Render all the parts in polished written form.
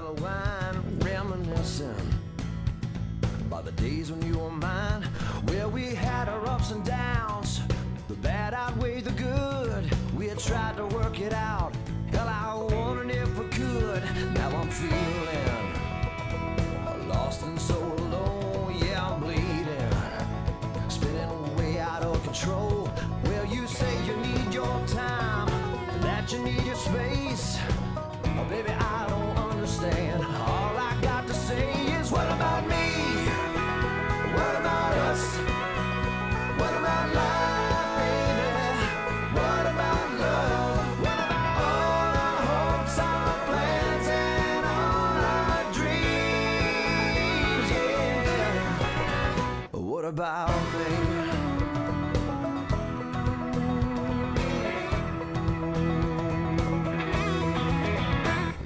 bottle of wine, reminiscing about the days when you were mine, where we had our ups and downs, the bad outweighed the good. We had tried to work it out, hell, I wondered if we could. Now I'm feeling lost and so alone, yeah, I'm bleeding, spinning way out of control. Well, you say you need your time, that you need your space. Oh, baby, I don't understand. All I got to say is, what about me? What about us? What about life, baby? What about love? What about all our hopes, our plans, and all our dreams? Yeah. What about me?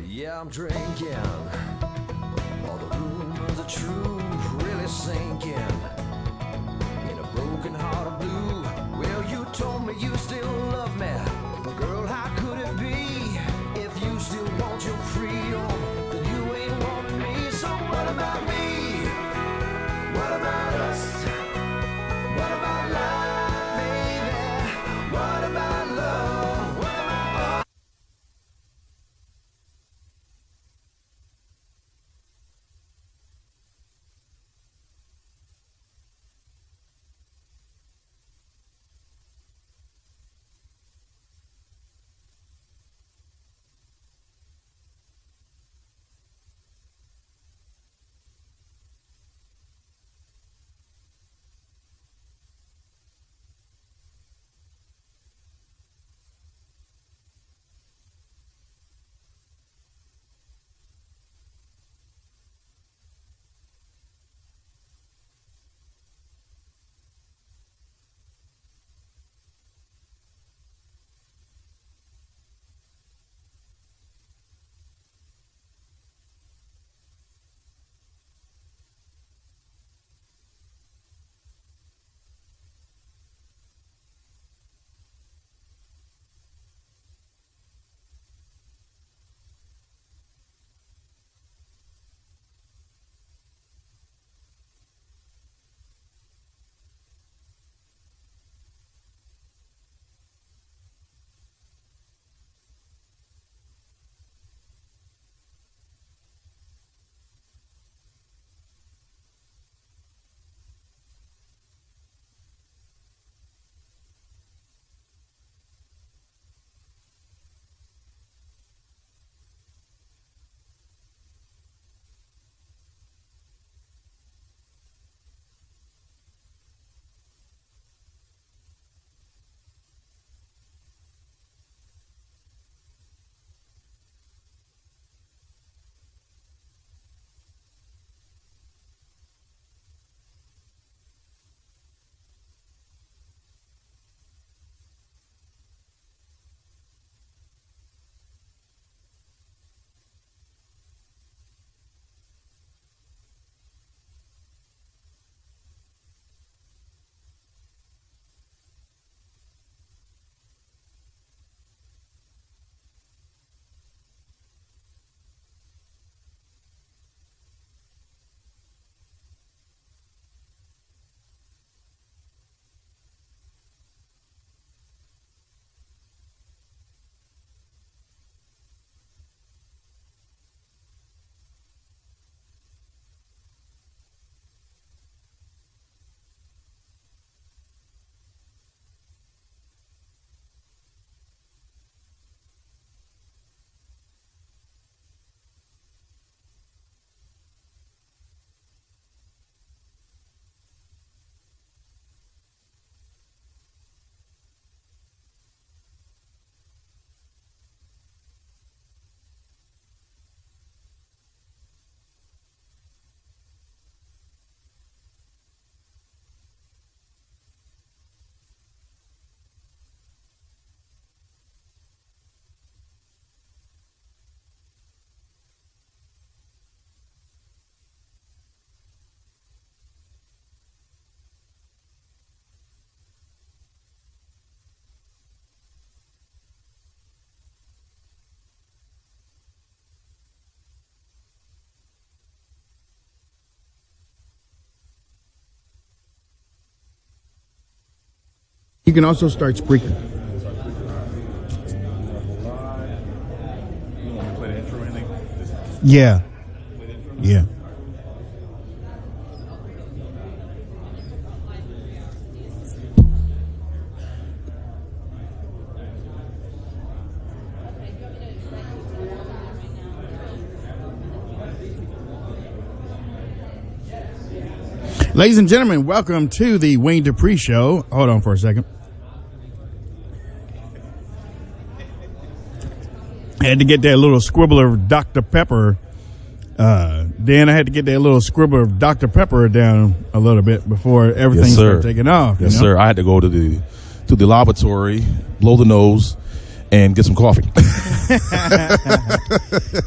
Yeah, I'm drinking. All the rumors are true, really sinking in a broken heart of blue. Well, you told me you still love me, but girl, how could it be? If you still want your freedom, then you ain't wanting me. So what about me? What about us? What about life, baby? What about love? What about all? You can also start Spreaker. You want me to play the intro or anything? Yeah. Yeah. Ladies and gentlemen, welcome to the Wayne Dupree Show. Hold on for a second. I had to get that little scribbler of Dr. Pepper. Then I had to get that little scribbler of Dr. Pepper down a little bit before everything started taking off. Yes, sir. I had to go to the laboratory, blow the nose, and get some coffee.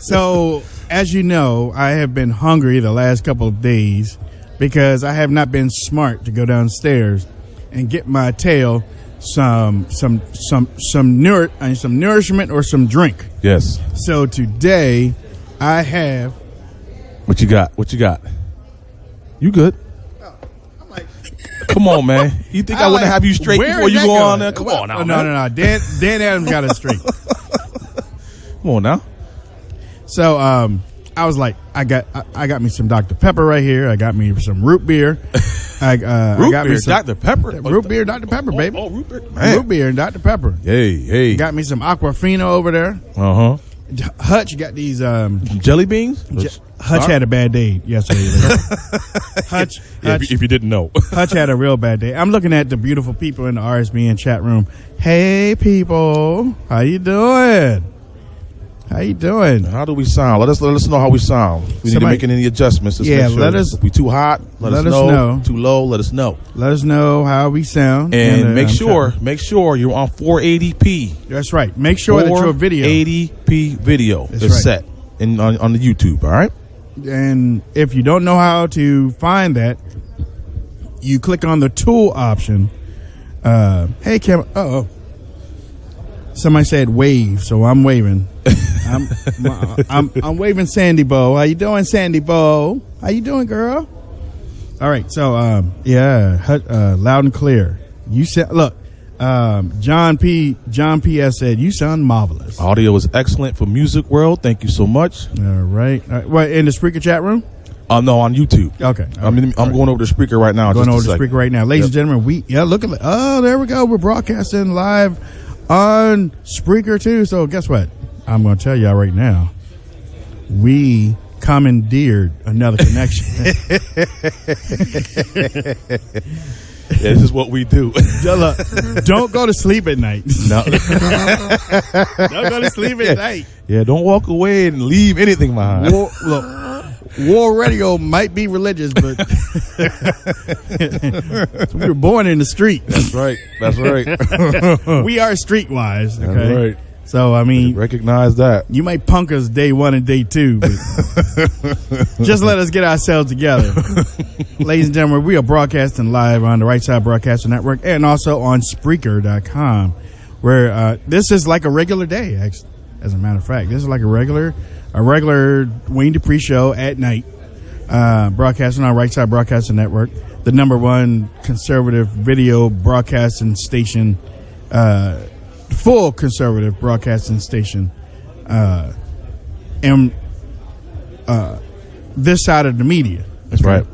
So, as you know, I have been hungry the last couple of days because I have not been smart to go downstairs and get my tail some nourishment or some drink. Yes. So today I have. What you got? You good? I'm like, come on, man. You think I wouldn't have you straight before you go on there? Come on now. No. Dan Adams got it straight. Come on now. So I was like, I got me some Dr. Pepper right here. I got me some root beer. I got me some Dr. Pepper. Root beer, Dr. Pepper, baby. Root beer, man. Root beer and Dr. Pepper. Hey. Got me some Aquafina over there. Hutch got these jelly beans. Hutch had a bad day yesterday. Hutch, if you didn't know, Hutch had a real bad day. I'm looking at the beautiful people in the RSBN chat room. Hey, people, how you doing? How do we sound? Let us know how we sound. We need to make any adjustments. If we too hot, let us know. Too low, let us know. Let us know how we sound. And make sure you're on 480p. That's right. Make sure that your video 480p video is set on the YouTube. All right. And if you don't know how to find that, you click on the tool option. Hey, camera. Somebody said wave, so I'm waving. I'm waving Sandy Bo. How you doing, Sandy Bo? How you doing, girl? All right, so loud and clear. You said, look, John P.S. said you sound marvelous. Audio is excellent for Music World. Thank you so much. All right. What, in the Spreaker chat room? No, on YouTube. Okay. I'm going over to Spreaker right now. Going over to Spreaker right now, ladies and gentlemen. Look at there we go. We're broadcasting live on Spreaker too. So guess what? I'm going to tell y'all right now. We commandeered another connection. This is what we do. Don't go to sleep at night. No. Don't go to sleep at night. Yeah, don't walk away and leave anything behind. WAARadio might be religious, but we were born in the street. That's right. We are streetwise. Okay? That's right. So, I mean, recognize that. You might punk us day 1 and day 2, but just let us get ourselves together. Ladies and gentlemen, we are broadcasting live on the Right Side Broadcasting Network and also on Spreaker.com, where this is like a regular day, actually. As a matter of fact, this is like a regular Wayne Dupree Show at night, broadcasting on Right Side Broadcasting Network, the #1 conservative video broadcasting station, full conservative broadcasting station, and this side of the media. That's right.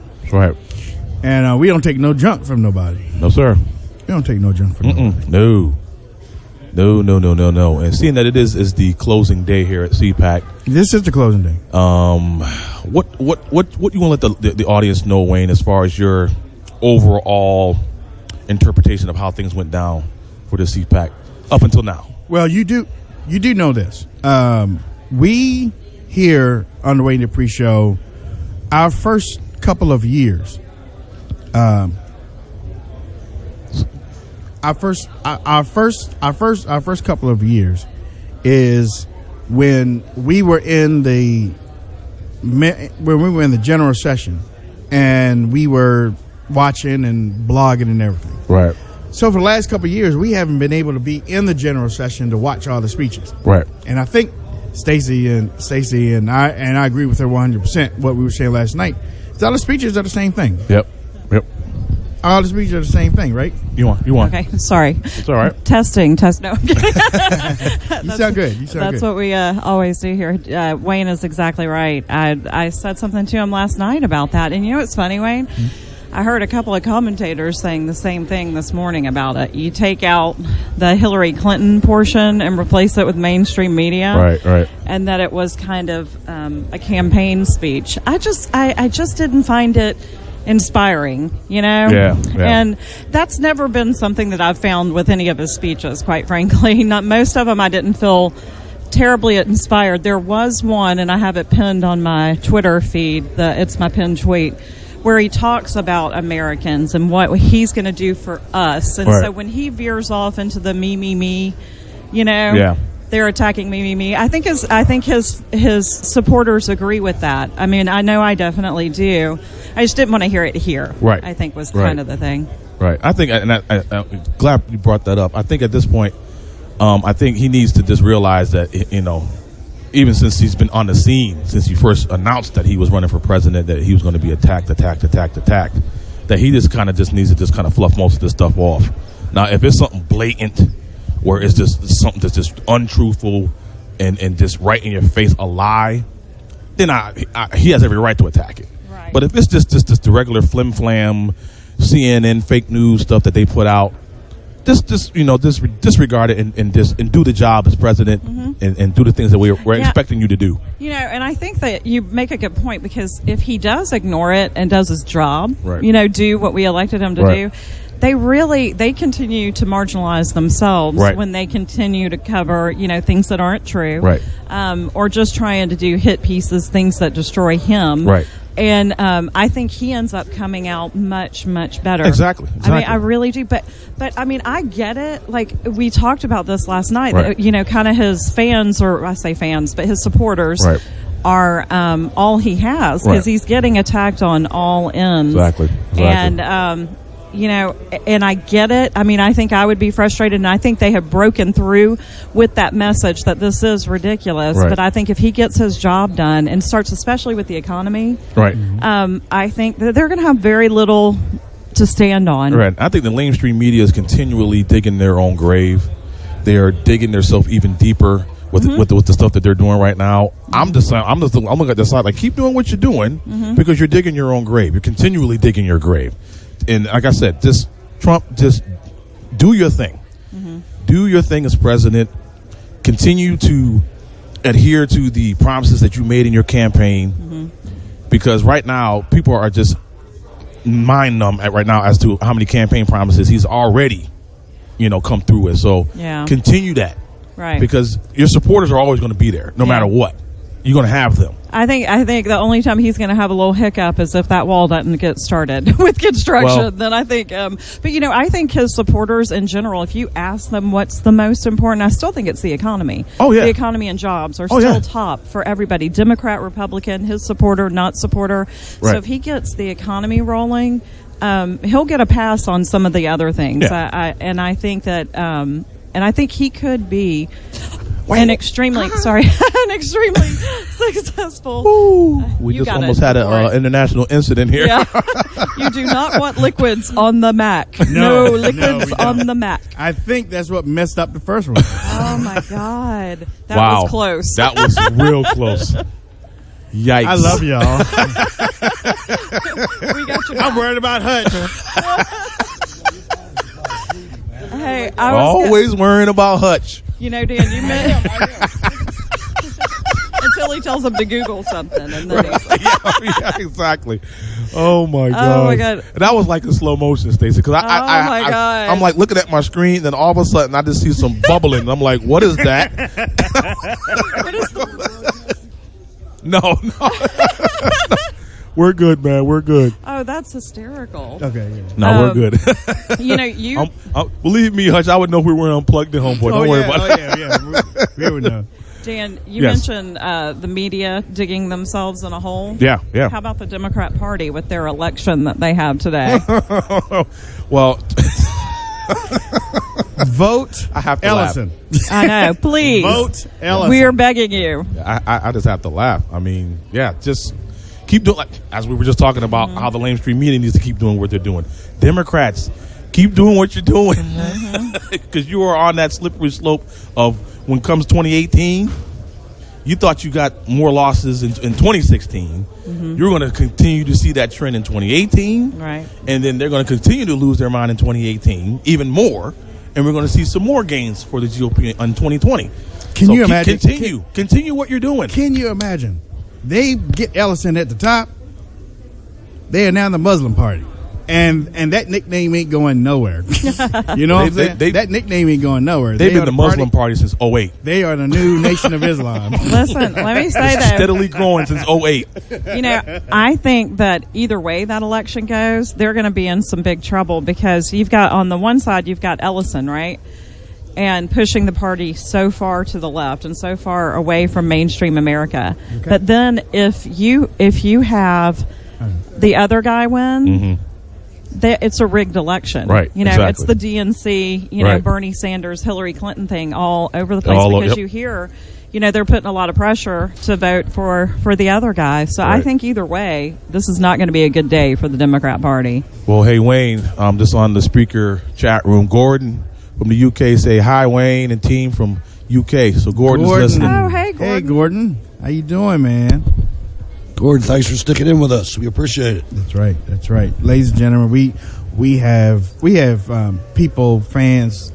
And we don't take no junk from nobody. No, sir. We don't take no junk from nobody. No. And seeing that it is the closing day here at CPAC. This is the closing day. What you want to let the audience know, Wayne, as far as your overall interpretation of how things went down for the CPAC up until now? Well, you do know this. We here on the Wayne Dupree Show, our first couple of years, our first couple of years is when we were in the general session and we were watching and blogging and everything. Right. So for the last couple of years, we haven't been able to be in the general session to watch all the speeches. Right. And I think Stacey and I agree with her 100%. What we were saying last night, all the speeches are the same thing. Yep. all the speeches are the same thing, right? You want. Okay, sorry. It's all right. Testing. No. You sound good. That's what we always do here. Wayne is exactly right. I said something to him last night about that. And you know what's funny, Wayne? I heard a couple of commentators saying the same thing this morning about it. You take out the Hillary Clinton portion and replace it with mainstream media. Right. And that it was kind of a campaign speech. I just didn't find it inspiring, you know? Yeah. And that's never been something that I've found with any of his speeches, quite frankly. Not most of them I didn't feel terribly inspired. There was one, and I have it pinned on my Twitter feed, it's my pinned tweet, where he talks about Americans and what he's going to do for us. And so when he veers off into the me, you know, they're attacking me. I think his supporters agree with that. I mean, I know I definitely do. I just didn't want to hear it here. Right. I think was kind of the thing. Right. I think, and I'm glad you brought that up. I think at this point, I think he needs to just realize that, you know, even since he's been on the scene, since he first announced that he was running for president, that he was going to be attacked, that he just needs to fluff most of this stuff off. Now, if it's something blatant, where it's just something that's just untruthful and just right in your face, a lie, then he has every right to attack it. Right. But if it's just the regular flim-flam, CNN fake news stuff that they put out, just disregard it and do the job as president and do the things that we're expecting you to do. You know, and I think that you make a good point, because if he does ignore it and does his job, right, you know, do what we elected him to do, they continue to marginalize themselves when they continue to cover, you know, things that aren't true, or just trying to do hit pieces, things that destroy him. Right. And I think he ends up coming out much, much better. Exactly. I mean, I really do. But I mean, I get it. Like, we talked about this last night. That, you know, kind of his fans, or I say fans, but his supporters are all he has, because he's getting attacked on all ends. Exactly. And, you know, and I get it. I mean, I think I would be frustrated, and I think they have broken through with that message that this is ridiculous. But I think if he gets his job done and starts, especially with the economy, I think that they're going to have very little to stand on. Right. I think the mainstream media is continually digging their own grave. They are digging themselves even deeper with the stuff that they're doing right now. I'm looking at the side like, keep doing what you're doing, because you're digging your own grave. You're continually digging your grave. And like I said, Trump, just do your thing. Do your thing as president. Continue to adhere to the promises that you made in your campaign, because right now people are just mind numb right now as to how many campaign promises he's already, you know, come through with. So continue that, because your supporters are always going to be there, no matter what. You're going to have them. I think the only time he's going to have a little hiccup is if that wall doesn't get started with construction. Then I think, but you know, I think his supporters in general, if you ask them what's the most important, I still think it's the economy. The economy and jobs are still top for everybody. Democrat, Republican, his supporter, not supporter. So if he gets the economy rolling, he'll get a pass on some of the other things. I think that, and I think he could be an extremely successful. We just almost had an international incident here. You do not want liquids on the Mac. No liquids on the Mac. I think that's what messed up the first one. Oh my God, that was close. That was real close. Yikes! I love y'all. We got you. I'm worried about Hutch. Hey, I was always worrying about Hutch. You know, Dan, you meant until he tells him to Google something, and then he's like, yeah, exactly. Oh my God! Oh my God! And that was like in slow motion, Stacey, because I'm like looking at my screen, and all of a sudden I just see some bubbling. And I'm like, what is that? What is No. We're good, man. We're good. Oh, that's hysterical. Okay, yeah. No, we're good. You know, believe me, Hutch, I would know if we weren't unplugged at homeboy. Don't worry about it. Yeah. We would know. Dan, you mentioned the media digging themselves in a hole. Yeah. How about the Democrat Party with their election that they have today? Well, vote I have to Ellison. laugh. I know. Please. Vote Ellison. We are begging you. I just have to laugh. I mean, just keep doing, like, as we were just talking about how the Lame Street Media needs to keep doing what they're doing. Democrats, keep doing what you're doing. Because you are on that slippery slope of when comes 2018, you thought you got more losses in 2016. You're going to continue to see that trend in 2018. Right. And then they're going to continue to lose their mind in 2018, even more. And we're going to see some more gains for the GOP in 2020. Can you imagine? Continue what you're doing. Can you imagine? They get Ellison at the top. They are now the Muslim Party. And that nickname ain't going nowhere. You know what I'm saying? That nickname ain't going nowhere. They've been the Muslim party since 08. They are the new Nation of Islam. Listen, let me say that. Steadily growing since 08. You know, I think that either way that election goes, they're going to be in some big trouble because you've got, on the one side, you've got Ellison, right? And pushing the party so far to the left and so far away from mainstream America. Okay. But then if you have the other guy win, it's a rigged election. Right. You know, exactly. It's the DNC, you know, right. Bernie Sanders, Hillary Clinton thing all over the place because you hear, you know, they're putting a lot of pressure to vote for the other guy. So right. I think either way, this is not going to be a good day for the Democrat Party. Well, hey, Wayne, just on the speaker chat room, Gordon from the UK say hi, Wayne, and team from UK. So Gordon's listening. Oh, hey, Gordon. Hey, Gordon. How you doing, man? Gordon, thanks for sticking in with us. We appreciate it. That's right. That's right. Ladies and gentlemen, we have people, fans,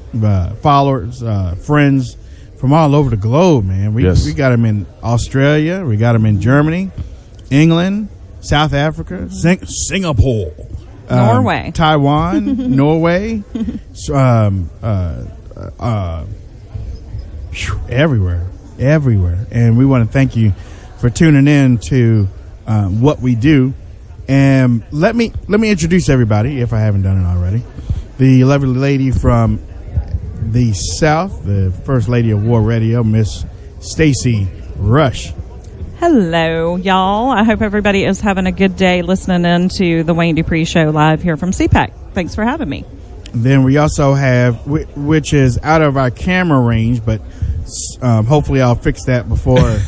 followers, friends from all over the globe, man. We got them in Australia. We got them in Germany, England, South Africa, Singapore, Norway, Taiwan, Norway, everywhere. And we want to thank you for tuning in to what we do. And let me introduce everybody, if I haven't done it already. The lovely lady from the South, the First Lady of WAARadio, Miss Stacy Rush. Hello, y'all. I hope everybody is having a good day listening in to the Wayne Dupree Show live here from CPAC. Thanks for having me. Then we also have, which is out of our camera range, but hopefully I'll fix that before.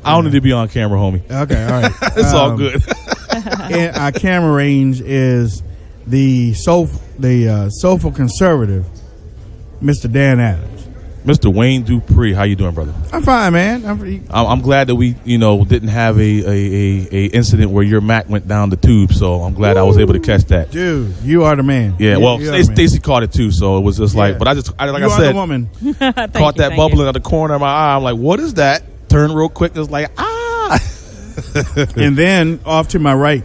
I don't need to be on camera, homie. Okay, all right. It's all good. And our camera range is the soulful conservative, Mr. Dan Adams. Mr. Wayne Dupree, how you doing, brother? I'm fine, man. I'm glad that we, didn't have a incident where your Mac went down the tube, so I'm glad I was able to catch that. Dude, you are the man. Yeah, well, Stacy caught it too, so it was just like, but I said, the woman. Caught that bubbling out the corner of my eye. I'm like, what is that? Turned real quick. It was like, And then off to my right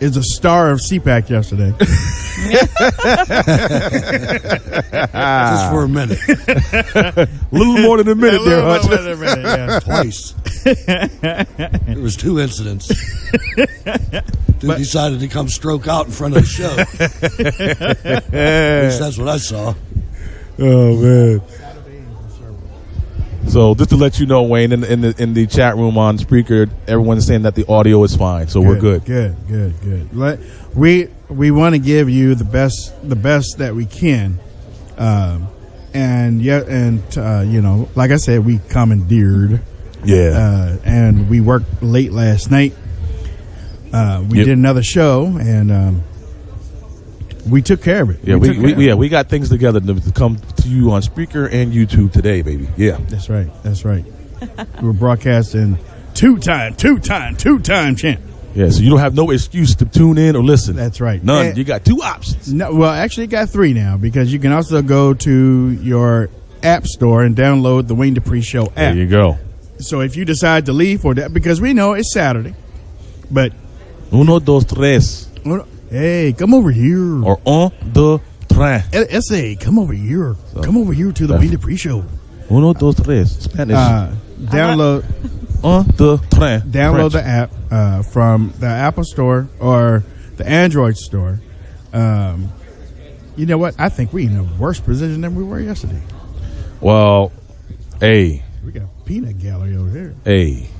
is a star of CPAC yesterday. Just for a minute. A little more than a minute there, Hutch. Yeah. Twice. There was 2 incidents. Dude decided to come stroke out in front of the show. At least that's what I saw. Oh, man. So just to let you know, Wayne, in the chat room on Spreaker, everyone's saying that the audio is fine, so we're good. Good. We want to give you the best that we can, like I said, we commandeered. Yeah. And we worked late last night. We did another show, and we took care of it. Yeah, we got things together to come to you on Spreaker and YouTube today, baby. Yeah, that's right. We were broadcasting two-time champ. Yeah, so you don't have no excuse to tune in or listen. That's right. None. And you got 2 options. No, well, actually, you got 3 now because you can also go to your app store and download the Wayne Dupree Show app. There you go. So if you decide to leave for that, because we know it's Saturday, but 1, 2, 3. Hey, come over here. Or 1, 2, 3. S.A., come over here. So, come over here to the Wayne Dupree Show. 1, 2, 3. Spanish. Download. 1, 2, 3. Download the app from the Apple Store or the Android Store. You know what? I think we're in a worse position than we were yesterday. Well, hey. We got peanut gallery over here. Hey.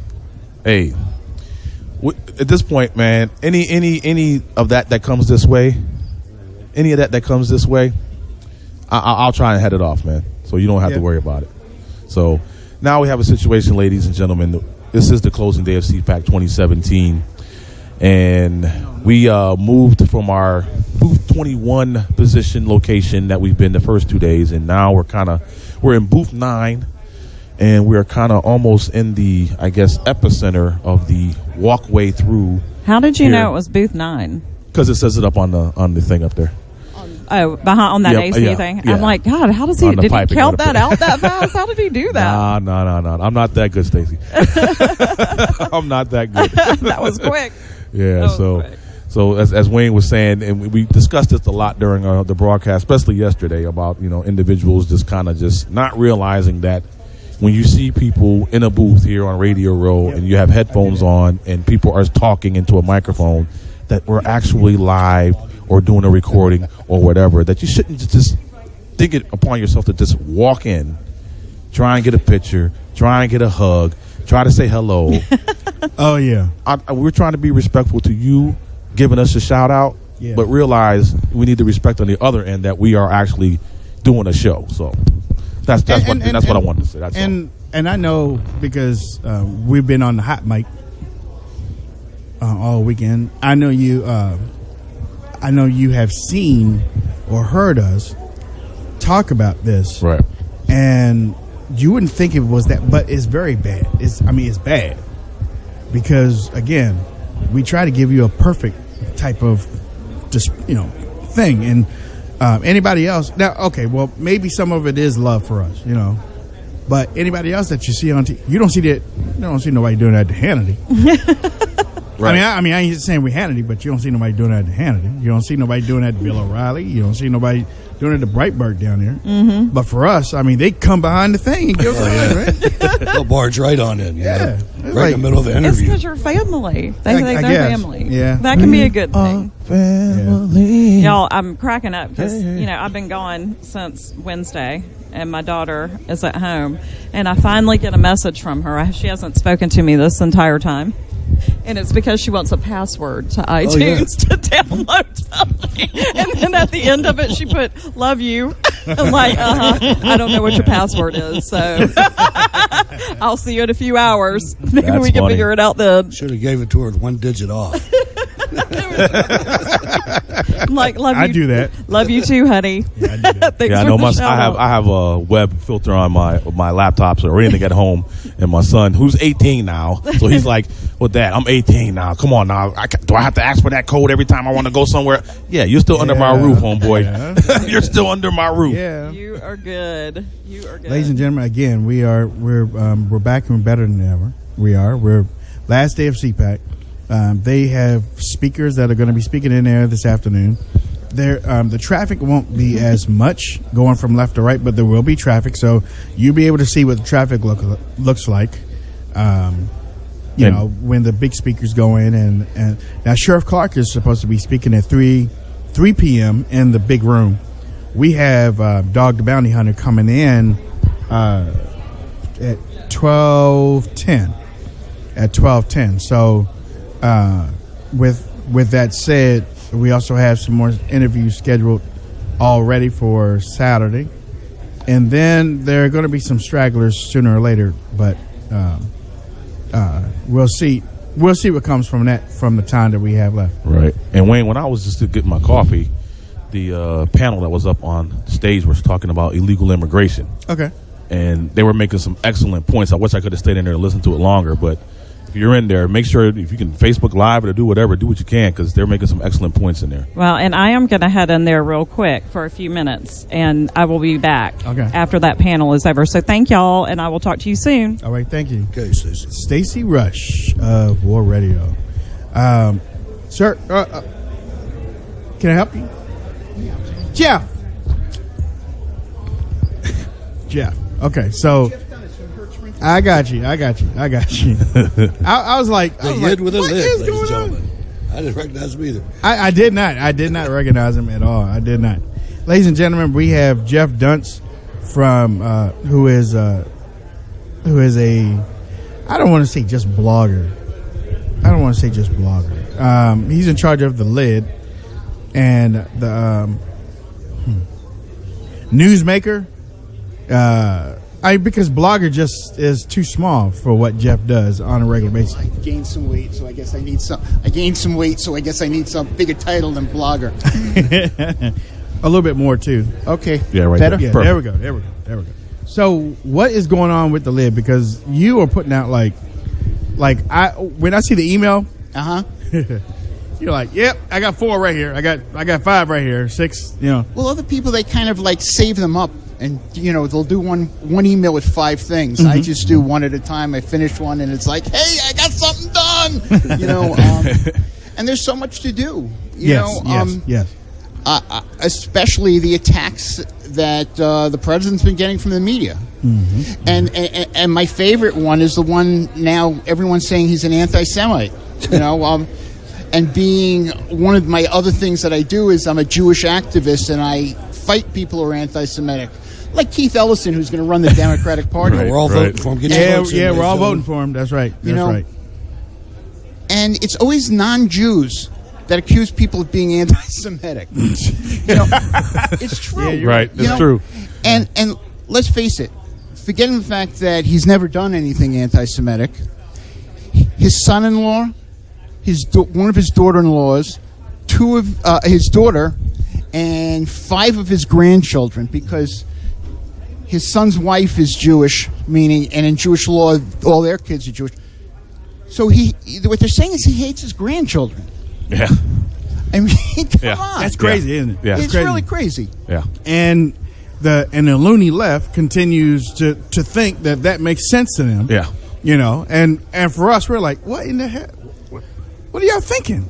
At this point, man, any of that comes this way, I'll try and head it off, man. So you don't have to worry about it. So now we have a situation, ladies and gentlemen. This is the closing day of CPAC 2017. And we moved from our booth 21 position location that we've been the first 2 days, and now we're in booth 9, and we're kind of almost in the, I guess, epicenter of the walkway through. How did you know it was booth 9? Because it says it up on the thing up there. Oh, behind on that AC thing. Yeah. I'm like, God, how does he? Did he count that out that fast? How did he do that? No. I'm not that good, Stacy. I'm not that good. That was quick. Yeah. So as Wayne was saying, and we discussed this a lot during the broadcast, especially yesterday, about individuals just kind of just not realizing that when you see people in a booth here on Radio Row and you have headphones on and people are talking into a microphone, that we're actually live or doing a recording or whatever, that you shouldn't just think it upon yourself to just walk in, try and get a picture, try and get a hug, try to say hello. Oh, yeah. We're trying to be respectful to you giving us a shout out, but realize we need to respect on the other end that we are actually doing a show. So that's what I wanted to say. That's all. And I know because we've been on the hot mic all weekend. I know you have seen or heard us talk about this, right? And you wouldn't think it was that, but it's very bad. It's bad because again, we try to give you a perfect type of thing, and anybody else now. Okay, well, maybe some of it is love for us, but anybody else that you see on TV, you don't see nobody doing that to Hannity. Right. I mean, I ain't saying we Hannity, but you don't see nobody doing that to Hannity. You don't see nobody doing that to Bill O'Reilly. You don't see nobody doing it to Breitbart down there. Mm-hmm. But for us, I mean, they come behind the thing and give us a right? They'll barge right on in. Yeah. Right in the middle of the interview. It's because you're family. They think they're family. Yeah. That can be a good thing. Family. Y'all, I'm cracking up because, I've been gone since Wednesday, and my daughter is at home, and I finally get a message from her. She hasn't spoken to me this entire time. And it's because she wants a password to iTunes to download something. And then at the end of it, she put, "Love you." I'm like, I don't know what your password is, so I'll see you in a few hours. Maybe we can figure it out then. Should have gave it to her with one digit off. I'm like, love you. I do that. Love you too, honey. Yeah, I do that. I know I have a web filter on my laptops or anything at home, and my son, who's 18 now, so he's like, "Well, Dad, I'm 18 now. Come on now. Do I have to ask for that code every time I want to go somewhere?" Yeah, you're still under my roof, homeboy. Yeah. You're still under my roof. Yeah. You are good. Ladies and gentlemen, again, we're back and we're better than ever. We're last day of CPAC. They have speakers that are going to be speaking in there this afternoon. The traffic won't be as much going from left to right, but there will be traffic, so you'll be able to see what the traffic looks like. When the big speakers go in, and now Sheriff Clark is supposed to be speaking at 3 p.m. in the big room. We have Dog the Bounty Hunter coming in at 12:10. At 12:10. So, with that said, we also have some more interviews scheduled already for Saturday, and then there are going to be some stragglers sooner or later. But we'll see. We'll see what comes from the time that we have left. Right. And Wayne, when I was just getting my coffee, the panel that was up on stage was talking about illegal immigration. Okay. And they were making some excellent points. I wish I could have stayed in there and listened to it longer, but if you're in there, make sure if you can Facebook Live it or do whatever, do what you can, because they're making some excellent points in there. Well, and I am going to head in there real quick for a few minutes, and I will be back after that panel is over. So thank y'all, and I will talk to you soon. All right, thank you. Okay, Stacey. Stacey Rush of WAARadio. Sir, can I help you? Jeff. Okay, so I got you. I was like, The Yid with a lid, ladies and gentlemen. I didn't recognize him either. I did not. I did not recognize him at all. I did not. Ladies and gentlemen, we have Jeff Dunnut from who is a I don't want to say just blogger. He's in charge of the Lid and the Newsmaker. Because Blogger just is too small for what Jeff does on a regular basis. I gained some weight, so I guess I need some. I gained some weight, so I guess I need some bigger title than Blogger. A little bit more too. Okay. Yeah, right. Better. Yeah, there we go. So what is going on with the lid? Because you are putting out when I see the email, you're like, yep, I got 4 right here. I got 5 right here. 6, Well, other people, they kind of like save them up, and they'll do one email with 5 things. I just do one at a time. I finish one, and it's like, hey, I got something done. And there's so much to do. Yes. Especially the attacks that the president's been getting from the media. And my favorite one is the one now everyone's saying he's an anti-Semite. And being one of my other things that I do is I'm a Jewish activist, and I fight people who are anti-Semitic. Like Keith Ellison, who's going to run the Democratic Party. We're all voting for him. We're all voting for him. That's right. Right. And it's always non-Jews that accuse people of being anti-Semitic. It's true. Yeah, right. It's true. And let's face it, forgetting the fact that he's never done anything anti-Semitic, his son-in-law, one of his daughter-in-laws, 2 of his daughter, and 5 of his grandchildren, because his son's wife is Jewish, and in Jewish law, all their kids are Jewish. So what they're saying is he hates his grandchildren. Yeah. I mean, come on. That's crazy, isn't it? Yeah. It's really crazy. Yeah. And the loony left continues to think that makes sense to them. Yeah. And for us, we're like, what in the heck? What are y'all thinking?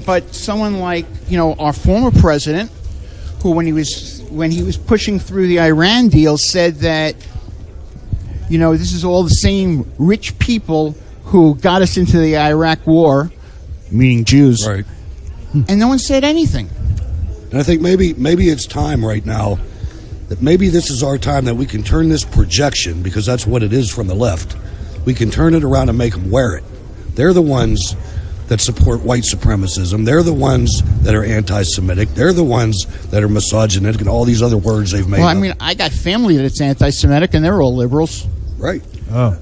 But someone like our former president, who when he was pushing through the Iran deal, said that this is all the same rich people who got us into the Iraq war, meaning Jews, Right. and no one said anything. And I think maybe it's time right now that maybe this is our time that we can turn this projection, because that's what it is from the left. We can turn it around and make them wear it. They're the ones that support white supremacism. They're the ones that are anti-Semitic. They're the ones that are misogynistic and all these other words they've made Well, up. I mean, I got family that's anti-Semitic, and they're all liberals. Right. Oh.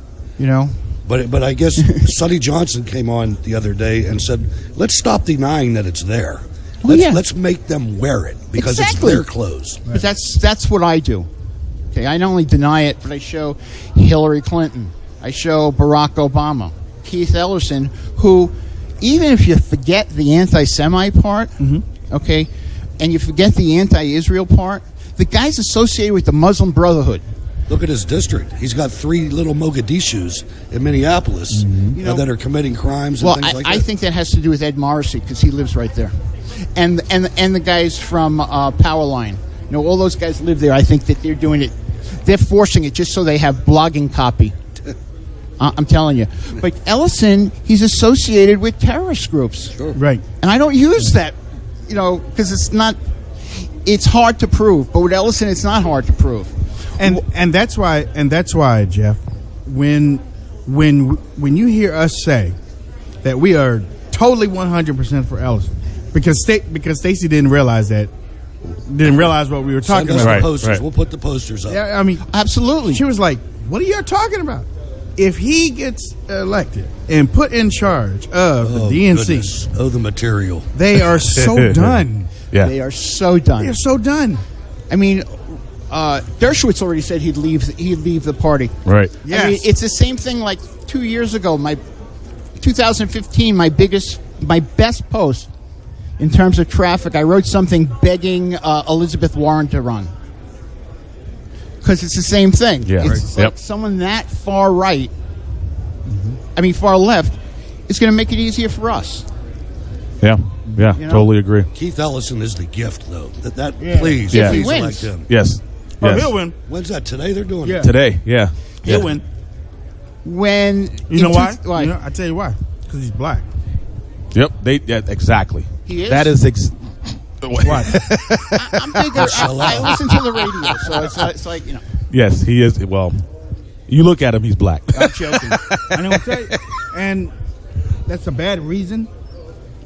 But I guess Sonny Johnson came on the other day and said, let's stop denying that it's there. Let's make them wear it, because Exactly. it's their clothes. But that's what I do. Okay, I not only deny it, but I show Hillary Clinton. I show Barack Obama, Keith Ellison, who, even if you forget the anti-Semite part, okay, and you forget the anti-Israel part, the guy's associated with the Muslim Brotherhood. Look at his district. He's got 3 little Mogadishus in Minneapolis that are committing crimes and things like that. I think that has to do with Ed Morrissey, because he lives right there, and the guys from Powerline. All those guys live there. I think that they're doing it. They're forcing it just so they have blogging copy. I'm telling you. But Ellison, he's associated with terrorist groups. Sure. Right. And I don't use that, because it's hard to prove. But with Ellison, it's not hard to prove. And that's why, Jeff, when you hear us say that we are totally 100% for Ellison, because Stacey didn't realize what we were talking Send us about. the posters. Right. We'll put the posters up. Yeah, I mean, Absolutely. she was like, "What are you talking about? If he gets elected and put in charge of the DNC, Goodness. Oh, the material. they are so done. Yeah. They are so done. They are so done. I mean, Dershowitz already said he'd leave the party. Right. Yes. I mean, it's the same thing like 2 years ago. My 2015, my best post in terms of traffic, I wrote something begging Elizabeth Warren to run. Because it's the same thing. Yeah. It's Right. like someone that far right, far left, is going to make it easier for us. Yeah. Yeah. You know? Totally agree. Keith Ellison is the gift, though. Yeah. Please, Yeah. please If he elect wins. him. Yes. Oh, Yes. he'll win. When's that? Today they're doing Yeah. it. Today. Yeah. He'll Yeah. win. When You know why? Why? I tell you why. Because he's black. Yep. Exactly. He is? That is Why? I'm bigger. I listen to the radio, so it's like Yes, he is. Well, you look at him; he's black. I'm joking. I know what I'm saying. And that's a bad reason.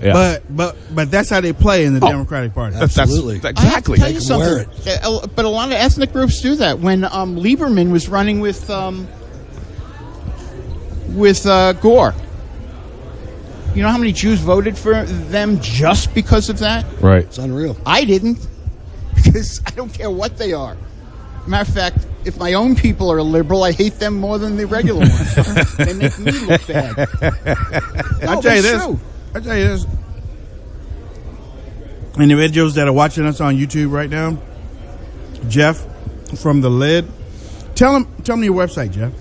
Yeah. But that's how they play in the Democratic Party. Absolutely. Exactly. I have to tell you Wear something. But a lot of ethnic groups do that. When Lieberman was running with Gore, you know how many Jews voted for them just because of that? Right. It's unreal. I didn't, because I don't care what they are. Matter of fact, if my own people are liberal, I hate them more than the regular ones. They make me look bad. I'll tell you this. True. I'll tell you this. Individuals that are watching us on YouTube right now, Jeff from The Lid, tell them your website, Jeff.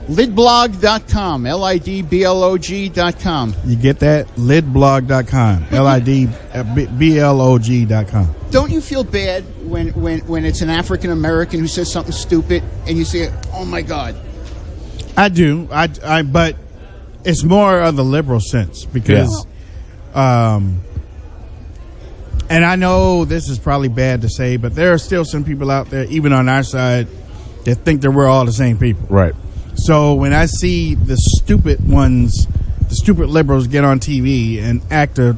Lidblog.com, LIDBLOG.com. You get that? Lidblog.com, LIDBLOG.com. Don't you feel bad when it's an African American who says something stupid and you say, oh my God? I do. I but it's more of the liberal sense because, and I know this is probably bad to say, but there are still some people out there, even on our side, that think that we're all the same people. Right. So when I see the stupid ones, the stupid liberals get on TV and act a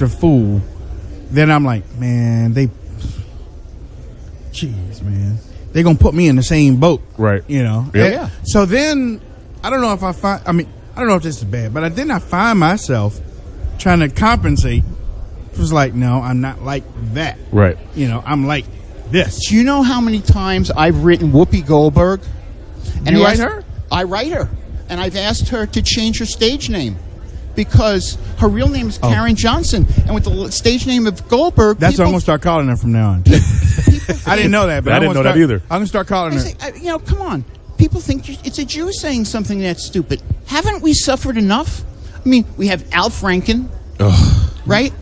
fool, then I'm like, man, jeez, man, they're gonna put me in the same boat, Right. You know? Yeah. So then I don't know if I don't know if this is bad, but then I find myself trying to compensate. It was like, no, I'm not like that. Right. You know, I'm like this. Do you know how many times I've written Whoopi Goldberg? And You write her? I write her. And I've asked her to change her stage name because her real name is Karen Johnson. And with the stage name of Goldberg, That's what I'm going to start calling her from now on. I didn't know that, but I didn't know that either. I'm going to start calling her. say, come on. People think it's a Jew saying something that's stupid. Haven't we suffered enough? I mean, we have Al Franken, right?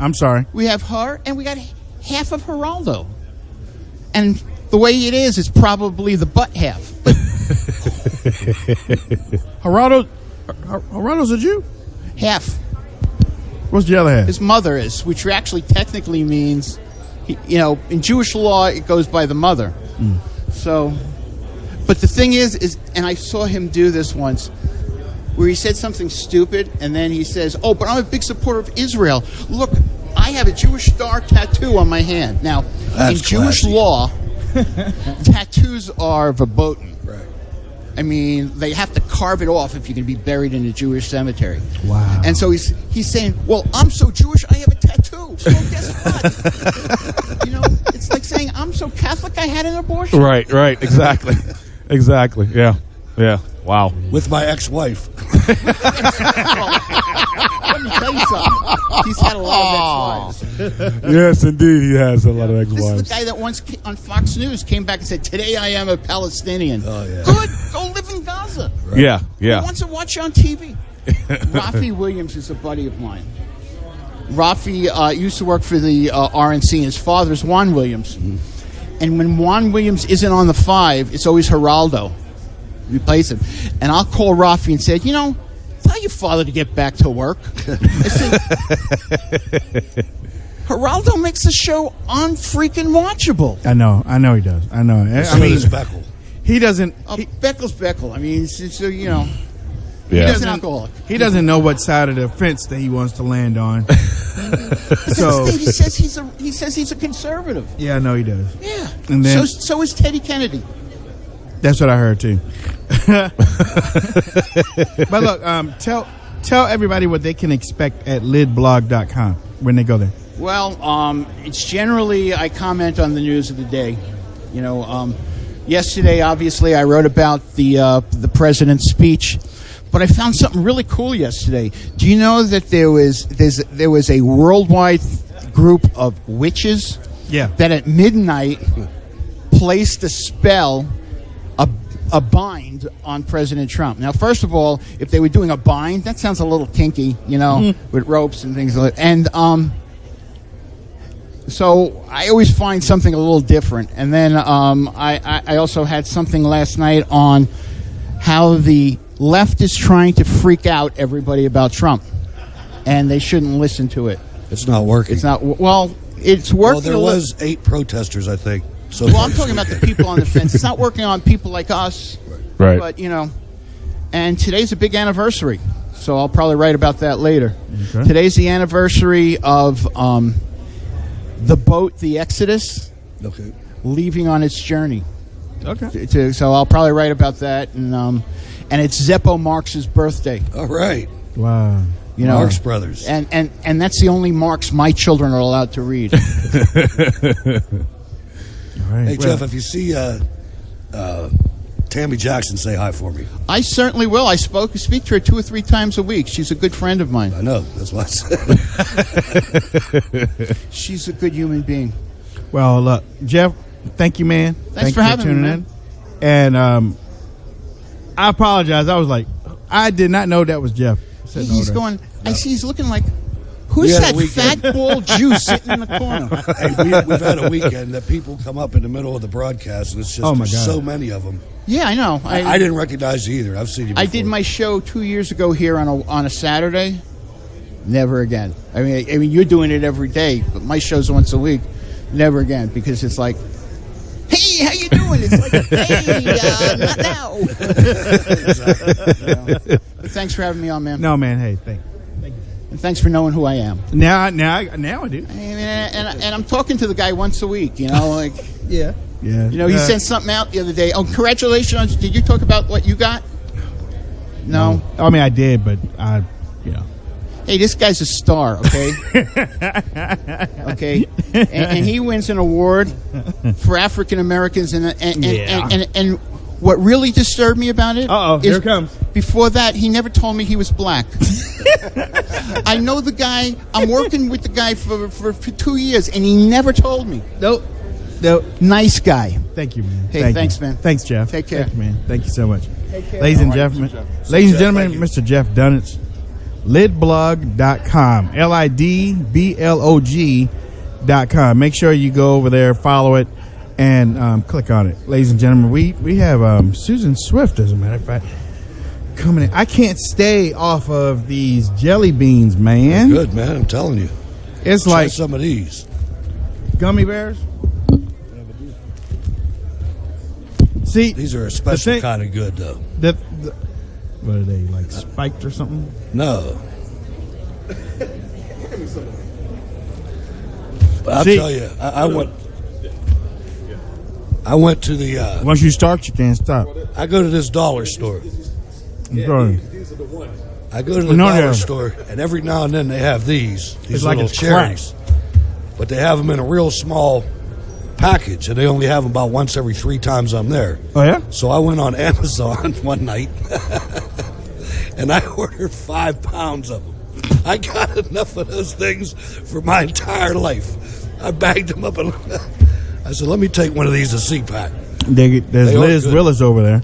I'm sorry. We have her, and we got half of Geraldo. And the way it is, it's probably the butt half. But Geraldo's a Jew? half. What's the other half? His mother is, which actually technically means, in Jewish law, it goes by the mother. So, but the thing is, and I saw him do this once, where he said something stupid, and then he says, oh, but I'm a big supporter of Israel. Look, I have a Jewish star tattoo on my hand. Now, That's in Jewish classy. law, tattoos are verboten. Right. I mean, they have to carve it off if you're going to be buried in a Jewish cemetery. Wow. And so he's saying, well, I'm so Jewish, I have a tattoo. So guess what? It's like saying, I'm so Catholic, I had an abortion. Right. Exactly. Exactly. Yeah. Wow. With my ex-wife. Let me tell you something. He's had a lot of ex-wives. Yes, indeed, he has a lot of This is ex-wives. the guy that once on Fox News came back and said, today I am a Palestinian. Oh, yeah. Good. Go live in Gaza. Yeah. Who wants to watch you on TV? Rafi Williams is a buddy of mine. Rafi used to work for the RNC, and his father's Juan Williams. And when Juan Williams isn't on the 5, it's always Geraldo. Replace him. And I'll call Rafi and say, tell your father to get back to work. I said, Geraldo makes the show unfreaking watchable. I know he does. I know. So does Beckel. He doesn't. Beckel's Beckel. I mean, he's He he's doesn't- an alcoholic. He doesn't know what side of the fence that he wants to land on. So he says he's a conservative. yeah, I know he does. Yeah. And then- so is Teddy Kennedy. That's what I heard too. But look, tell everybody what they can expect at lidblog.com when they go there. Well, it's generally I comment on the news of the day. Yesterday, obviously, I wrote about the president's speech, but I found something really cool yesterday. Do you know that there was a worldwide group of witches that at midnight placed a spell, a bind on President Trump? Now, first of all, if they were doing a bind, that sounds a little kinky, with ropes and things like that. And so I always find something a little different. And then I also had something last night on how the left is trying to freak out everybody about Trump, and they shouldn't listen to it. It's not working. It's not. Well, it's working. Well, there was 8 protesters, I think. So Well, I'm talking about the people on the fence. It's not working on people like us. Right. But, and today's a big anniversary. So I'll probably write about that later. Okay. Today's the anniversary of the boat, the Exodus, leaving on its journey. Okay. So I'll probably write about that, and it's Zeppo Marx's birthday. All right. Wow. You know, Marx Brothers. And that's the only Marx my children are allowed to read. All right. Hey, Jeff, if you see Tammy Jackson, say hi for me. I certainly will. I speak to her 2 or 3 times a week. She's a good friend of mine. I know. That's what I said. She's a good human being. Well, look, Jeff, thank you, man. Thanks for having me, tuning man. in. And I apologize. I was like, I did not know that was Jeff. He's going, I see he's looking like, who's that fat bald Jew sitting in the corner? Hey, we've had a weekend that people come up in the middle of the broadcast, and it's just there's so many of them. Yeah, I know. I didn't recognize you either. I've seen you before. I did my show 2 years ago here on a Saturday. Never again. I mean, you're doing it every day, but my show's once a week. Never again, because it's like, hey, how you doing? It's like, hey, not now. Exactly. You know? But thanks for having me on, man. No, man. Hey, thank you. And thanks for knowing who I am. Now I do. And I'm talking to the guy once a week, you know, like Yeah. You know, he sent something out the other day. Oh, congratulations! Did you talk about what you got? No. I mean, I did, but Hey, this guy's a star, okay? Okay, and he wins an award for African Americans, and what really disturbed me about it is here it comes. Before that, he never told me he was black. I know the guy. I'm working with the guy for 2 years, and he never told me. Nope. Nice guy. Thank you, man. Hey, thanks, man. Thanks, Jeff. Take care. Thank you, man. Thank you so much. Take care. Ladies and gentlemen, Mr. Jeff Dunnut, lidblog.com, lidblog.com. Make sure you go over there, follow it, and click on it. Ladies and gentlemen, we have Susan Swift, as a matter of fact, coming in. I can't stay off of these jelly beans, man. Good, man. I'm telling you. It's Try like some of these gummy bears. See, these are a special kind of good, though. What are they, like spiked or something? No. But I'll tell you, I went to the... once you start, you can't stop. I go to this dollar store. These are I go to the dollar store, and every now and then they have these like little cherries. But they have them in a real small package, and they only have them about once every 3 times I'm there. Oh, yeah? So I went on Amazon one night, and I ordered 5 pounds of them. I got enough of those things for my entire life. I bagged them up, and I said, let me take one of these to CPAC. There's Liz Willis over there.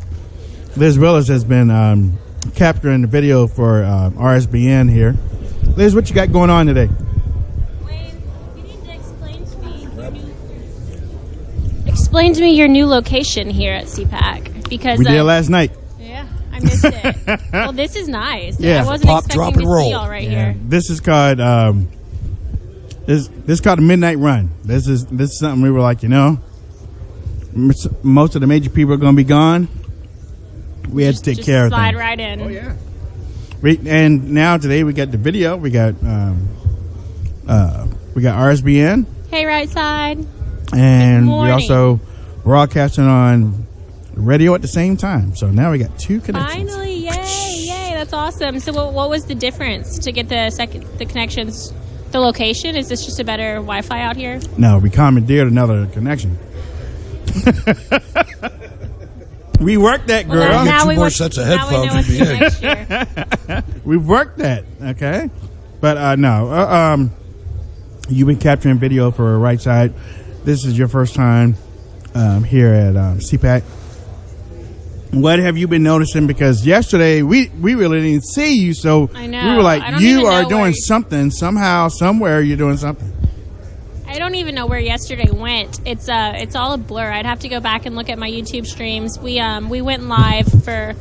Liz Willis has been capturing the video for RSBN here. Liz, what you got going on today? Wayne, you need to explain to me your new location here at CPAC, because we did it last night. Yeah, I missed it. Well, this is nice. Yeah. I wasn't Pop, drop, expecting and to see roll. y'all right here. This is called this is called a midnight run. This is something we were like, most of the major people are going to be gone. We had to take care of things. Slide right in. Oh yeah. And now today we got the video. We got RSBN. Hey, right side. And Good we morning. also broadcasting on radio at the same time. So now we got 2 connections. Finally, yay, that's awesome. So what was the difference to get the connections, the location? Is this just a better Wi-Fi out here? No, we commandeered another connection. We worked that, girl. Well, Get now 2 we more want- sets of now we know headphones what's and be in. next year. We worked that, okay? But no, you've been capturing video for Right Side. This is your first time here at CPAC. What have you been noticing? Because yesterday we really didn't see you, so I know. we were like, I don't you even are know doing where- something somehow, somewhere. You're doing something. I don't even know where yesterday went. It's all a blur. I'd have to go back and look at my YouTube streams. We went live for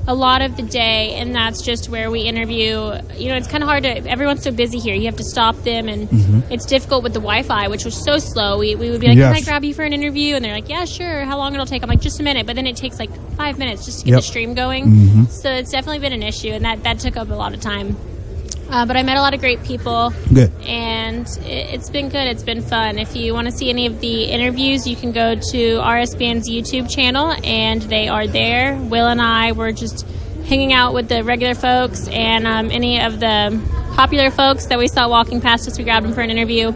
a lot of the day, and that's just where we interview. It's kind of hard to, everyone's so busy here. You have to stop them, and it's difficult with the Wi-Fi, which was so slow. We would be like, can I grab you for an interview? And they're like, yeah, sure. How long it'll take? I'm like, just a minute. But then it takes like 5 minutes just to get the stream going. So it's definitely been an issue, and that took up a lot of time. But I met a lot of great people. Good. And it's been good. It's been fun. If you want to see any of the interviews, you can go to RSBN's YouTube channel, and they are there. Will and I were just hanging out with the regular folks, and any of the popular folks that we saw walking past us, we grabbed them for an interview.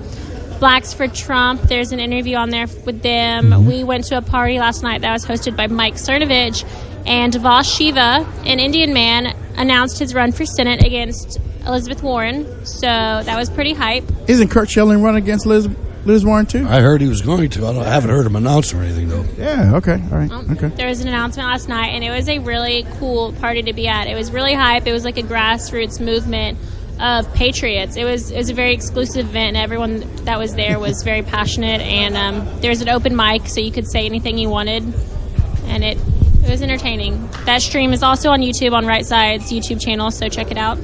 Blacks for Trump, there's an interview on there with them. We went to a party last night that was hosted by Mike Cernovich, and Voss Shiva, an Indian man, announced his run for Senate against Elizabeth Warren, so that was pretty hype. Isn't Kurt Schilling run against Liz Warren too? I heard he was going to. I haven't heard him announce or anything though. Yeah. Okay. All right. Okay. There was an announcement last night, and it was a really cool party to be at. It was really hype. It was like a grassroots movement of patriots. It was a very exclusive event, and everyone that was there was very passionate. And there was an open mic, so you could say anything you wanted, and it was entertaining. That stream is also on YouTube on Right Side's YouTube channel, so check it out.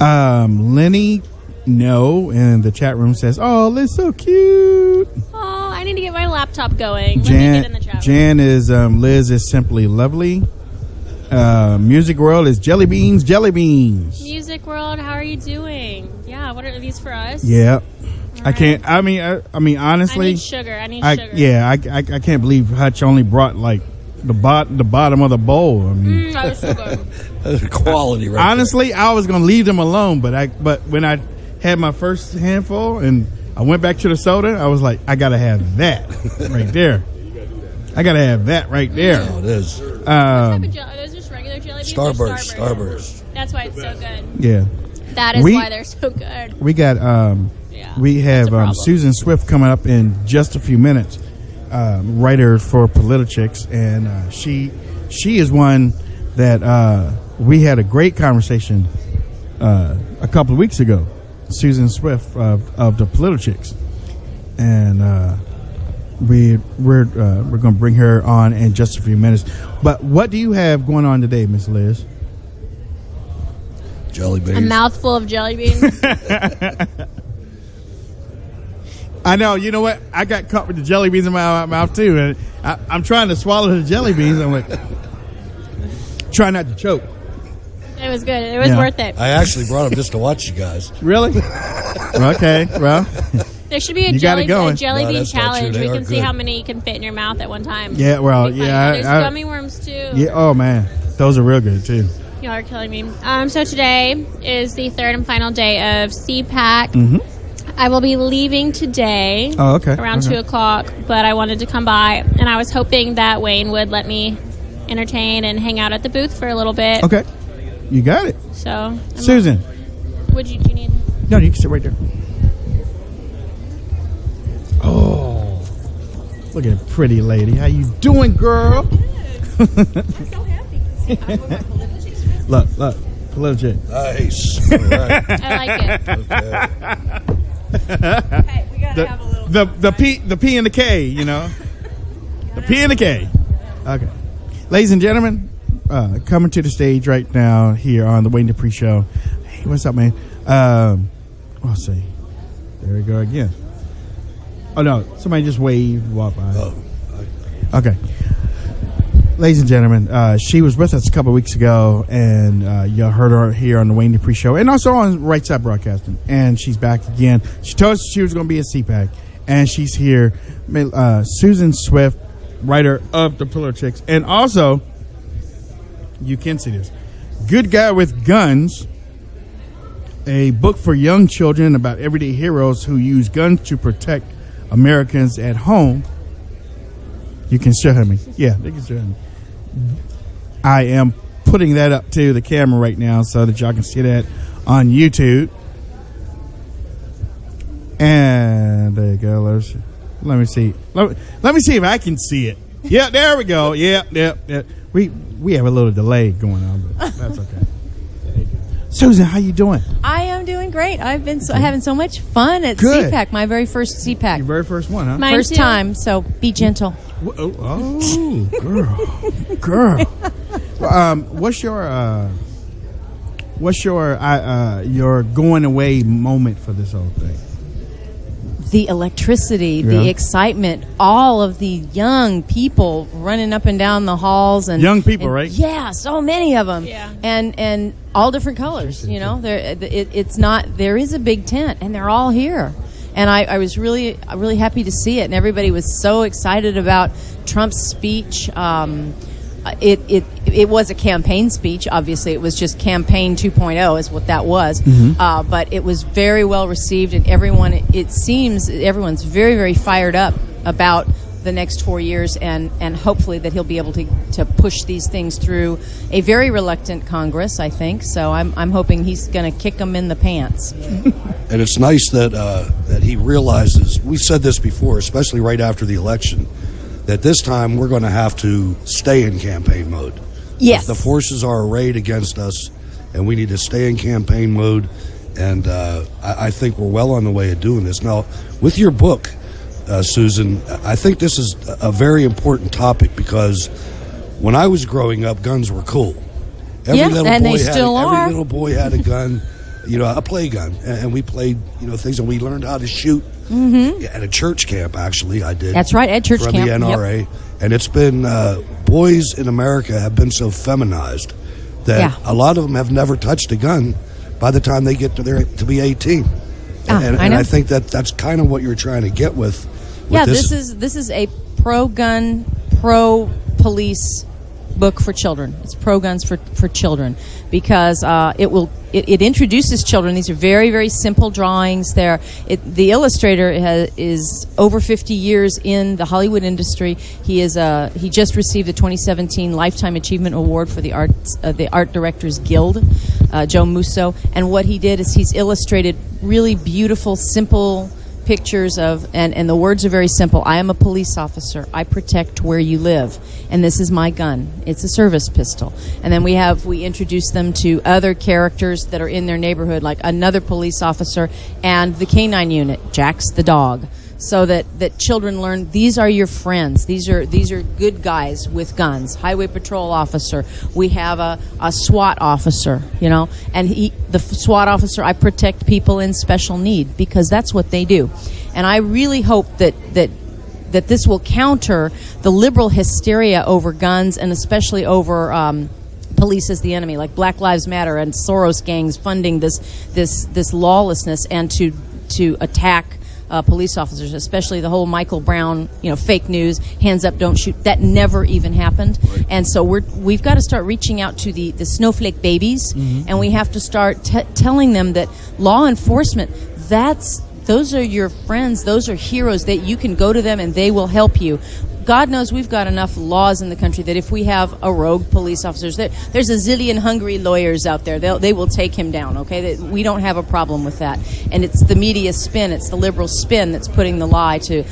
Lenny in the chat room says, "Oh, Liz, so cute." Oh, I need to get my laptop going. Let me get in the chat room. Jan is Liz is simply lovely. Music World is jelly beans. Music World, how are you doing? Yeah, what are these for us? Yeah. All I can't. I mean, honestly, I need sugar. Sugar. Yeah, I can't believe Hutch only brought like the bottom of the bowl. I mean, that was so good. That's quality, right? Honestly, I was gonna leave them alone, but when I had my first handful and I went back to the soda, I was like, I gotta have that right there. I gotta have that right there. Oh, it is. What type of jelly? Are those just regular jelly beans? Starburst. That's why it's so good. Yeah. That is why they're so good. We got we have Susan Swift coming up in just a few minutes. Writer for Politichicks, and she is one that we had a great conversation a couple of weeks ago. Susan Swift of the Politichicks, and we're going to bring her on in just a few minutes. But what do you have going on today, Miss Liz? Jelly beans. A mouthful of jelly beans. I know. You know what? I got caught with the jelly beans in my mouth too, and I'm trying to swallow the jelly beans. I'm like, try not to choke. It was good. It was worth it. I actually brought them just to watch you guys. Really? Okay. Well, there should be a jelly bean challenge. We can see how many you can fit in your mouth at one time. Yeah. Well, yeah. There's gummy worms too. Yeah. Oh man, those are real good too. Y'all are killing me. So today is the third and final day of CPAC. Mm-hmm. I will be leaving today around 2 o'clock, but I wanted to come by, and I was hoping that Wayne would let me entertain and hang out at the booth for a little bit. Okay. You got it. So, Susan. Do you need? No, you can sit right there. Oh. Look at that pretty lady. How you doing, girl? I'm so happy. Look. Politichicks. Nice. All right. I like it. Okay. Hey, we gotta have a little. The P and the K, you know. The P and the K. Okay. Ladies and gentlemen, coming to the stage right now here on the Wayne Dupree Show. Hey, what's up, man? Let's see. There we go again. Oh, no. Somebody just waved, walked by. Oh. Okay. Ladies and gentlemen, she was with us a couple of weeks ago, and you heard her here on the Wayne Dupree Show, and also on Right Side Broadcasting. And she's back again. She told us she was going to be at CPAC, and she's here. Susan Swift, writer of the Politichicks, and also, you can see this, Good Guy with Guns, a book for young children about everyday heroes who use guns to protect Americans at home. You can show me. Yeah, they can show me. I am putting that up to the camera right now so that y'all can see that on YouTube. And there you go. Let me see. Let me see if I can see it. Yeah, there we go. Yeah. We have a little delay going on, but that's okay. Susan, how you doing? I am doing great. I've been having so much fun at Good. CPAC. My very first CPAC. Your very first one, huh? Mine First too. time, so be gentle. Oh, girl. What's your going away moment for this whole thing? The electricity, the excitement, all of the young people running up and down the halls, and young people, right? Yeah, so many of them, Yeah. and all different colors. You know, it's not. There is a big tent, and they're all here. And I was really happy to see it, and everybody was so excited about Trump's speech. It was a campaign speech. Obviously, it was just campaign 2.0 is what that was. But it was very well received, and it seems everyone's very, very fired up about the next 4 years, and hopefully that he'll be able to push these things through a very reluctant Congress, I think. So I'm hoping he's going to kick them in the pants. And it's nice that he realizes, we said this before, especially right after the election, that this time we're going to have to stay in campaign mode. Yes. The forces are arrayed against us, and we need to stay in campaign mode. And I think we're well on the way of doing this. Now, with your book, Susan, I think this is a very important topic because when I was growing up, guns were cool. Every little boy had a gun, a play gun, and we played, things, and we learned how to shoot at a church camp. Actually, I did. That's right, at church from camp. From the NRA, yep. And it's been boys in America have been so feminized that a lot of them have never touched a gun by the time they get to be 18. And I think that's kind of what you're trying to get with this. This is a pro-gun, pro-police book for children. It's pro-guns for children because it introduces children. These are very, very simple drawings. The illustrator is over 50 years in the Hollywood industry. He just received the 2017 Lifetime Achievement Award for the Art Directors Guild, Joe Musso. And what he did is he's illustrated really beautiful, simple pictures of, and the words are very simple. I am a police officer. I protect where you live. And this is my gun. It's a service pistol. And then we introduce them to other characters that are in their neighborhood, like another police officer and the canine unit, Jax the dog. So that children learn these are your friends. These are good guys with guns. Highway patrol officer. We have a SWAT officer, and the SWAT officer, I protect people in special need because that's what they do. And I really hope that this will counter the liberal hysteria over guns and especially over police as the enemy, like Black Lives Matter and Soros gangs funding this lawlessness and to attack police officers, especially the whole Michael Brown, fake news, hands up, don't shoot. That never even happened. Right. And so we've got to start reaching out to the snowflake babies, and we have to start telling them that law enforcement, those are your friends, those are heroes, that you can go to them and they will help you. God knows we've got enough laws in the country that if we have a rogue police officer, there's a zillion hungry lawyers out there. They will take him down, okay? We don't have a problem with that. And it's the media spin, it's the liberal spin that's putting the lie to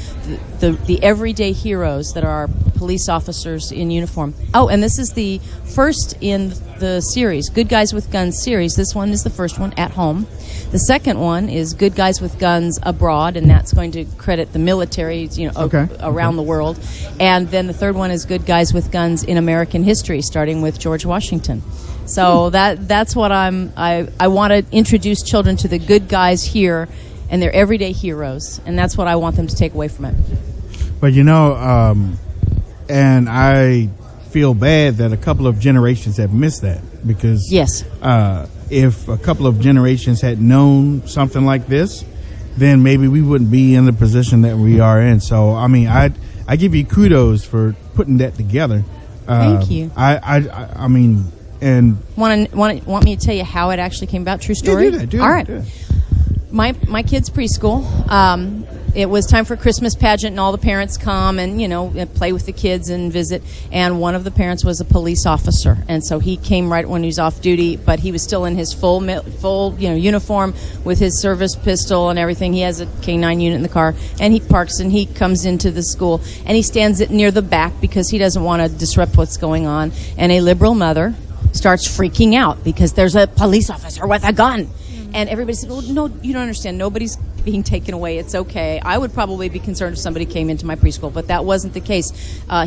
the everyday heroes that are police officers in uniform. Oh, and this is the first in the series, Good Guys with Guns series. This one is the first one, At Home. The second one is Good Guys with Guns Abroad, and that's going to credit the military, around the world. And then the third one is Good Guys with Guns in American History, starting with George Washington. So that's what I want to introduce children to the good guys here and their everyday heroes, and that's what I want them to take away from it. But and I feel bad that a couple of generations have missed that because yes. If a couple of generations had known something like this, then maybe we wouldn't be in the position that we are in. So, I give you kudos for putting that together. Thank you. I mean, and want me to tell you how it actually came about? True story. Yeah, do that. All right. My kids' preschool. It was time for Christmas pageant, and all the parents come and play with the kids and visit. And one of the parents was a police officer, and so he came right when he was off duty, but he was still in his full uniform with his service pistol and everything. He has a K9 unit in the car, and he parks and he comes into the school and he stands near the back because he doesn't want to disrupt what's going on. And a liberal mother starts freaking out because there's a police officer with a gun. And everybody said, well, no, you don't understand. Nobody's being taken away. It's okay. I would probably be concerned if somebody came into my preschool, but that wasn't the case.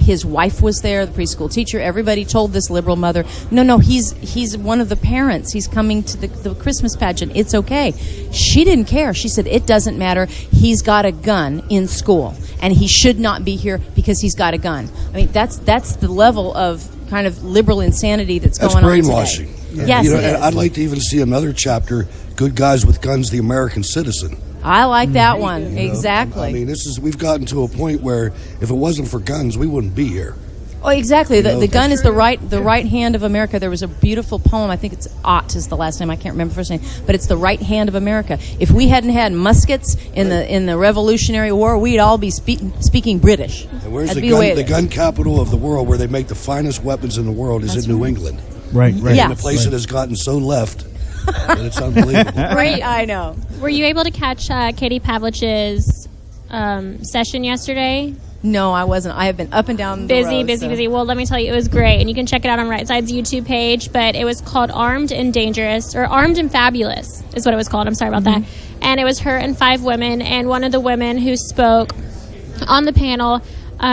His wife was there, the preschool teacher. Everybody told this liberal mother, no, he's one of the parents. He's coming to the Christmas pageant. It's okay. She didn't care. She said, it doesn't matter. He's got a gun in school, and he should not be here because he's got a gun. I mean, that's the level of kind of liberal insanity that's going on today. That's brainwashing. Yes, it is. I'd like to even see another chapter, Good Guys with Guns, the American Citizen. I like that one. Exactly. I mean, we've gotten to a point where if it wasn't for guns, we wouldn't be here. Oh, exactly. The gun is the right hand of America. There was a beautiful poem. I think it's Ott is the last name. I can't remember the first name, but it's the right hand of America. If we hadn't had muskets in the Revolutionary War, we'd all be speaking British. And where's the gun capital of the world, where they make the finest weapons in the world, is in New England. Right. Yeah. And the place that has gotten so left that it's unbelievable. Right, I know. Were you able to catch Katie Pavlich's session yesterday? No, I wasn't. I have been up and down the road, busy. Well, let me tell you, it was great. And you can check it out on Right Side's YouTube page. But it was called Armed and Dangerous, or Armed and Fabulous is what it was called. I'm sorry about that. And it was her and 5 women. And one of the women who spoke on the panel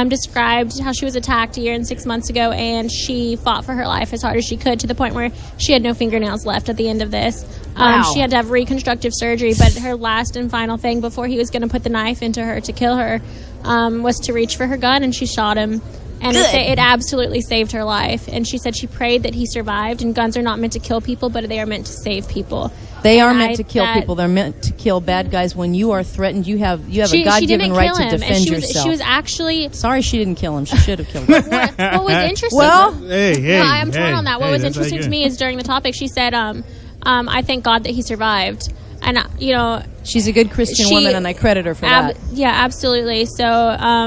described how she was attacked 1 year and 6 months ago, and she fought for her life as hard as she could, to the point where she had no fingernails left at the end of this. Wow. She had to have reconstructive surgery, but her last and final thing before he was going to put the knife into her to kill her was to reach for her gun, and she shot him. And it absolutely saved her life. And she said she prayed that he survived. And guns are not meant to kill people, but they are meant to save people. They are meant to kill people. They're meant to kill bad guys. When you are threatened, you have a God-given right to defend yourself. She was actually... Sorry she didn't kill him. She should have killed him. What was interesting... I'm torn on that. What was interesting to me is during the topic, she said, I thank God that he survived. And, she's a good Christian woman, and I credit her for that. Yeah, absolutely. So,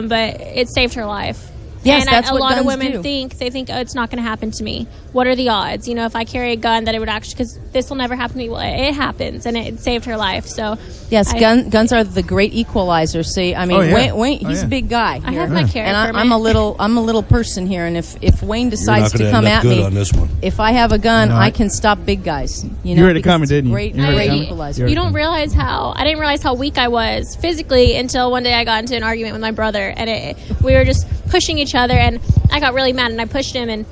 but it saved her life. Yes, and that's a what lot of guns women do. think, oh, it's not going to happen to me. What are the odds? If I carry a gun, that it would actually, because this will never happen to me. Well, it happens, and it saved her life. So yes, guns are the great equalizer. See, I mean, Wayne, he's a big guy. I have my character, and I'm a little person here. And if Wayne decides to come at me, on this one. if I have a gun, I can stop big guys. You heard it coming, didn't you? Great equalizer. You don't realize I didn't realize how weak I was physically until one day I got into an argument with my brother, and we were just pushing each other, and I got really mad, and I pushed him, and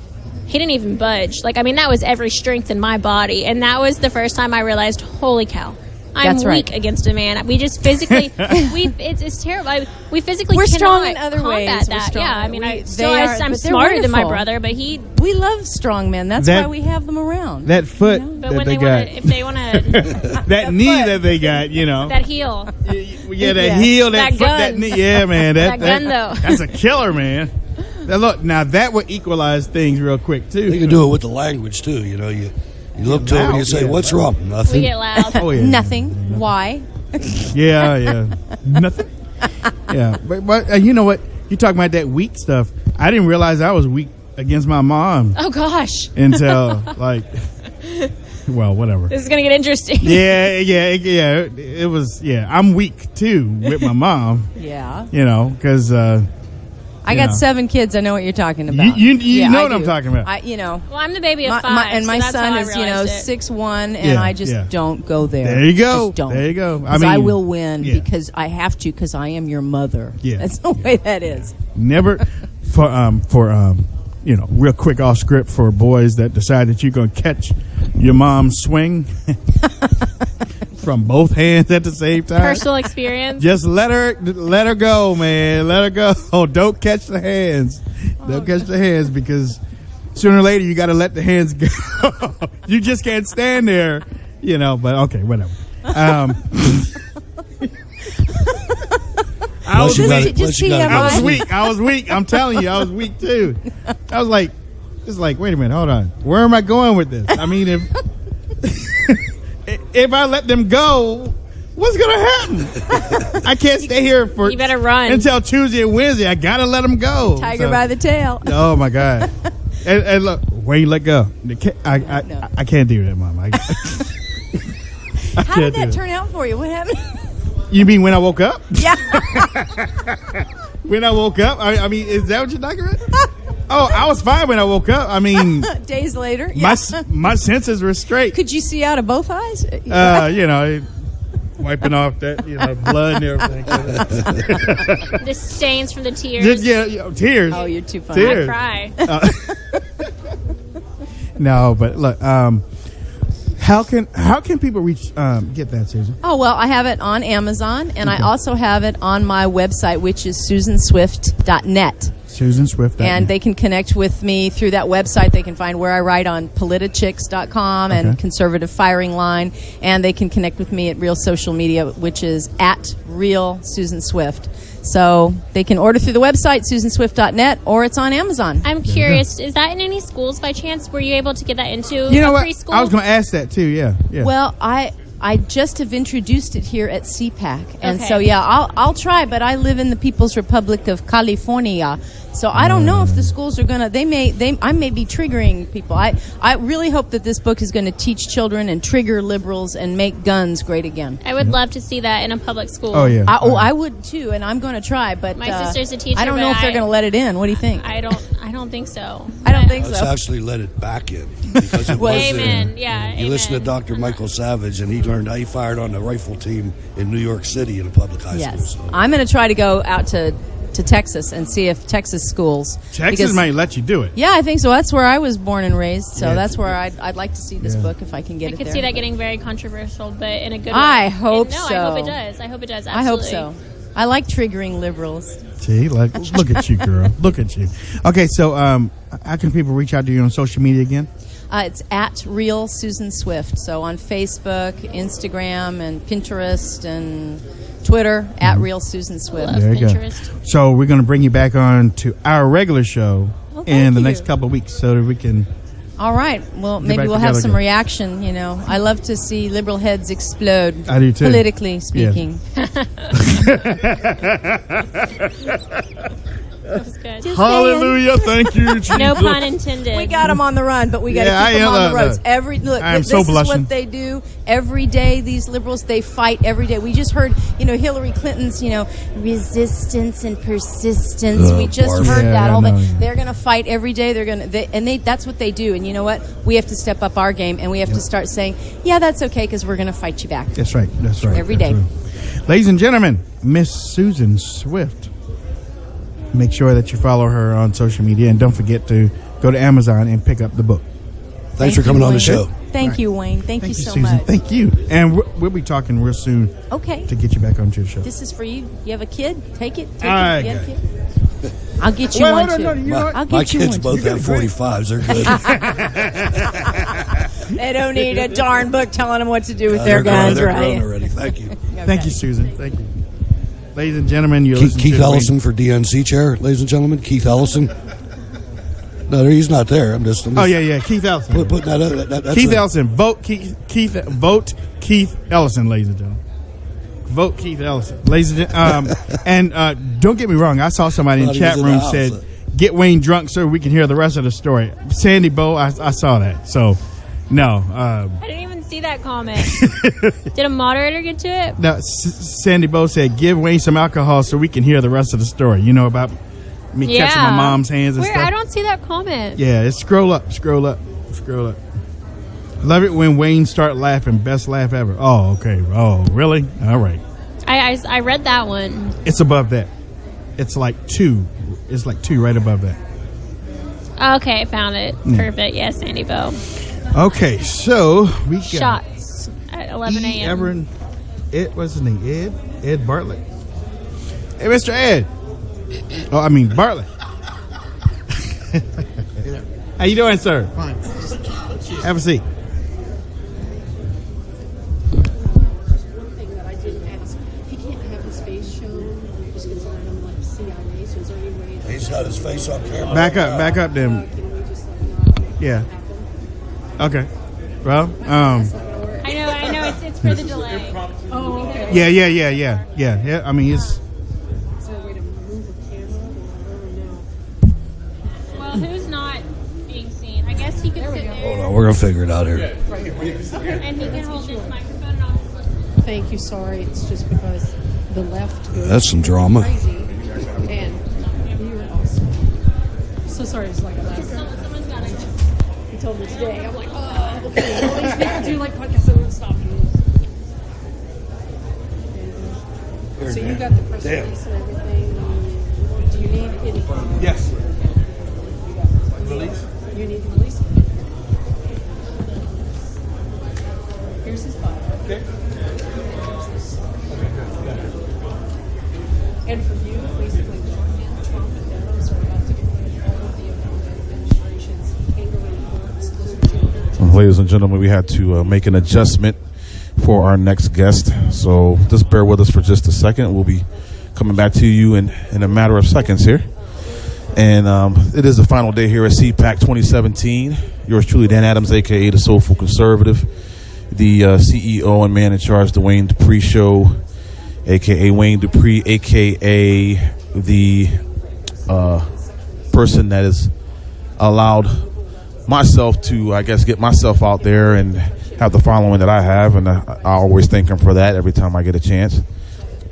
he didn't even budge. That was every strength in my body, and that was the first time I realized, holy cow, I'm weak against a man. We just physically, it's terrible. We physically we're cannot strong in other combat ways. that. Yeah, I mean, I'm but smarter than my brother, but we love strong men. That's why we have them around. That foot But that when they got, if they want to, that knee that they got, that heel. Yeah, that heel, that foot, gun. that knee. Yeah, man, That gun, though. That's a killer, man. Now, look, now that would equalize things real quick too. You can do it with the language too. You look to him and you say, "What's wrong?" Nothing. We get loud. Oh, yeah. Nothing. Why? Yeah. Nothing. Yeah, but you know what? You talking about that weak stuff. I didn't realize I was weak against my mom Oh gosh. until well, whatever. This is gonna get interesting. Yeah. It was. Yeah, I'm weak too with my mom. Yeah. Because I got 7 kids. I know what you're talking about. You know what I'm talking about. Well, I'm the baby of 5, and my so that's son how I is realized it. 6'1", and I just don't go there. There you go. Just don't. There you go. I will win because I have to, because I am your mother. Yeah. That's the way that is. Never for real quick off script for boys that decide that you're going to catch your mom's swing from both hands at the same time. Personal experience. Just let her go, man. Let her go. Oh, don't catch the hands. Don't catch the hands, because sooner or later you got to let the hands go. You just can't stand there, but okay, whatever. I was weak. I'm telling you, I was weak too. I was like, wait a minute, hold on. Where am I going with this? I mean, if I let them go, what's going to happen? I can't stay here for. You better run until Tuesday and Wednesday. I got to let them go. Tiger by the tail. Oh my God! and look, Wayne, let go. I can't do that, Mom. How did that turn out for you? What happened? You mean when I woke up? Yeah. When I woke up? I mean, is that what you're talking about? Oh, I was fine when I woke up. I mean, Days later, yeah. my senses were straight. Could you see out of both eyes? Wiping off that blood and everything. The stains from the tears. Tears. Oh, you're too funny. Tears. I cry. No, but look, how can people reach get that, Susan? Oh, well, I have it on Amazon, and I also have it on my website, which is susanswift.net. SusanSwift.net. And they can connect with me through that website. They can find where I write on politichicks.com and Conservative Firing Line. And they can connect with me at Real Social Media, which is at Real Susan Swift. So they can order through the website, susanswift.net, or it's on Amazon. I'm curious, is that in any schools by chance? Were you able to get that into You know a what? preschool? I was going to ask that too. Yeah. Well, I just have introduced it here at CPAC, and Okay. so I'll try. But I live in the People's Republic of California, so I don't know if the schools are gonna. I may be triggering people. I really hope that this book is going to teach children and trigger liberals and make guns great again. I would love to see that in a public school. Oh yeah. I would too, and I'm going to try. But My sister's a teacher. I don't know but if they're going to let it in. What do you think? I don't think so. I don't think Let's so. actually let it back in because it was Amen. Yeah. You listen to amen. Dr. Michael Savage, and he learned how he fired on the rifle team in New York City in a public high Yes, school. So. I'm going to try to go out to Texas and see if Texas schools. Texas might let you do it. Yeah, I think so. That's where I was born and raised, so Yeah. that's where I'd like to see this book if I can get I it could there. see that getting very controversial, but in a good way. I hope No, so. I hope it does. I hope it does. I hope Absolutely. so. I like triggering liberals. See, look at you, girl. Look at you. Okay, so how can people reach out to you on social media again? It's at Real Susan Swift. So on Facebook, Instagram, and Pinterest, and Twitter, at Real Susan Swift. Love There you go. Pinterest. So we're going to bring you back on to our regular show thank in the you. next couple of weeks so that we can. All right. Well, Get maybe back we'll have together some again. reaction. I love to see liberal heads explode. I do too. Politically speaking. That was good. Hallelujah! Thank you, Jesus. No pun intended. We got them on the run, but we got to Yeah, keep them I on am, the roads. I am This so is blushing. what they do every day. These liberals, they fight every day. We just heard, Hillary Clinton's, resistance and persistence. We just barf. heard Yeah, that all I day. know. They're going to fight every day. That's what they do. And you know what? We have to step up our game, and we have to start saying, yeah, that's okay, because we're going to fight you back. That's right. That's right. Every That's day. right. Ladies and gentlemen, Miss Susan Swift. Make sure that you follow her on social media, and don't forget to go to Amazon and pick up the book. Thanks for coming on the show. Thank you, Wayne. Thank you so Susan. much. Thank you. And we'll be talking real soon Okay. to get you back onto the show. This is for you. You have a kid? Take it. Take I it. You have got a kid? I'll get you Well, one hold too. on, you know what? I'll My get you kids one. both have 45s. They're good. They don't need a darn book telling them what to do with their They're guns, grown right? already. Thank you. Thank you, Susan. Thank you. Ladies and gentlemen, you're Keith, listening Keith to Ellison for DNC chair, ladies and gentlemen. Keith Ellison. No, he's not there. I'm just Oh yeah, Keith Ellison. putting that up. That's Keith Ellison. Vote Vote Keith Ellison, ladies and gentlemen. Vote Keith Ellison, ladies and gentlemen. And don't get me wrong. I saw somebody in the Thought he chat was in room the said, house. "Get Wayne drunk so we can hear the rest of the story." Sandy Bow, I saw that. So no, I didn't even see that comment. Did a moderator get to it? no. Sandy Bow said, "Give Wayne some alcohol so we can hear the rest of the story." You know about me catching my mom's hands and Where? stuff. I don't see that comment. Yeah, it's scroll up. Love it when Wayne start laughing. Best laugh ever. Oh, okay. Oh, really? All right. I read that one. It's above that. It's like 2. It's like 2 right above that. Okay, I found it. Perfect. Yes, Sandy Bow. Okay, so we got Shots at 11 a.m. Everett. What's his name? Ed Bartlett. Hey, Mr. Ed. Oh, I mean Bartlett. How you doing, sir? Fine. Have a seat. One thing that I didn't ask, he can't have his face shown just because I'm like CIA, so is there any way that He's got his face on camera. Back up, then. can we just not Yeah. happen? Okay. Well, I know. It's for the delay. Oh, okay. yeah. I mean, it's. Is there a way to move a camera? Or Well, who's not being seen? I guess he could sit Hold there on, we're gonna figure it out here. and he can hold his microphone and I'll just listen. Thank you. Sorry, it's just because the left goes That's some drama. crazy, and you're awesome. so sorry. It's like a laughter. Someone's got it. He told me today. I'm like, oh, okay. All these people do like podcasts. I'm going to stop you. So you got the press release and everything. Do you need anything? Yes. Release? You need the release? Here's his file. Okay. And for you, basically, Trump and Democrats are about to get all of the administration's kangaroo courts. Those are children. Ladies and gentlemen, we had to make an adjustment for our next guest. So just bear with us for just a second. We'll be coming back to you in a matter of seconds here. And it is the final day here at CPAC 2017. Yours truly, Dan Adams, a.k.a. the Soulful Conservative, the CEO and man in charge of the Wayne Dupree Show, a.k.a. Wayne Dupree, a.k.a. the person that has allowed myself to, I guess, get myself out there and have the following that I have. And I always thank him for that every time I get a chance.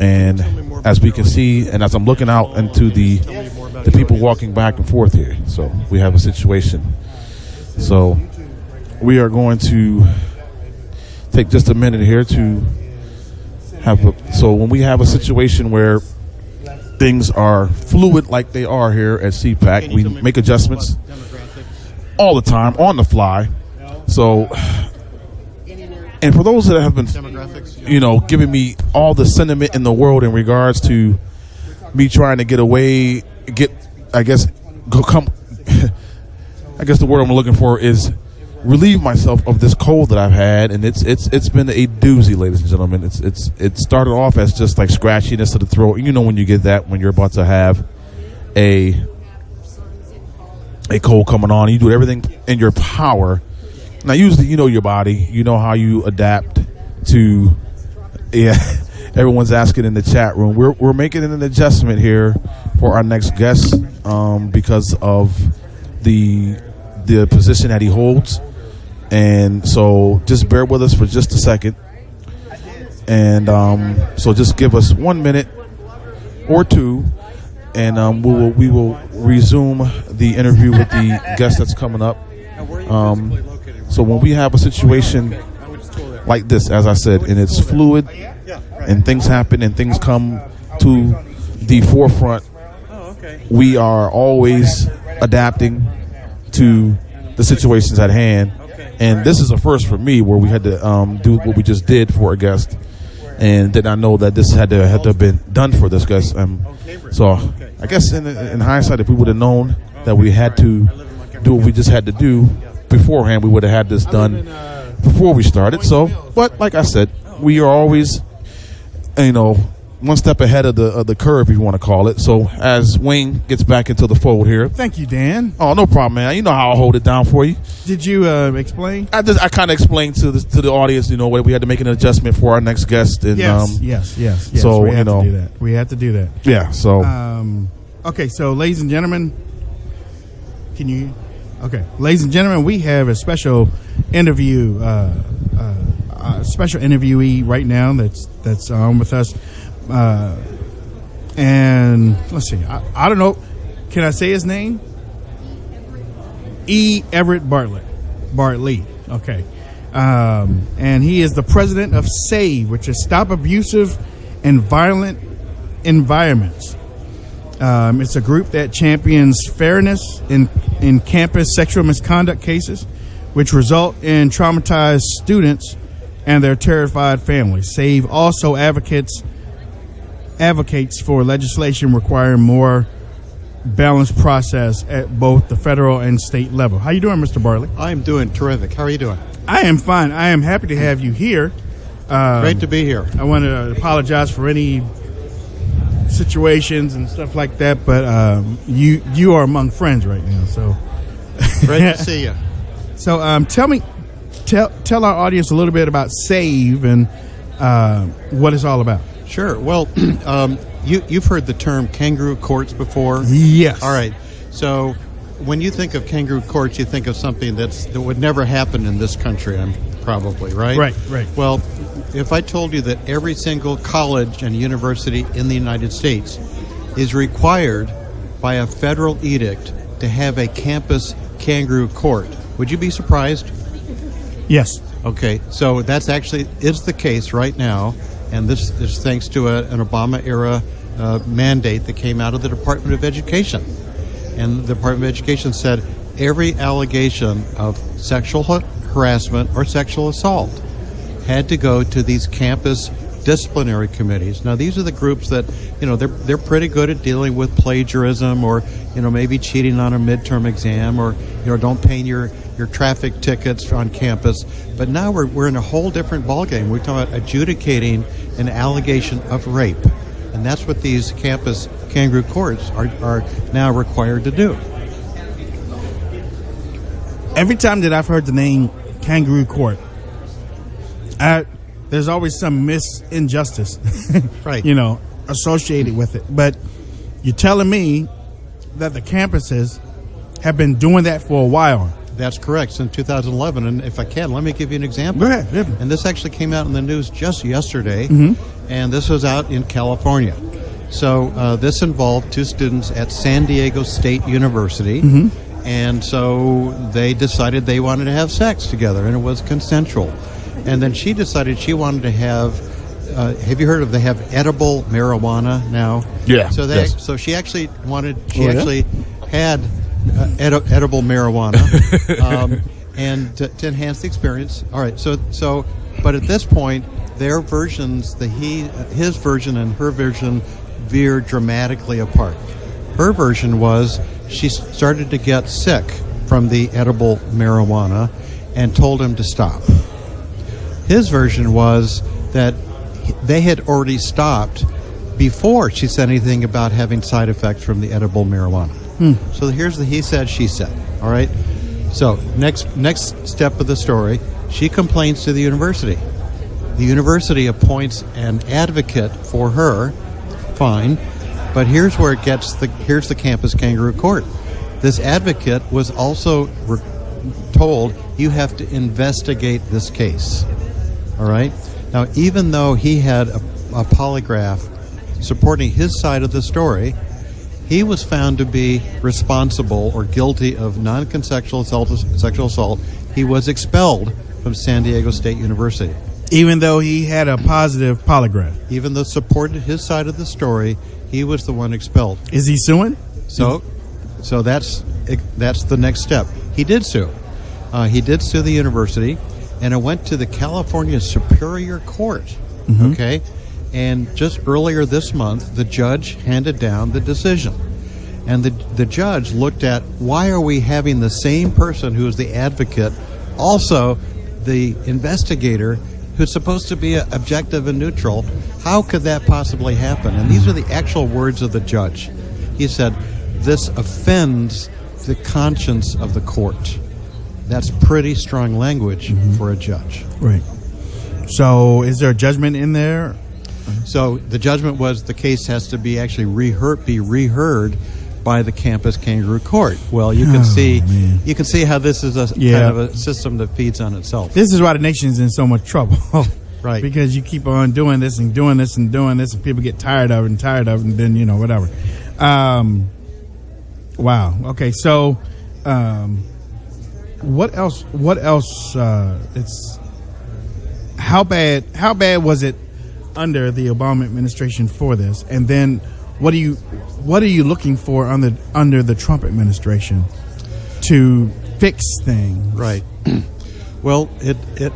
And as we can see, and as I'm looking out into the people walking back and forth here, so we have a situation. So we are going to take just a minute here to so when we have a situation where things are fluid like they are here at CPAC, we make adjustments all the time on the fly. So, and for those that have been, giving me all the sentiment in the world in regards to me trying to I guess the word I'm looking for is relieve myself of this cold that I've had, and it's been a doozy, ladies and gentlemen. It started off as just like scratchiness of the throat. You know when you get that when you're about to have a cold coming on, you do everything in your power. Now, usually, you know your body, you know how you adapt to. Yeah, everyone's asking in the chat room. We're making an adjustment here for our next guest because of the position that he holds. And so just bear with us for just a second. And so just give us 1 minute or two, and we will resume the interview with the guest that's coming up. So when we have a situation like this, as I said, and it's fluid, and things happen and things come to the forefront, we are always adapting to the situations at hand. And this is a first for me, where we had to do what we just did for a guest, and did not know that this had to have been done for this guest. So I guess in hindsight, if we would have known that we had to do what we just had to do beforehand, we would have had this done before we started. So, but like I said, we are always, one step ahead of the curve, if you want to call it. So as Wayne gets back into the fold here. Thank you, Dan. Oh, no problem, man. You know how I'll hold it down for you. Did you explain? I kind of explained to the audience, what we had to make an adjustment for our next guest. And, yes. So we had to do that. We had to do that. Yeah. So. Okay. So, ladies and gentlemen, ladies and gentlemen, we have a special interview, special interviewee right now that's on with us. And let's see, I don't know. Can I say his name? Everett Bartlett. Okay. And he is the president of SAVE, which is Stop Abusive and Violent Environments. It's a group that champions fairness in campus sexual misconduct cases, which result in traumatized students and their terrified families. SAVE also advocates for legislation requiring more balanced process at both the federal and state level. How you doing, Mr. Bartlett? I'm doing terrific. How are you doing? I am fine. I am happy to have you here. Great to be here. I want to apologize for any situations and stuff like that, but you are among friends right now. So great to see you. So tell our audience a little bit about SAVE and what it's all about. Sure. Well, you've heard the term kangaroo courts before? Yes. All right. So when you think of kangaroo courts, you think of something that would never happen in this country, probably, right? Right. Well, if I told you that every single college and university in the United States is required by a federal edict to have a campus kangaroo court. Would you be surprised? Yes. Okay, so that's actually is the case right now, and this is thanks to an Obama-era mandate that came out of the Department of Education. And the Department of Education said every allegation of sexual harassment or sexual assault had to go to these campus disciplinary committees. Now, these are the groups that, they're pretty good at dealing with plagiarism or, maybe cheating on a midterm exam or, don't pay your traffic tickets on campus. But now we're in a whole different ballgame. We're talking about adjudicating an allegation of rape. And that's what these campus kangaroo courts are now required to do. Every time that I've heard the name kangaroo court, there's always some injustice, right? Associated with it. But you're telling me that the campuses have been doing that for a while. That's correct, since 2011. And if I can, let me give you an example. Go ahead. Yeah. And this actually came out in the news just yesterday, and this was out in California. So this involved two students at San Diego State University, and so they decided they wanted to have sex together, and it was consensual. And then she decided she wanted to have you heard of they have edible marijuana now? Yeah. So she actually had edible marijuana, and to enhance the experience. All right. So, but at this point, their versions, his version and her version, veered dramatically apart. Her version was she started to get sick from the edible marijuana, and told him to stop. His version was that they had already stopped before she said anything about having side effects from the edible marijuana. So here's the he said, she said. All right. So next step of the story, she complains to the university. The university appoints an advocate for her. Fine. But here's where it gets here's the campus kangaroo court. This advocate was also told, you have to investigate this case. All right. Now, even though he had a polygraph supporting his side of the story, he was found to be responsible or guilty of non-consensual sexual assault. He was expelled from San Diego State University. Even though he had a positive polygraph? Even though supported his side of the story, he was the one expelled. Is he suing? So that's the next step. He did sue. He did sue the university, and it went to the California Superior Court. Okay? And just earlier this month, the judge handed down the decision. And the judge looked at, why are we having the same person who is the advocate, also the investigator, who's supposed to be objective and neutral? How could that possibly happen? And these are the actual words of the judge. He said, this offends the conscience of the court. That's pretty strong language for a judge. Right. So is there a judgment in there? So the judgment was the case has to be actually reheard by the campus kangaroo court. Well, you can see how this is a kind of a system that feeds on itself. This is why the nation's in so much trouble. Right. Because you keep on doing this and doing this and doing this, and people get tired of it, and then, whatever. Wow. Okay, so what else it's how bad was it under the Obama administration for this, and then what are you looking for under the Trump administration to fix things? Right. Well,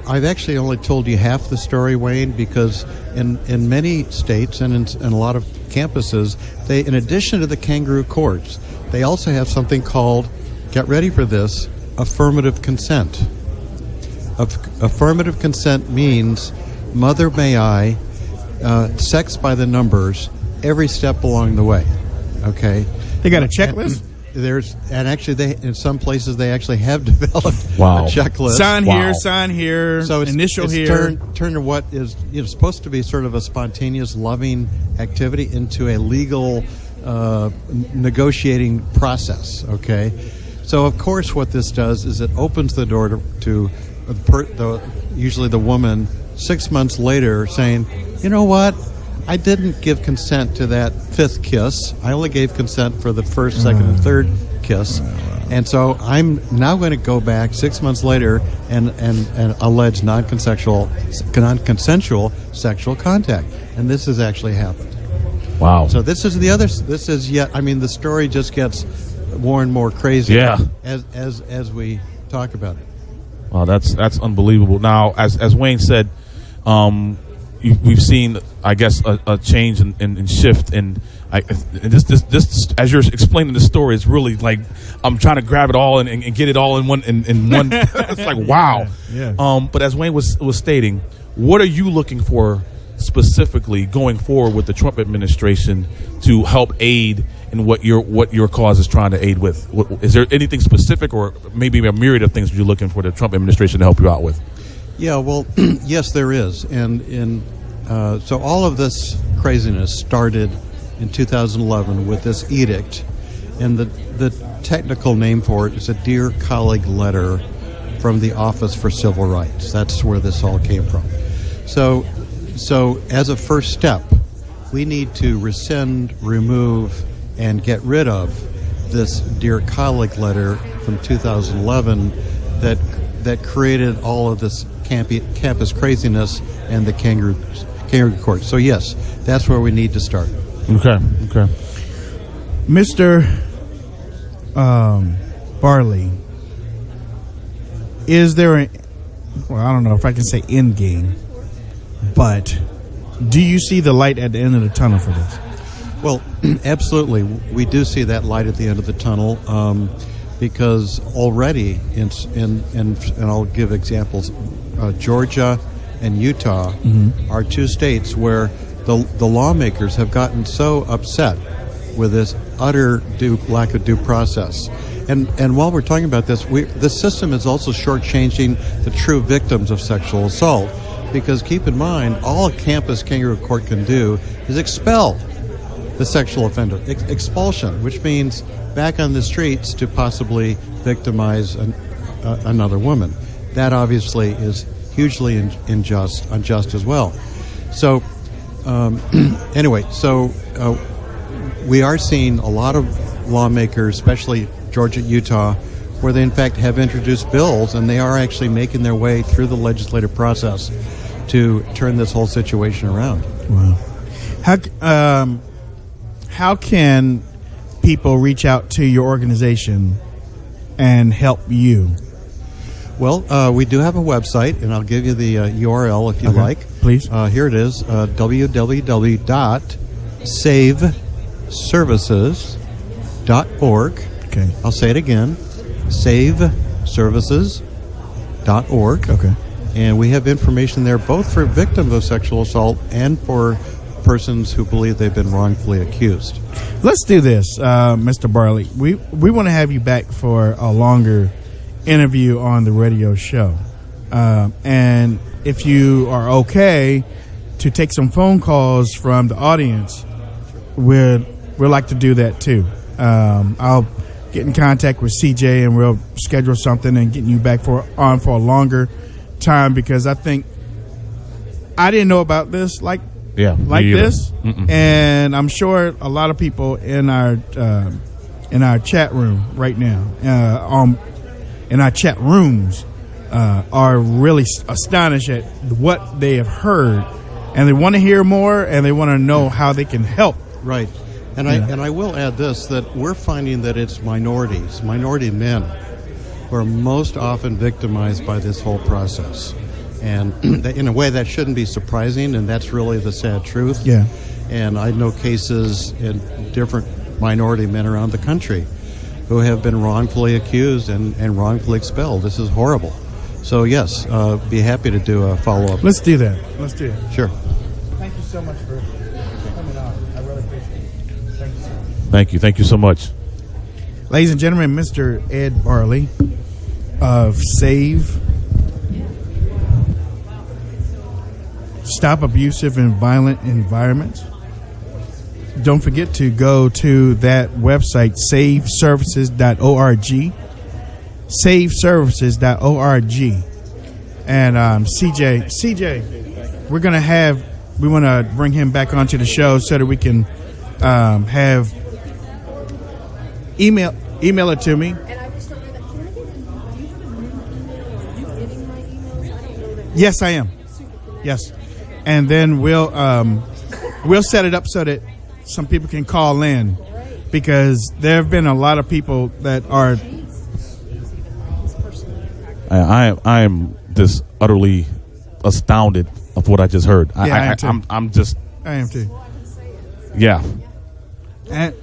I've actually only told you half the story, Wayne, because in many states and in a lot of campuses, they, in addition to the kangaroo courts, they also have something called, get ready for this, affirmative consent. Affirmative consent means mother may I, sex by the numbers, every step along the way. Okay, they got a checklist. In some places they actually have developed a checklist. Sign here. So initial here. Turn to what is supposed to be sort of a spontaneous, loving activity into a legal negotiating process. Okay, so of course what this does is it opens the door to usually the woman 6 months later saying, you know what, I didn't give consent to that fifth kiss. I only gave consent for the first, second, and third kiss. And so I'm now going to go back 6 months later and allege non-consensual sexual contact. And this has actually happened. Wow. So this is the story just gets more and more crazy. Yeah. As we talk about it. Wow, that's unbelievable. Now, as Wayne said, we've seen, I guess, a change and shift. And this, as you're explaining the story, it's really like I'm trying to grab it all and get it all in one. It's like wow. Yeah. But as Wayne was stating, what are you looking for specifically going forward with the Trump administration to help aid in what your cause is trying to aid with? Is there anything specific, or maybe a myriad of things you're looking for the Trump administration to help you out with? Yeah, well, yes, there is, and so all of this craziness started in 2011 with this edict, and the technical name for it is a Dear Colleague letter from the Office for Civil Rights. That's where this all came from. So as a first step, we need to rescind, remove, and get rid of this Dear Colleague letter from 2011 that created all of this campus craziness and the kangaroo court. So yes, that's where we need to start. Okay. Mr. Barley, is there I don't know if I can say end game, but do you see the light at the end of the tunnel for this? Well, absolutely. We do see that light at the end of the tunnel because already, and I'll give examples, Georgia and Utah are two states where the lawmakers have gotten so upset with this utter lack of due process. And while we're talking about this, the system is also shortchanging the true victims of sexual assault, because keep in mind, all a campus kangaroo court can do is expel the sexual offender. Expulsion, which means back on the streets to possibly victimize another woman. That obviously is hugely unjust as well. So anyway, we are seeing a lot of lawmakers, especially Georgia, Utah, where they in fact have introduced bills, and they are actually making their way through the legislative process to turn this whole situation around. Wow. How can people reach out to your organization and help you? Well, we do have a website, and I'll give you the URL if you like. Please. Here it is, www.saveservices.org. Okay. I'll say it again, saveservices.org. Okay. And we have information there both for victims of sexual assault and for persons who believe they've been wrongfully accused. Let's do this, Mr. Barley. We want to have you back for a longer interview on the radio show. And if you are okay to take some phone calls from the audience, we'd like to do that too. I'll get in contact with CJ and we'll schedule something and getting you back for a longer time, because I think I didn't know about this like this. And I'm sure a lot of people in our chat room right now, in our chat rooms, are really astonished at what they have heard, and they want to hear more, and they want to know how they can help. Right. And I will add this, that we're finding that it's minority men who are most often victimized by this whole process. And in a way that shouldn't be surprising, and that's really the sad truth. Yeah. And I know cases in different minority men around the country who have been wrongfully accused and wrongfully expelled. This is horrible. So yes, be happy to do a follow-up. Let's do that. Sure. Thank you so much for coming on. I really appreciate it. Thank you so much. Thank you so much. Ladies and gentlemen, Mr. Ed Barley of Stop Abusive and Violent Environments. Don't forget to go to that website, saveservices.org. Saveservices.org. And CJ, we want to bring him back onto the show so that we can have email. email it to me. And I was talking about, can I get, do you have a new email? Are you getting my emails? I don't know that. Yes, I am. Yes, and then we'll set it up so that some people can call in, because there have been a lot of people that are. I am just utterly astounded of what I just heard. Yeah, I am too. I'm just. I am too. Yeah. And,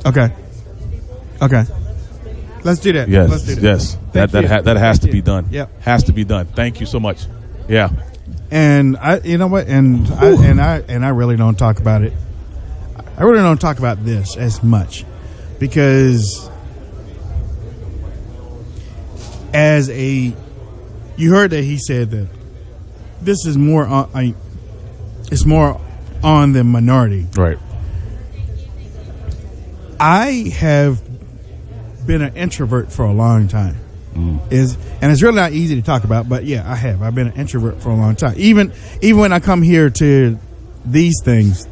okay. Okay. Let's do that. Yes. Let's do that. Yes. Thank you. That has to Thank be you. done. Yep. Has to be done. Thank you so much. Yeah. And you know what? And I really don't talk about it. I really don't talk about this as much, because you heard that he said that this is more on, it's more on the minority. Right. I have been an introvert for a long time. And it's really not easy to talk about, but yeah, I have. I've been an introvert for a long time. Even when I come here to these things,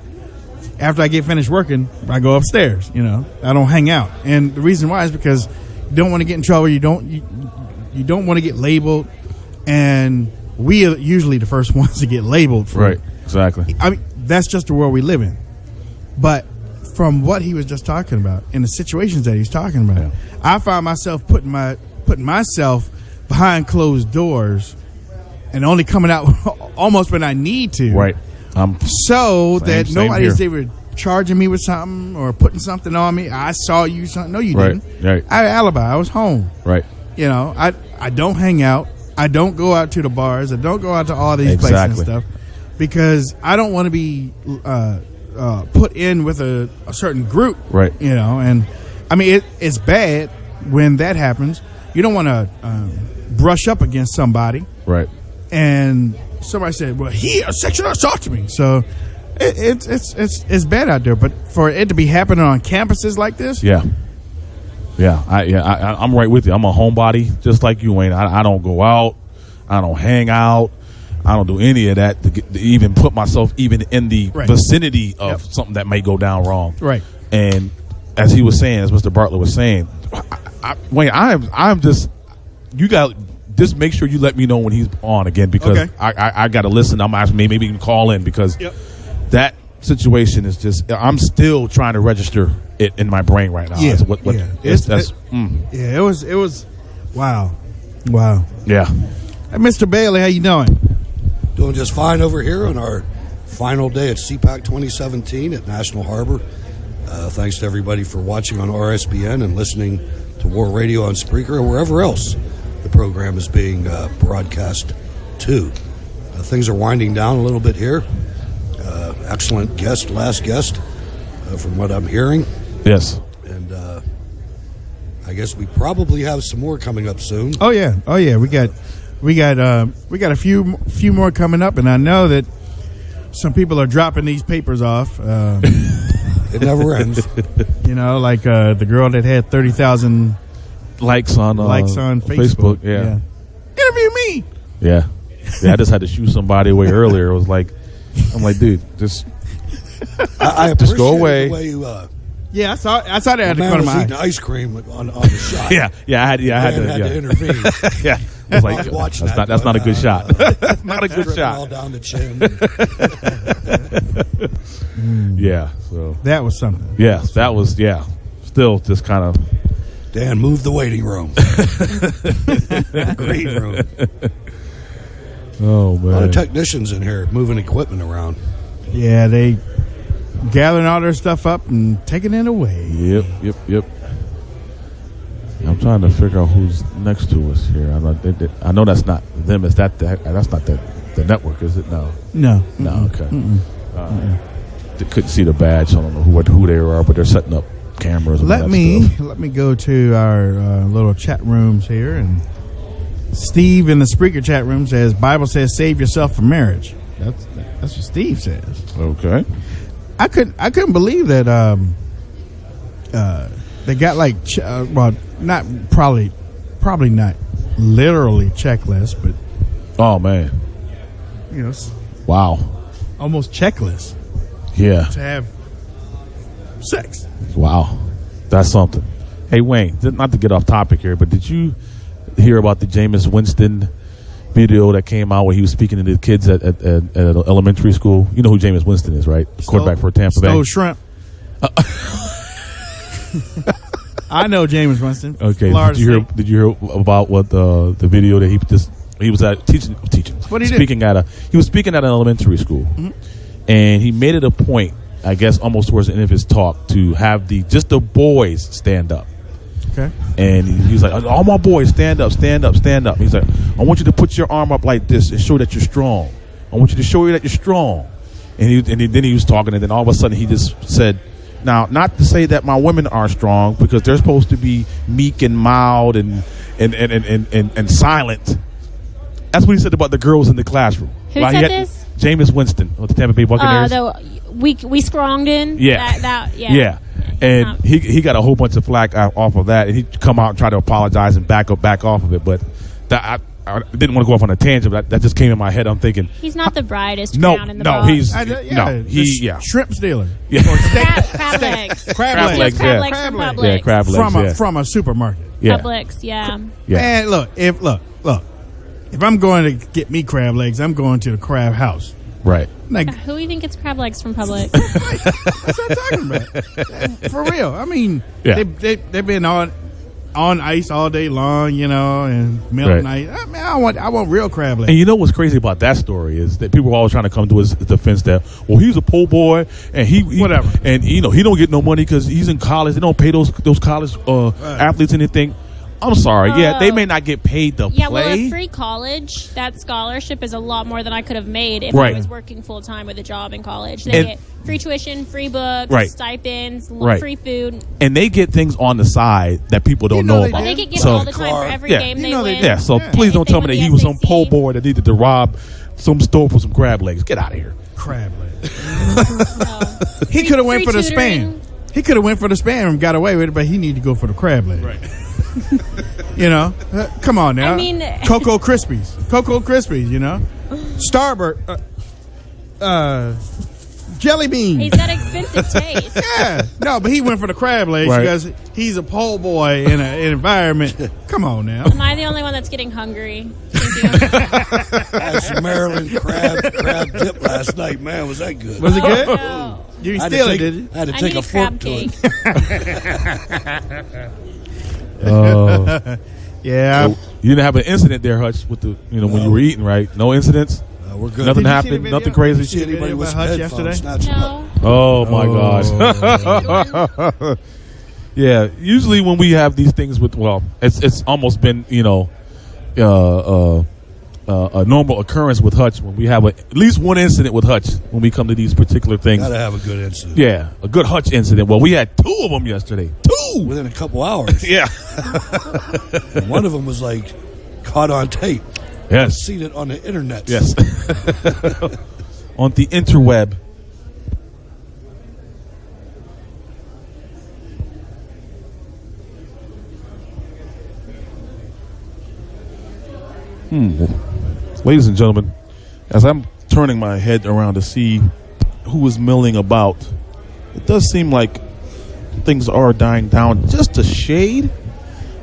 after I get finished working, I go upstairs. I don't hang out, and the reason why is because you don't want to get in trouble. You don't want to get labeled, and we are usually the first ones to get labeled. Right. Exactly. I mean, that's just the world we live in. But from what he was just talking about, and the situations that he's talking about, I find myself putting myself behind closed doors and only coming out almost when I need to. Right. So that same nobody's here. ever charging me with something or putting something on me. I saw you something. No, you Right. didn't. Right. I had an alibi. I was home. Right. I don't hang out. I don't go out to the bars. I don't go out to all these places and stuff, because I don't want to be put in with a certain group. Right. And I mean, it's bad when that happens. You don't want to brush up against somebody. Right. And somebody said, "Well, he sexually assaulted me." So it's bad out there. But for it to be happening on campuses like this, I'm right with you. I'm a homebody, just like you, Wayne. I don't go out. I don't hang out. I don't do any of that to even put myself even in the vicinity of something that may go down wrong. Right. And as he was saying, as Mr. Bartlett was saying, Wayne, I'm just, you got, just make sure you let me know when he's on again, because I got to listen. I'm asking, maybe you can call in, because that situation is just, I'm still trying to register it in my brain right now. Yeah. It was wow. Yeah. Hey, Mr. Bailey, how you doing? Doing just fine over here on our final day at CPAC 2017 at National Harbor. Thanks to everybody for watching on RSBN and listening to WAARadio on Spreaker or wherever else the program is being broadcast to. Things are winding down a little bit here. Excellent last guest, from what I'm hearing. Yes. And I guess we probably have some more coming up soon. Oh yeah. We got a few more coming up, and I know that some people are dropping these papers off. It never ends. Like the girl that had 30,000 likes on Facebook. Yeah. Interview me. Yeah. I just had to shoot somebody away earlier. It was like, I'm like, dude, just I just go appreciate away. The way you, I saw that at the corner of my eating eye. ice cream on the shot. I had to intervene. Yeah. I was like, I was watching that's not a good shot. That's not a good Dripping shot. all down the chin. Yeah. So that was something. Yeah, that was still just kind of. Dan, move the waiting room. Green room. Oh man, a lot of technicians in here moving equipment around. Yeah, they gathering all their stuff up and taking it away. Yep. I'm trying to figure out who's next to us here. I know that's not them. That's not the network, is it? No. Okay. They couldn't see the badge, so I don't know who they are, but they're setting up cameras. And let me go to our little chat rooms here, and Steve in the Spreaker chat room says, "Bible says save yourself for marriage." That's what Steve says. Okay. I couldn't believe that. They got like probably not literally checklist, but oh man, you know, wow, almost checklist. Yeah, to have sex. Wow, that's something. Hey, Wayne, not to get off topic here, but did you hear about the Jameis Winston video that came out where he was speaking to the kids at elementary school? You know who Jameis Winston is, right? Quarterback for Tampa Bay. Stole shrimp. I know Jameis Winston. Okay, Florida did you hear about what the video that he was at teaching? What he speaking did? He was speaking at an elementary school, and he made it a point, I guess, almost towards the end of his talk, to have just the boys stand up. Okay. And he's like, all my boys, stand up, stand up, stand up. He's like, I want you to put your arm up like this and show that you're strong. I want you to show you that you're strong. And then he was talking, and then all of a sudden he just said, now, not to say that my women are strong, because they're supposed to be meek and mild and silent. That's what he said about the girls in the classroom. Who said this? Jameis Winston of the Tampa Bay Buccaneers. We scronged in. Yeah. Yeah. And he got a whole bunch of flack off of that, and he come out and try to apologize and back off of it. But I didn't want to go off on a tangent, but that just came in my head. I'm thinking he's not the brightest crown in the box. shrimp stealer. Yeah. Crab legs. Crab legs. Crab legs from Publix. Yeah, crab legs. From a supermarket. Yeah. Publix, yeah. Man, look. If I'm going to get me crab legs, I'm going to the crab house. Right. Like, Who do you think gets crab legs from Publix? that's what I'm talking about. For real. I mean, they've been on ice all day long, and melting ice. I mean, I want real crab legs. And you know what's crazy about that story is that people are always trying to come to his defense that, well, he's a poor boy and he whatever, and he don't get no money because he's in college. They don't pay those college athletes anything. I'm sorry. Yeah, they may not get paid to play. Well, a free college, that scholarship is a lot more than I could have made if I was working full time with a job in college. They get free tuition, free books, stipends, free food. And they get things on the side that people don't know about. They get gifts all the time for every game they win. Yeah, so please don't tell me that he was some poor boy that needed to rob some store for some crab legs. Get out of here. Crab legs. He could have went for the spam. He could have went for the spam and got away with it, but he needed to go for the crab legs. Right. Come on now. I mean, Cocoa Krispies, Starburst, jelly bean. He's got expensive taste. Yeah, no, but he went for the crab legs because he's a pole boy in an environment. Come on now. Am I the only one that's getting hungry? Thank you. I had some Maryland crab dip last night. Man, was that good? Was it good? No. You didn't steal it, did you? I had to take a fork to it. Yeah. You didn't have an incident there, Hutch, with the when you were eating, right? No incidents. We're good. Nothing happened. Nothing crazy. See anybody with Hutch yesterday? No. Oh my gosh. Yeah. Usually when we have these things it's almost been a normal occurrence with Hutch when we have at least one incident with Hutch when we come to these particular things. Gotta have a good incident. Yeah, a good Hutch incident. Well, we had two of them yesterday. Two within a couple hours. Yeah. And one of them was like caught on tape. Yes. I've seen it on the internet. Yes. On the interweb. Ladies and gentlemen, as I'm turning my head around to see who is milling about, it does seem like things are dying down just a shade.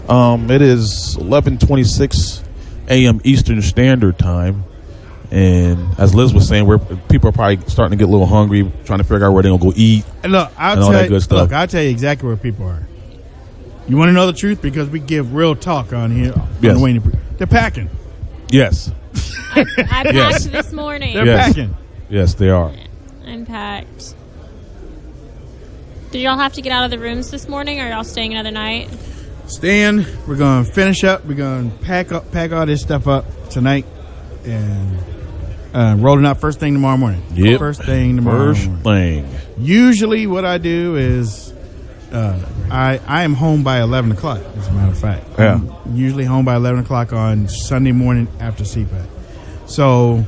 It is 11:26 a.m. Eastern Standard Time, and as Liz was saying, people are probably starting to get a little hungry, trying to figure out where they're gonna go eat. Look, I'll tell you exactly where people are. You want to know the truth? Because we give real talk on here. Yes. On Wayne Dupree. They're packing. Yes. I packed this morning. They're packing. Yes, they are. I'm packed. Did y'all have to get out of the rooms this morning, or are y'all staying another night? Staying. We're going to finish up. We're going to pack all this stuff up tonight and rolling out first thing tomorrow morning. Yep. First thing tomorrow morning. Usually what I do is I am home by 11 o'clock, as a matter of fact. Yeah. I'm usually home by 11 o'clock on Sunday morning after CPAC. So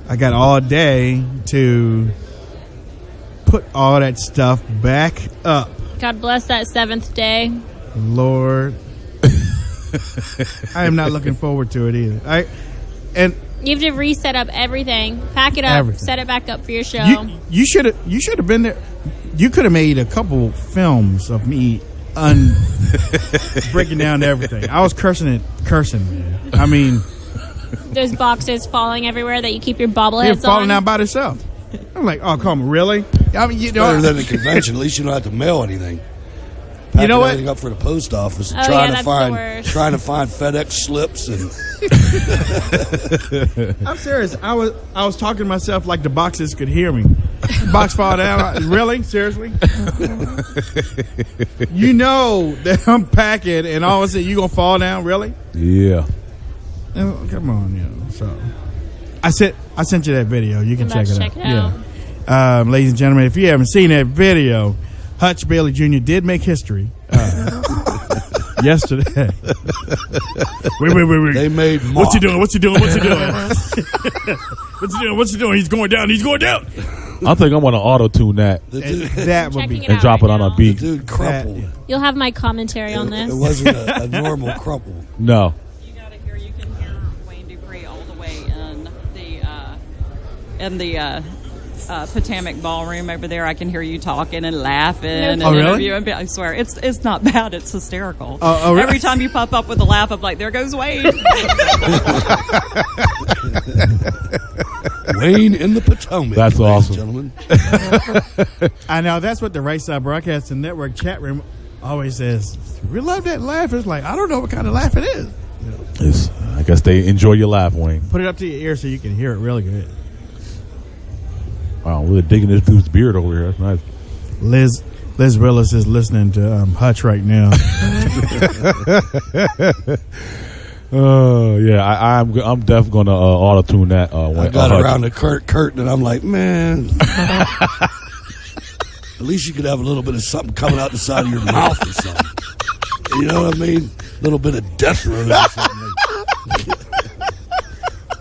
I got all day to put all that stuff back up. God bless that seventh day. Lord. I am not looking forward to it either. You have to reset up everything, pack it up, set it back up for your show. You should have been there. You could have made a couple films of me breaking down everything. I was cursing, man. I mean, Those boxes falling everywhere that you keep your bobbleheads they're falling on. out by themselves. I'm like, oh, come on, really? I mean, you know, Better than the convention. At least you don't have to mail anything. You know what? Everything up for the post office, and Oh, trying yeah, to that's the find FedEx slips and. I'm serious. I was talking to myself like the boxes could hear me. Box fall down. Really? Seriously? You know that I'm packing, and all of a sudden you gonna fall down? Really? Yeah. Oh, come on, you know. So I sent you that video. You can check it out. Yeah. Ladies and gentlemen, if you haven't seen that video, Hutch Bailey Jr. did make history yesterday. Wait. They made What's he doing? What's he doing? He's going down. I think I'm going to auto-tune that That would be. Checking it and out drop right it on now. a beat. dude crumpled. You'll have my commentary on this. It wasn't a normal crumple. No. You got to hear. You can hear Wayne Dupree all the way in the Potomac Ballroom over there. I can hear you talking and laughing and Oh, really? interviewing. I swear, it's not bad. It's hysterical. Oh, really? Every time you pop up with a laugh, I'm like, there goes Wayne. Wayne in the Potomac. That's ladies awesome. and gentlemen. I know that's what the Right Side Broadcasting Network chat room always says. We love that laugh. It's like I don't know what kind of laugh it is. I guess they enjoy your laugh, Wayne. Put it up to your ear so you can hear it really good. Wow, we're digging this dude's beard over here. That's nice. Liz Willis is listening to Hutch right now. Yeah, I'm definitely going to auto-tune that. I got around the curtain and I'm like, man. At least you could have a little bit of something coming out the side of your mouth or something. You know what I mean? A little bit of death row or something.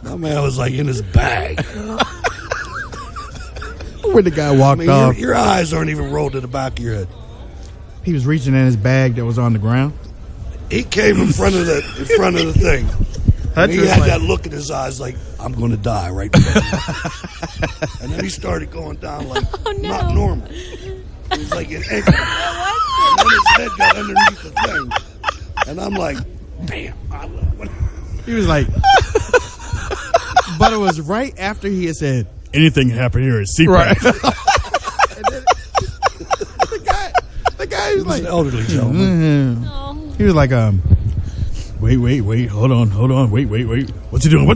That man was like in his bag. When the guy walked off, your eyes aren't even rolled to the back of your head. he was reaching in his bag that was on the ground. He came in front of the thing. And he had that look in his eyes like, I'm going to die right now. And then he started going down like not normal. It was like an ankle. And then his head got underneath the thing. And I'm like, damn. He was like, but it was right after he had said, anything can happen here at CPAC. Right. the guy was like, an elderly gentleman. He was like, wait, hold on, wait. What you doing?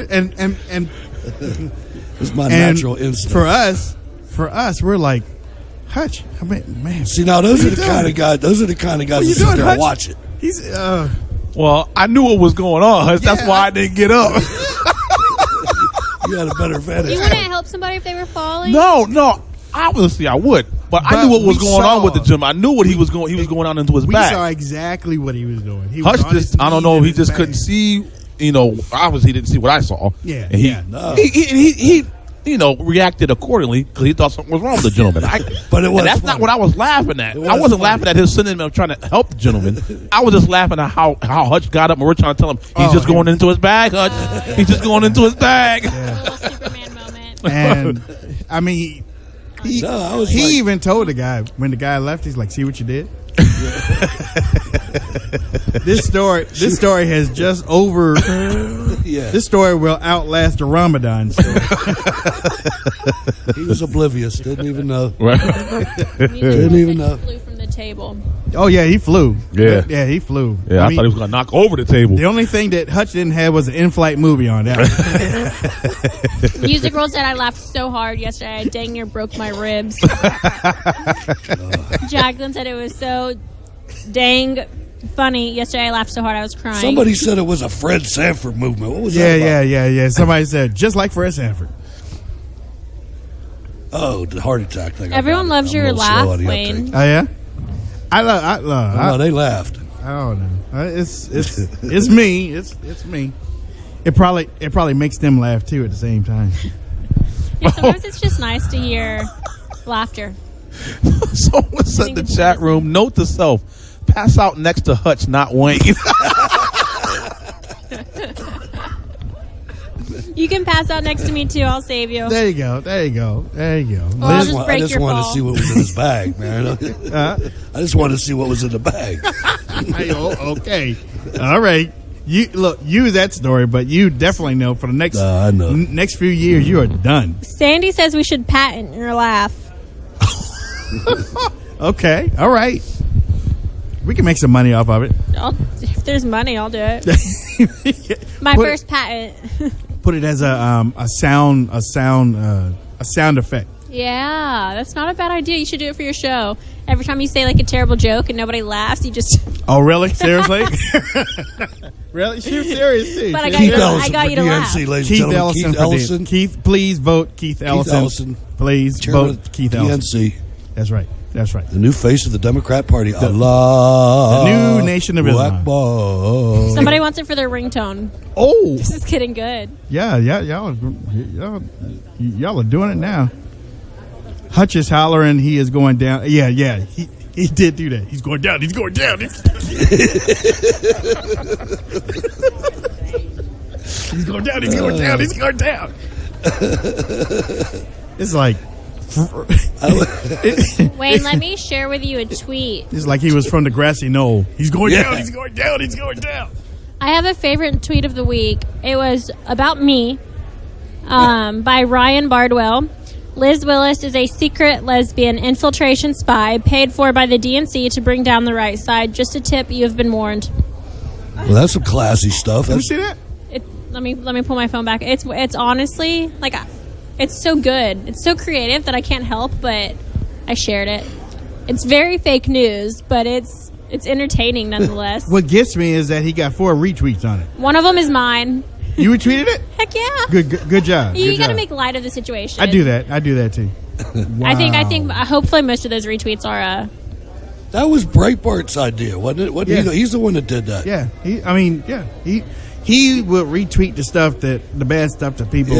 and It's my natural instinct. For us, we're like, Hutch. I mean, man. See, now those are the kind of guys. Those are the kind of guys that sit there and watch it. He's Well, I knew what was going on, Hutch. That's why I didn't get up. You had a better vantage. You wouldn't help somebody if they were falling? No. Obviously, I would. But I knew what was going on with the gym. I knew what he was going. He was going down into his we bag. saw exactly what he was doing. He Hutch was on his just, I don't know if he knees in his just couldn't bag. see. You know, obviously he didn't see what I saw. Yeah, and he reacted accordingly because he thought something was wrong with the gentleman. But it was. That's not what I was laughing at. I wasn't laughing at his sentiment of trying to help the gentleman. I was just laughing at how Hutch got up and we're trying to tell him he's just going into his bag, Hutch. He's just going into his bag. A little Superman moment. And I mean, he even told the guy when the guy left. He's like, "See what you did." This story has just over. This story will outlast the Ramadan story. He was oblivious. Didn't even know. Right. Didn't even know. Flew from the table. Oh yeah, he flew. Yeah, he flew. Yeah, I thought he was going to knock over the table. The only thing that Hutch didn't have was an in-flight movie on that. Music Girl said I laughed so hard yesterday I dang near broke my ribs. Jacqueline said it was so dang funny. Yesterday I laughed so hard I was crying. Somebody said it was a Fred Sanford movement. What was that about? Yeah. Somebody said just like Fred Sanford. Oh, the heart attack thing. Everyone loves your laugh, Wayne. Oh yeah, I love. They laughed. I don't know. It's me. It's me. It probably makes them laugh too at the same time. Yeah, sometimes it's just nice to hear laughter. Someone said in the chat room, note to self, pass out next to Hutch, not Wayne. You can pass out next to me too. I'll save you. There you go. There you go. There you go. Well, I'll Liz, just I break just your wanted to fall. see what was in his bag, man. I just wanted to see what was in the bag. okay. All right. You look. Use that story, but you definitely know for the next I know. next few years you are done. Sandy says we should patent your laugh. Okay. All right. We can make some money off of it. If there's money, I'll do it. My Put first patent. Put it as a sound effect. Yeah, that's not a bad idea. You should do it for your show. Every time you say like a terrible joke and nobody laughs, you just. Oh, really? Seriously? Really? She was serious too. But I She- got you to laugh. ladies and Keith gentlemen. Ellison. Keith for Ellison. David. Keith, please vote Keith Ellison. Ellison. Please Chairman vote of Keith Ellison. PNC. That's right. That's right. The new face of the Democrat Party. Allah. The new Nation of Islam. Akbar. Somebody wants it for their ringtone. Oh, This is getting good. yeah. Y'all are doing it now. Hutch is hollering. He is going down. Yeah. He did do that. He's going down. He's going down. He's going down. He's going down. He's going down. It's like. Wayne, let me share with you a tweet. It's like he was from the grassy knoll. He's going Yeah. down. He's going down. He's going down. I have a favorite tweet of the week. It was about me by Ryan Bardwell. Liz Willis is a secret lesbian infiltration spy paid for by the DNC to bring down the right side. Just a tip, you have been warned. Well, that's some classy stuff. Let me see that. Let me pull my phone back. It's honestly like it's so good. It's so creative that I can't help but I shared it. It's very fake news, but it's entertaining nonetheless. What gets me is that he got 4 retweets on it. One of them is mine. You retweeted it? Heck yeah. Good job. You Good got to job. make light of the situation. I do that too. I think hopefully most of those retweets are That was Breitbart's idea, wasn't it? Yeah. He's the one that did that. Yeah, he will retweet the bad stuff that people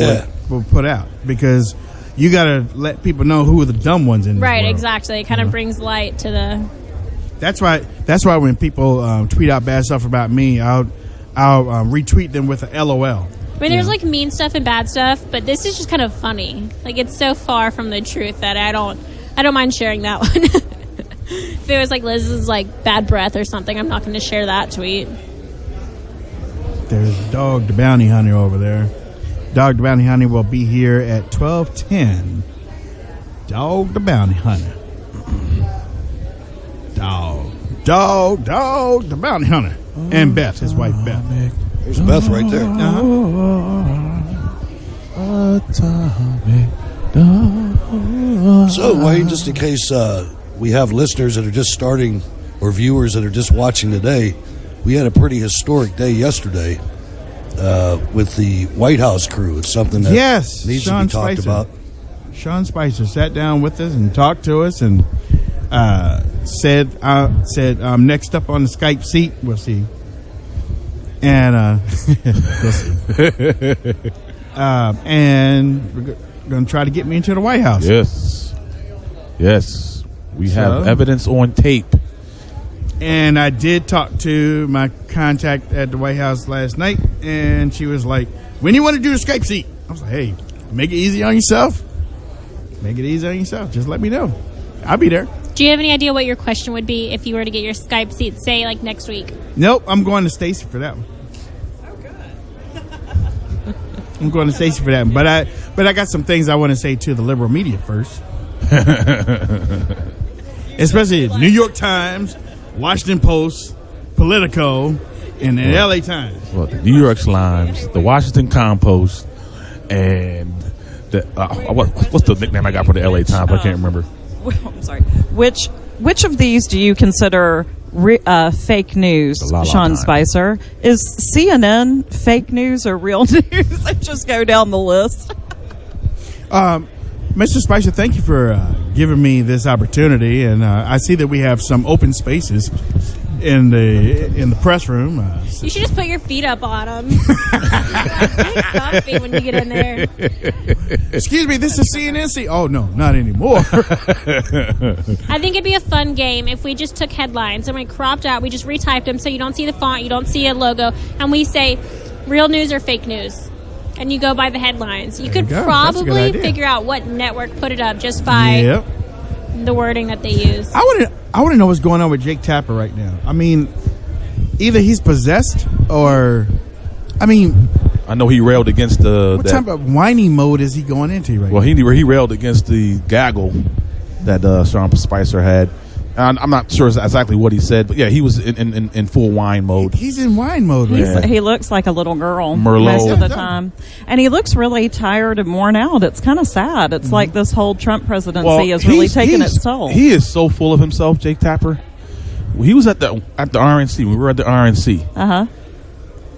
will put out because you got to let people know who are the dumb ones in this right, world. exactly. It kind of brings light to the. That's why when people tweet out bad stuff about me, I'll retweet them with a LOL. I mean, there's like mean stuff and bad stuff, but this is just kind of funny. Like it's so far from the truth that I don't mind sharing that one. If it was like Liz's like bad breath or something, I'm not going to share that tweet. There's Dog the Bounty Hunter over there. Dog the Bounty Hunter will be here at 12:10. Dog the Bounty Hunter. Dog the Bounty Hunter. And Beth, his wife Beth. There's Beth right there. So, Wayne, just in case we have listeners that are just starting or viewers that are just watching today, we had a pretty historic day yesterday with the White House crew. It's something that needs Sean to be talked Spicer. about. Sean Spicer sat down with us and talked to us and said next up on the Skype seat, we'll see. And we'll see. And we're going to try to get me into the White House. Yes. We have evidence on tape. And I did talk to my contact at the White House last night, and she was like, when do you want to do the Skype seat? I was like, hey, make it easy on yourself. Make it easy on yourself. Just let me know. I'll be there. Do you have any idea what your question would be if you were to get your Skype seat, say, like next week? Nope, I'm going to Stacy for that one. Oh, good. I'm going to Stacy for that one. But I got some things I want to say to the liberal media first. Especially New York Times, Washington Post, Politico, and the LA Times. Well, the New York Slimes, the Washington Compost, and the what's the nickname I got for the LA Times? I can't remember. I'm sorry. Which of these do you consider fake news, Sean Times. Spicer? Is CNN fake news or real news? I just go down the list. Mr. Spicer, thank you for giving me this opportunity, and I see that we have some open spaces in the press room. You should just put your feet up on them. Get comfy when you get in there. Excuse me, this is CNN. Oh no, not anymore. I think it'd be a fun game if we just took headlines and we cropped out, we just retyped them so you don't see the font, you don't see a logo, and we say real news or fake news. and you go by the headlines. You could go. That's a good probably idea. figure out what network put it up just by Yep. the wording that they use. I want to know what's going on with Jake Tapper right now. I mean, either he's possessed or, I mean, I know he railed against the. what type of whiny mode is he going into right Well, now? he railed against the gaggle that Sean Spicer had. I'm not sure exactly what he said, but yeah, he was in full whine mode. He's in whine mode right now. He looks like a little girl Merlot. most of the time. And he looks really tired and worn out. It's kind of sad. It's like this whole Trump presidency is really taking its toll. He is so full of himself, Jake Tapper. He was at the RNC. We were at the RNC. Uh-huh.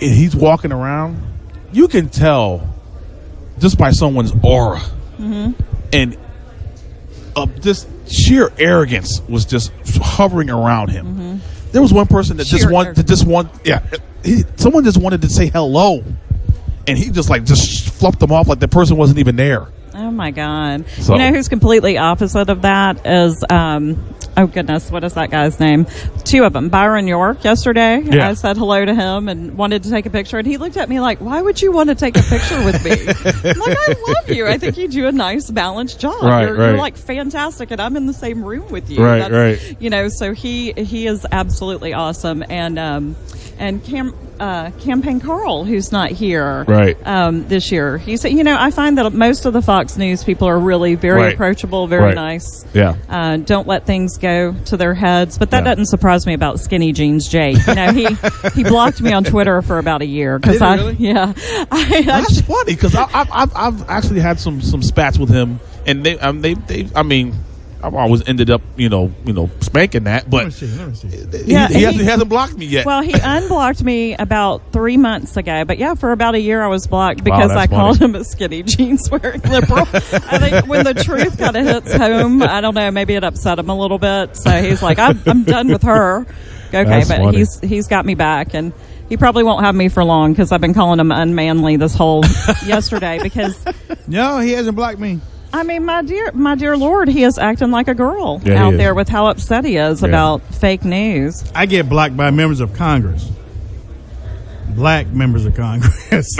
And he's walking around. You can tell just by someone's aura. Mm-hmm. And this sheer arrogance was just hovering around him. Mm-hmm. There was one person that someone just wanted to say hello, and he just fluffed them off like the person wasn't even there. Oh, my God. So- You know who's completely opposite of that is, oh, goodness, what is that guy's name? Two of them. Byron York yesterday. Yeah. I said hello to him and wanted to take a picture, and he looked at me like, why would you want to take a picture with me? I'm like, I love you. I think you do a nice, balanced job. You're like fantastic, and I'm in the same room with you. Right. You know, so he is absolutely awesome. And Campaign Carl, who's not here this year. He said, I find that most of the Fox News people are really very approachable, very nice. Yeah. Don't let things go to their heads. But that doesn't surprise me about Skinny Jeans Jake. He blocked me on Twitter for about a year. Did he really? Yeah. That's funny because I've actually had some spats with him, and I've always ended up, spanking that, but Let me see. he hasn't blocked me yet. Well, he unblocked me about 3 months ago, but yeah, for about a year I was blocked because that's I called funny. him a skinny jeans wearing liberal. I think when the truth kind of hits home, I don't know, maybe it upset him a little bit. So he's like, I'm done with her. Okay, That's but funny. he's got me back, and he probably won't have me for long because I've been calling him unmanly this whole yesterday because. No, he hasn't blocked me. I mean, my dear Lord, he is acting like a girl Yeah, he out is. there with how upset he is about fake news. I get blocked by members of Congress. Black members of Congress.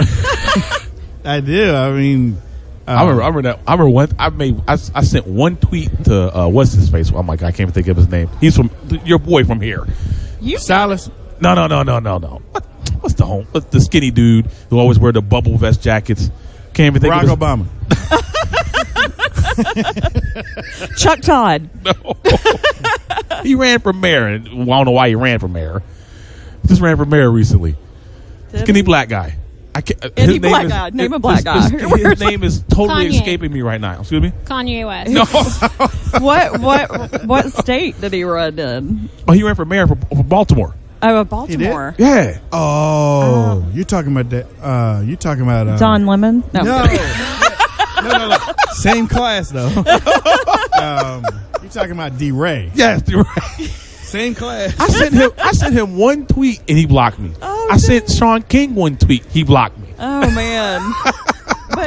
I do. I mean, I remember that. I remember I sent one tweet to what's his face? Oh my God, I can't even think of his name. He's from your boy from here. Silas. No. What's the skinny dude who always wear the bubble vest jackets? Can't even think Barack of his Obama. Chuck Todd. No. He ran for mayor, and I don't know why he ran for mayor. Just ran for mayor recently. Skinny black guy. I can't. Any black guy. Name a black guy. His name is totally Kanye. escaping me right now. Excuse me. Kanye West. No. What state did he run in? Oh, he ran for mayor for Baltimore. Oh, Baltimore. Yeah. Oh, you're talking about that. You're talking about Don Lemon? No. No. Same class though. You're talking about D. Ray. Yes. Same class. I sent him one tweet and he blocked me. Oh, I sent Sean King one tweet. He blocked me. Oh man.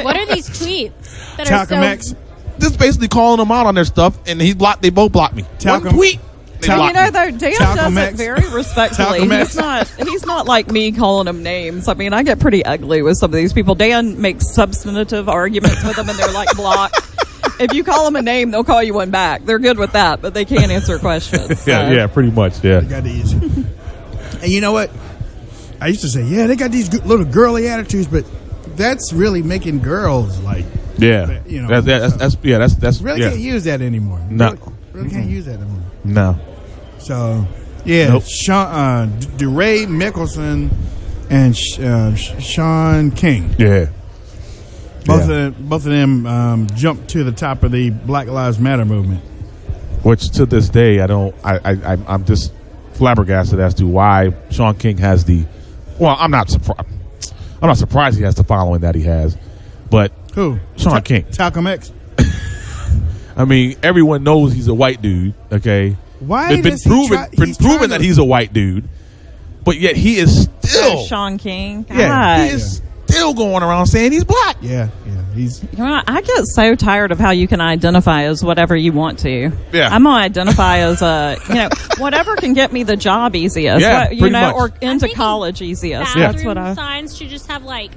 What are these tweets that Talcum are so... X. Just basically calling them out on their stuff, and they both blocked me. Talcum- One tweet. They blocked me. Though Dan Talcum does X. it very respectfully. Talcum He's not like me calling him names. I mean, I get pretty ugly with some of these people. Dan makes substantive arguments with them, and they're like blocked. If you call them a name, they'll call you one back. They're good with that, but they can't answer questions. So. Yeah, pretty much. Yeah. They got these. And you know what? I used to say, yeah, they got these little girly attitudes, but that's really making girls like. Yeah. You know, that's really can't use that anymore. No. Really can't use that anymore. No. So, yeah, Nope. DeRay Mickelson and Sean King. Yeah. Both of them jumped to the top of the Black Lives Matter movement. Which to this day, I'm just flabbergasted as to why Sean King has the. Well, I'm not surprised he has the following that he has, but Who? Sean King. Talcum X. I mean, everyone knows he's a white dude. Okay, Why it's been does he proven try- he's proven trying that to- he's a white dude, but yet he is still Sean King. God. he is still going around saying he's black. Yeah. He's You know, I get so tired of how you can identify as whatever you want to. Yeah. I'm going to identify as whatever can get me the job easiest. Yeah, pretty much. or into thinking college easiest. Bathroom That's what I. signs should just have like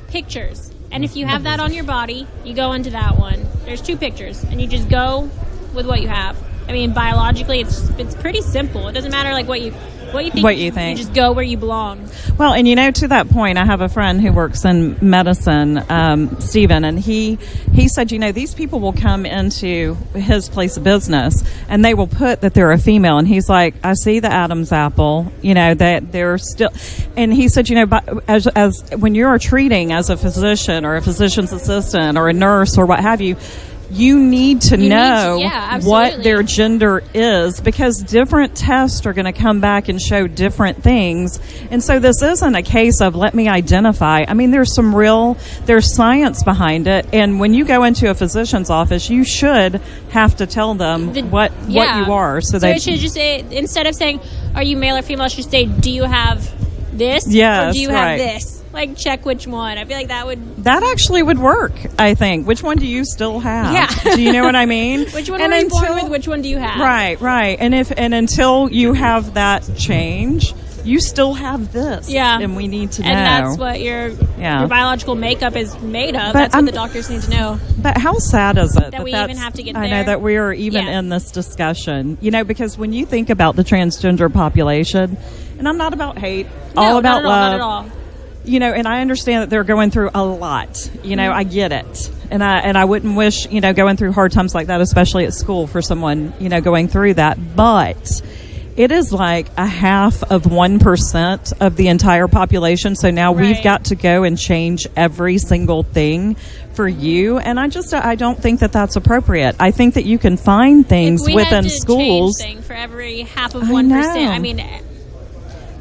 pictures And if you have that on your body, you go into that one. There's 2 pictures, and you just go with what you have. I mean, biologically, it's pretty simple. It doesn't matter like what you think. What you think. You just go where you belong. Well, and to that point, I have a friend who works in medicine, Stephen, and he said, these people will come into his place of business and they will put that they're a female, and he's like, I see the Adam's apple, that they're still, and he said, as when you're treating as a physician or a physician's assistant or a nurse or what have you, you need to know what their gender is, because different tests are going to come back and show different things. And so this isn't a case of let me identify. I mean, there's science behind it. And when you go into a physician's office, you should have to tell them what you are. So it should just say, instead of saying, are you male or female, it should say, do you have this? Yes, or do you have this? Like, check which one. I feel like that actually would work, I think. Which one do you still have? Yeah. Do you know what I mean? Which one were you born with? Which one do you have? Right. And until you have that change, you still have this. Yeah. And we need to know. And that's what your biological makeup is made of. That's what the doctors need to know. But how sad is it that we even have to get there? I know that we are even in this discussion. Because when you think about the transgender population, and I'm not about hate, all about love. Not at all. And I understand that they're going through a lot. I get it. And I wouldn't wish, going through hard times like that, especially at school, for someone, going through that. But it is like 0.5% of the entire population. So now we've got to go and change every single thing for you. And I don't think that that's appropriate. I think that you can find things within schools. Change thing for every 0.5%. I mean,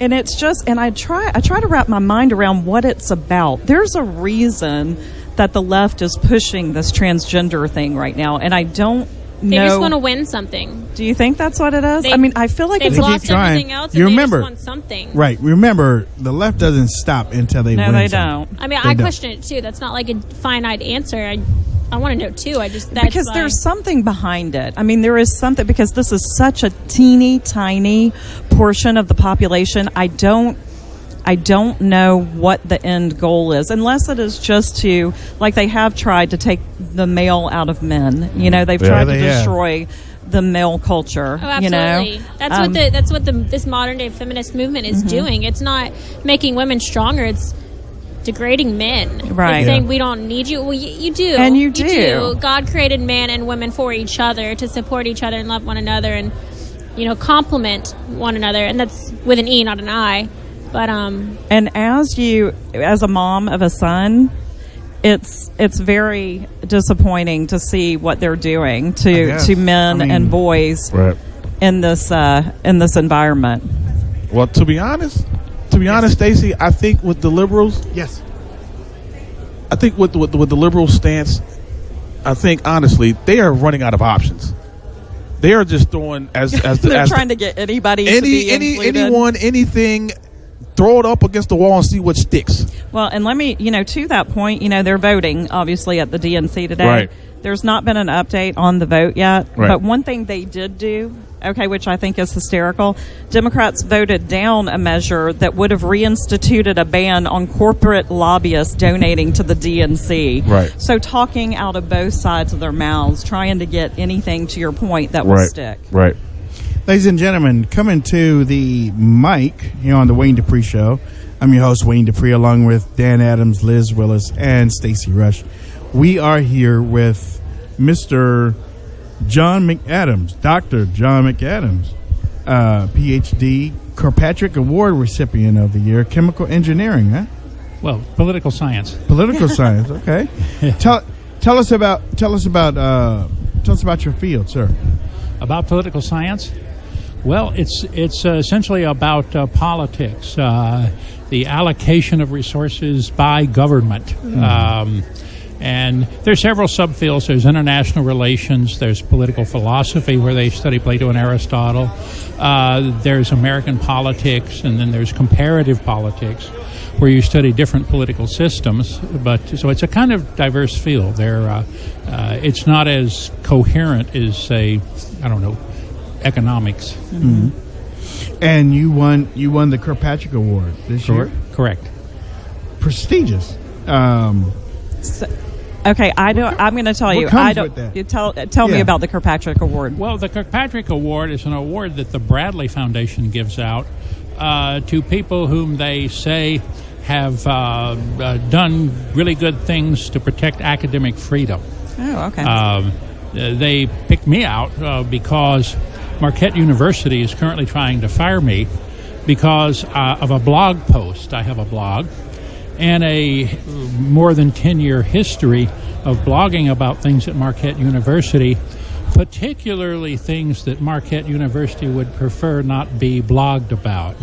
and it's just, and I try to wrap my mind around what it's about. There's a reason that the left is pushing this transgender thing right now, and I don't know. They just want to win something. Do you think that's what it is? I feel like they've lost everything else, and they just want something. Right. Remember, the left doesn't stop until they win. No, they something. don't. I mean, I question it too. That's not like a finite answer. I want to know too. Because there's something behind it. I mean, there is something, because this is such a teeny tiny portion of the population. I don't know what the end goal is, unless it is just to, like they have tried to take the male out of men. They've tried to destroy the male culture. Oh, absolutely. That's what this modern day feminist movement is doing. It's not making women stronger. It's degrading men. Right. It's saying we don't need you. Well, you do. And you do. God created man and women for each other, to support each other and love one another, and complement one another. And that's with an E, not an I. But and as a mom of a son, it's very disappointing to see what they're doing to men and boys in this environment. Well, to be honest, Stacey, I think with the liberals, I think with the liberal stance, I think honestly they are running out of options. They are just throwing they're trying to get anybody to be included. Anyone, anything. Throw it up against the wall and see what sticks. Well, and let me, to that point, they're voting, obviously, at the DNC today. Right. There's not been an update on the vote yet. Right. But one thing they did do, which I think is hysterical, Democrats voted down a measure that would have reinstituted a ban on corporate lobbyists donating to the DNC. Right. So talking out of both sides of their mouths, trying to get anything, to your point, that will stick. Right. Ladies and gentlemen, coming to the mic here on the Wayne Dupree Show. I'm your host, Wayne Dupree, along with Dan Adams, Liz Willis, and Stacey Rush. We are here with Mr. John McAdams, Dr. John McAdams, PhD, Kirkpatrick Award recipient of the year, chemical engineering, huh? Well, political science. Political science, okay. Tell us about your field, sir. About political science? Well, it's essentially about politics, the allocation of resources by government. And there's several subfields. There's international relations. There's political philosophy, where they study Plato and Aristotle. There's American politics, and then there's comparative politics, where you study different political systems. So it's a kind of diverse field. It's not as coherent as, say, economics. Mm-hmm. And you won the Kirkpatrick Award this year? Correct. Prestigious. Okay, I'm going to tell you. comes with that? You tell me Yeah. about the Kirkpatrick Award. Well, the Kirkpatrick Award is an award that the Bradley Foundation gives out to people whom they say have done really good things to protect academic freedom. Oh, okay. They picked me out because Marquette University is currently trying to fire me because of a blog post. I have a blog and a more than 10-year history of blogging about things at Marquette University, particularly things that Marquette University would prefer not be blogged about,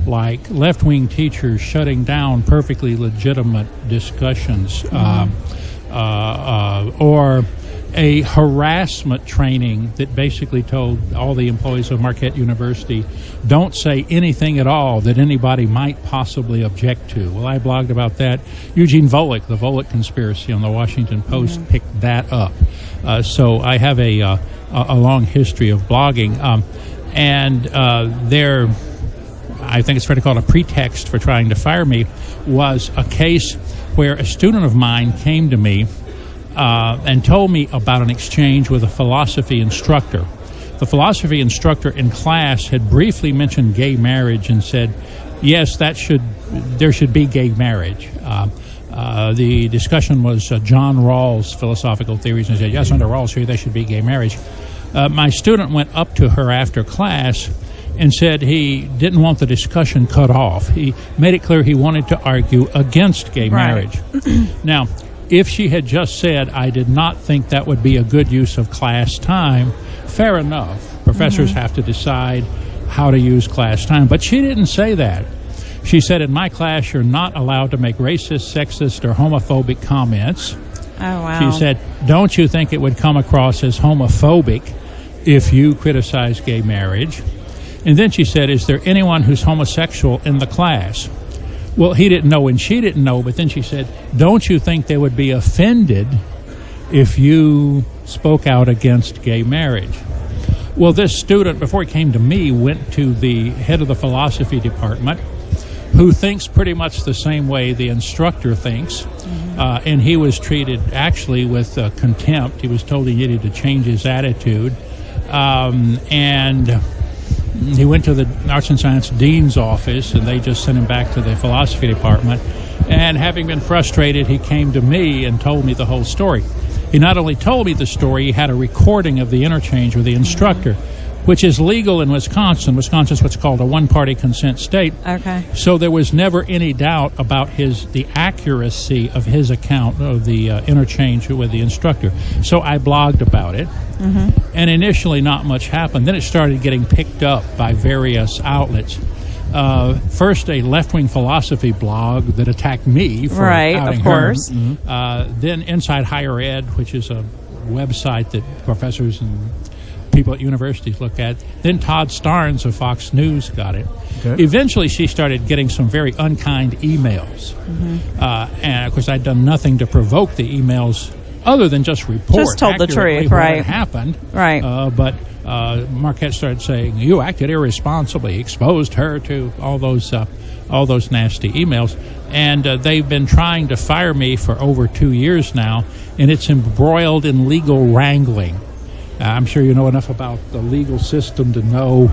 like left-wing teachers shutting down perfectly legitimate discussions, or a harassment training that basically told all the employees of Marquette University, don't say anything at all that anybody might possibly object to. Well, I blogged about that. Eugene Volokh, the Volokh conspiracy on the Washington Post, picked that up. So I have a long history of blogging. I think it's fair to call it a pretext for trying to fire me, was a case where a student of mine came to me and told me about an exchange with a philosophy instructor. The philosophy instructor in class had briefly mentioned gay marriage and said, yes, there should be gay marriage. The discussion was John Rawls' philosophical theories, and said, yes, under Rawls theory, there should be gay marriage. My student went up to her after class and said he didn't want the discussion cut off. He made it clear he wanted to argue against gay marriage. Now, if she had just said, I did not think that would be a good use of class time, fair enough. Professors have to decide how to use class time. But she didn't say that. She said, in my class, you're not allowed to make racist, sexist, or homophobic comments. Oh, wow. She said, don't you think it would come across as homophobic if you criticize gay marriage? And then she said, is there anyone who's homosexual in the class? Well, he didn't know and she didn't know, but then she said, don't you think they would be offended if you spoke out against gay marriage? Well, this student, before he came to me, went to the head of the philosophy department, who thinks pretty much the same way the instructor thinks, and he was treated actually with contempt. He was told he needed to change his attitude, and he went to the Arts and Science Dean's office, and they just sent him back to the philosophy department. And having been frustrated, he came to me and told me the whole story. He not only told me the story, he had a recording of the interchange with the instructor, which is legal in Wisconsin. Wisconsin's what's called a one-party consent state. Okay. So there was never any doubt about the accuracy of his account of the interchange with the instructor. So I blogged about it, and initially not much happened. Then it started getting picked up by various outlets. First, a left-wing philosophy blog that attacked me for outing of course. her. Then Inside Higher Ed, which is a website that professors and people at universities look at. Then Todd Starnes of Fox News got it. Okay. Eventually, she started getting some very unkind emails. And, of course, I'd done nothing to provoke the emails other than just report just told the truth, what had happened. Right. But Marquette started saying, you acted irresponsibly, exposed her to all those nasty emails. And they've been trying to fire me for over 2 years now, and it's embroiled in legal wrangling. I'm sure you know enough about the legal system to know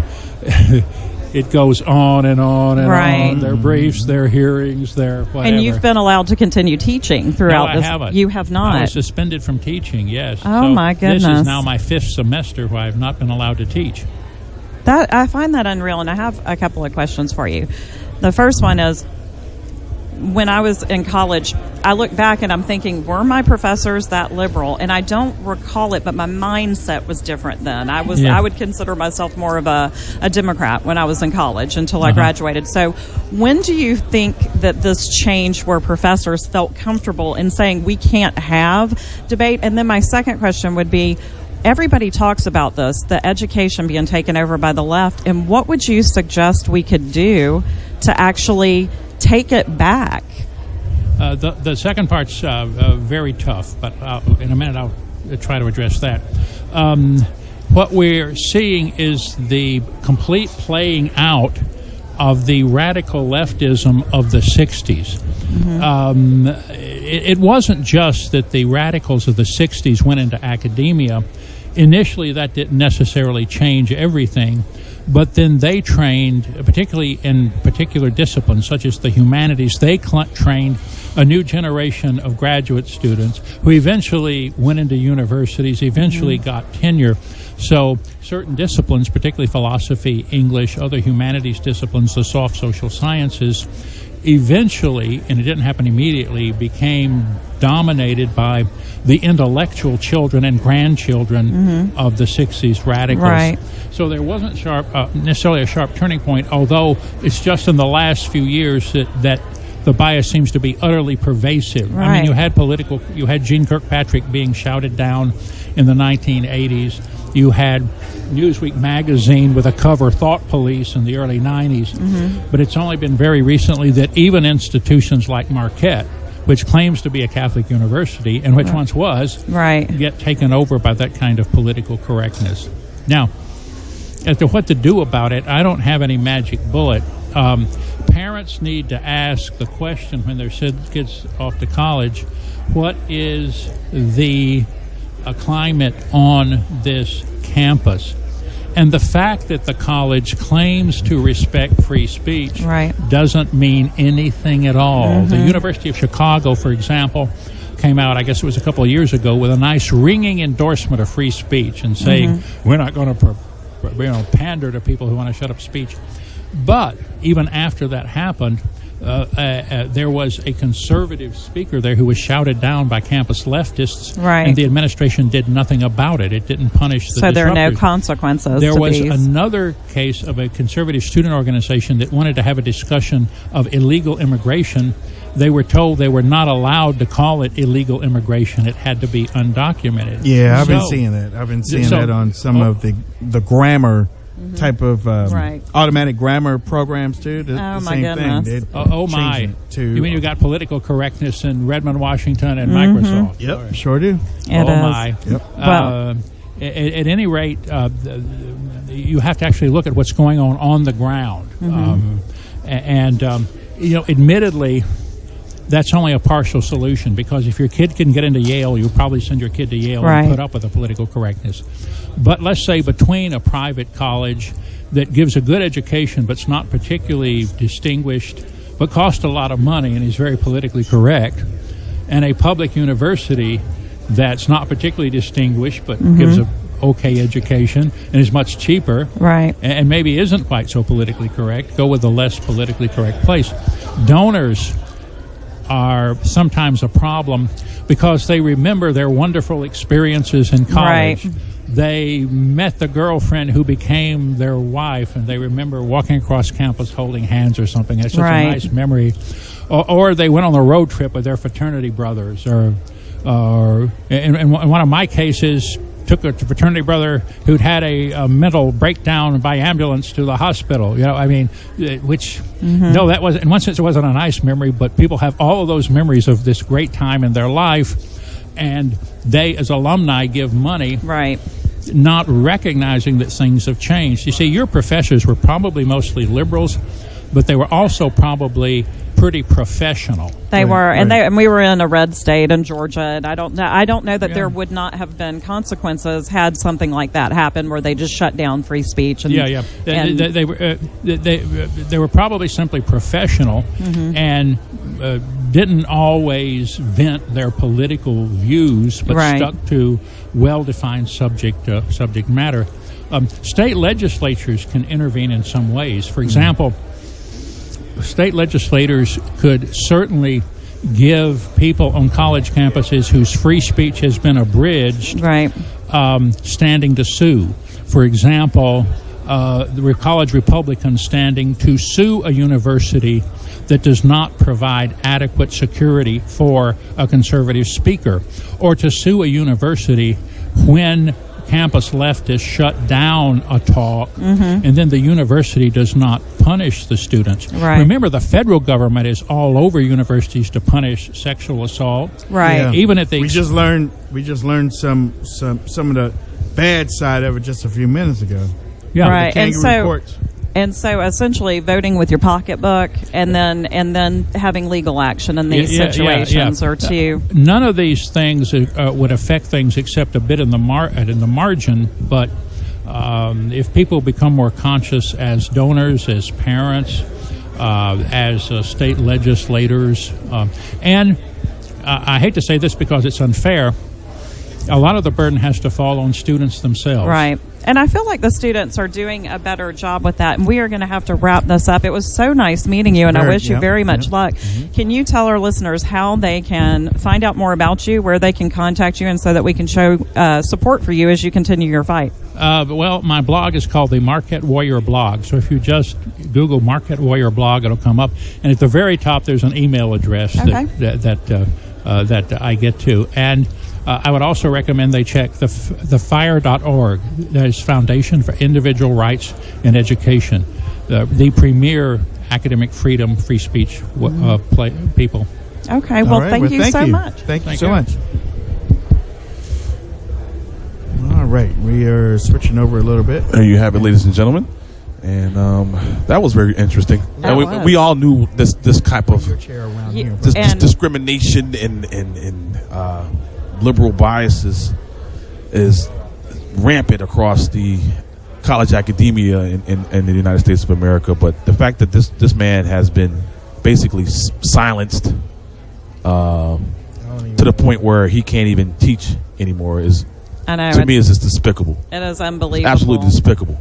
it goes on and on and on. Their briefs, their hearings, their whatever. And you've been allowed to continue teaching throughout this. No, I haven't. You have not. I was suspended from teaching, yes. Oh, my goodness. This is now my 5th semester where I've not been allowed to teach. I find that unreal, and I have a couple of questions for you. The first one is, when I was in college, I look back and I'm thinking, were my professors that liberal? And I don't recall it, but my mindset was different then. I would consider myself more of a Democrat when I was in college until I graduated. So when do you think that this changed where professors felt comfortable in saying we can't have debate? And then my second question would be, everybody talks about this, the education being taken over by the left, and what would you suggest we could do to actually take it back? The second part's very tough, but in a minute I'll try to address that. What we're seeing is the complete playing out of the radical leftism of the 60s. It wasn't just that the radicals of the 60s went into academia. Initially, that didn't necessarily change everything, but then they trained, particularly in particular disciplines such as the humanities, they trained a new generation of graduate students who eventually went into universities, eventually got tenure. So certain disciplines, particularly philosophy, English, other humanities disciplines, the soft social sciences, eventually, and it didn't happen immediately, became dominated by the intellectual children and grandchildren of the 60s radicals. Right. So there wasn't necessarily a sharp turning point, although it's just in the last few years that the bias seems to be utterly pervasive. Right. I mean, you had Gene Kirkpatrick being shouted down in the 1980s. You had Newsweek magazine with a cover Thought Police in the early 90s. But it's only been very recently that even institutions like Marquette, which claims to be a Catholic university, and which once was, get taken over by that kind of political correctness. Now, as to what to do about it, I don't have any magic bullet. Parents need to ask the question when their kids off to college, what is the climate on this campus? And the fact that the college claims to respect free speech doesn't mean anything at all. The University of Chicago, for example, came out, I guess it was a couple of years ago, with a nice ringing endorsement of free speech and saying, we're not going to pander to people who want to shut up speech. But even after that happened, there was a conservative speaker there who was shouted down by campus leftists, and the administration did nothing about it. It didn't punish the disruptors. So there are no consequences. There was these. Another case of a conservative student organization that wanted to have a discussion of illegal immigration. They were told they were not allowed to call it illegal immigration. It had to be undocumented. Yeah, I've been seeing that. I've been seeing that on some of the grammar type of automatic grammar programs too. The my same goodness. thing. You mean you got political correctness in Redmond, Washington, and Microsoft? Yep, sure do. My. Yep. Well, at any rate, you have to actually look at what's going on the ground, admittedly, that's only a partial solution, because if your kid can get into Yale, you'll probably send your kid to Yale and put up with the political correctness. But let's say between a private college that gives a good education but's not particularly distinguished but costs a lot of money and is very politically correct, and a public university that's not particularly distinguished but gives a okay education and is much cheaper and maybe isn't quite so politically correct, go with the less politically correct place. Donors are sometimes a problem because they remember their wonderful experiences in college. They met the girlfriend who became their wife, and they remember walking across campus holding hands or something. That's such a nice memory. Or they went on a road trip with their fraternity brothers. Or in one of my cases, took a fraternity brother who'd had a mental breakdown by ambulance to the hospital. No, that wasn't, in one sense, it wasn't a nice memory, but people have all of those memories of this great time in their life, and they, as alumni, give money, not recognizing that things have changed. You see, your professors were probably mostly liberals, but they were also probably pretty professional. They were, and we were in a red state in Georgia, and I don't know that there would not have been consequences had something like that happen, where they just shut down free speech. And, they were probably simply professional and didn't always vent their political views, but stuck to well-defined subject matter. State legislatures can intervene in some ways. For example, state legislators could certainly give people on college campuses whose free speech has been abridged standing to sue. For example, the college Republicans standing to sue a university that does not provide adequate security for a conservative speaker, or to sue a university when campus leftists shut down a talk and then the university does not punish the students. Remember, the federal government is all over universities to punish sexual assault. Even at the we just learned some of the bad side of it just a few minutes ago. And so reports. And so essentially voting with your pocketbook and then having legal action in these situations or two. None of these things would affect things except a bit in the margin, but if people become more conscious as donors, as parents, as state legislators, and I hate to say this because it's unfair, a lot of the burden has to fall on students themselves. Right. And I feel like the students are doing a better job with that. And we are going to have to wrap this up. It was so nice meeting you, and I wish you very much luck. Mm-hmm. Can you tell our listeners how they can find out more about you, where they can contact you, and so that we can show support for you as you continue your fight? Well, my blog is called the Marquette Warrior Blog. So if you just Google Marquette Warrior Blog, it'll come up. And at the very top, there's an email address that I get to. And I would also recommend they check the FIRE.org. That is Foundation for Individual Rights and Education, the premier academic freedom, free speech people. Okay, well, thank you so much. Thank you so much. All right, we are switching over a little bit. There you have it, ladies and gentlemen. And that was very interesting. We all knew this type of this discrimination and liberal biases is rampant across the college academia in the United States of America. But the fact that this man has been basically silenced to the point where he can't even teach anymore is, to me, is just despicable. It is unbelievable. Absolutely despicable.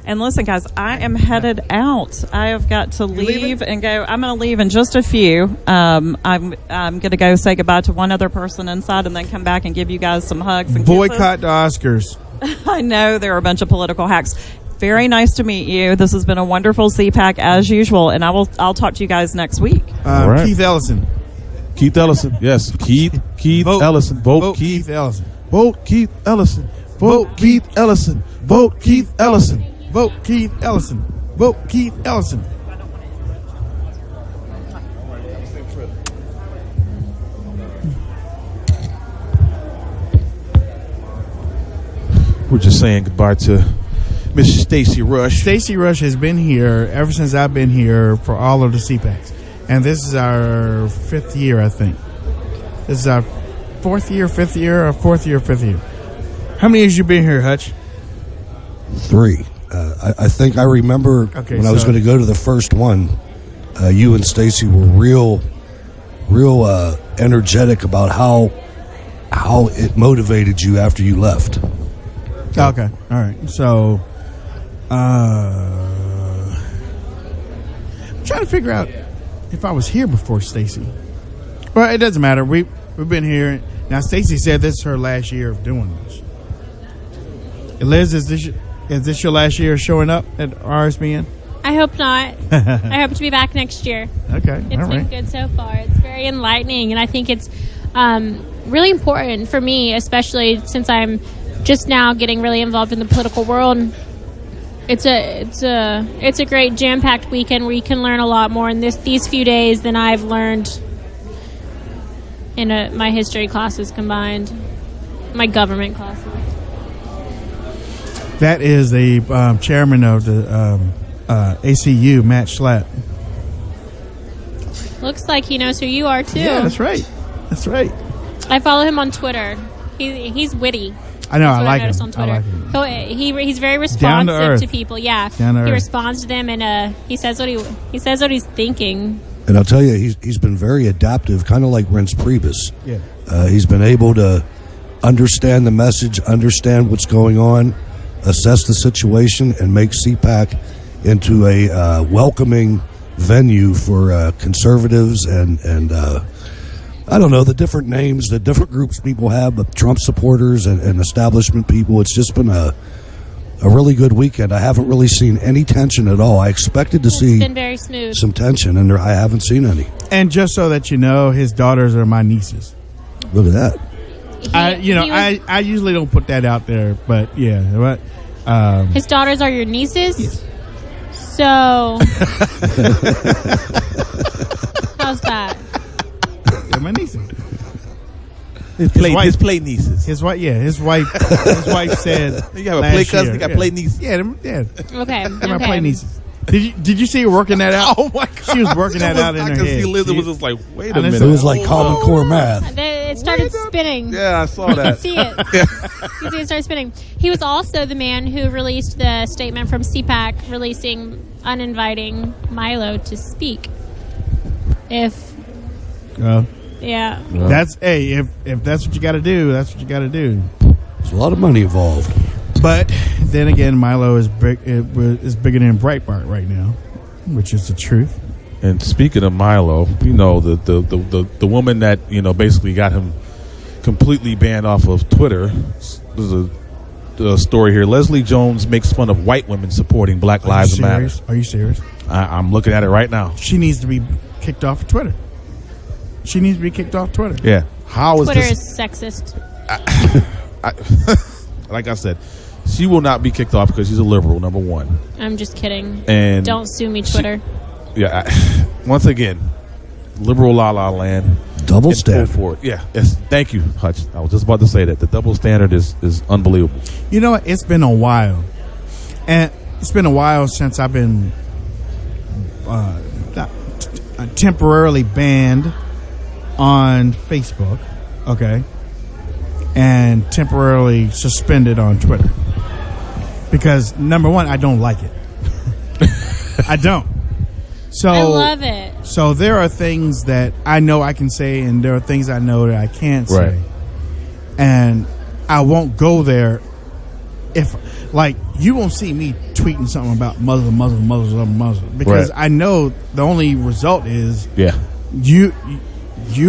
And listen, guys, I am headed out. I have got to leave and go. I'm going to leave in just a few. I'm going to go say goodbye to one other person inside and then come back and give you guys some hugs and boycott the Oscars. I know there are a bunch of political hacks. Very nice to meet you. This has been a wonderful CPAC as usual, and I'll talk to you guys next week. Right. Keith Ellison. Keith Ellison. Yes, Keith Ellison. Vote Keith Ellison. Vote Keith Ellison. Vote Keith Ellison. Vote Keith Ellison. Vote Keith Ellison. Vote Keith Ellison. We're just saying goodbye to Miss Stacy Rush. Stacy Rush has been here ever since I've been here for all of the CPACs. And this is our 5th year, I think. This is our 4th year, 5th year, or 4th year, 5th year. How many years you been here, Hutch? 3. I think I remember when I was going to go to the first one, you and Stacy were real energetic about how it motivated you after you left. Okay, all right. So, I'm trying to figure out if I was here before Stacy. Well, it doesn't matter. We've been here now. Stacy said this is her last year of doing this. Liz, is this your last year showing up at RSBN? I hope not. I hope to be back next year. Okay. It's been good so far. It's very enlightening, and I think it's really important for me, especially since I'm just now getting really involved in the political world. It's a great jam-packed weekend where you can learn a lot more in these few days than I've learned in my history classes combined, my government classes. That is the chairman of the ACU, Matt Schlapp. Looks like he knows who you are, too. Yeah, that's right. That's right. I follow him on Twitter. He's witty. I know. I like him. On Twitter. I like him. He's very responsive to people. Yeah, he responds to them, and he says what he's thinking. And I'll tell you, he's been very adaptive, kind of like Reince Priebus. Yeah. He's been able to understand the message, understand what's going on, assess the situation, and make CPAC into a welcoming venue for conservatives and I don't know, the different names, the different groups people have, but Trump supporters and establishment people. It's just been a really good weekend. I haven't really seen any tension at all. I expected to see been very smooth. Some tension, and I haven't seen any. And just so that you know, his daughters are my nieces. Look at that. I usually don't put that out there, but yeah. But, his daughters are your nieces? Yes. So, how's that? They're my nieces. His play nieces. His wife said. You have a play cousin. You got play nieces. Yeah. Okay. They're my play nieces. Did you see her working that out? Oh my God! She was working that out in I her could head. see Liz. It was just like, wait a And minute. it's- It was like Common Core math. It started spinning. Yeah, I saw that. See it. You see it start spinning. He was also the man who released the statement from CPAC uninviting Milo to speak. Yeah. That's if that's what you got to do, that's what you got to do. There's a lot of money involved. But then again, Milo is bigger than Breitbart right now, which is the truth. And speaking of Milo, you know, the woman that, you know, basically got him completely banned off of Twitter. There's a story here. Leslie Jones makes fun of white women supporting Black Lives Matter. Are you serious? I'm looking at it right now. She needs to be kicked off of Twitter. She needs to be kicked off Twitter. Yeah. How is Twitter this? is sexist. Like I said, she will not be kicked off because she's a liberal, number one. I'm just kidding. And don't sue me, Twitter. Once again, liberal la la land. Double standard. For it. Yeah. Yes. Thank you, Hutch. I was just about to say that. The double standard is unbelievable. You know what? It's been a while. And it's been a while since I've been temporarily banned on Facebook, okay, and temporarily suspended on Twitter. Because, number one, I don't like it. I don't. So I love it. So there are things that I know I can say, and there are things I know that I can't say. Right. And I won't go there if, like, you won't see me tweeting something about Muslim, because I know the only result is you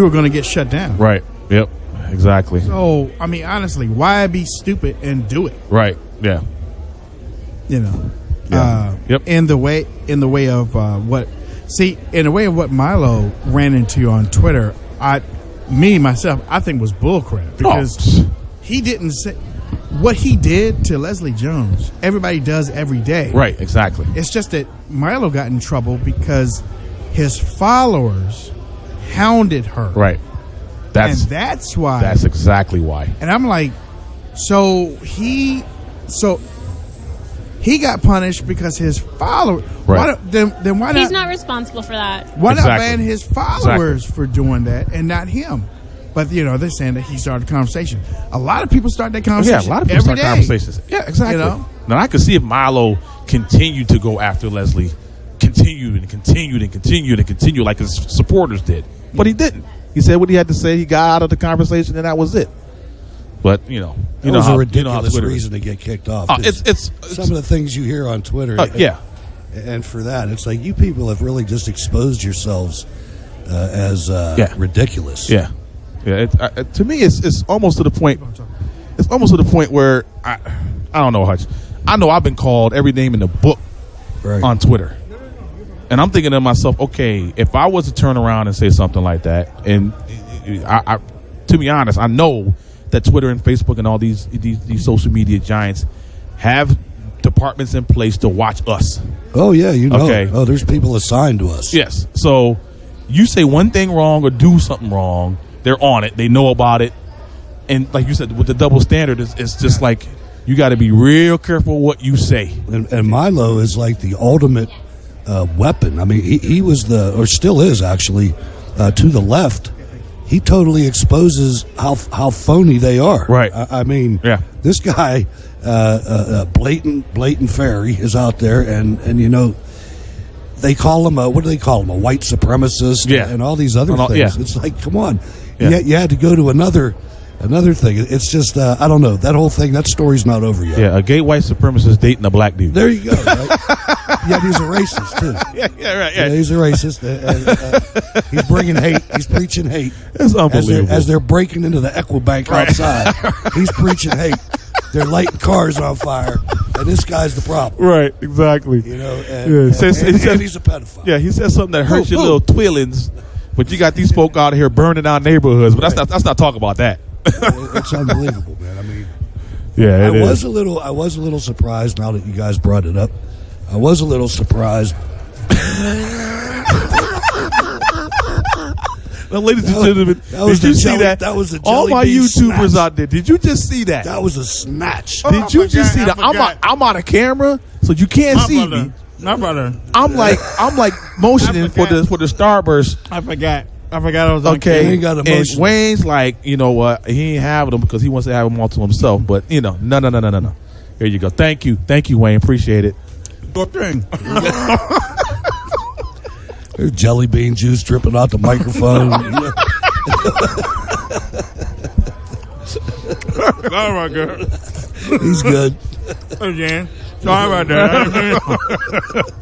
are going to get shut down. Right. Yep. Exactly. So, I mean, honestly, why be stupid and do it? Right. Yeah. You know. Yeah. In the way of what Milo ran into on Twitter, myself, I think was bullcrap, because he didn't say what he did to Leslie Jones. Everybody does every day. Right. Exactly. It's just that Milo got in trouble because his followers hounded her. Right. That's why. That's exactly why. And I'm like, he got punished because his followers. Right. Then why not? He's not responsible for that. Why not ban his followers for doing that and not him? But, you know, they're saying that he started the conversation. A lot of people start that conversation. Yeah, a lot of people start every day. conversations. Yeah, exactly. You know? Now, I could see if Milo continued to go after Leslie, continued like his supporters did. But he didn't. He said what he had to say. He got out of the conversation, and that was it. But, That was a ridiculous reason to get kicked off. It's some of the things you hear on Twitter. And for that, it's like you people have really just exposed yourselves as ridiculous. Yeah. Yeah. To me, it's almost to the point. It's almost to the point where I don't know, Hutch. I know I've been called every name in the book on Twitter. And I'm thinking to myself, okay, if I was to turn around and say something like that, and I to be honest, I know that Twitter and Facebook and all these social media giants have departments in place to watch us. Oh, yeah, Okay. Oh, there's people assigned to us. Yes. So you say one thing wrong or do something wrong, they're on it. They know about it. And like you said, with the double standard, it's just like you got to be real careful what you say. And Milo is like the ultimate weapon. I mean, he was or still is actually, to the left. He totally exposes how phony they are. Right. I mean, this guy, blatant fairy is out there, and they call him what do they call him? A white supremacist, and all these other things. Yeah. It's like, come on, you had to go to another thing. It's just I don't know, that whole thing. That story's not over yet. Yeah, a gay white supremacist dating a black dude. There you go. Right? Yeah, he's a racist too. Yeah, he's a racist. He's bringing hate. He's preaching hate. It's unbelievable. As they're breaking into the Equibank outside, he's preaching hate. They're lighting cars on fire, and this guy's the problem. Right, exactly. And he's a pedophile. Yeah, he said something that hurts your little twillings, but you got these folk out here burning down neighborhoods. But let's not talk about that. It's unbelievable, man. I mean, yeah, I was a little surprised. Now that you guys brought it up, I was a little surprised. Now, ladies and gentlemen, did you see that? That was a all my YouTubers snatch out there. Did you just see that? That was a snatch. Did you just see that? I'm out of camera, so you can't see me. My brother. I'm like motioning for the Starburst. I forgot I was on Okay, camera. He got and emotional. Wayne's like, you know what? He ain't having them because he wants to have them all to himself. But you know, no. Here you go. Thank you, Wayne. Appreciate it. Good thing. There's jelly bean juice dripping out the microphone. Oh my God. He's good. Hey, Jan. Sorry about that.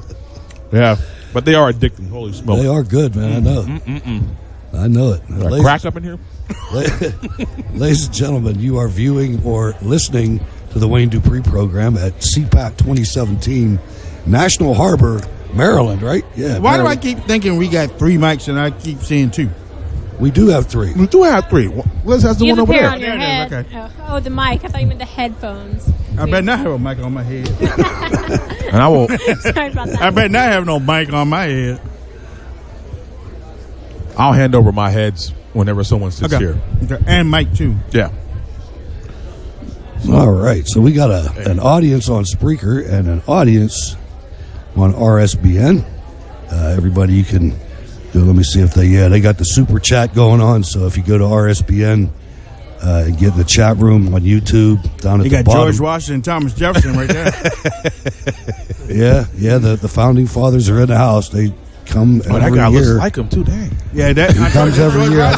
Yeah, but they are addicting. Holy smoke! They are good, man. I know. I know it. Like crack up in here. Ladies and gentlemen, you are viewing or listening to the Wayne Dupree program at CPAC 2017, National Harbor, Maryland, right? Yeah. Why do I Maryland. keep thinking we got 3 mics and I keep seeing 2? We do have 3. We do have 3. Liz has the You one have a over pair there. on your There it is, head. okay. Oh, the mic. I thought you meant the headphones. I bet not have a mic on my head. And I will. Sorry about that. I bet not have no mic on my head. I'll hand over my heads whenever someone sits here. Okay. And mic too. Yeah. All right. So we got an audience on Spreaker and an audience on RSBN. Everybody you can do. Let me see if they got the super chat going on. So if you go to RSBN and get in the chat room on YouTube down at You the got bottom. George Washington, Thomas Jefferson right there. Yeah. The founding fathers are in the house. They come Oh, that every guy looks year. like him too. Dang. Yeah, that He comes every year. Right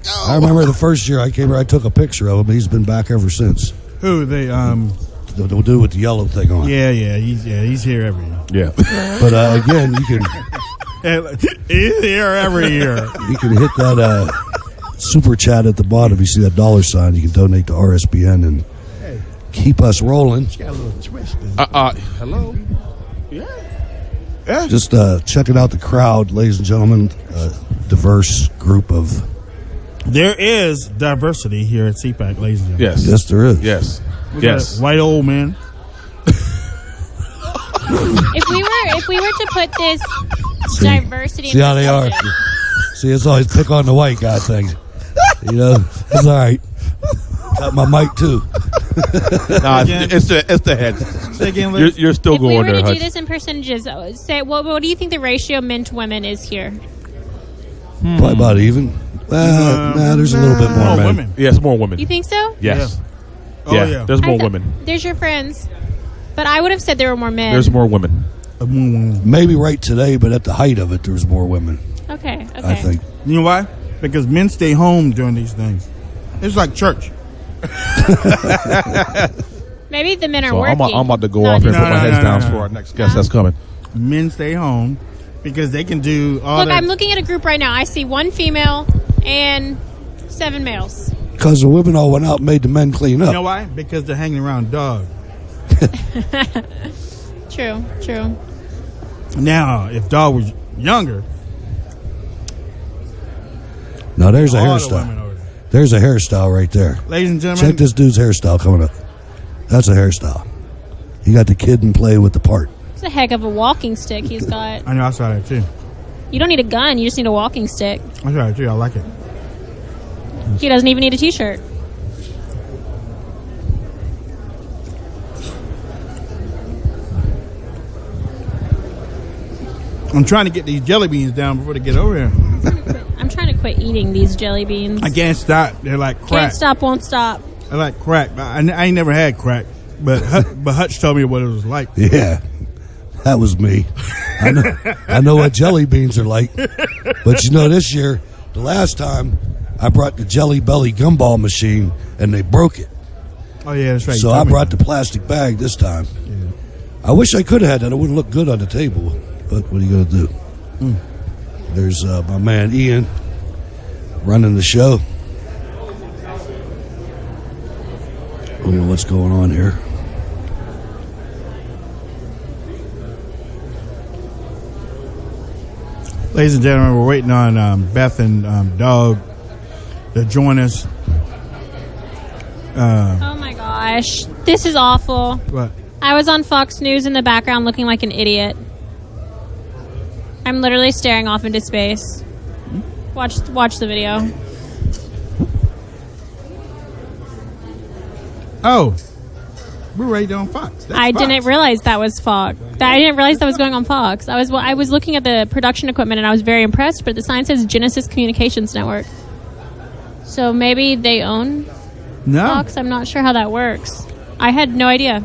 there. I remember the first year I came here, I took a picture of him. He's been back ever since. Who they The dude with the yellow thing on. he's here every year. Yeah. But again, you can He's here every year. hit that super chat at the bottom. You see that $sign. You can donate to RSBN and keep us rolling. Got a little twist. Hello. Just checking out the crowd, ladies and gentlemen. Diverse group of. There is diversity here at CPAC, ladies and gentlemen. Yes. Yes, there is. Yes. We got a white old man. If we were to put this diversity See in how they are. perspective- See, it's always pick on the white guy thing. You know, it's all right. Got my mic too. Nah, it's the head. Say again, Liz. You're still If we going were there, to do Hutch. this in percentages, say what do you think the ratio of men to women is here? Probably about even. Well, there's a little bit more men. women. Yes, more women. You think so? Yes. Oh, yeah. There's more I thought- women. There's your friends, but I would have said there were more men. There's more women. Maybe right today, but at the height of it, there was more women. Okay. I think. You know why? Because men stay home during these things. It's like church. Maybe the men are So working. I'm about to go not off here and just- put my heads down for our next guest that's coming. Men stay home because they can do all Look, that. I'm looking at a group right now. I see 1 female and 7 males. Because the women all went out and made the men clean up. You know why? Because they're hanging around dogs. True. Now, if dog was younger, Now there's a all the women hairstyle. over there. There's a hairstyle right there. Ladies and gentlemen, Check this dude's hairstyle coming up. That's a hairstyle. He got the kid and play with the part. It's a heck of a walking stick he's got. I know I saw that too. You don't need a gun. You just need a walking stick. I saw that too. I like it. He doesn't even need a T-shirt. I'm trying to get these jelly beans down before they get over here. I'm trying to quit eating these jelly beans. I can't stop. They're like crack. Can't stop, won't stop. They're like crack. I ain't never had crack, but Hutch told me what it was like. Yeah, that was me. I know what jelly beans are like. But you know, this year, the last time, I brought the Jelly Belly gumball machine and they broke it. Oh yeah, that's right. So I brought the plastic bag this time. Yeah. I wish I could have had that. It would have looked good on the table. But what are you going to do? There's my man Ian running the show. I don't know what's going on here. Ladies and gentlemen, we're waiting on Beth and Dog to join us. Oh my gosh, this is awful. What? I was on Fox News in the background looking like an idiot. I'm literally staring off into space. Watch the video. Oh, We're right on Fox. That's I Fox. didn't realize that was Fox. I didn't realize that was going on Fox. I was looking at the production equipment and I was very impressed, but the sign says Genesis Communications Network. So maybe they own Fox. I'm not sure how that works. I had no idea.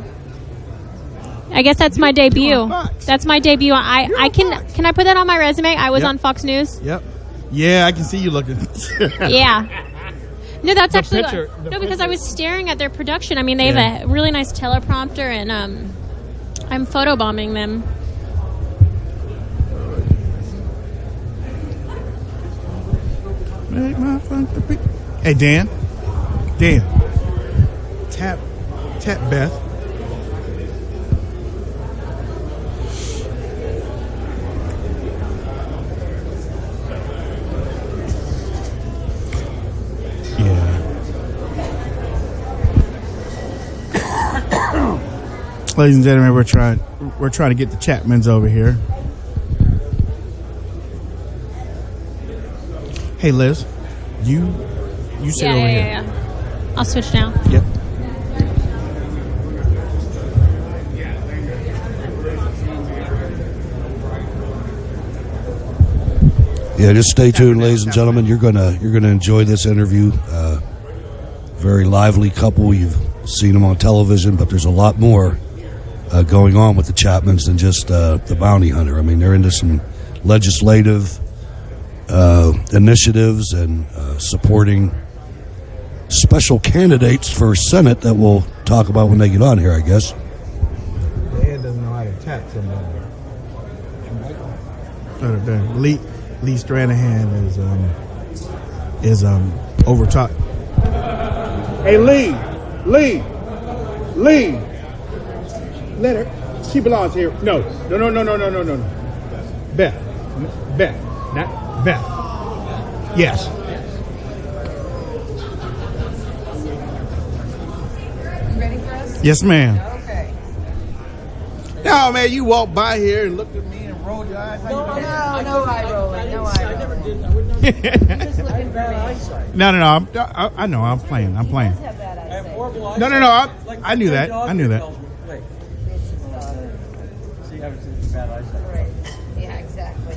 I guess that's my debut. That's my debut. Can I put that on my resume? I was on Fox News. Yep. Yeah, I can see you looking. Yeah. No, that's The actually picture- no, because I was staring at their production. I mean, they have a really nice teleprompter, and I'm photobombing them. Hey, Dan. Tap Beth. Ladies and gentlemen, we're trying to get the Chapmans over here. Hey, Liz, you sit over here. Yeah. I'll switch now. Yep. Yeah, just stay tuned, ladies and gentlemen. You're gonna enjoy this interview. Very lively couple. You've seen them on television, but there's a lot more going on with the Chapmans than just the bounty hunter. I mean, they're into some legislative initiatives and supporting special candidates for Senate that we'll talk about when they get on here, I guess. Dan doesn't know how to tap somebody. Lee Stranahan is over top. Hey, Lee. Let her. She belongs here. No. Beth, not Beth. Yes. You ready for us? Yes, ma'am. Okay. No, man, you walked by here and looked at me and rolled your eyes. No eye rolling. No eye rolling. No. I know. I'm playing. No. I knew that. See, I was in bad eyesight. Right. Yeah, exactly.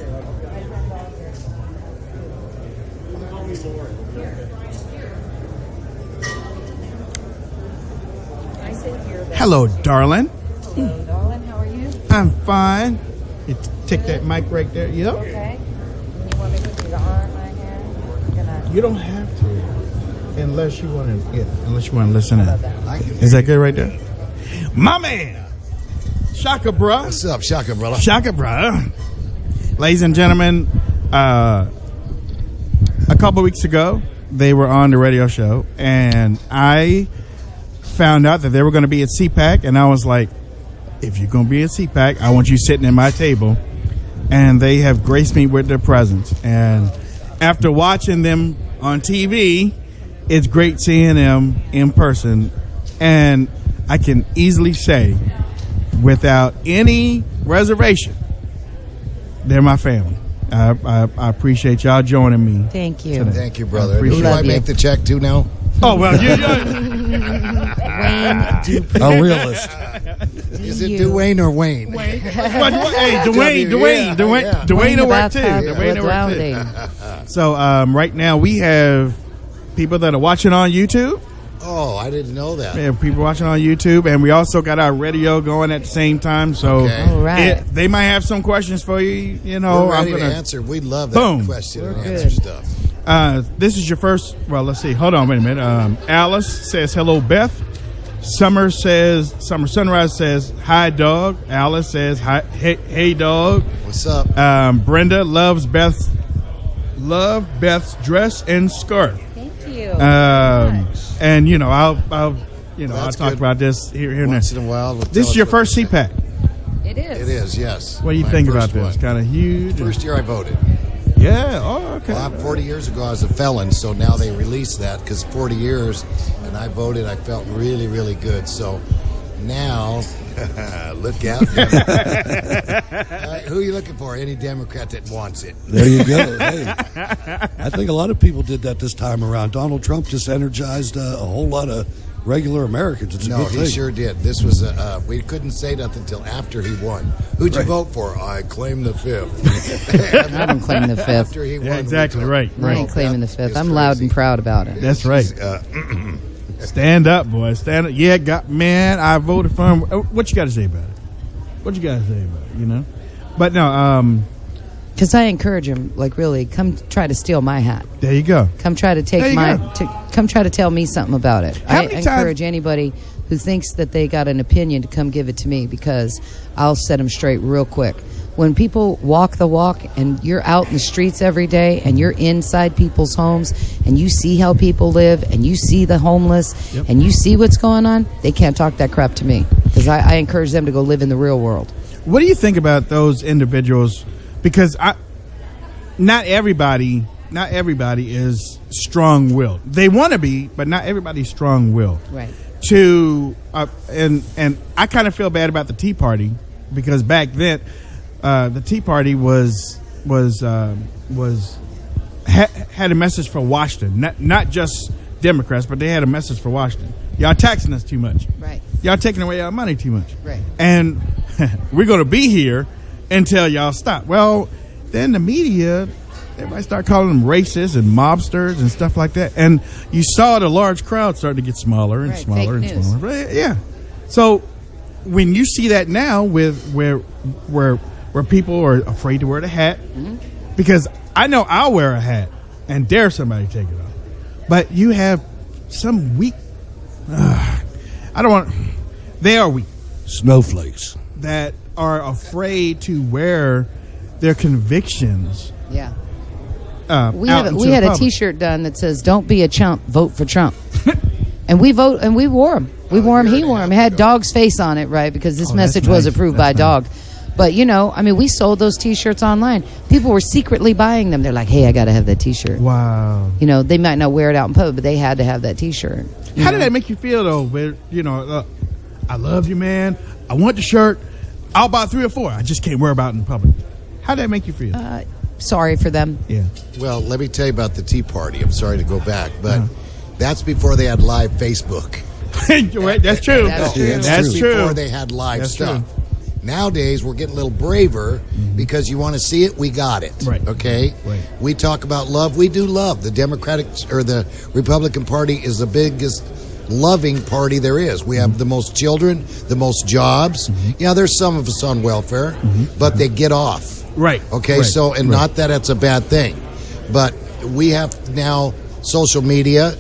I sit here. Hello, darling. Hello, darling. How are you? I'm fine. You take that mic right there. Yep. Okay. You want me to put your arm right here? You don't have to, unless you want to listen in. Is that good right there? My man, Shaka bruh. What's up, Shaka brother? Shaka bruh. Ladies and gentlemen, a couple weeks ago, they were on the radio show, and I found out that they were going to be at CPAC, and I was like, if you're going to be at CPAC, I want you sitting at my table. And they have graced me with their presence. And after watching them on TV, it's great seeing them in person. And I can easily say, without any reservation, they're my family. I appreciate y'all joining me. Thank you. today. Thank you, brother. Appreciate Who do I it. make the check to now? Oh, well, Wayne Dupree. A realist. Is it Dwayne or Wayne? Hey, Dwayne will work too. Dwayne will work too. So right now we have people that are watching on YouTube. Oh, I didn't know that. We have people watching on YouTube, and we also got our radio going at the same time. So All right. they might have some questions for you. You know, We're ready I'm gonna to answer. We love that Boom. question and We're answer good. stuff. This is your first. Well, let's see. Hold on, wait a minute. Alice says hello, Beth. Summer Sunrise says hi, dog. Alice says hi, hey dog. What's up? Brenda loves Beth's dress and scarf. Thank you. And you know, I'll I'll That's talk good. about this here and Once there. in a while. This is your first CPAC. It is. It is, yes. What do you My think about first this? one. Kind of huge. First year I voted. Yeah. Oh, okay. Well, 40 years ago I was a felon, so now they released that because 40 years and I voted. I felt really, really good. So now, look out. Who are you looking for? Any Democrat that wants it. There you go. Hey, I think a lot of people did that this time around. Donald Trump just energized a whole lot of regular Americans, it's a No, good thing. he sure did. This was we couldn't say nothing until after he won. Who'd you vote for? I claim the fifth. I don't claim the fifth. After he won, Yeah, exactly right. I ain't claiming the fifth. I'm loud and proud about it. That's right. Stand up, boy. Stand up. Yeah, man, I voted for him. What you got to say about it? What you got to say about it, you know? But no, because I encourage him, like, really, come try to steal my hat. There you go. Come try to take come try to tell me something about it. I encourage anybody who thinks that they got an opinion to come give it to me, because I'll set them straight real quick. When people walk the walk and you're out in the streets every day and you're inside people's homes and you see how people live and you see the homeless and you see what's going on, they can't talk that crap to me, because I encourage them to go live in the real world. What do you think about those individuals? Because not everybody is strong-willed. They want to be, but not everybody's strong-willed. Right. And I kind of feel bad about the Tea Party, because back then the Tea Party had a message for Washington, not just Democrats, but they had a message for Washington. Y'all taxing us too much. Right. Y'all taking away our money too much. Right. And we're going to be here until y'all stop. Well, then the media, everybody start calling them racists and mobsters and stuff like that. And you saw the large crowd starting to get smaller and smaller and smaller. Right, yeah. So when you see that now with where people are afraid to wear the hat, because I know I'll wear a hat and dare somebody to take it off. But you have some weak, they are weak. Snowflakes. That are afraid to wear their convictions. Yeah. We had a T-shirt done that says, "Don't be a chump, vote for Trump." And we wore them. We wore them. He wore them. It had Dog's face on it, right? Because this message was approved by Dog. But, we sold those T-shirts online. People were secretly buying them. They're like, "Hey, I got to have that T-shirt." Wow. They might not wear it out in public, but they had to have that T-shirt. How did that make you feel, though? Where, I love you, man. I want the shirt. I'll buy 3 or 4. I just can't wear them out in public. How did that make you feel? Sorry for them. Yeah. Well, let me tell you about the Tea Party. I'm sorry to go back, but that's before they had live Facebook. That's true. That's true. Before they had live stuff. True. Nowadays, we're getting a little braver because you want to see it, we got it. Right. Okay? Right. We talk about love. We do love. The Democratic or the Republican Party is the biggest loving party there is. We have the most children, the most jobs. Yeah, there's some of us on welfare, but they get off. Right. Okay, right. Not that it's a bad thing, but we have now social media.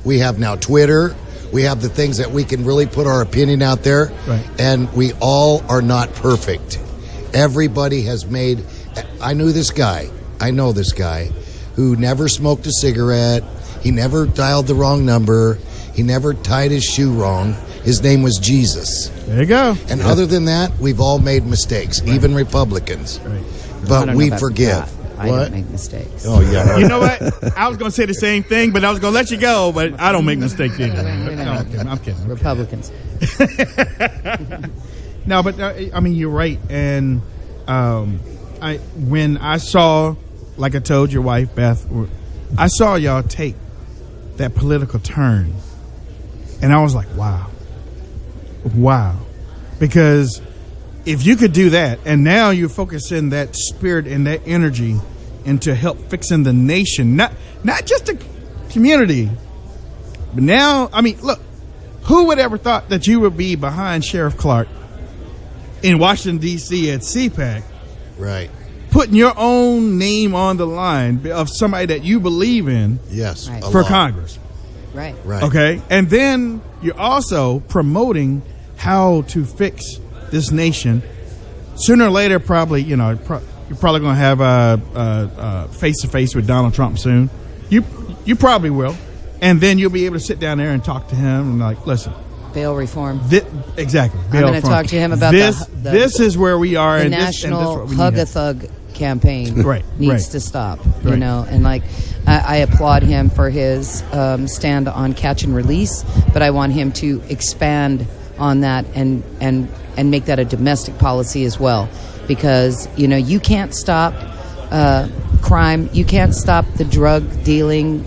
We have now Twitter. We have the things that we can really put our opinion out there. Right. And we all are not perfect. Everybody has made... I know this guy who never smoked a cigarette. He never dialed the wrong number. He never tied his shoe wrong. His name was Jesus. There you go. And other than that, we've all made mistakes, even Republicans. Right. But we forgive. I don't make mistakes. Oh, yeah. You know what? I was going to say the same thing, but I was going to let you go, but I don't make mistakes either. No, I'm kidding. Republicans. No, but you're right. And when I saw, like I told your wife, Beth, I saw y'all take that political turn. And I was like, wow. Because if you could do that, and now you're focusing that spirit and that energy into help fixing the nation, not just the community, but now, look, who would ever thought that you would be behind Sheriff Clark in Washington, D.C. at CPAC, right, putting your own name on the line of somebody that you believe in, yes, right, for Congress. Right. Okay, and then you're also promoting how to fix this nation. Sooner or later, probably, you're probably going to have a face-to-face with Donald Trump soon. You probably will. And then you'll be able to sit down there and talk to him and like, listen. Bail reform. Exactly. I'm going to talk to him about this is where we are. The national hug-a-thug campaign needs to stop, and like I applaud him for his stand on catch and release, but I want him to expand on that and make that a domestic policy as well, because you can't stop crime, you can't stop the drug dealing,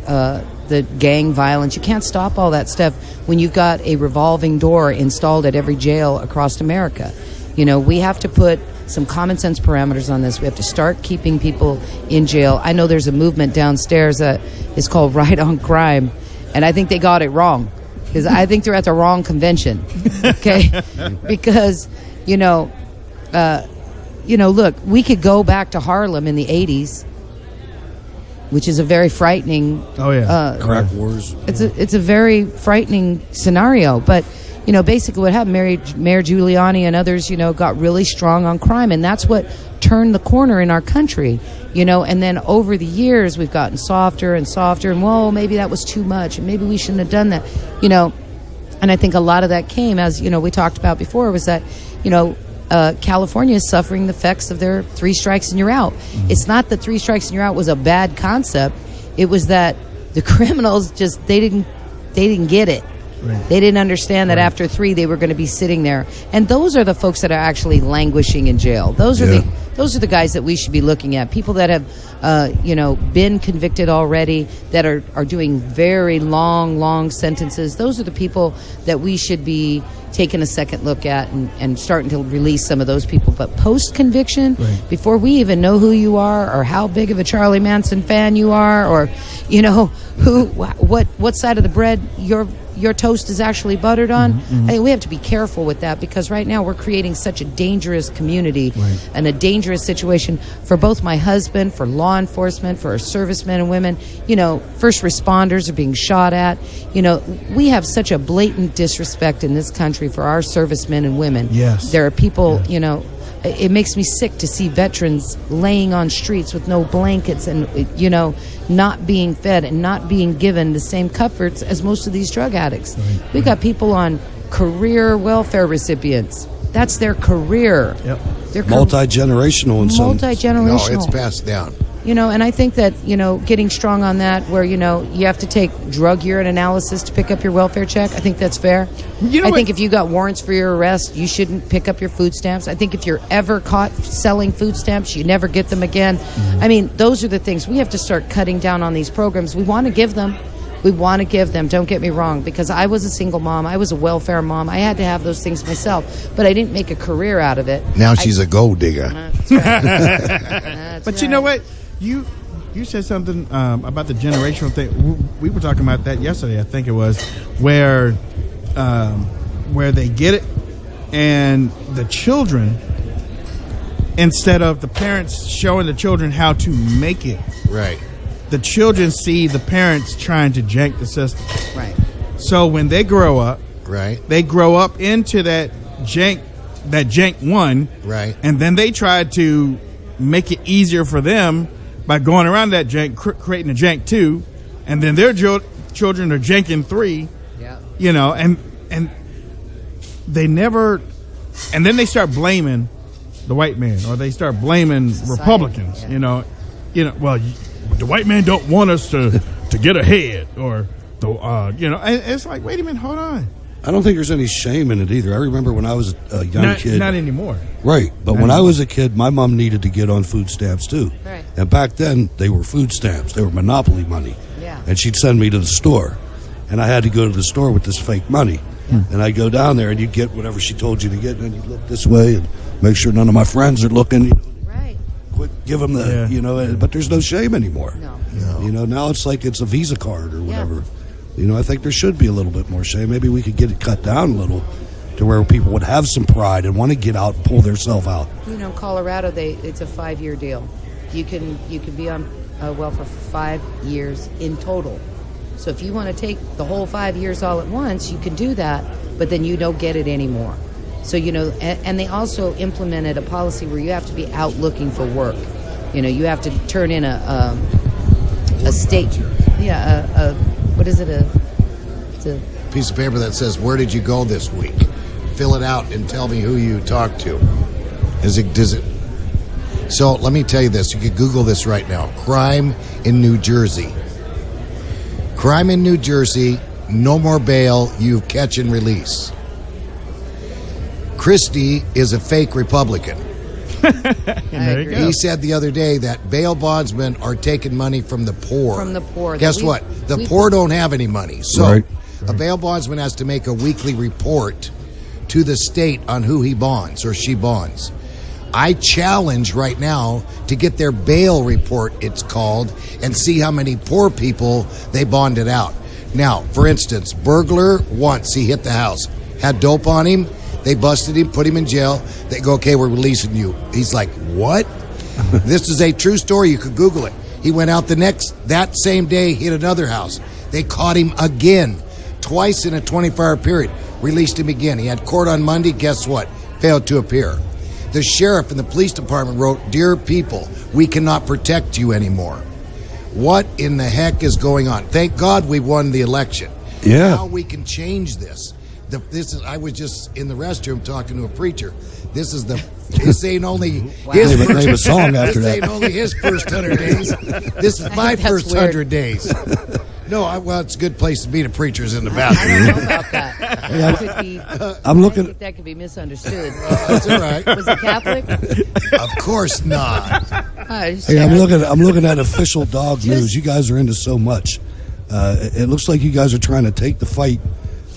the gang violence. You can't stop all that stuff when you've got a revolving door installed at every jail across America. We have to put some common sense parameters on this. We have to start keeping people in jail. I know there's a movement downstairs that is called Right on Crime, and I think they got it wrong, because I think they're at the wrong convention. Okay, because look, we could go back to Harlem in the 80s, which is a very frightening. Crack wars. It's a very frightening scenario, but. Basically what happened, Mayor Giuliani and others, got really strong on crime, and that's what turned the corner in our country, and then over the years we've gotten softer and softer, and whoa, maybe that was too much, and maybe we shouldn't have done that, and I think a lot of that came, as, we talked about before, was that, California is suffering the effects of their 3 strikes and you're out. Mm-hmm. It's not that 3 strikes and you're out was a bad concept. It was that the criminals just, they didn't get it. Right. They didn't understand that after 3 they were going to be sitting there, and those are the folks that are actually languishing in jail. Those are the guys that we should be looking at. People that have been convicted already, that are doing very long sentences. Those are the people that we should be taking a second look at and starting to release some of those people. But post conviction, before we even know who you are or how big of a Charlie Manson fan you are, or what side of the bread your toast is actually buttered on. Mm-hmm. I think we have to be careful with that, because right now we're creating such a dangerous community and a dangerous situation for both my husband, for law enforcement, for our servicemen and women. First responders are being shot at. We have such a blatant disrespect in this country for our servicemen and women. Yes. There are people, it makes me sick to see veterans laying on streets with no blankets and, not being fed and not being given the same comforts as most of these drug addicts. We've got people on career welfare recipients. That's their career. Yep. They're multi-generational in some. Multi-generational. No, it's passed down. And I think that, getting strong on that, where, you have to take drug urine analysis to pick up your welfare check, I think that's fair. I think if you got warrants for your arrest, you shouldn't pick up your food stamps. I think if you're ever caught selling food stamps, you never get them again. Mm-hmm. I mean, those are the things. We have to start cutting down on these programs. We want to give them. Don't get me wrong, because I was a single mom. I was a welfare mom. I had to have those things myself, but I didn't make a career out of it. Now she's a gold digger. That's right. But you know what? You said something about the generational thing. We were talking about that yesterday, I think it was, where they get it, and the children, instead of the parents showing the children how to make it, the children see the parents trying to jank the system. Right. So when they grow up, they grow up into that jank one, and then they try to make it easier for them by going around that jank, creating a jank 2, and then their children are janking 3. Yeah. And they never, and then they start blaming the white man, or they start blaming Republicans. Yeah. Well, the white man don't want us to get ahead, or and it's like, wait a minute, hold on. I don't think there's any shame in it either. I remember when I was a young kid. Not anymore. Right. But when I was a kid, my mom needed to get on food stamps too. Right. And back then, they were food stamps. They were monopoly money. Yeah. And she'd send me to the store. And I had to go to the store with this fake money. And I'd go down there, and you'd get whatever she told you to get, and then you'd look this way and make sure none of my friends are looking. Right. Give them the, but there's no shame anymore. No. Now it's like it's a Visa card or whatever. I think there should be a little bit more shame. Maybe we could get it cut down a little to where people would have some pride and want to get out and pull themselves out. Colorado, it's a 5-year deal. You can be on welfare for 5 years in total. So if you want to take the whole 5 years all at once, you can do that, but then you don't get it anymore. So, and they also implemented a policy where you have to be out looking for work. You have to turn in a state, what is it? It's a piece of paper that says, "Where did you go this week?" Fill it out and tell me who you talked to. Does it? So let me tell you this. You could Google this right now. Crime in New Jersey. Crime in New Jersey. No more bail. You catch and release. Christie is a fake Republican. There you go. He said the other day that bail bondsmen are taking money from the poor. From the poor. Guess what? The poor don't have any money. So Right. a bail bondsman has to make a weekly report to the state on who he bonds or she bonds. I challenge right now to get their bail report, it's called, and see how many poor people they bonded out. Now, for instance, burglar, once he hit the house, had dope on him, they busted him, put him in jail, they go, okay, we're releasing you. He's like, what? This is a true story, you could Google it. He went out that same day, hit another house. They caught him again, twice in a 24-hour period, released him again. He had court on Monday, guess what? Failed to appear. The sheriff and the police department wrote, "Dear people, we cannot protect you anymore." What in the heck is going on? Thank God we won the election. Yeah. Now we can change this. I was just in the restroom talking to a preacher. This ain't only his They have a song after this that. ain't only his first 100 days. This is my first 100 days. No, well, it's a good place to meet a preacher is in the bathroom. I don't know about that. That could be, I'm looking. that could be misunderstood. That's all right. Was he Catholic? Of course not. Hey, I'm looking at official dog news. You guys are into so much. It looks like you guys are trying to take the fight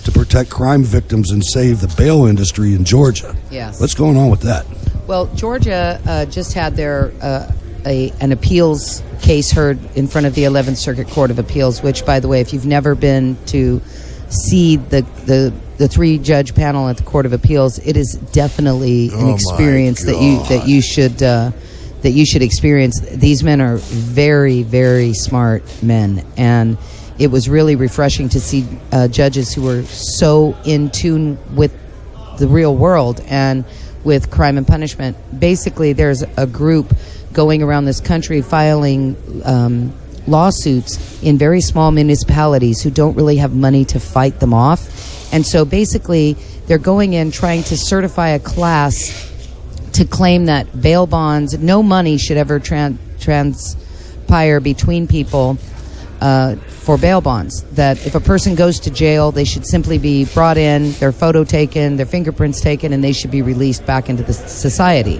to protect crime victims and save the bail industry in Georgia. Yes. What's going on with that? Well, Georgia just had their an appeals case heard in front of the 11th Circuit Court of Appeals, which, by the way, if you've never been to see the 3-judge panel at the Court of Appeals, it is definitely an experience that you should experience. These men are very, very smart men, and it was really refreshing to see judges who were so in tune with the real world and with crime and punishment. Basically, there's a group going around this country filing lawsuits in very small municipalities who don't really have money to fight them off. And so basically, they're going in trying to certify a class to claim that bail bonds, no money should ever transpire between people for bail bonds. That if a person goes to jail, they should simply be brought in, their photo taken, their fingerprints taken, and they should be released back into the society.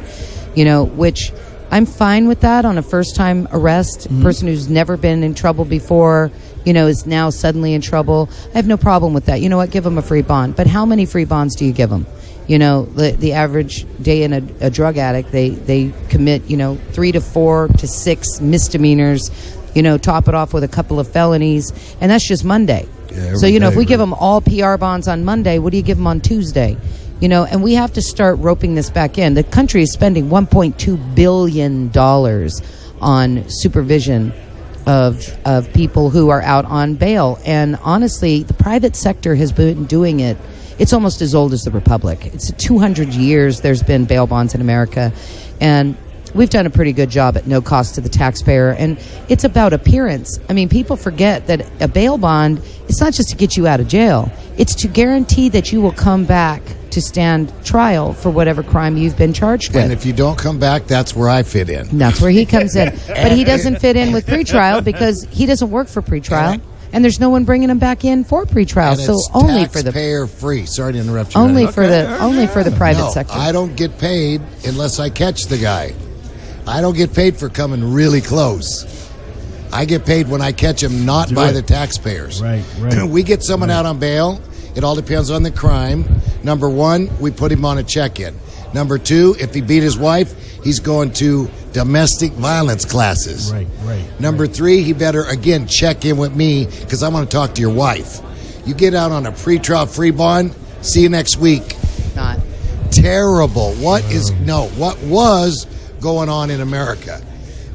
Which I'm fine with that on a first-time arrest. A person who's never been in trouble before, is now suddenly in trouble. I have no problem with that. You know what? Give them a free bond. But how many free bonds do you give them? The average day in a drug addict, they commit, 3 to 4 to 6 misdemeanors, top it off with a couple of felonies, and that's just Monday. Yeah, so, if we give them all PR bonds on Monday, what do you give them on Tuesday? And we have to start roping this back in. The country is spending $1.2 billion on supervision of people who are out on bail. And honestly, the private sector has been doing it. It's almost as old as the Republic. It's 200 years there's been bail bonds in America. And we've done a pretty good job at no cost to the taxpayer. And it's about appearance. I mean, people forget that a bail bond, it's not just to get you out of jail. It's to guarantee that you will come back to stand trial for whatever crime you've been charged with. And if you don't come back, that's where I fit in. That's where he comes in. But he doesn't fit in with pretrial because he doesn't work for pretrial. And there's no one bringing him back in for pretrial. And So it's only for the taxpayer free. Sorry to interrupt you. only Renee. for the private No, sector. I don't get paid unless I catch the guy. I don't get paid for coming really close. I get paid when I catch him, not by the taxpayers. Right. We get someone out on bail. It all depends on the crime. Number 1, we put him on a check-in. Number 2, if he beat his wife, he's going to domestic violence classes. Right. Number 3, he better, again, check in with me because I want to talk to your wife. You get out on a pre-trial free bond, see you next week. Not. Terrible. What was going on in America?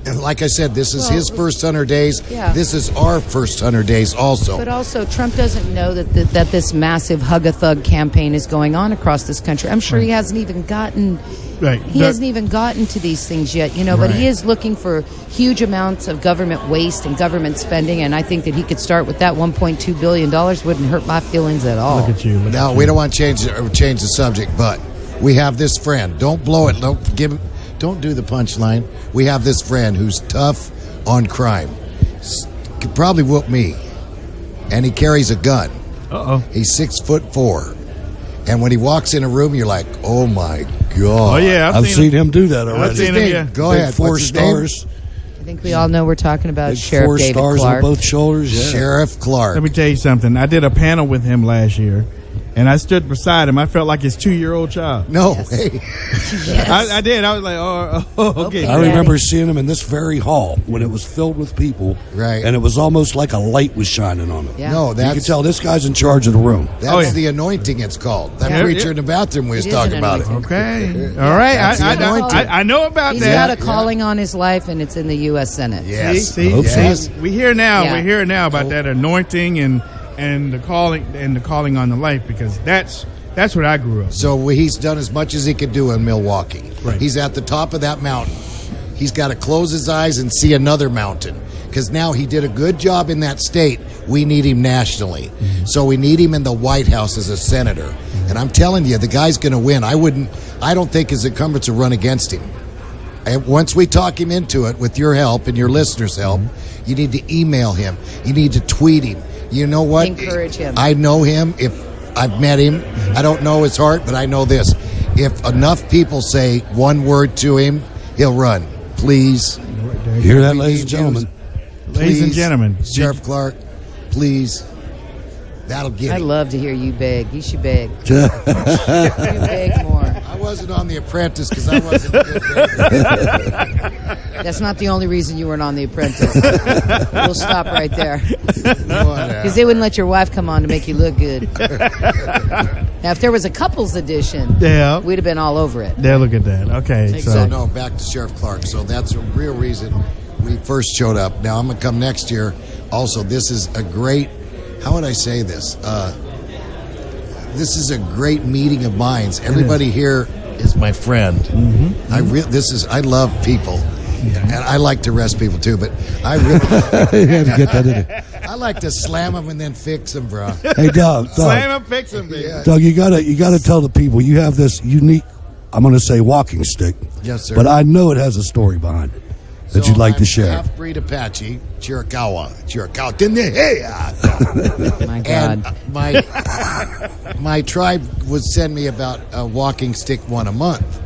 And like I said, this is his first 100 days. Yeah. This is our first 100 days also. But also, Trump doesn't know that this massive hug-a-thug campaign is going on across this country. I'm sure he hasn't even gotten... Right. He hasn't even gotten to these things yet, but he is looking for huge amounts of government waste and government spending, and I think that he could start with that $1.2 billion wouldn't hurt my feelings at all. Look at you. Now, we don't want to change the subject, but we have this friend. Don't blow it. Don't do the punchline. We have this friend who's tough on crime. Could probably whoop me. And he carries a gun. Uh-oh. He's 6'4". And when he walks in a room, you're like, oh my God. Oh yeah, I've seen him do that already. I've seen him. Yeah. Go Big ahead. 4 What's his name? stars. I think we all know we're talking about Big Sheriff 4 David stars Clark. on both shoulders. Yeah. Sheriff Clark. Let me tell you something. I did a panel with him last year, and I stood beside him. I felt like his 2-year-old child. No. Yes. Hey. Yes. I did. I was like, okay. I remember seeing him in this very hall when it was filled with people, Right. and it was almost like a light was shining on him. Yeah. No, You that's could tell this guy's in charge of the room. That's the anointing. It's called. That Yeah. preacher in the bathroom we was It is talking an about it. anointing. Okay. All right. That's the anointing. I know about He's that. got a calling on his life, and it's in the U.S. Senate. Yes. See, Yes. we hear now. Yeah. We hear now about that anointing and the calling on the life, because that's what I grew up. So he's done as much as he could do in Milwaukee. Right. He's at the top of that mountain. He's got to close his eyes and see another mountain, because now he did a good job in that state. We need him nationally. So we need him in the White House as a senator. And I'm telling you, the guy's going to win. I don't think his incumbents will run against him. And once we talk him into it with your help and your listeners' help, you need to email him. You need to tweet him. You know what? Encourage him. I know him. If I've met him, I don't know his heart, but I know this. If enough people say one word to him, he'll run. Please. You hear that, ladies and gentlemen? Ladies and gentlemen, Sheriff Clark, please. That'll get I'd him. love to hear you beg. You should beg. You beg more. I wasn't on The Apprentice because I wasn't a good beggar. That's not the only reason you weren't on The Apprentice. We'll stop right there. Whatever. Because they wouldn't let your wife come on to make you look good. Now, if there was a couples edition, Yeah. we'd have been all over it. Yeah, look at that. Okay, So no, back to Sheriff Clark. So that's a real reason we first showed up. Now I'm going to come next year. Also, this is a great. How would I say this? This is a great meeting of minds. Everybody here is my friend. Mm-hmm. I love people, and I like to arrest people too. But I really You had to get that in there. I like to slam them and then fix them, bro. Hey, Doug. slam him, fix him, baby. Yeah. Doug, you gotta tell the people you have this unique, I'm going to say, walking stick. Yes, sir. But I know it has a story behind it that you'd like I'm to share. Half-breed Apache, Chiricahua. Oh, my God. And my tribe would send me about a walking stick one a month.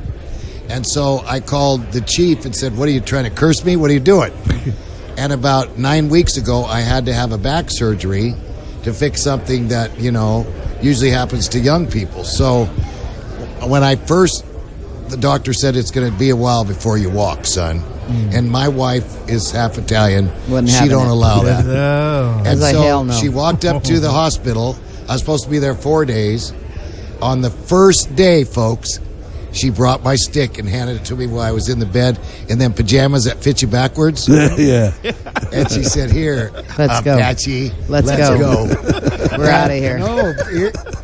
And so I called the chief and said, what are you trying to curse me? What are you doing? And about 9 weeks ago, I had to have a back surgery to fix something that, usually happens to young people. So when the doctor said it's going to be a while before you walk, son. And my wife is half Italian. She don't allow that. Oh. And like, so hell no. she walked up to the hospital. I was supposed to be there 4 days. On the first day, folks, she brought my stick and handed it to me while I was in the bed in them pajamas that fit you backwards. Yeah. And she said, here, Let's go. Apache, Let's go. We're out of here. No,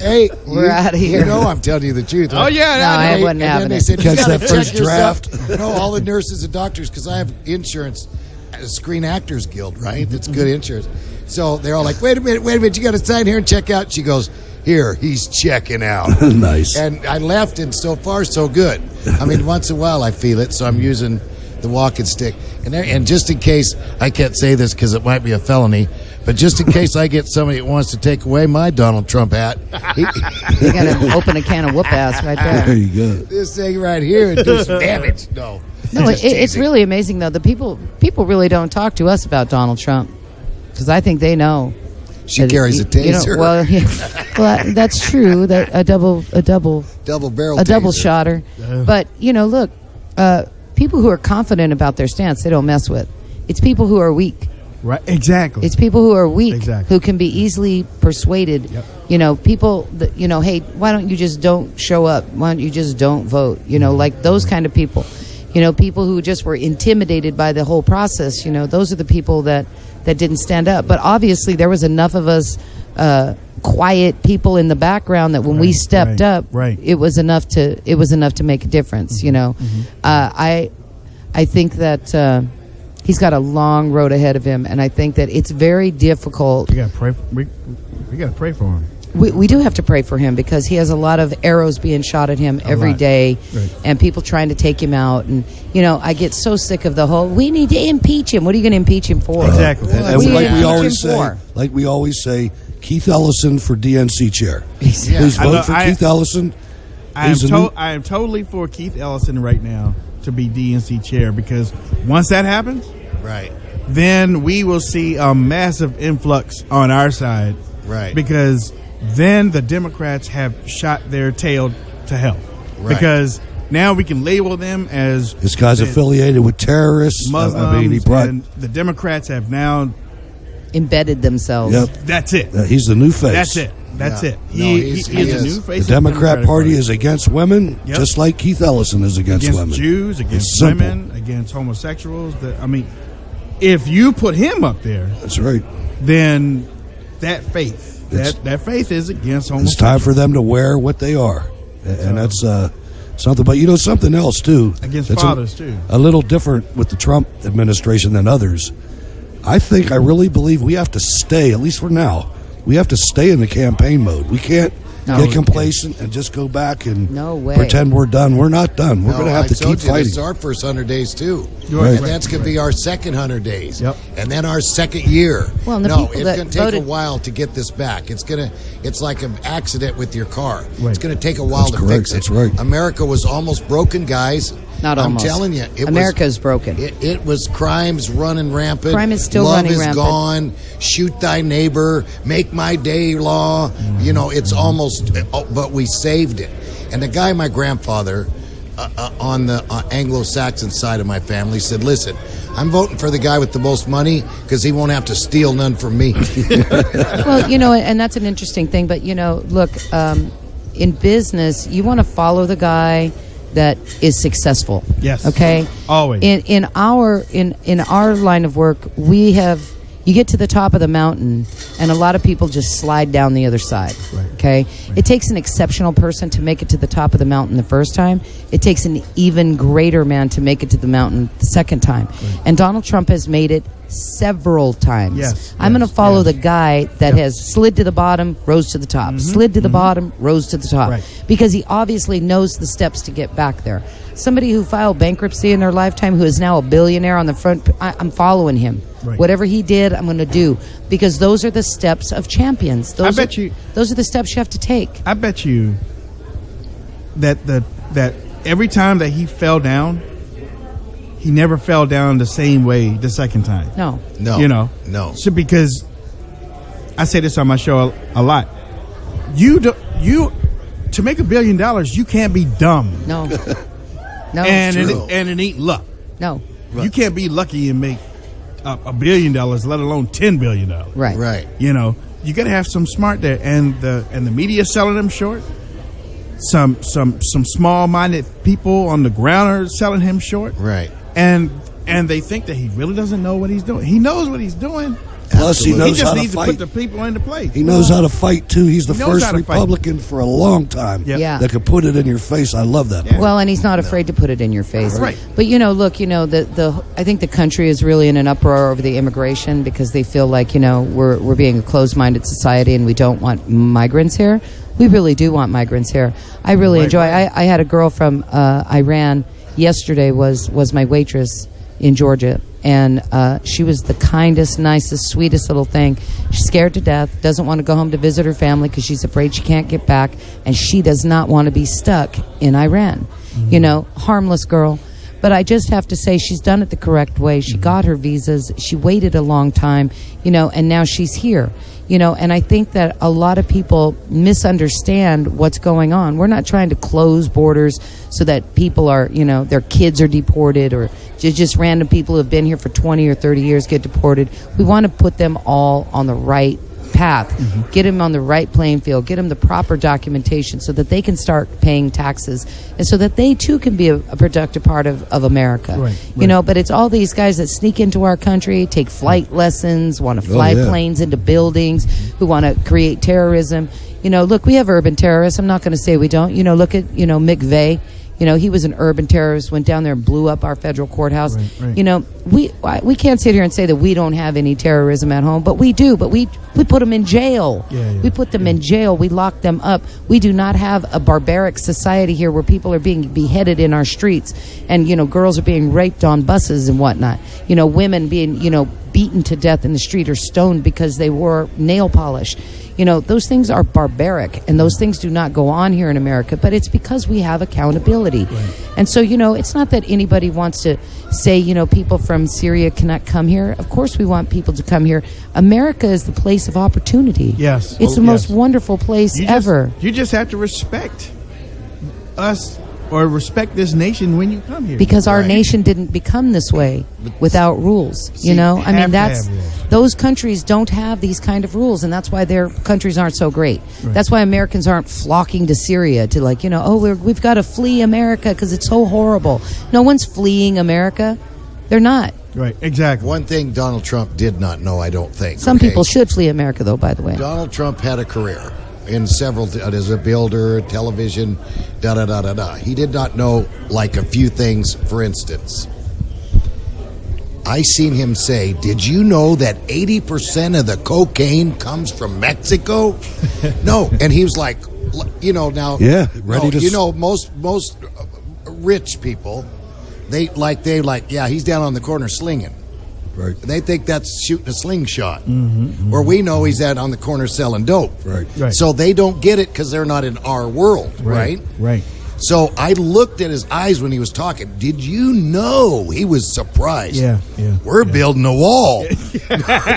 hey, We're outta here. You know I'm telling you the truth. Oh, yeah. No, I wasn't And then having they it. said, you Catch gotta that first check yourself. draft. No, all the nurses and doctors, because I have insurance, Screen Actors Guild, right? That's good insurance. So they're all like, wait a minute, you got to sign here and check out. She goes, here, he's checking out. Nice. And I left, and so far, so good. I mean, once in a while I feel it, so I'm using the walking stick. And just in case, I can't say this because it might be a felony, but just in case I get somebody that wants to take away my Donald Trump hat, You're going to open a can of whoop ass right There there. you go. this thing right here and do some damage. No. No, Just it's teasing. really amazing, though. The people really don't talk to us about Donald Trump because I think they know. She that carries a taser. well, well, that's true. That a double Double-barrel taser. shotter. But look, people who are confident about their stance, they don't mess with. It's people who are weak. Right, exactly. It's people who are weak, Exactly. who can be easily persuaded. Yep. People that, hey, why don't you just don't show up? Why don't you just don't vote? Like those kind of people. People who just were intimidated by the whole process. Those are the people that didn't stand up. But obviously, there was enough of us quiet people in the background that when we stepped up, it was enough to make a difference. I think that he's got a long road ahead of him, and I think that it's very difficult. We got to pray. We got to pray for him. We do have to pray for him because he has a lot of arrows being shot at him every day, and people trying to take him out. And I get so sick of the whole "we need to impeach him." What are you going to impeach him for? Exactly. And What like we always say, Keith Ellison for DNC chair. Please vote for Keith Ellison. I am totally for Keith Ellison right now to be DNC chair, because once that happens, right, then we will see a massive influx on our side, right, because then the Democrats have shot their tail to hell, right, because now we can label them as this guy's affiliated with terrorists, Muslims, and the Democrats have now embedded themselves. Yep. That's it. He's the new face. That's it. That's Yeah. it. No, He is the new face. The of Democrat Party is against women, Yep. just like Keith Ellison is against women. Jews, against It's simple. women, against homosexuals. I mean, if you put him up there, That's right. then that faith, that faith is against homosexuals. It's time for them to wear what they are, and that's something. But something else too. Against that's fathers too. A little different with the Trump administration than others. I really believe we have to stay, at least for now. We have to stay in the campaign mode. We can't get complacent and just go back and pretend we're done. We're not done. We're going to have to keep fighting. This is our first 100 days too, Right. and that's going to be our second 100 days, Yep. and then our second year. Well, and the no, people it's that going to take voted- a while to get this back. It's like an accident with your car. Right. It's going to take a while That's to correct. fix it. That's right. America was almost broken, guys. Not almost. I'm telling you, America's broken. It was crimes running rampant. Crime is still Love running is rampant. gone. Shoot thy neighbor. Make my day law. It's almost, but we saved it. And the guy, my grandfather, on the Anglo-Saxon side of my family, said, "Listen, I'm voting for the guy with the most money because he won't have to steal none from me." Well, and that's an interesting thing. But look, in business, you want to follow the guy that is successful. Yes. Okay. Always. In our line of work, you get to the top of the mountain, and a lot of people just slide down the other side. Right. Okay. It takes an exceptional person to make it to the top of the mountain the first time. It takes an even greater man to make it to the mountain the second time. Right. And Donald Trump has made it several times. Yes. I'm going to follow the guy that has slid to the bottom, rose to the top, slid to the bottom, rose to the top, Right. because he obviously knows the steps to get back there. Somebody who filed bankruptcy in their lifetime, who is now a billionaire on the front, I'm following him. Right. Whatever he did, I'm going to do, because those are the steps of champions. Those are the steps you have to take. I bet you that every time that he fell down, he never fell down the same way the second time. No. No. So because I say this on my show a lot, to make $1 billion, you can't be dumb. No. No. and it ain't luck. No. You can't be lucky and make $1 billion, let alone $10 billion. Right. Right. You got to have some smart there, and the media selling them short. Some small-minded people on the ground are selling him short. Right. And they think that he really doesn't know what he's doing. He knows what he's doing. Plus, he knows just how to needs fight. to put the people into place. He knows how to fight too. He's the He knows first how to fight. Republican for a long time Yeah. that could put it in your face. I love that. Yeah. Well, and he's not afraid to put it in your face. Right. But look, I think the country is really in an uproar over the immigration, because they feel like we're being a closed-minded society and we don't want migrants here. We really do want migrants here. I really enjoy. I had a girl from Iran yesterday. Was my waitress in Georgia, and she was the kindest, nicest, sweetest little thing. She's scared to death, doesn't want to go home to visit her family because she's afraid she can't get back, and she does not want to be stuck in Iran. Harmless girl. But I just have to say, she's done it the correct way. She got her visas. She waited a long time, and now she's here. And I think that a lot of people misunderstand what's going on. We're not trying to close borders so that people are, their kids are deported, or just random people who have been here for 20 or 30 years get deported. We want to put them all on the right path, get them on the right playing field, get them the proper documentation so that they can start paying taxes, and so that they too can be a productive part of America. Right. But it's all these guys that sneak into our country, take flight lessons, want to fly planes into buildings, who want to create terrorism. Look, we have urban terrorists. I'm not going to say we don't. Look at McVeigh. He was an urban terrorist, went down there and blew up our federal courthouse. Right. We can't sit here and say that we don't have any terrorism at home, but we do. But we put them in jail. We put them in jail. We lock them up. We do not have a barbaric society here where people are being beheaded in our streets, and girls are being raped on buses and whatnot. Women being beaten to death in the street or stoned because they wore nail polish. You know, those things are barbaric, and those things do not go on here in America, but it's because we have accountability. Right. And so, you know, it's not that anybody wants to say, you know, people from Syria cannot come here. Of course we want people to come here. America is the place of opportunity. Yes. It's the most wonderful place ever. You just have to respect us or respect this nation when you come here. Because our nation didn't become this way without rules. You know, I mean, those countries don't have these kind of rules, and that's why their countries aren't so great. Right. That's why Americans aren't flocking to Syria to, like, you know, oh, we've got to flee America because it's so horrible. No one's fleeing America. They're not. Right, exactly. One thing Donald Trump did not know, I don't think. Some people should flee America, though, by the way. Donald Trump had a career in several, as a builder, television, da-da-da-da-da. He did not know, like, a few things. For instance, I seen him say, did you know that 80% of the cocaine comes from Mexico? No. And he was like, you know, now, you know, most rich people, they yeah, he's down on the corner slinging. Right. They think that's shooting a slingshot. Or we know he's out on the corner selling dope. Right. So they don't get it because they're not in our world, right? Right. So I looked at his eyes when he was talking. Did you know? He was surprised. Yeah. We're building a wall.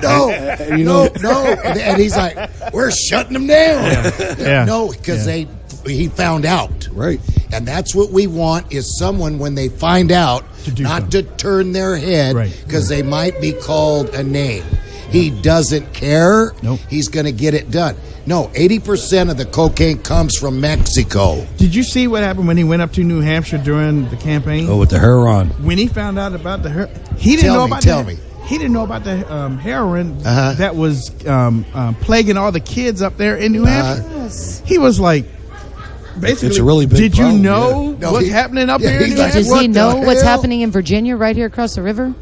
No. And he's like, we're shutting them down. Yeah. No, because he found out. Right. And that's what we want, is someone, when they find out, not to turn their head, because they might be called a name. He doesn't care. Nope. He's going to get it done. No, 80% of the cocaine comes from Mexico. Did you see what happened when he went up to New Hampshire during the campaign? Oh, with the heroin. When he found out about the heroin, he didn't know about He didn't know about the heroin that was plaguing all the kids up there in New Hampshire. Yes. He was like, basically, it's a really big did problem, you know what's happening up here in New Hampshire? Does he know what's happening in Virginia, right here across the river?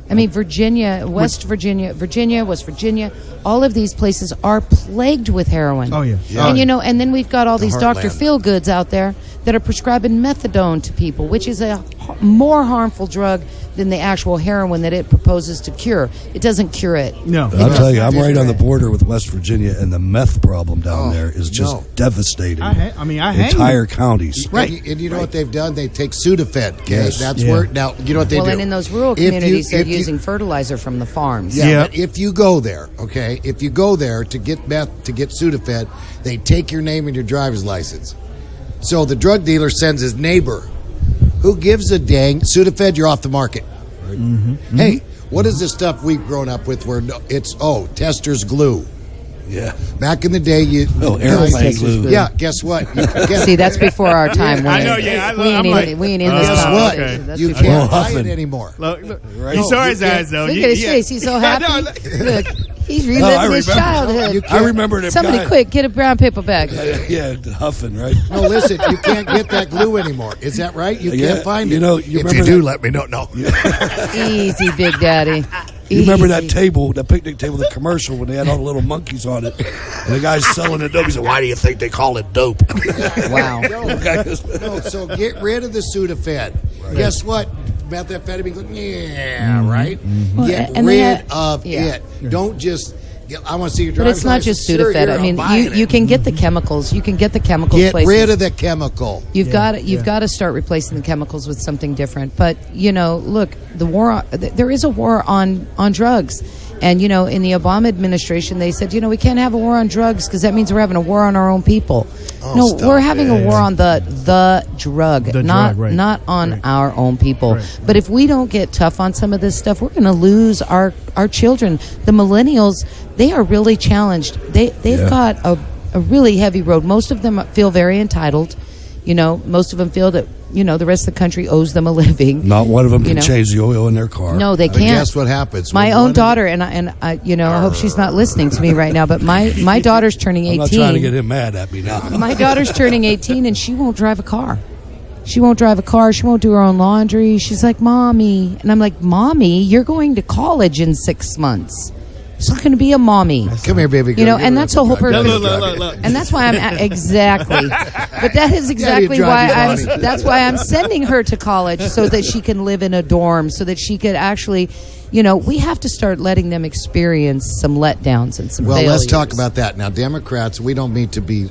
I mean, Virginia, West Virginia, West Virginia, all of these places are plagued with heroin. Oh, yeah. And, you know, and then we've got all these Dr. heartland. Feelgoods out there that are prescribing methadone to people, which is a more harmful drug than the actual heroin that it proposes to cure. It doesn't cure it. No. I'll tell you, I'm right on the border with West Virginia, and the meth problem down there is just devastating. I hang entire counties. Right. And you know what they've done? They take Sudafed. Okay? Yes. That's where, now, you know what they do? Well, and in those rural communities, they're using fertilizer from the farms. Yeah, but if you go there, okay, if you go there to get meth, to get Sudafed, they take your name and your driver's license. So the drug dealer sends his neighbor. Who gives a dang? Sudafed, you're off the market. Right? Hey, what is this stuff we've grown up with where it's, Tester's glue? Yeah. Back in the day, airplane glue. Yeah, guess what? See, that's before our time. I know, we ain't in this guess time. what? Okay. You can't buy it anymore. Look, you saw his eyes, though. Look at his face. He's so happy. Look, he's reliving his childhood. I remember him. Somebody quick, get a brown paper bag. Yeah, huffing, right? No, listen, you can't get that glue anymore. Is that right? You can't find it. You know, if you do, let me know. No. Easy, Big Daddy. You remember that table, that picnic table, the commercial, when they had all the little monkeys on it, and the guy's selling the dope. He said, "Why do you think they call it dope?" Wow. No, so get rid of the Sudafed. Right. Guess what? Methamphetamine. Right? Get rid of it. Don't just... I want to see your driver's But it's not just license. Sudafed. I mean, you can get the chemicals. You can get the chemicals. Get places. rid of the chemical. You've got to start replacing the chemicals with something different. But you know, look, there is a war on drugs, and you know, in the Obama administration, they said, you know, we can't have a war on drugs because that means we're having a war on our own people. We're having a war on the drug, not on our own people. Right. But if we don't get tough on some of this stuff, we're going to lose our children. The millennials, they are really challenged. They've got a really heavy road. Most of them feel very entitled. You know, most of them feel that, you know, the rest of the country owes them a living. Not one of them can change the oil in their car. No, they can't. Guess what happens? My own daughter, and I, you know, I hope she's not listening to me right now, but my daughter's turning 18. I'm not trying to get him mad at me now. My daughter's turning 18, and she won't drive a car. She won't drive a car. She won't do her own laundry. She's like, Mommy. And I'm like, Mommy, you're going to college in 6 months. It's not going to be a mommy. Come here, baby girl. You know, Give and her that's a the whole hug. purpose. Look. And that's why I'm exactly. But that is exactly drive why you I'm. That's why I'm sending her to college so that she can live in a dorm, so that she could actually, you know, we have to start letting them experience some letdowns and some. Well, failures. let's talk about that now. Democrats, we don't mean to be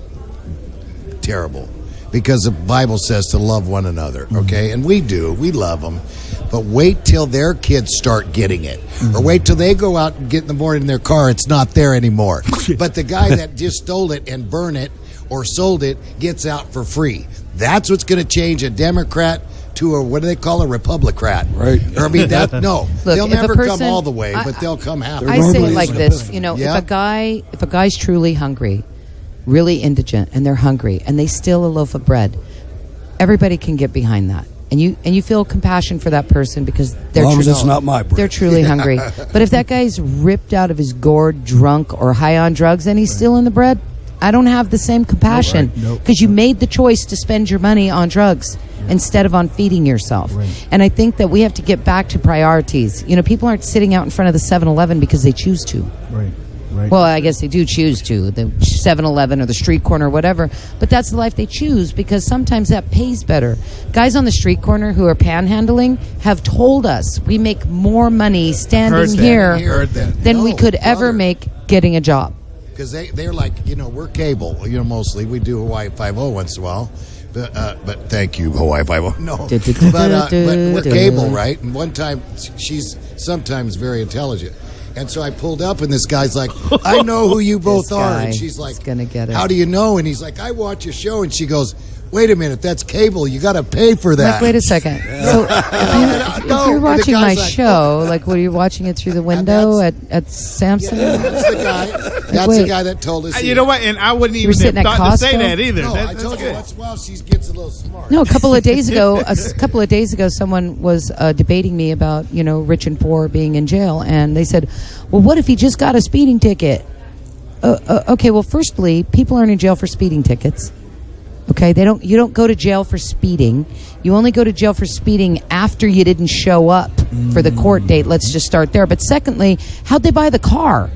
terrible because the Bible says to love one another. Okay, and we do. We love them. But wait till their kids start getting it. Or wait till they go out and get in the morning in their car, it's not there anymore. But the guy that just stole it and burned it or sold it gets out for free. That's what's going to change a Democrat to a, what do they call a Republicrat? Right. Or, I mean, that, no. Look, they'll if a never person- come all the way, but they'll come half. I say it normally like is an this, epiphany. you know, Yeah. if a guy's truly hungry, really indigent, and they're hungry, and they steal a loaf of bread, everybody can get behind that. And you feel compassion for that person because they're As long as it's not my bread. They're truly hungry. But if that guy's ripped out of his gourd, drunk, or high on drugs, and he's stealing the bread, I don't have the same compassion because you made the choice to spend your money on drugs instead of on feeding yourself. And I think that we have to get back to priorities. You know, people aren't sitting out in front of the 7-Eleven because they choose to. Right. Well, I guess they do choose to, the 7-Eleven or the street corner or whatever, but that's the life they choose because sometimes that pays better. Guys on the street corner who are panhandling have told us we make more money standing here than we could ever make getting a job. Because they're like, you know, we're cable, you know, mostly. We do Hawaii 5-0 once in a while. But thank you, Hawaii 5-0. No. But we're cable, right? And one time, she's sometimes very intelligent. And so I pulled up, and this guy's like, I know who you both are. And she's like, gonna get it. How do you know? And he's like, I watch your show. And she goes, wait a minute, that's cable. You got to pay for that. Like, wait a second. So if you're watching my show, like, what are you watching it through the window at Samson? That's the guy. That's the guy that told us. You know what? And I wouldn't You were even sitting have at thought to say Costco? that either. No, That's I told you good. once in a while she gets a little smart. No, a couple of days ago, someone was debating me about, you know, rich and poor being in jail, and they said, "Well, what if he just got a speeding ticket?" Okay, well, firstly, people aren't in jail for speeding tickets. Okay, you don't go to jail for speeding. You only go to jail for speeding after you didn't show up for the court date. Let's just start there. But secondly, how'd they buy the car?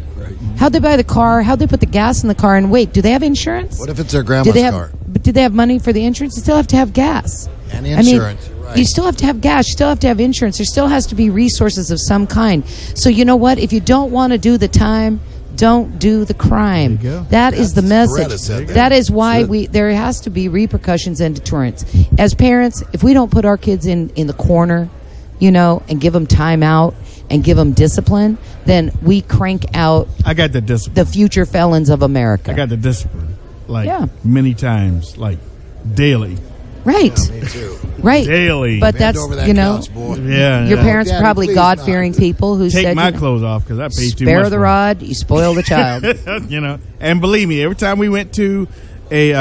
How'd they buy the car? How'd they put the gas in the car? And wait, do they have insurance? What if it's their grandma's car? But did they have money for the insurance? You still have to have gas. And insurance, right. You still have to have gas. You still have to have insurance. There still has to be resources of some kind. So you know what? If you don't want to do the time, don't do the crime. That is the message. That is why there has to be repercussions and deterrence. As parents, if we don't put our kids in the corner, you know, and give them time out and give them discipline, then we crank out I got the discipline. the future felons of America. I got the discipline. Many times, like daily. Right. Me too. Right. Daily. But Bend that's, over that you know, couch, boy. Yeah. your parents are Daddy, probably please God-fearing people who Take said, my you know, clothes off because I pay too much. spare the for it. rod, you spoil the child. You know, and believe me, every time we went to a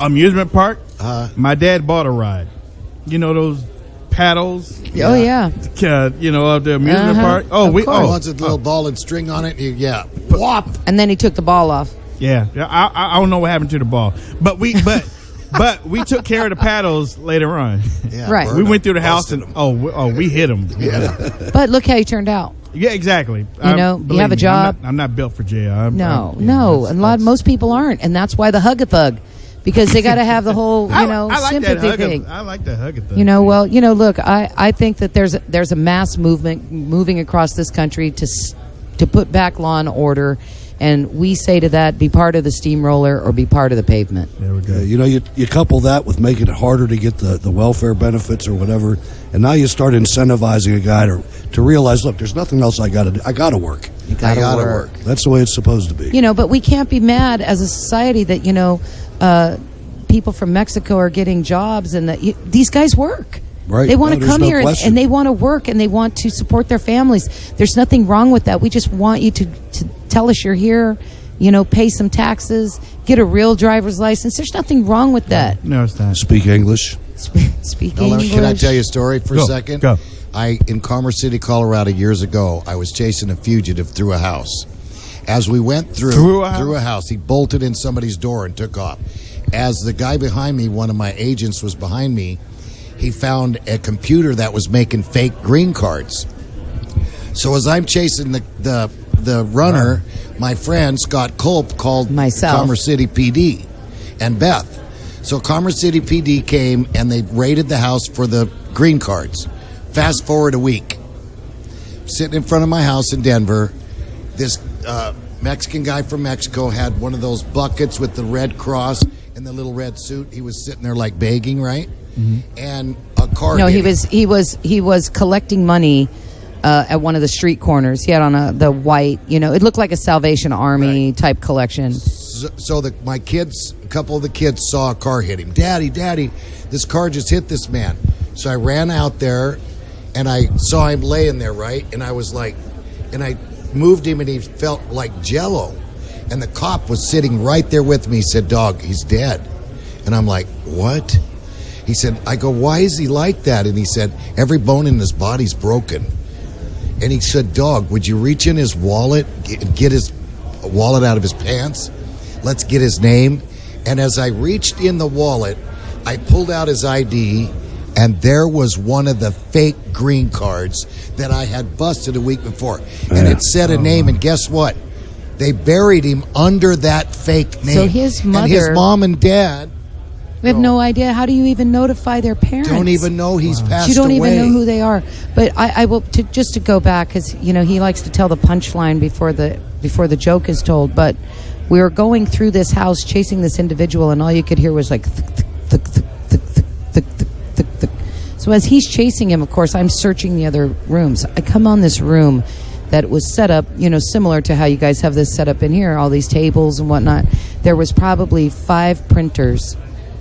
amusement park, my dad bought a ride. You know those paddles? Oh, yeah. You know, of the amusement park. Oh, Of we course. Wants a little ball and string on it. Whop. And then he took the ball off. Yeah. I don't know what happened to the ball, but we took care of the paddles later on. Yeah, Right. We went through the house and we hit them. Yeah. But look how he turned out. Yeah, exactly. You know, you have a job. I'm not built for jail. No. And most people aren't. And that's why the hug-a-thug. Because they got to have the whole, you know, I like sympathy that thing. I like that hug-a-thug. You know, well, you know, look, I think that there's a mass movement moving across this country to put back law and order, and we say to that, be part of the steamroller or be part of the pavement. There we go. You know, you couple that with making it harder to get the welfare benefits or whatever, and now you start incentivizing a guy to realize, look, there's nothing else I got to do. I got to work. You got to work. That's the way it's supposed to be. You know, but we can't be mad as a society that, you know, people from Mexico are getting jobs and that these guys work. Right. They want to there's come no here question. and they want to work and they want to support their families. There's nothing wrong with that. We just want you to tell us you're here, you know, pay some taxes, get a real driver's license. There's nothing wrong with that. No, it's not. Speak English. Speak Now, English. can I tell you a story for a second? Go. In Commerce City, Colorado, years ago, I was chasing a fugitive through a house. As we went through a house, he bolted in somebody's door and took off. As the guy behind me, one of my agents was behind me, he found a computer that was making fake green cards. So as I'm chasing the runner, my friend Scott Culp called Commerce City PD and Beth. So Commerce City PD came and they raided the house for the green cards. Fast forward a week. Sitting in front of my house in Denver, this Mexican guy from Mexico had one of those buckets with the red cross and the little red suit. He was sitting there like begging, right? Mm-hmm. And a car. No, he was collecting money at one of the street corners. He had on the white, it looked like a Salvation Army type collection. So my kids, a couple of the kids saw a car hit him. Daddy, this car just hit this man. So I ran out there and I saw him laying there, right? And I was like, and I moved him and he felt like jello. And the cop was sitting right there with me. He said, "Dog, he's dead." And I'm like, "What?" He said, I go, "Why is he like that?" And he said, "Every bone in his body's broken." And he said, "Dog, would you reach in his wallet, get his wallet out of his pants? Let's get his name." And as I reached in the wallet, I pulled out his ID, and there was one of the fake green cards that I had busted a week before. And it said a name, and guess what? They buried him under that fake name. So his mother... And his mom and dad... We have no idea. How do you even notify their parents? Don't even know he's passed away. You don't even know who they are. But I will, just to go back, because, he likes to tell the punchline before the joke is told. But we were going through this house chasing this individual, and all you could hear was like... So as he's chasing him, of course, I'm searching the other rooms. I come on this room that was set up, similar to how you guys have this set up in here, all these tables and whatnot. There was probably 5 printers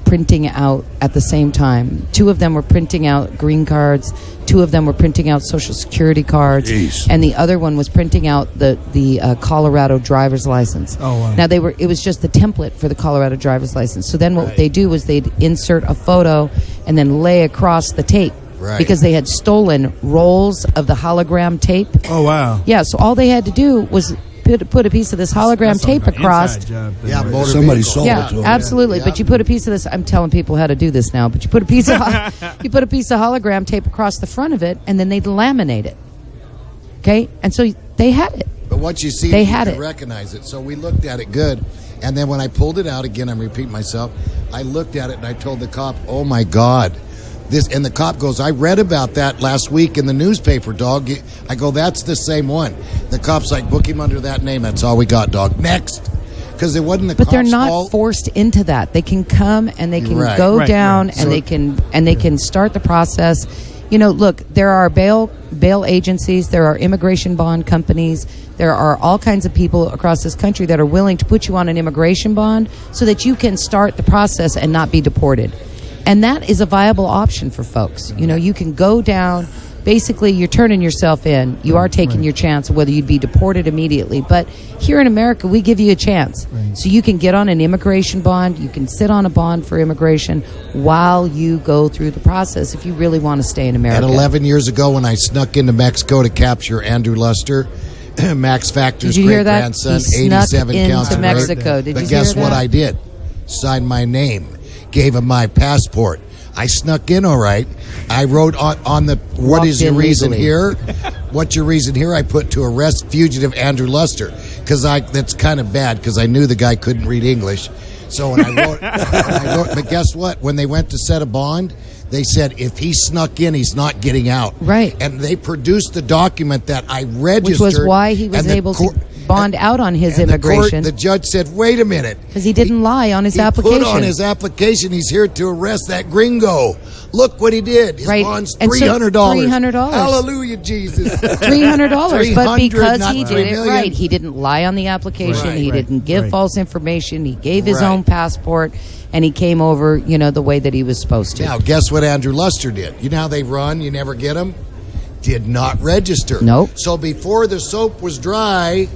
printing out at the same time. 2 of them were printing out green cards. 2 of them were printing out Social Security cards. Jeez. And the other one was printing out the Colorado driver's license. Oh, wow. Now it was just the template for the Colorado driver's license. So then what they do was they'd insert a photo and then lay across the tape. Right. Because they had stolen rolls of the hologram tape. Oh, wow. Yeah, so all they had to do was put a piece of this hologram tape across. Somebody sold it to them. Absolutely. But you put a piece of this. I'm telling people how to do this now. But you put a piece of hologram tape across the front of it, and then they'd laminate it. Okay, and so they had it. But once you see it, you can recognize it. So we looked at it good, and then when I pulled it out again, I'm repeating myself. I looked at it and I told the cop, "Oh my God." And the cop goes, "I read about that last week in the newspaper, dog." I go, "That's the same one." The cop's like, "Book him under that name. That's all we got, dog. Next." Because it wasn't the cop's fault. But they're not forced into that. They can come and they can go down and they can start the process. Look, there are bail agencies, there are immigration bond companies, there are all kinds of people across this country that are willing to put you on an immigration bond so that you can start the process and not be deported. And that is a viable option for folks. You can go down. Basically, you're turning yourself in. You are taking your chance of whether you'd be deported immediately. But here in America, we give you a chance. Right. So you can get on an immigration bond. You can sit on a bond for immigration while you go through the process if you really want to stay in America. And 11 years ago when I snuck into Mexico to capture Andrew Luster, Max Factor's great-grandson, 87 counts of Mexico. But guess what I did? Signed my name. Gave him my passport. I snuck in all right. I wrote on the "What is your reason here?" "What's your reason here?" I put to arrest fugitive Andrew Luster because that's kind of bad because I knew the guy couldn't read English. So when I wrote, but guess what? When they went to set a bond, they said if he snuck in, he's not getting out. Right. And they produced the document that I registered, which was why he was able to bond out on his immigration. The judge said, "Wait a minute," because he didn't lie on his application. He put on his application, he's here to arrest that gringo. Look what he did. His bond's $300. $300. Hallelujah, Jesus. $300. But because he did it right, he didn't lie on the application. Right. He didn't give false information. He gave his own passport, and he came over, the way that he was supposed to. Now, guess what Andrew Luster did? You know how they run? You never get them? Did not register. Nope. So before the soap was dry,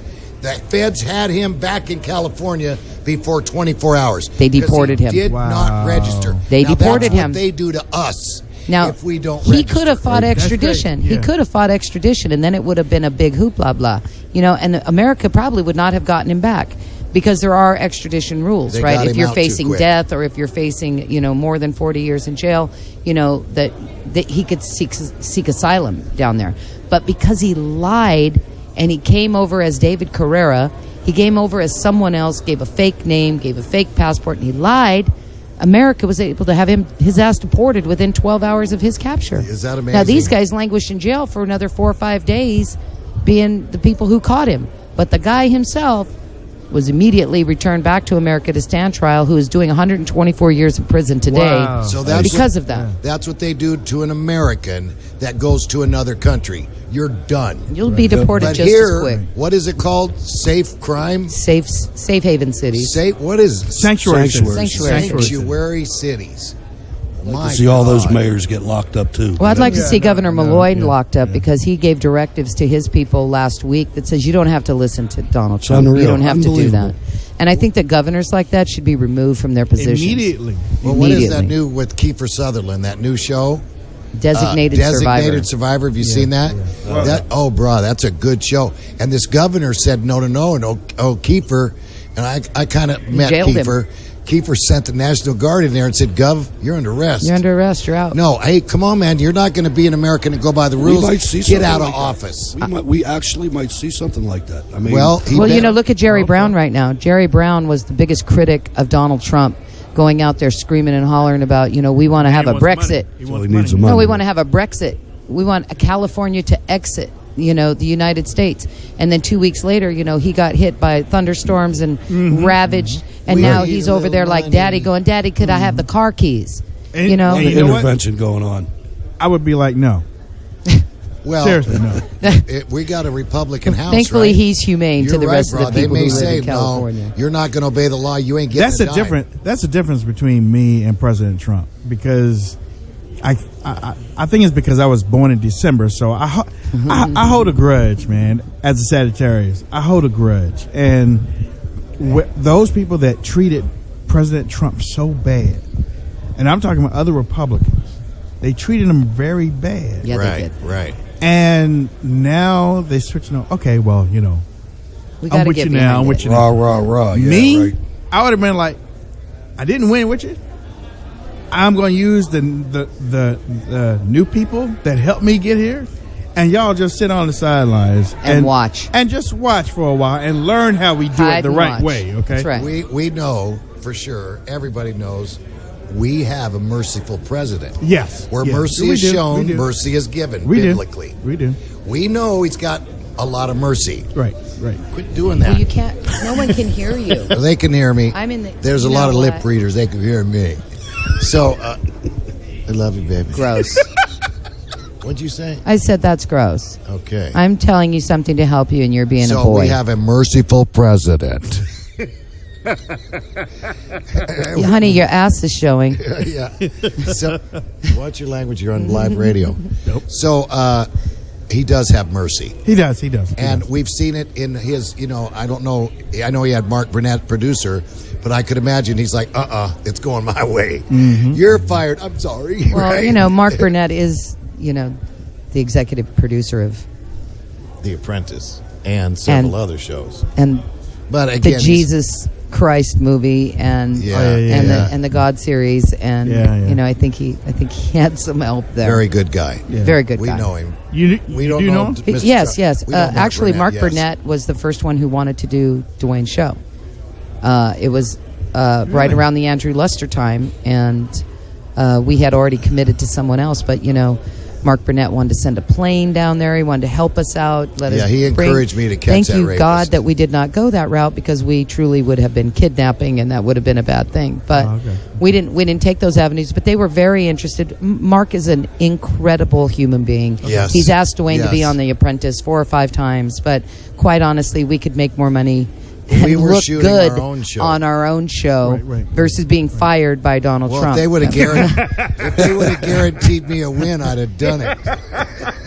the feds had him back in California before 24 hours. They deported him. Did not register. They deported that's him. What they do to us. Now, if we don't he register. could have fought extradition. He could have fought extradition, and then it would have been a big hoopla blah. And America probably would not have gotten him back. because there are extradition rules, They right? got If him you're out too facing quick. death or if you're facing, more than 40 years in jail, that he could seek asylum down there. But because he lied and he came over as David Carrera, he came over as someone else, gave a fake name, gave a fake passport, and he lied, America was able to have his ass deported within 12 hours of his capture. Is that amazing? Now, these guys languished in jail for another 4 or 5 days, being the people who caught him. But the guy himself was immediately returned back to America to stand trial, who is doing 124 years in prison today So that's because of that. That's what they do to an American that goes to another country. You're done. You'll be deported but just here, as quick. what is it called? Safe crime? Safe haven cities. What is it? Sanctuary Sanctuary cities. My See all those God. mayors get locked up too. Well, I'd like to see Governor Malloy locked up because he gave directives to his people last week that says you don't have to listen to Donald Trump. unreal. You don't have to do Unbelievable. that. And I think that governors like that should be removed from their positions. Immediately. Well, what is that new with Kiefer Sutherland? That new show? Designated Survivor. Designated Survivor. Have you seen that? Yeah. Bro, that's a good show. And this governor said no. And Kiefer, and I kind of met jailed him. Kiefer. Kiefer sent the National Guard in there and said, Gov, you're under arrest. You're under arrest. You're out. No, hey, come on, man. You're not going to be an American and go by the We rules. might see Get something out of like that. office. We actually might see something like that. I mean, Well, look at Jerry Brown right now. Jerry Brown was the biggest critic of Donald Trump, going out there screaming and hollering about, we want to have a Brexit. He so wants he needs money. the money. No, we want to have a Brexit. We want California to exit, the United States. And then 2 weeks later, he got hit by thunderstorms and ravaged. And We now need he's a over little there like money. Daddy going, Daddy, could I have the car keys? And You know? you know what? intervention going on. I would be like, no. Well, Seriously, no. we got a Republican House. Thankfully, right? he's humane You're to the right, rest bro. of the people They may who live say, in California. no, you're not going to obey the law. You ain't getting That's the difference between me and President Trump, because I think it's because I was born in December, so I hold a grudge, man. As a Sagittarius, I hold a grudge, and those people that treated President Trump so bad, and I'm talking about other Republicans, they treated him very bad. Yeah, right, they did. right. And now they switch. No, okay, well, We I'm gotta with get you now. I'm behind with it. you now. Rah. Yeah, Me, right. I would have been like, I didn't win with you. I'm going to use the new people that helped me get here, and y'all just sit on the sidelines And watch. and just watch for a while and learn how we do Hide it the and right watch. way. Okay, That's right. We know for sure. Everybody knows we have a merciful president. Yes. Where yes. mercy We is do. We shown, do. mercy is given We biblically. do. We do. We know he's got a lot of mercy. Right. Quit doing that. Well, you can't. No one can hear you. They can hear me. I'm in the. There's a you lot know of what? lip readers. They can hear me. So, I love you, baby. Gross. What'd you say? I said that's gross. Okay. I'm telling you something to help you, and you're being a So boy. we have a merciful president. Honey, your ass is showing. Yeah. So, watch your language. You're on live radio. Nope. So, he does have mercy. He does. And we've seen it in his, I don't know. I know he had Mark Burnett, producer, but I could imagine he's like, it's going my way. Mm-hmm. You're fired. I'm sorry. Well, Right? Mark Burnett is, the executive producer of The Apprentice and several other shows. and But the again, Jesus Christ movie and the God series, and I think he had some help there. very good guy. Yeah. Very good We guy. know him. We don't do know him? Mr. Yes, Trump. yes. We know Mark Actually, Mark yes. Burnett was the first one who wanted to do Dwayne's show. It was right around the Andrew Lester time, and we had already committed to someone else. But Mark Burnett wanted to send a plane down there. He wanted to help us out. Yeah, he encouraged me to catch Thank that you, rapist. God, that we did not go that route, because we truly would have been kidnapping, and that would have been a bad thing. But we didn't take those avenues. But they were very interested. Mark is an incredible human being. Yes. He's asked Dwayne to be Yes. on The Apprentice 4 or 5 times, but quite honestly, we could make more money and We were look shooting good our own show. on our own show Right. versus being fired by Donald Well, Trump. if they would have guaranteed me a win, I'd have done it.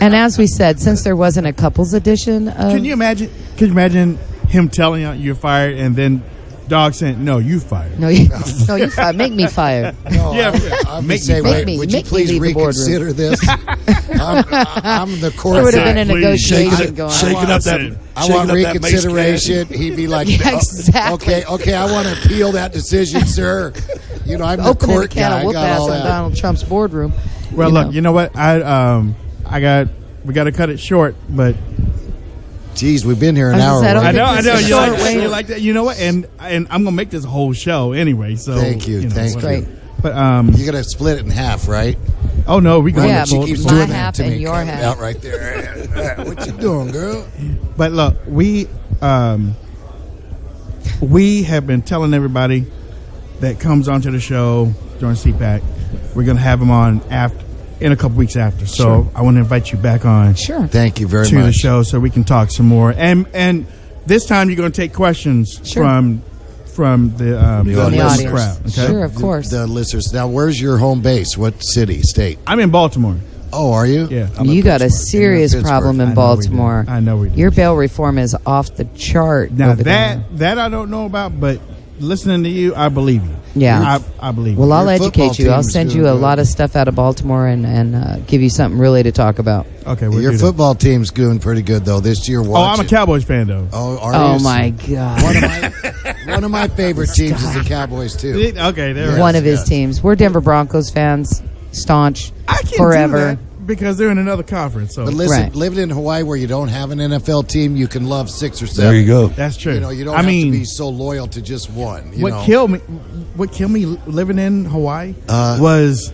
And as we said, since there wasn't a couples edition of Can you imagine? Can you imagine him telling you you're fired, and then Dog saying, "No, you fired." No, you fired. Make me fired. No, I'm Make say, me wait, me- would you make me please leave the boardroom. reconsider this? I'm the court. There would have been a Please. negotiation going Shaking on. up that. I want shaking up that mace reconsideration. He'd be like, Yeah, exactly. okay, I want to appeal that decision, sir. You know, I'm the Opening a court can guy. of I whoop got ass all on that. Donald Trump's boardroom. Well, look, you know what? We got to cut it short, but Geez, we've been here an I hour. was gonna say, already. I know. It's You short, like, Wayne. you like that? You know what? And I'm gonna make this a whole show anyway. So Thank you, thank whatever. you. But You're gonna split it in half, right? oh no, we going Yeah, to She full- keeps my doing half that to and me. your Cut it half. out right there. What you doing, girl? But look, we have been telling everybody that comes onto the show during CPAC, we're going to have them on in a couple weeks after. So Sure. I want to invite you back on Sure. Thank you very to much. the show so we can talk some more. And this time you're going to take questions Sure. from the audience. crowd. Okay? Sure, of course. The listeners. Now, where's your home base? What city, state? I'm in Baltimore. Oh, are you? Yeah. You got a Pittsburgh. serious Pittsburgh. problem I in know we Baltimore. do. I know we do. Your bail reform is off the chart. Now over there. that I don't know about, but listening to you, I believe you. Yeah. I believe Well, you. I'll Your football educate you. I'll team's send you doing a good. lot of stuff out of Baltimore and give you something really to talk about. Okay, we'll Your do that. football team's doing pretty good though this year. Oh, I'm a Cowboys fan though. Oh, are Oh you? my God! One of my favorite teams is the Cowboys too. Okay, there. Yes, One of his yes. teams. We're Denver Broncos fans, staunch, I can forever. do that because they're in another conference. So But listen, Right. living in Hawaii where you don't have an NFL team, you can love 6 or 7. There you go. that's true. You know, you don't I have mean, to be so loyal to just one. You know? what killed me living in Hawaii Uh, was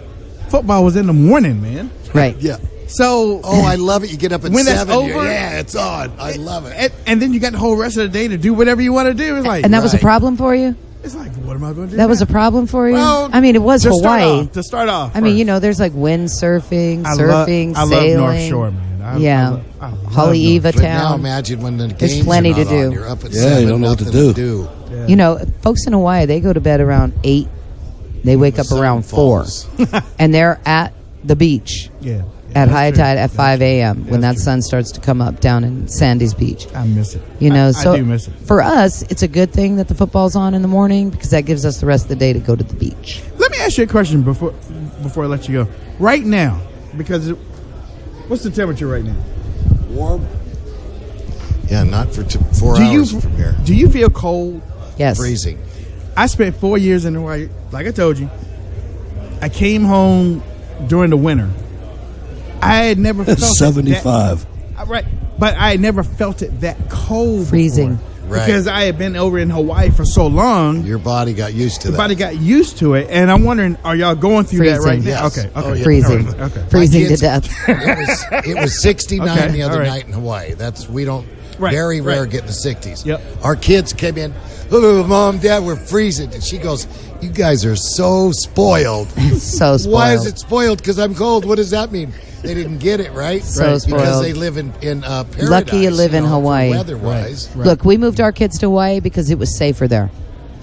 football was in the morning, man. Right. Yeah. So Oh, I love it. You get up at When that's 7. over- Yeah, it's on. I love it. and then you got the whole rest of the day to do whatever you want to do. It's like And that was a Right. problem for you? it's like what am I going to do? That was now? a problem for you? Well, I mean, it was to start Hawaii. off- to start off, I mean, first. you know, there's like windsurfing, I surfing, love sailing. North Shore, man. Yeah. I love Haleiwa North But now town. imagine when the There's games plenty are not to do. on. You're up at Yeah, 7, you don't know what to nothing do. Yeah. You know, folks in Hawaii, they go to bed around 8. They wake up sun around falls. 4. And they're at the beach Yeah. at That's high true. tide at 5 a.m. when that That's true. sun starts to come up down in Sandy's Beach. I miss it. You know, I do miss it. for us, it's a good thing that the football's on in the morning because that gives us the rest of the day to go to the beach. Let me ask you a question before I let you go. Right now, because what's the temperature right now? Warm. Yeah, not for 4 Do you hours from here. do you feel cold? Yes. Freezing. I spent 4 years in Hawaii. Like I told you, I came home during the winter. I had never felt It's it 75. right, but I had never felt it that cold. Freezing. before. Right. Because I had been over in Hawaii for so long. Your body got used to The that. body got used to it, and I'm wondering, are y'all going through that right Freezing. now? Yes. Okay, okay, Oh, yeah. Freezing. All right, okay. Freezing My to kids- death. It was 69 Okay, the other all right. night in Hawaii. We don't Right, very rare right. get in the 60s. Yep. Our kids came in, oh, Mom, Dad, we're freezing. And she goes, you guys are so spoiled. So spoiled. Why is it spoiled? Because I'm cold. What does that mean? They didn't get it, right? So Right. Because spoiled. they live in paradise. Lucky you live in Hawaii. Weather-wise. Right. Look, we moved our kids to Hawaii because it was safer there.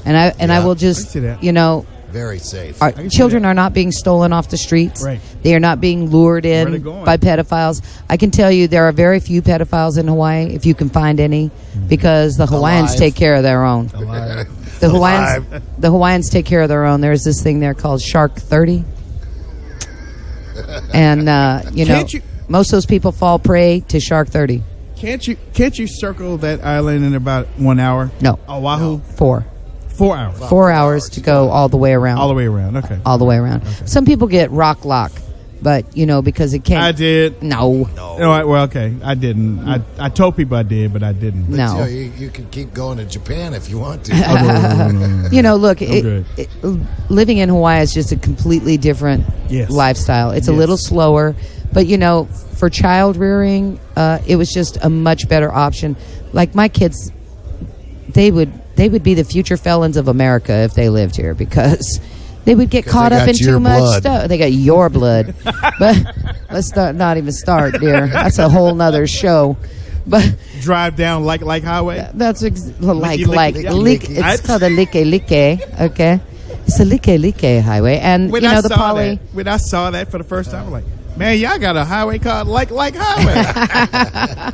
And I Yeah. will I just, see that. you know, Very safe. our can see children that. are not being stolen off the streets. Right. They are not being lured Where in they going? by pedophiles. I can tell you there are very few pedophiles in Hawaii, if you can find any, because the Hawaiians Alive. take care of their own. The Hawaiians take care of their own. There's this thing there called Shark 30. And, you know, Can't you- most of those people fall prey to Shark 30. Can't you circle that island in about 1 hour? No. Oahu, 4. 4 hours, 4 hours to go all the way around. all the way around. Okay, All the way around. Some people get rock lock, but you know because it can't. I did. No, No, well, okay, I didn't. I told people I did, but I didn't. You, know, no. you can keep going to Japan if you want to. You know, look, good. living in Hawaii is just a completely different Yes. lifestyle. It's a Yes. little slower, but you know, for child rearing, it was just a much better option. Like my kids, they would be the future felons of America if they lived here because they would get 'Cause caught they up got in too your much blood. stuff. They got your blood, but let's not even start, dear. That's a whole nother show. But Drive down like highway. that's Licky, like licky. it's called a like. Okay, It's a Like highway, and When I saw that for the first time, I'm like, man, y'all got a highway called like highway.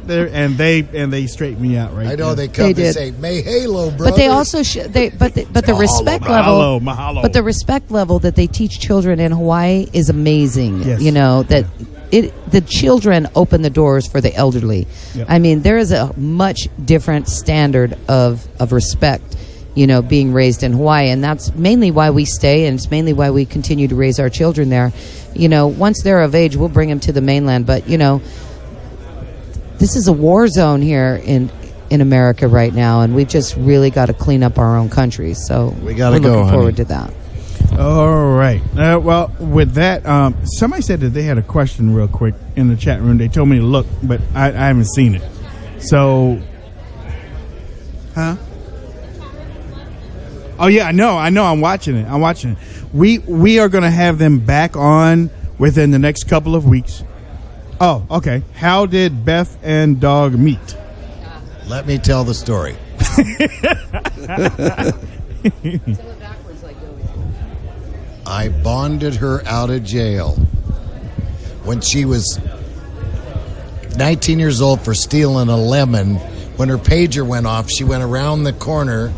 and they straightened me out right. I know there. they come to say Mahalo, brother. But they also the respect level. But the respect level that they teach children in Hawaii is amazing. Yes. You know that. The children open the doors for the elderly. Yep. I mean, there is a much different standard of respect, being raised in Hawaii, and that's mainly why we stay, and it's mainly why we continue to raise our children there. Once they're of age, we'll bring them to the mainland, but this is a war zone here in America right now, and we've just really got to clean up our own country. So we got to go. Looking forward honey. to that. All right. Well, with that, somebody said that they had a question real quick in the chat room. They told me to look, but I haven't seen it. So, Oh yeah, I know. I'm watching it. We are going to have them back on within the next couple of weeks. Oh, okay. How did Beth and Dog meet? Let me tell the story. I bonded her out of jail when she was 19 years old for stealing a lemon. When her pager went off, she went around the corner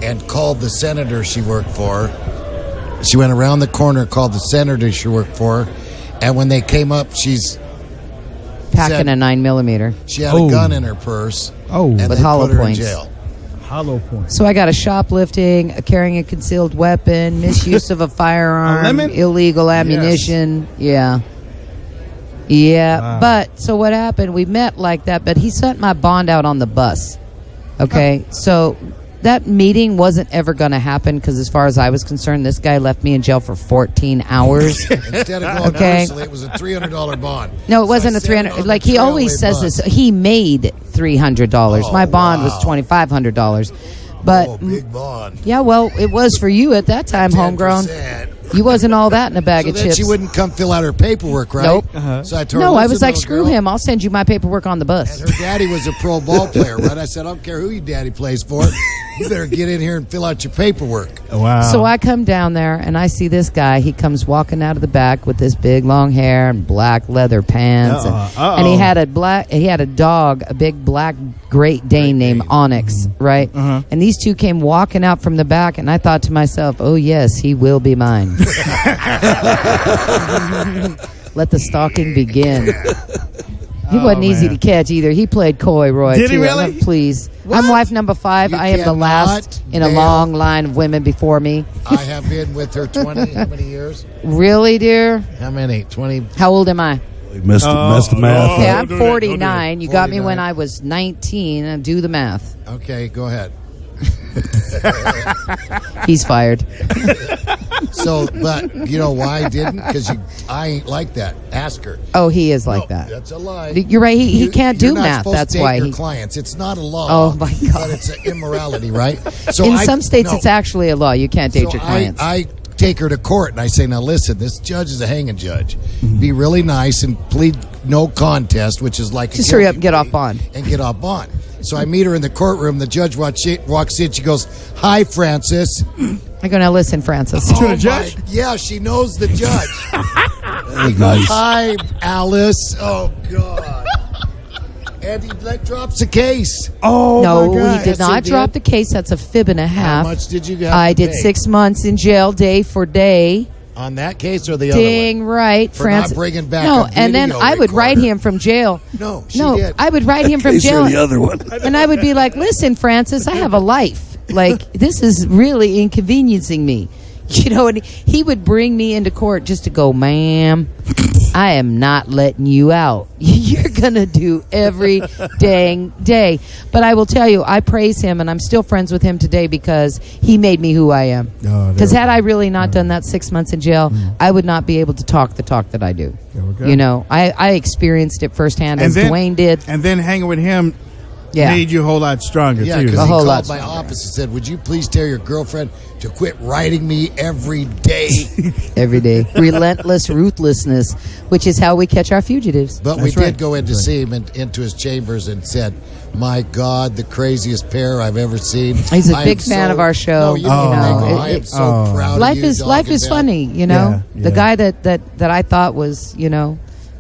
and called the senator she worked for. She went around the corner, called the senator she worked for, and when they came up, she's packing a 9mm. She had a gun in her purse. And with they hollow put her points. in jail. Hollow points. So I got a shoplifting, carrying a concealed weapon, misuse of a firearm, A lemon? illegal ammunition. Yeah. Wow. But so what happened? We met like that, but he sent my bond out on the bus. Okay, so that meeting wasn't ever going to happen because, as far as I was concerned, this guy left me in jail for 14 hours. Instead of going personally, it was a $300 bond. No, it wasn't a $300. Like he always says this. He made $300. My bond was $2,500. But big bond. Yeah, well, it was for you at that time, 10%. homegrown. You wasn't all that in a bag So of then chips. she wouldn't come fill out her paperwork, right? Nope. So I told her, No, I "Listen, was like, little screw girl." him. I'll send you my paperwork on the bus. And her daddy was a pro ball player, right? I said, I don't care who your daddy plays for. You better get in here and fill out your paperwork. Wow. So I come down there and I see this guy. He comes walking out of the back with this big long hair and black leather pants, and he had a dog, a big black Great Dane named Onyx, right? And these two came walking out from the back, and I thought to myself, "Oh yes, he will be mine." Let the stalking begin. He wasn't easy to catch either. He played coy, Roy. Did too. he really? Please. I'm wife number 5. You I am the last in a nail- long line of women before me. I have been with her 20, how many years? Really, dear? How many? 20? How old am I? Missed the math. Okay, I'm Don't do that, 49. You got me 49. when I was 19. Do the math. Okay, go ahead. He's fired. So, but you know why I didn't? Because I ain't like that. Ask her. Oh, he is like that. That's a lie. You're right. He can't do You're not math. supposed That's to date why your he. clients. It's not a law. Oh, my God. But it's an immorality, right? So In some states, it's actually a law. You can't date your clients. I take her to court and I say, now listen, this judge is a hanging judge. Be really nice and plead no contest, which is like Just hurry up and get off bond. and get off bond. So I meet her in the courtroom. The judge walks in. She goes, "Hi, Francis." I go, now listen, Francis. To the judge? Yeah, she knows the judge. Nice. Hi, Alice. Oh God. And he drops the case. Oh, No, my God. he did not drop the case. That's a fib and a half. How much did you have I to did pay? 6 months in jail, day for day. On that case or the other Dang one? right, For Francis. not bringing back no, a and then video I would write recorder. him from jail. No, she no, did. I would write him from Case jail. or the other one. And I would be like, listen, Francis, I have a life. Like, this is really inconveniencing me. You know, and he would bring me into court just to go, ma'am, I am not letting you out. You're going to do every dang day. But I will tell you, I praise him, and I'm still friends with him today because he made me who I am. Because had I really not done that 6 months in jail, I would not be able to talk the talk that I do. There we go. You know, I experienced it firsthand, as Dwayne did. And then hanging with him made you a whole lot stronger, Yeah, too. because A he whole called lot my office and said, "Would you please tell your girlfriend to quit writing me every day?" Every day. Relentless ruthlessness, which is how we catch our fugitives. But we did go in to see him into his chambers and said, "My God, the craziest pair I've ever seen." He's a big fan of our show. No, you know, I am so proud life of you, is Dog life and is Beth. funny, you know. Yeah, The yeah. guy that I thought was, you know,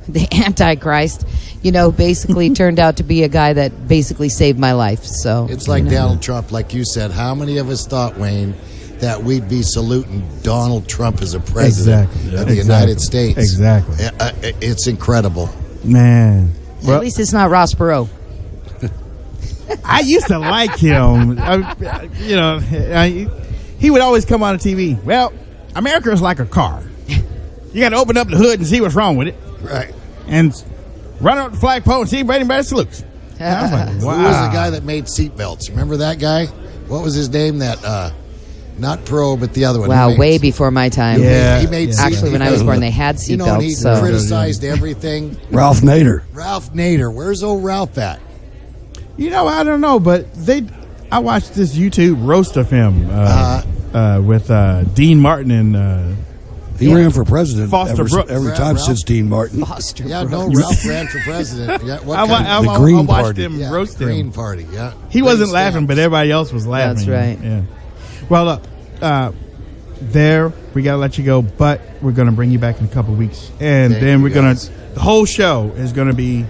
the Antichrist, you know, basically turned out to be a guy that basically saved my life. So It's like you know. Donald Trump, like you said. How many of us thought, Wayne, that we'd be saluting Donald Trump as a president of the United States? Exactly. It's incredible. Man. At least it's not Ross Perot. I used to like him. He would always come on the TV. Well, America is like a car. You got to open up the hood and see what's wrong with it. Right. And run up the flagpole and see if anybody salutes. I was like, wow. Who was the guy that made seatbelts? Remember that guy? What was his name? That not Pro, but the other one. Wow, way before my time. Yeah. He made Actually, when I was born, they had You know, and he seatbelts. So. criticized everything. Ralph Nader. Ralph Nader. Where's old Ralph at? You know, I don't know, but I watched this YouTube roast of him with Dean Martin and He ran for president Foster Brooks. every time since Dean Martin. Ralph ran for president. Yeah, I Green watched Party. him roast him. Green Party, yeah. He wasn't laughing, but everybody else was laughing. That's right. Yeah. Well, there we gotta let you go, but we're gonna bring you back in a couple of weeks, and Thank then you, we're gonna. guys. The whole show is gonna be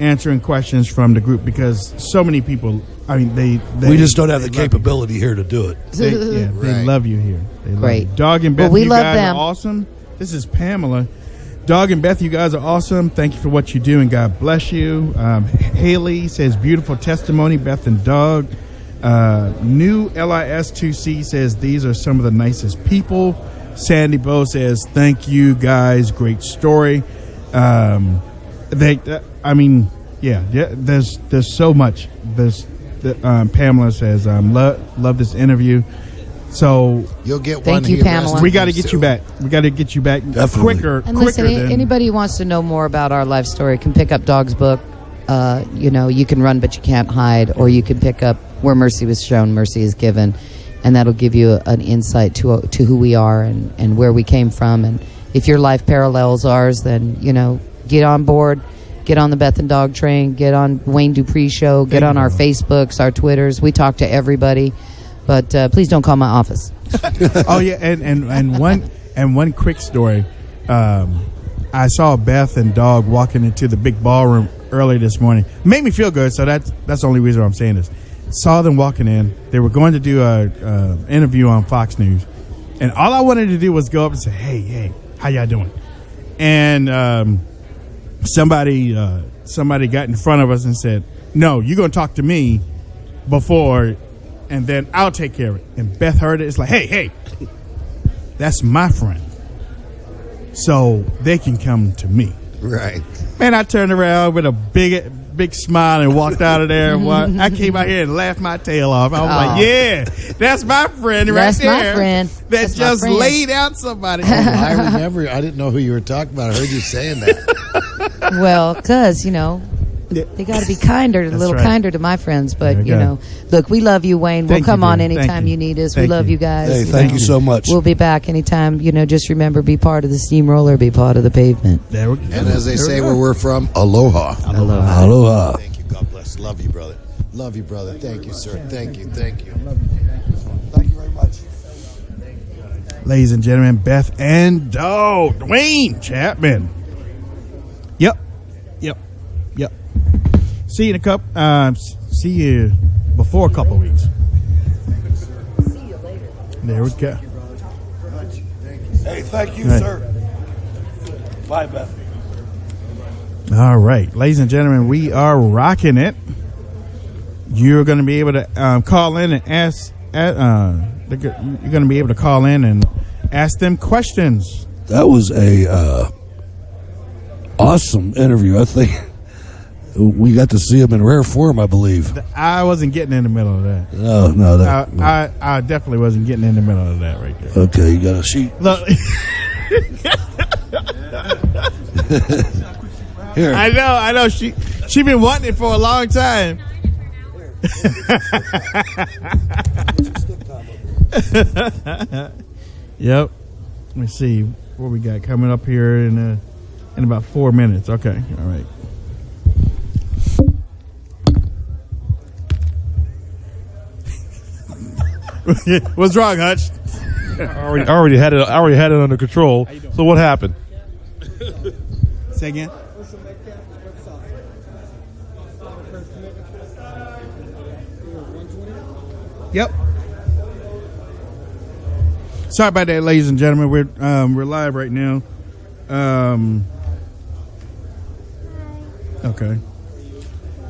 answering questions from the group because so many people. I mean, they We just don't have the capability here to do it. They Right. love you here. They love Great. you. Dog and Beth, Well, we you love guys them. are awesome. This is Pamela. Dog and Beth, you guys are awesome. Thank you for what you do, and God bless you. Haley says, beautiful testimony, Beth and Dog. New LIS2C says, these are some of the nicest people. Sandy Bow says, thank you, guys. Great story. There's so much. Pamela says, love this interview. So You'll get Thank one you, here Pamela. rest we of got to them get soon. you back. We got to get you back Definitely. quicker. And listen, than, anybody who wants to know more about our life story can pick up Dog's book. You know, you can run but you can't hide, or you can pick up Where Mercy Was Shown, Mercy Is Given, and that'll give you an insight to who we are and where we came from. And if your life parallels ours, then, you know, get on board, get on the Beth and Dog train, get on Wayne Dupree Show, get on our Facebooks, our Twitters. We talk to everybody, but please don't call my office. Oh yeah, and one quick story. I saw Beth and Dog walking into the big ballroom early this morning. Made me feel good, so that's the only reason I'm saying this. Saw them walking in. They were going to do a interview on Fox News, and all I wanted to do was go up and say, "Hey, how y'all doing?" And somebody got in front of us and said, "No, you're going to talk to me before, and then I'll take care of it." And Beth heard it. It's like, hey, that's my friend, so they can come to me. Right. Man, I turned around with a big smile and walked out of there. I came out here and laughed my tail off. I was like, yeah, that's my friend right That's there. my friend. That That's my just friend. laid out somebody. I remember. I didn't know who you were talking about. I heard you saying that. Well, because, you know, Yeah. they got to be kinder, a little right. kinder to my friends. But, There you you go. know, look, we love you, Wayne. Thank We'll come you, on dear. Thank anytime you. you need us. Thank we love you. you guys. Hey, you thank know. you so much. We'll be back anytime. You know, just remember, be part of the steamroller, be part of the pavement. There we go. And as they There we say go. where we're from, aloha. Aloha. Aloha. Thank you. God bless. Love you, brother. Love you, brother. Thank you, sir. Thank you. Thank you. Thank you very much. Ladies and gentlemen, Beth and Dog, Dwayne Chapman. Yep. See you in a couple. See you before a couple of weeks. See you later. There we go. Hey, thank you, Right. sir. Bye, Beth. All right, ladies and gentlemen, we are rocking it. You're going to be able to call in and ask. You're going to be able to call in and ask them questions. That was a awesome interview. I think we got to see him in rare form, I believe. I wasn't getting in the middle of that. No. I definitely wasn't getting in the middle of that right there. Okay, you got a sheet. Look, Here. I know. She been wanting it for a long time. Yep. Let me see what we got coming up here in about 4 minutes. Okay. All right. What's wrong, Hutch? I already had it under control. So what happened? Say again. Yep. Sorry about that, ladies and gentlemen. We're live right now. Okay.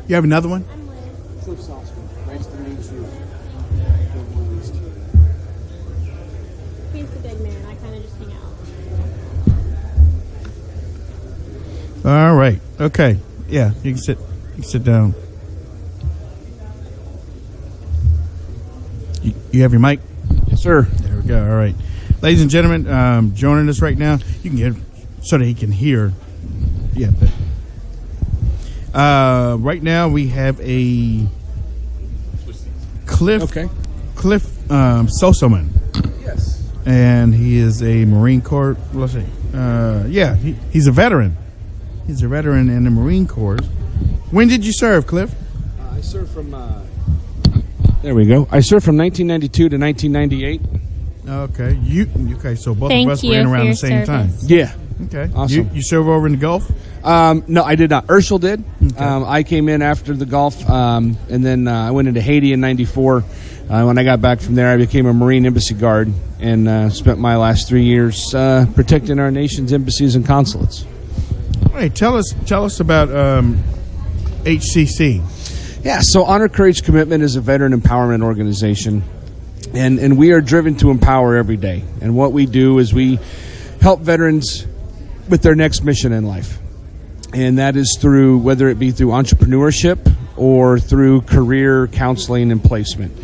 You have another one? Cliff Sauceman. Nice to meet you. He's the big man. I kind of just hang out. All right. Okay. Yeah, you can sit. You can sit down. You have your mic? Yes, sir. There we go. All right. Ladies and gentlemen, joining us right now, you can get so that he can hear. Yeah. But, right now we have a Cliff Sosaman. Yes. And he is a Marine Corps. Let's see. He's a veteran. He's a veteran in the Marine Corps. When did you serve, Cliff? I served from. There we go. I served from 1992 to 1998. Okay. So both Thank of us you were in for around your the same time. service. Yeah. Okay. Awesome. You serve over in the Gulf? No, I did not. Arshel did. Okay. I came in after the Gulf, and then I went into Haiti in '94. When I got back from there, I became a Marine Embassy Guard and spent my last 3 years protecting our nation's embassies and consulates. Hey, tell us about HCC. Yeah, so Honor, Courage, Commitment is a veteran empowerment organization, and we are driven to empower every day. And what we do is we help veterans with their next mission in life. And that is through, whether it be through entrepreneurship or through career counseling and placement.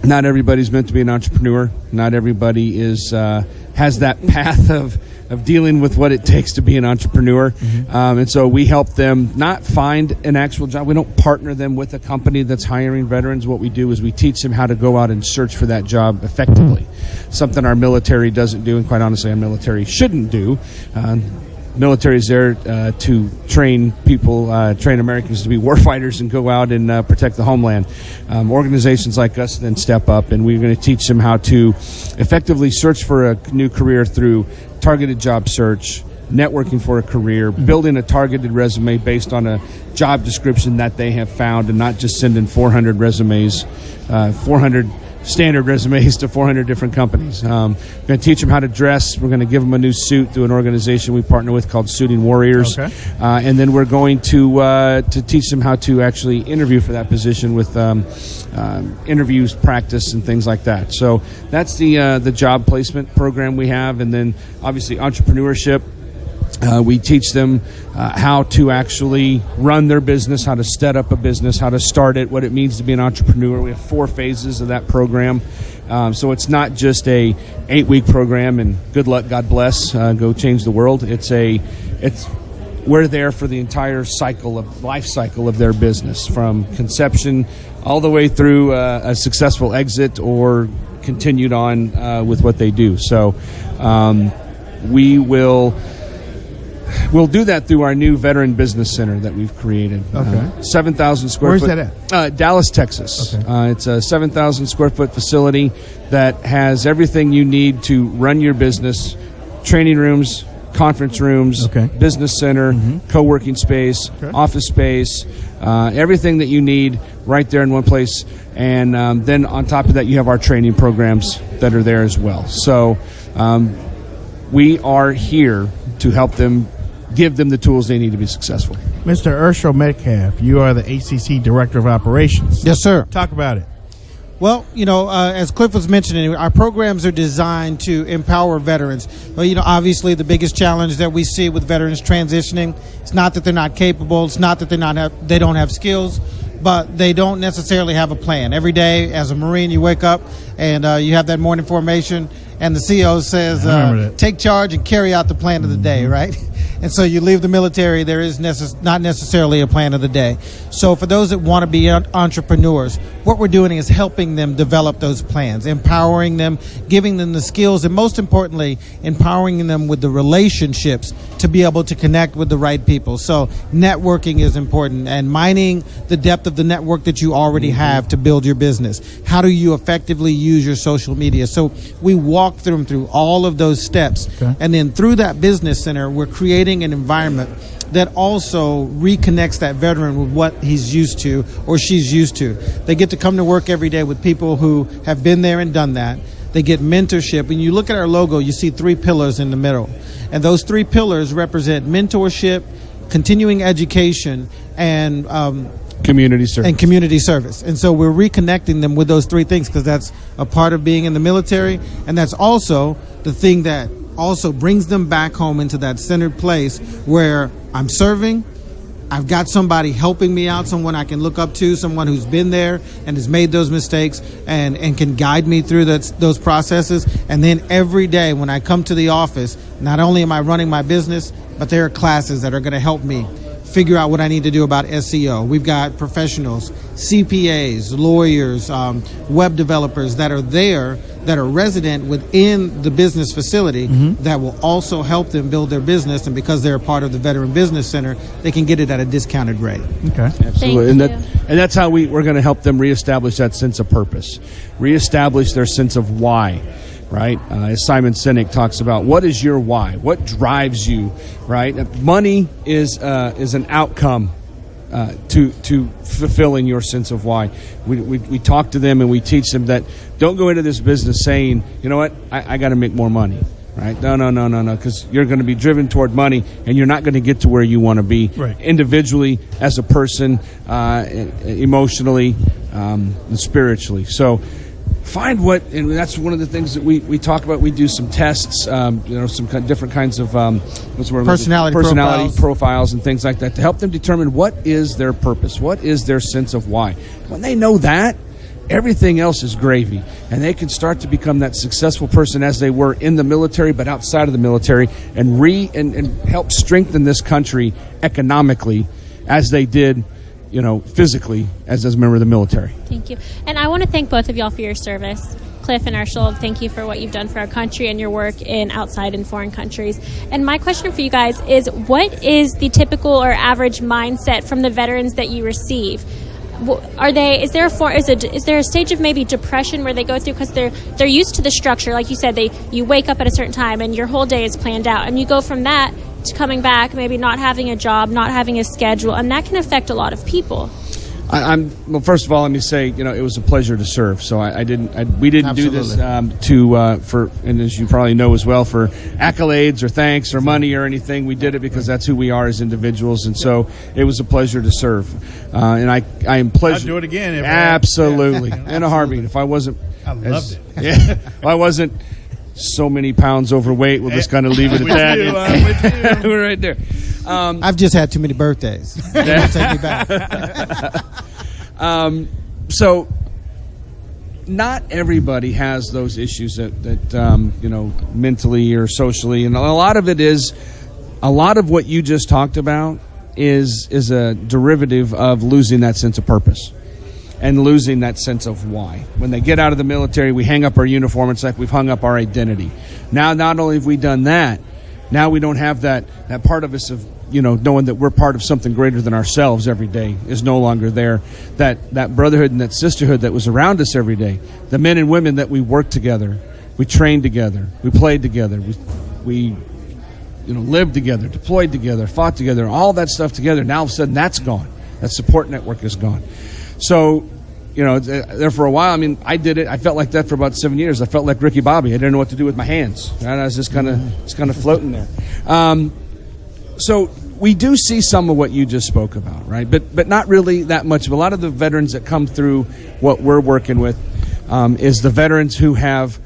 Not everybody's meant to be an entrepreneur. Not everybody has that path of dealing with what it takes to be an entrepreneur. And so we help them not find an actual job. We don't partner them with a company that's hiring veterans. What we do is we teach them how to go out and search for that job effectively. Something our military doesn't do, and quite honestly our military shouldn't do. Military is there to train people, train Americans to be warfighters and go out and protect the homeland. Organizations like us then step up, and we're going to teach them how to effectively search for a new career through targeted job search, networking for a career, building a targeted resume based on a job description that they have found, and not just sending 400 resumes, 400 standard resumes to 400 different companies. We're going to teach them how to dress. We're going to give them a new suit through an organization we partner with called Suiting Warriors. Okay. And then we're going to teach them how to actually interview for that position with interviews, practice, and things like that. So that's the job placement program we have. And then obviously entrepreneurship. We teach them how to actually run their business, how to set up a business, how to start it, what it means to be an entrepreneur. We have 4 phases of that program. So it's not just a 8-week program and good luck, God bless, go change the world. We're there for the entire life cycle of their business, from conception all the way through a successful exit or continued on with what they do. So we'll do that through our new Veteran Business Center that we've created. Okay. 7,000 square foot. Where's that at? Dallas, Texas. Okay. It's a 7,000 square foot facility that has everything you need to run your business: training rooms, conference rooms, business center, co-working space, office space, everything that you need right there in one place. And then on top of that, you have our training programs that are there as well. So we are here to help them, give them the tools they need to be successful. Mr. Arshel Metcalf, you are the ACC Director of Operations. Yes, sir. Talk about it. Well, as Cliff was mentioning, our programs are designed to empower veterans. Well, obviously the biggest challenge that we see with veterans transitioning, it's not that they're not capable, it's not that they don't have skills, but they don't necessarily have a plan. Every day as a Marine, you wake up and you have that morning formation, and the CO says, take charge and carry out the plan of the day, right? And so you leave the military, there is not necessarily a plan of the day. So for those that want to be entrepreneurs, what we're doing is helping them develop those plans, empowering them, giving them the skills, and most importantly, empowering them with the relationships to be able to connect with the right people. So networking is important, and mining the depth of the network that you already have to build your business. How do you effectively use your social media? So we walk them through all of those steps. Okay. And then through that business center, we're creating an environment that also reconnects that veteran with what he's used to or she's used to. They get to come to work every day with people who have been there and done that. They get mentorship. When you look at our logo, you see 3 pillars in the middle. And those 3 pillars represent mentorship, continuing education, and community service. And so we're reconnecting them with those 3 things because that's a part of being in the military, and that's also the thing that also brings them back home into that centered place where I'm serving, I've got somebody helping me out, someone I can look up to, someone who's been there and has made those mistakes and can guide me through those processes. And then every day when I come to the office, not only am I running my business, but there are classes that are going to help me figure out what I need to do about SEO. We've got professionals, CPAs, lawyers, web developers that are there, that are resident within the business facility that will also help them build their business. And because they're a part of the Veteran Business Center, they can get it at a discounted rate. Okay, absolutely. And that's how we're going to help them reestablish that sense of purpose, reestablish their sense of why. Right, as Simon Sinek talks about, what is your why? What drives you? Right, money is an outcome to fulfilling your sense of why. We talk to them and we teach them that don't go into this business saying, you know what, I got to make more money. Right? No, because you're going to be driven toward money and you're not going to get to where you want to be individually, as a person, emotionally, and spiritually. So. Find what, and that's one of the things that we talk about. We do some tests, some different kinds of personality profiles and things like that to help them determine what is their purpose, what is their sense of why. When they know that, everything else is gravy, and they can start to become that successful person as they were in the military, but outside of the military, and help strengthen this country economically as they did. Physically as a member of the military. Thank you. And I want to thank both of y'all for your service. Cliff and Arshel, thank you for what you've done for our country and your work in outside and foreign countries. And my question for you guys is, what is the typical or average mindset from the veterans that you receive? Is there a stage of maybe depression where they go through because they're used to the structure, like you said, you wake up at a certain time and your whole day is planned out, and you go from that to coming back, maybe not having a job, not having a schedule, and that can affect a lot of people. Well, first of all, let me say, it was a pleasure to serve. So we didn't Absolutely. do this and as you probably know as well, for accolades or thanks or money or anything. We did it because that's who we are as individials, and so it was a pleasure to serve. And I am pleasure. I'd do it again. Absolutely, in a heartbeat. If I wasn't, I loved it. Yeah, if I wasn't so many pounds overweight, we'll just kind of leave it at that. We're right there. I've just had too many birthdays. Take me back. So not everybody has those issues that mentally or socially, and a lot of what you just talked about is a derivative of losing that sense of purpose and losing that sense of why. When they get out of the military, we hang up our uniform. It's like we've hung up our identity. Now, not only have we done that, now we don't have that part of us of knowing that we're part of something greater than ourselves every day is no longer there. That brotherhood and that sisterhood that was around us every day. The men and women that we worked together, we trained together, we played together, we lived together, deployed together, fought together, all that stuff together. Now all of a sudden that's gone. That support network is gone. So, there for a while, I did it. I felt like that for about 7 years. I felt like Ricky Bobby. I didn't know what to do with my hands. And I was just kind of floating there. So we do see some of what you just spoke about, right? But not really that much. A lot of the veterans that come through what we're working with is the veterans who have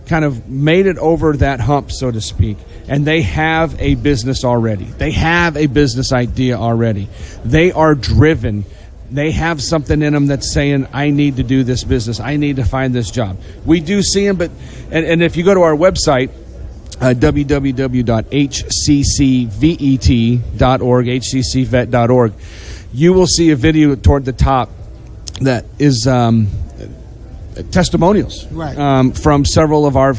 kind of made it over that hump, so to speak, and they have a business already. They have a business idea already. They are driven. They have something in them that's saying, I need to do this business. I need to find this job. We do see them, and if you go to our website, www.hccvet.org, hccvet.org, you will see a video toward the top that is testimonials from several of our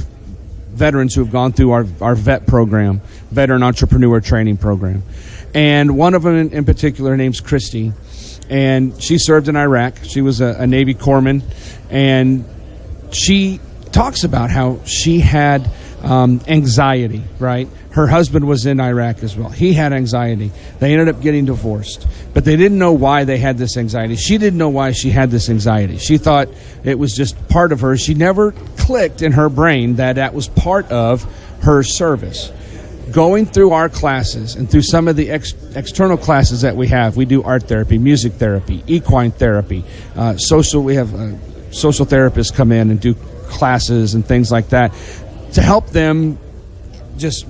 veterans who have gone through our VET program, Veteran Entrepreneur Training Program. And one of them in particular, her name's Christy, and she served in Iraq. She was a Navy corpsman, and she talks about how she had anxiety, right? Her husband was in Iraq as well. He had anxiety. They ended up getting divorced, but they didn't know why they had this anxiety. She didn't know why she had this anxiety. She thought it was just part of her. She never clicked in her brain that was part of her service. Going through our classes and through some of the external classes that we have, we do art therapy, music therapy, equine therapy, social. We have social therapists come in and do classes and things like that to help them just,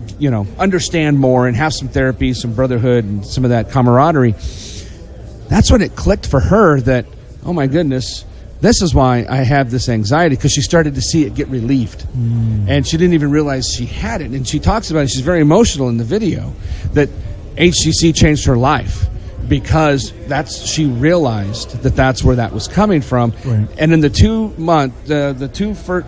understand more and have some therapy, some brotherhood, and some of that camaraderie. That's when it clicked for her that, oh my goodness, this is why I have this anxiety, because she started to see it get relieved. And she didn't even realize she had it. And she talks about it. She's very emotional in the video that HCC changed her life because she realized that's where that was coming from. Right. And in the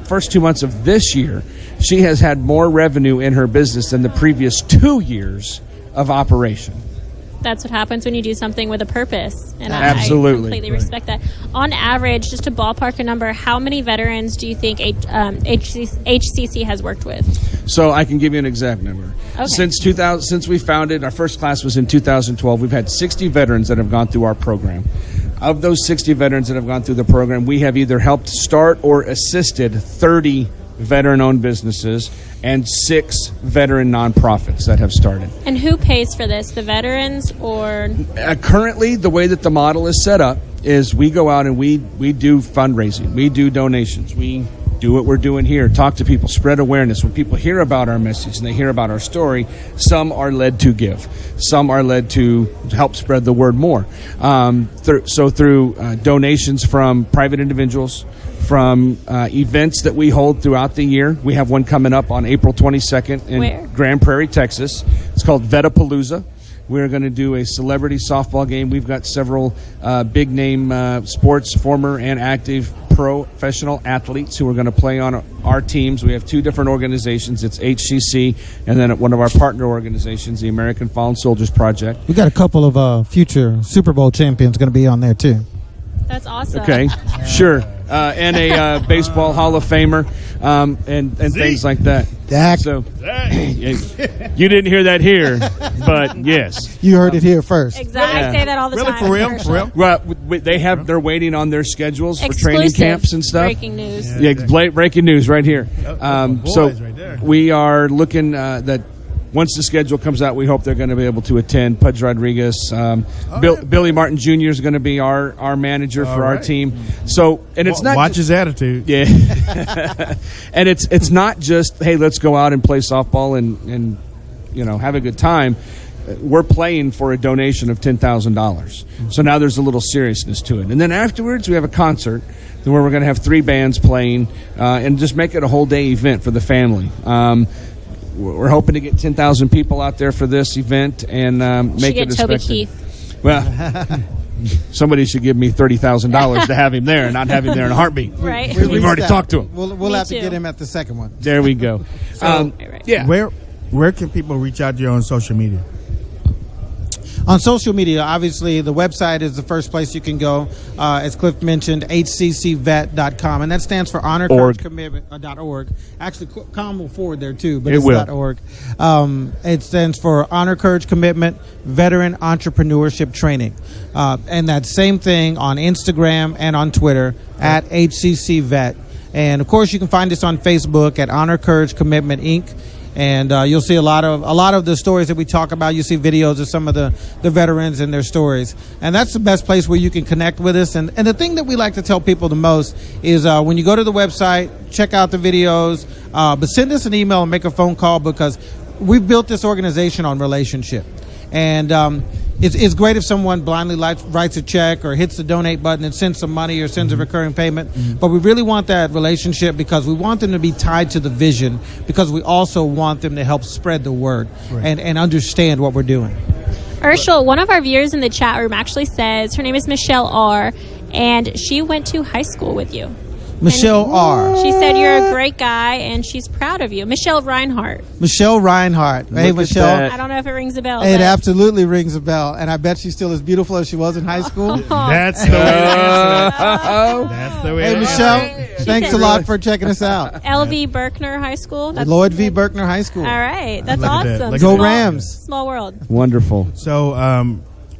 first 2 months of this year, she has had more revenue in her business than the previous 2 years of operation. That's what happens when you do something with a purpose. And absolutely. I completely respect that. On average, just to ballpark a number, how many veterans do you think HCC has worked with? So I can give you an exact number. Okay. Since we founded, our first class was in 2012, we've had 60 veterans that have gone through our program. Of those 60 veterans that have gone through the program, we have either helped start or assisted 30 veteran-owned businesses and 6 veteran nonprofits that have started. And who pays for this, the veterans or? Currently, the way that the model is set up is we go out and we do fundraising. We do donations. We do what we're doing here, talk to people, spread awareness. When people hear about our message and they hear about our story, some are led to give. Some are led to help spread the word more. Through donations from private individuals, from events that we hold throughout the year. We have one coming up on April 22nd in Grand Prairie, Texas. It's called Vetapalooza. We're going to do a celebrity softball game. We've got several big-name sports, former and active professional athletes who are going to play on our teams. We have 2 different organizations. It's HCC and then one of our partner organizations, the American Fallen Soldiers Project. We got a couple of future Super Bowl champions going to be on there, too. That's awesome. Okay, sure. And a baseball Hall of Famer and things like that. Dak. So you didn't hear that here, but yes. You heard it here first. Exactly. Yeah. I say that all the time. For real? Well, they're waiting on their schedules for training camps and stuff. Breaking news. Breaking news right here. So right there. We are looking that once the schedule comes out, we hope they're going to be able to attend. Pudge Rodriguez, Billy Martin Jr. is going to be our manager for our team. So, and it's not watch his attitude. Yeah, and it's not just hey, let's go out and play softball and have a good time. We're playing for a donation of $10,000. So now there's a little seriousness to it. And then afterwards, we have a concert where we're going to have 3 bands playing and just make it a whole day event for the family. We're hoping to get 10,000 people out there for this event and make it a Toby spectacle. Keith. Well, somebody should give me $30,000 to have him there and not have him there in a heartbeat. Right. We've already talked to him. We'll have to get him at the second one. There we go. Yeah. Where can people reach out to you on social media? On social media, obviously, the website is the first place you can go. As Cliff mentioned, hccvet.com, and that stands for Honor Courage Commitment .org. Actually, com will forward there too, but it's .org. It stands for Honor Courage Commitment Veteran Entrepreneurship Training, and that same thing on Instagram and on Twitter at HCCvet. And of course, you can find us on Facebook at Honor Courage Commitment Inc. And you'll see a lot of the stories that we talk about. You see videos of some of the veterans and their stories. And that's the best place where you can connect with us. And the thing that we like to tell people the most is when you go to the website, check out the videos, but send us an email and make a phone call because we've built this organization on relationship. And it's great if someone blindly writes a check or hits the donate button and sends some money or sends a recurring payment. But we really want that relationship because we want them to be tied to the vision, because we also want them to help spread the word and understand what we're doing. Arshel, one of our viewers in the chat room actually says her name is Michelle R., and she went to high school with you. Michelle R. She said you're a great guy, and she's proud of you. Michelle Reinhardt. Michelle Reinhardt. Hey, Michelle. I don't know if it rings a bell. It but absolutely rings a bell, and I bet she's still as beautiful as she was in high school. That's the way to answer it. That's the way. Hey, to Michelle, answer it. thanks a lot for checking us out. L.V. Berkner High School. That's Lloyd V. Berkner High School. All right. That's Look at that. awesome. Look Go at that. Rams. Small world. Wonderful. So,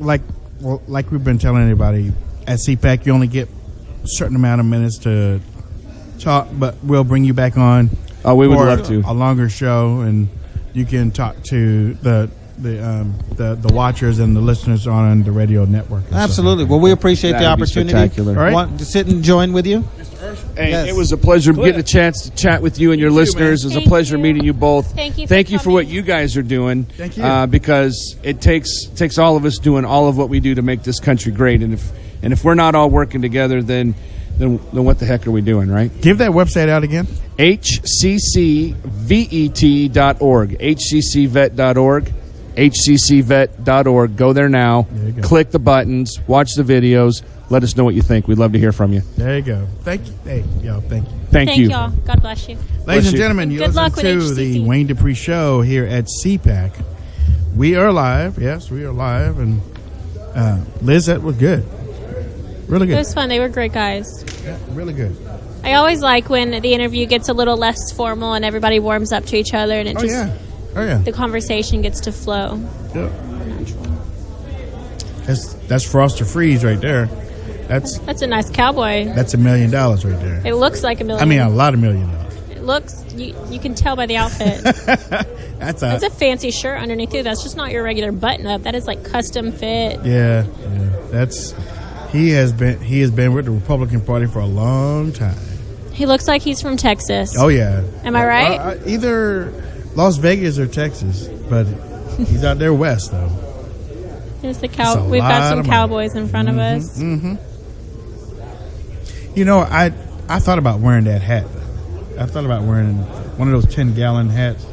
like we've been telling everybody, at CPAC, you only get a certain amount of minutes to talk, but we'll bring you back on. Oh, we would for love to. A longer show, and you can talk to the watchers and the listeners on the radio network. Absolutely. Well, we appreciate the That'd be opportunity. spectacular. All right. Want to sit and join with you? Hey, Yes. it was a pleasure getting a chance to chat with you and your listeners. It was a Thank pleasure you. meeting you both. Thank you. Thank you for what you guys are doing. Thank you. Because it takes all of us doing all of what we do to make this country great. And if we're not all working together, then what the heck are we doing, right? Give that website out again. hccvet.org. hccvet.org. hccvet.org. Go there now. you go. Click the buttons. Watch the videos. Let us know what you think. We'd love to hear from you. There you go. Thank you. Hey, yo, thank you. Thank you. y'all. God bless you. Ladies and you. gentlemen, you Good listen luck with to the HCC. Wayne Dupree Show here at CPAC. We are live. Yes, we are live. And Liz, that was good. Really It good. was fun. They were great guys. Yeah, really good. I always like when the interview gets a little less formal and everybody warms up to each other and it Oh, just yeah. Oh, yeah. the conversation gets to flow. Yeah. That's Frost or Freeze right there. That's a nice cowboy. That's $1 million right there. It looks like $1 million. I mean, a lot of $1 million. It looks. You can tell by the outfit. That's a fancy shirt underneath too. That's just not your regular button up. That is like custom fit. Yeah. That's he has been with the Republican Party for a long time. He looks like he's from Texas. Oh yeah. Am I right? Either Las Vegas or Texas, but he's out there west though. Here's the It's cow. a We've got lot some of cowboys in front of us. Mm-hmm. You know, I thought about wearing that hat. I thought about wearing one of those 10-gallon hats.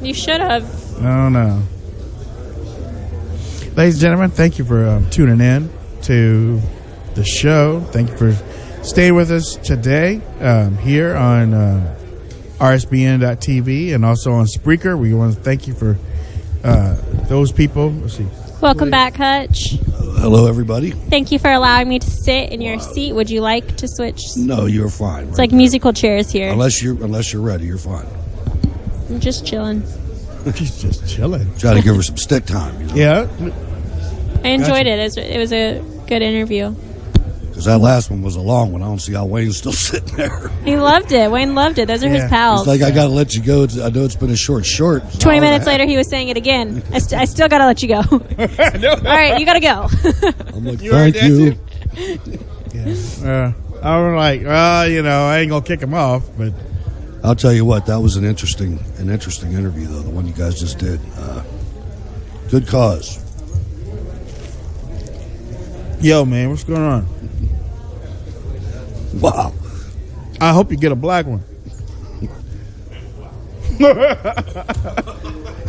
You should have. No. Ladies and gentlemen, thank you for tuning in to the show. Thank you for staying with us today here on RSBN.TV and also on Spreaker. We want to thank you for those people. Let's see. Welcome back, Hutch. Hello, everybody. Thank you for allowing me to sit in your seat. Would you like to switch? No, you're fine. It's like musical chairs here. Unless you're ready, you're fine. I'm just chilling. She's just chilling. Try to give her some stick time. You know? Yeah. I enjoyed it. It was a good interview. Because that last one was a long one. I don't see how Wayne's still sitting there. He loved it. Wayne loved it. Those are his pals. It's like, I got to let you go. I know it's been a short. 20 minutes later, he was saying it again. I still got to let you go. All right, you got to go. I'm like, thank you. I'm like, well, I ain't going to kick him off, but I'll tell you what, that was an interesting interview, though, the one you guys just did. Good cause. Yo, man, what's going on? Wow. I hope you get a black one.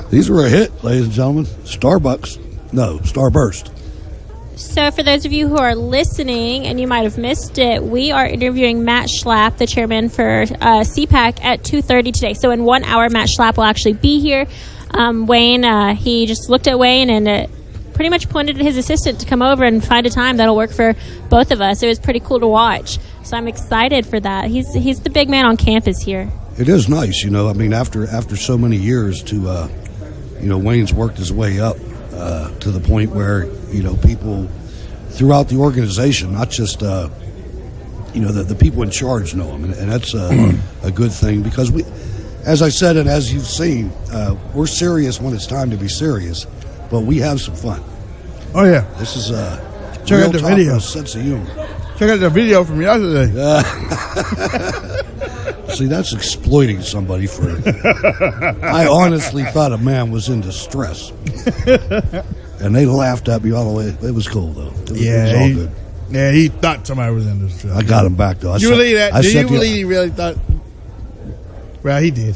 These were a hit, ladies and gentlemen. Starburst. So for those of you who are listening, and you might have missed it, we are interviewing Matt Schlapp, the chairman for CPAC, at 2:30 today. So in 1 hour, Matt Schlapp will actually be here. Wayne, he just looked at Wayne and pretty much pointed at his assistant to come over and find a time that'll work for both of us. It was pretty cool to watch. So I'm excited for that. He's the big man on campus here. It is nice, I mean, after so many years to, Wayne's worked his way up to the point where, people throughout the organization, not just, the people in charge know him. And that's a good thing because we, as I said, and as you've seen, we're serious when it's time to be serious, but we have some fun. Oh, yeah. This is check out the video. Sense of humor. Check out the video from yesterday. See, that's exploiting somebody for. I honestly thought a man was in distress. And they laughed at me all the way. It was cool, though. It was all good. Yeah, he thought somebody was in this truck. I got him back, though. Do you believe that? Do you believe he really thought? Well, he did.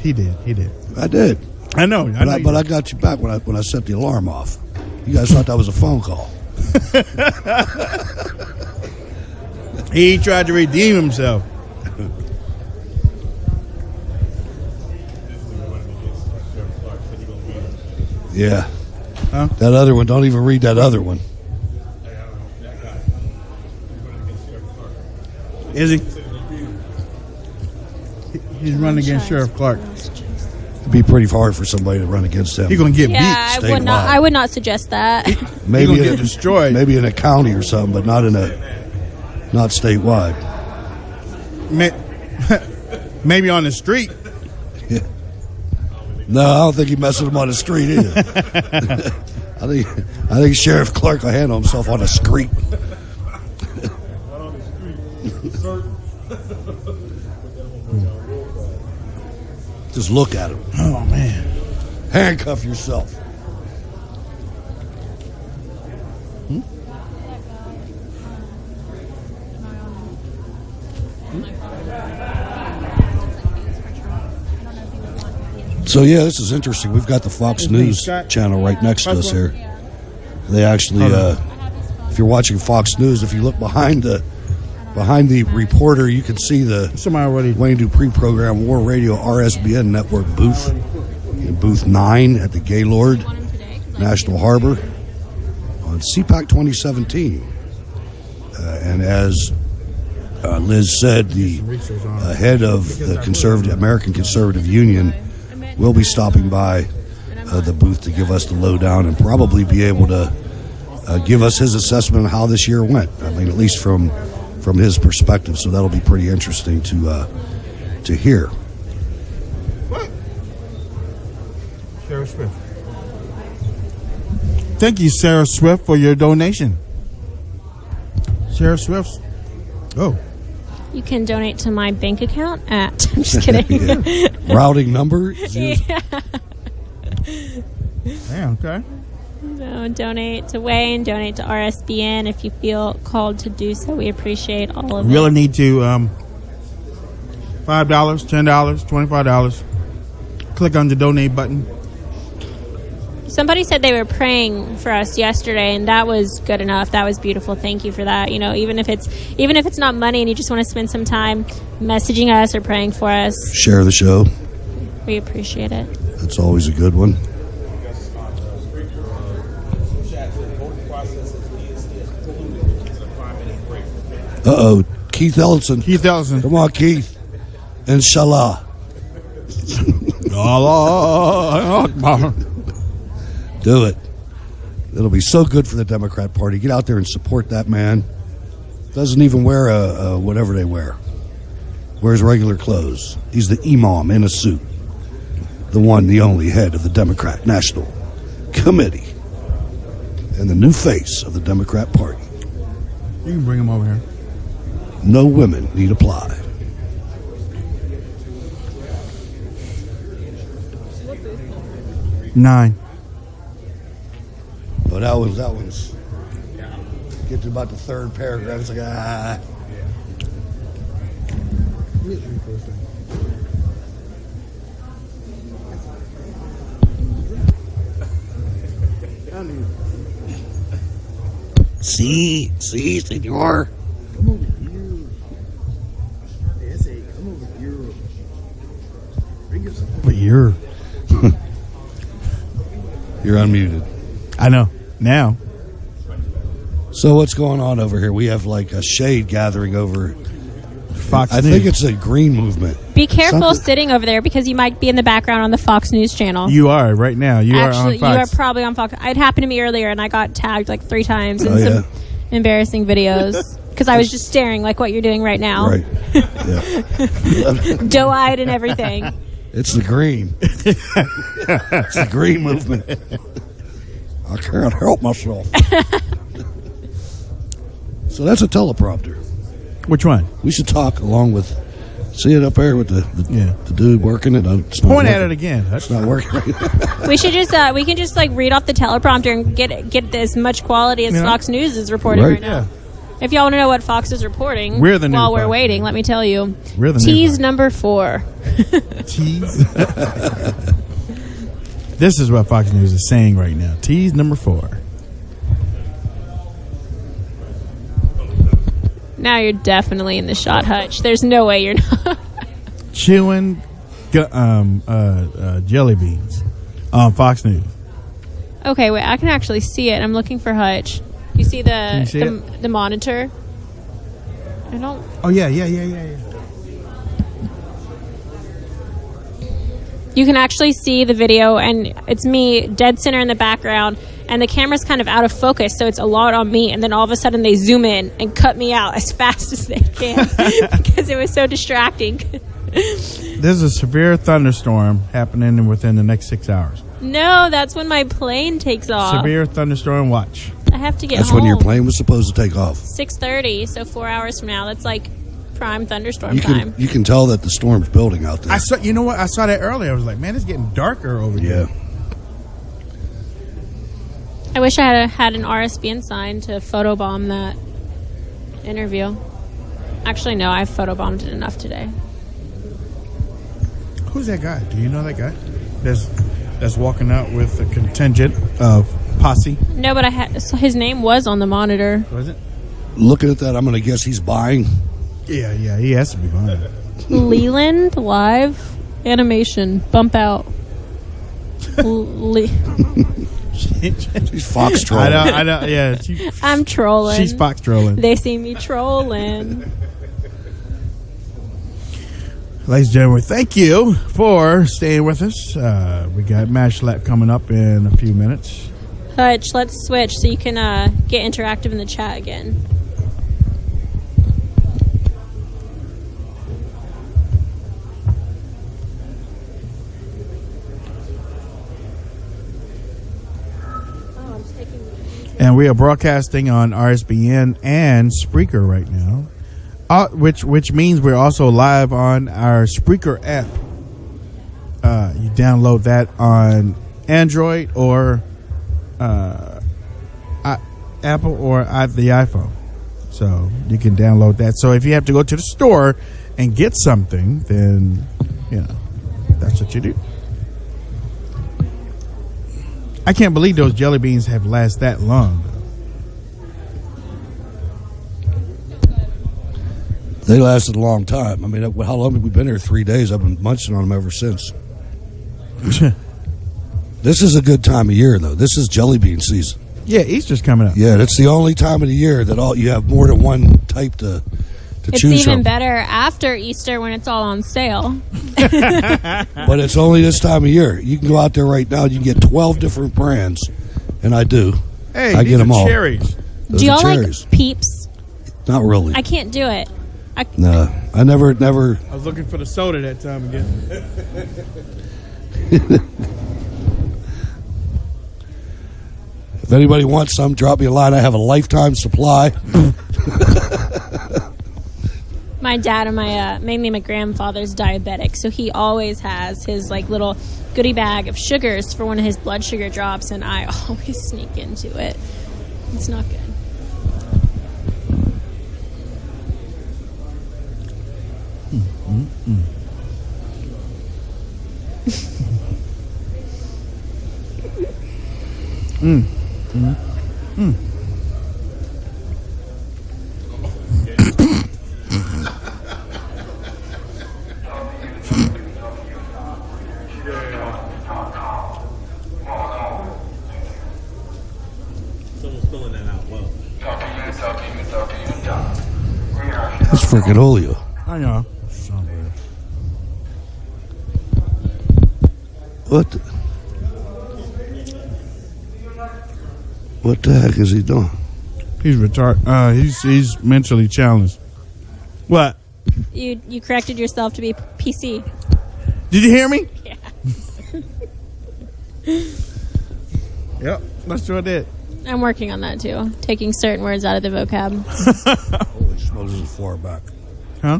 I did. I know. But I got you back when I set the alarm off. You guys thought that was a phone call. He tried to redeem himself. Yeah. Huh? That other one. Don't even read that other one. Is he? He's running against Sheriff Clark. It'd be pretty hard for somebody to run against him. He's going to get beat. I would not suggest that. Maybe he's going to get destroyed. Maybe in a county or something, but not statewide. Maybe on the street. Yeah. No, I don't think he messes with him on the street either. I think Sheriff Clark will handle himself on the street. Just look at him. Oh, man. Handcuff yourself. So, yeah, this is interesting. We've got the Fox News channel right next to us here. They actually, if you're watching Fox News, if you look behind the reporter, you can see the Wayne Dupree program, WAARadio RSBN network booth, in booth 9 at the Gaylord National Harbor on CPAC 2017. And as Liz said, the head of the American Conservative Union will be stopping by the booth to give us the lowdown and probably be able to give us his assessment of how this year went. I mean, at least from his perspective. So that'll be pretty interesting to hear. Sarah Swift. Thank you, Sarah Swift, for your donation. Sarah Swift's. Oh. You can donate to my bank account at. I'm just kidding. Yeah. Routing number. Yeah. Yeah, okay. So donate to Wayne, donate to RSBN if you feel called to do so. We appreciate all of it. Really need to $5, $10, $25. Click on the donate button. Somebody said they were praying for us yesterday, and that was good enough. That was beautiful. Thank you for that. You know, even if it's not money and you just want to spend some time messaging us or praying for us, share the show. We appreciate it. That's always a good one. Uh-oh, Keith Ellison. Come on, Keith. Inshallah. Allah. Do it. It'll be so good for the Democrat Party. Get out there and support that man. Doesn't even wear a whatever they wear. Wears regular clothes. He's the imam in a suit. The one, the only head of the Democrat National Committee. And the new face of the Democrat Party. You can bring him over here. No women need apply. Nine. Oh, that one's get to about the third paragraph. It's like, See, senor. Come over here. Come over here. Bring us over here. You're unmuted. I know. Now. So what's going on over here? We have like a shade gathering over Fox I News. think it's a green movement. Be careful Something. sitting over there because you might be in the background on the Fox News channel. You are right now. You are on Fox. You are probably on Fox. It happened to me earlier, and I got tagged like 3 times in some embarrassing videos because I was just staring like what you're doing right now. Right. Yeah. Doe-eyed and everything. It's the green. It's the green movement. I can't help myself. So that's a teleprompter. Which one? We should talk along with See it up there with the dude working it? It's not Point at working. it again. It's not working. We should just we can just like read off the teleprompter and get as much quality as Fox News is reporting right now. If y'all want to know what Fox is reporting We're the new while we're Fox. waiting, let me tell you. We're the new Tease Fox. number 4. Tease. This is what Fox News is saying right now. Tease number 4. Now you're definitely in the shot, Hutch. There's no way you're not. Chewing jelly beans on Fox News. Okay, wait. I can actually see it. I'm looking for Hutch. You see the monitor? I don't. Oh, yeah. You can actually see the video, and it's me dead center in the background, and the camera's kind of out of focus, so it's a lot on me, and then all of a sudden they zoom in and cut me out as fast as they can because it was so distracting. There's a severe thunderstorm happening within the next 6 hours. No, that's when my plane takes off. Severe thunderstorm watch. I have to get That's home. when your plane was supposed to take off. 6:30, so 4 hours from now. That's like prime thunderstorm time. You can tell that the storm's building out there. I saw. You know what? I saw that earlier. I was like, man, it's getting darker over here. I wish I had an RSBN sign to photobomb that interview. Actually, no, I photobombed it enough today. Who's that guy? Do you know that guy? That's walking out with a contingent of posse. No, but so his name was on the monitor. Was it? Looking at that, I'm going to guess he's buying. Yeah, he has to be buying. Leland Live Animation Bump Out. She's fox trolling. I know. Yeah, I'm trolling. She's fox trolling. They see me trolling. Ladies and gentlemen, thank you for staying with us. We got Matt Schlapp coming up in a few minutes. Hutch, let's switch so you can get interactive in the chat again. And we are broadcasting on RSBN and Spreaker right now, which means we're also live on our Spreaker app. You download that on Android or Apple or the iPhone. So you can download that. So if you have to go to the store and get something, then, that's what you do. I can't believe those jelly beans have lasted that long. They lasted a long time. I mean, how long have we been here? 3 days. I've been munching on them ever since. This is a good time of year, though. This is jelly bean season. Yeah, Easter's coming up. Yeah, that's the only time of the year that you have more than one type to It's choose even from. better after Easter when it's all on sale. But it's only this time of year. You can go out there right now. You can get 12 different brands, and I do. Hey, I these get them are all. cherries. Those Do y'all are like cherries. Peeps? Not really. I can't do it. No, I never. I was looking for the soda that time again. If anybody wants some, drop me a line. I have a lifetime supply. My dad and mainly my grandfather's diabetic, so he always has his like little goodie bag of sugars for when his blood sugar drops, and I always sneak into it. It's not good. That's freaking Julio. I know. What the heck is he doing? He's retarded. He's mentally challenged. What? You corrected yourself to be PC. Did you hear me? Yeah. Yep, that's what I did. I'm working on that too. Taking certain words out of the vocab. Holy smokes, this is far back. Huh?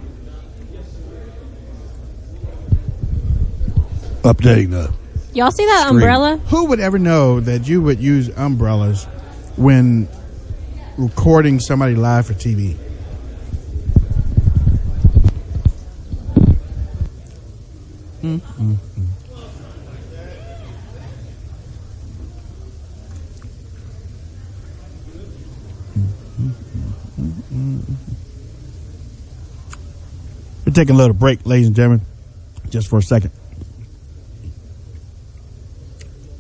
Updating the. Y'all see that Screen. umbrella? Who would ever know that you would use umbrellas when recording somebody live for TV? We're taking a little break, ladies and gentlemen, just for a second.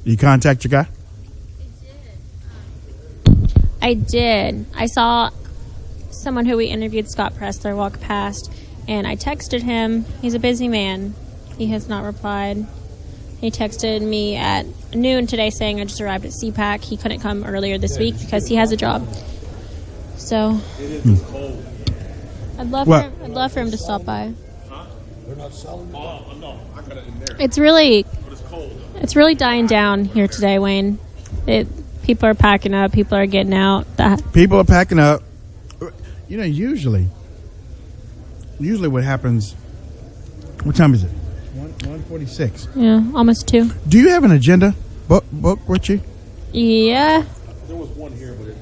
Did you contact your guy? I did. I saw someone who we interviewed, Scott Pressler, walk past, and I texted him. He's a busy man. He has not replied. He texted me at noon today saying I just arrived at CPAC. He couldn't come earlier this week because he has a job. So I'd love for him to stop by. They're not selling. Oh, no, I got it in there. It's really But it's cold. It's really dying down here today, Wayne. People are packing up. People are getting out. People are packing up. You know, usually what happens, what time is it? 1:46. Yeah, almost 2. Do you have an agenda book with you? Yeah. There was one here, but it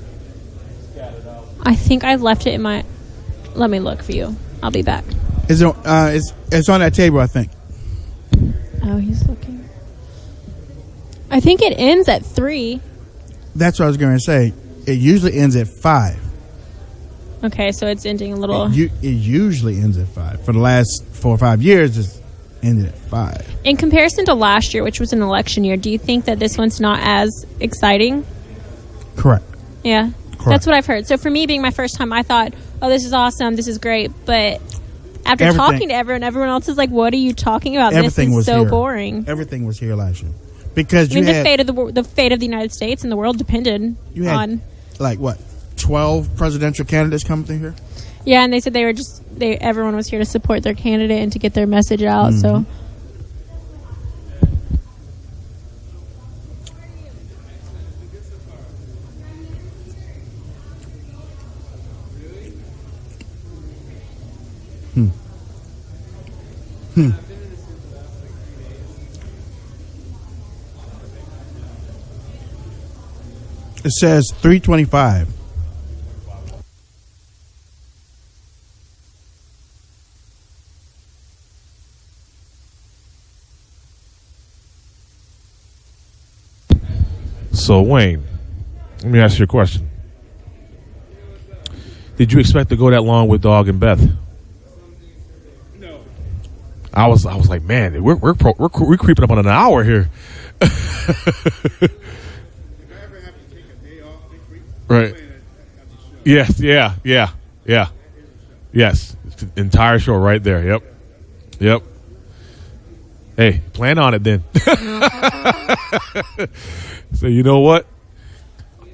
scattered out. I think I left it in my... Let me look for you. I'll be back. It's on that table, I think. Oh, he's looking. I think it ends at 3. That's what I was going to say. It usually ends at 5. Okay, so it's ending a little... It usually ends at 5. For the last 4 or 5 years, it's ended at 5. In comparison to last year, which was an election year, do you think that this one's not as exciting? Correct. Yeah. Correct. That's what I've heard. So for me, being my first time, I thought, oh, this is awesome. This is great. But after talking to everyone else is like, what are you talking about? Everything this is was so here. boring. Everything was here last year. Because the fate of the United States and the world depended on... like, what, 12 presidential candidates coming through here? Yeah, and they said everyone was here to support their candidate and to get their message out. Mm-hmm. So It says 325. So, Wayne, let me ask you a question. Did you expect to go that long with Dog and Beth? No. I was like, man, we're creeping up on an hour here. Right. Yes. Yeah. Yes. Entire show right there. Yep. Hey, plan on it then. So you know what?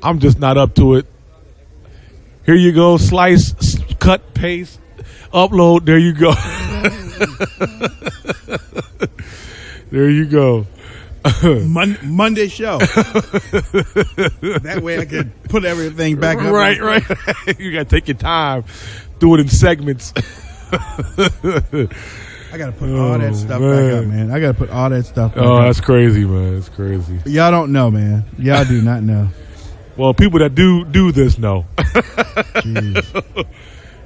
I'm just not up to it. Here you go. Slice, cut, paste, upload. There you go. There you go. Monday show. That way I can put everything back up. Right. You got to take your time. Do it in segments. I got to put all that stuff back up, man. I got to put all that stuff back up. Oh, that's crazy, man. That's crazy. Y'all don't know, man. Y'all do not know. Well, people that do this know.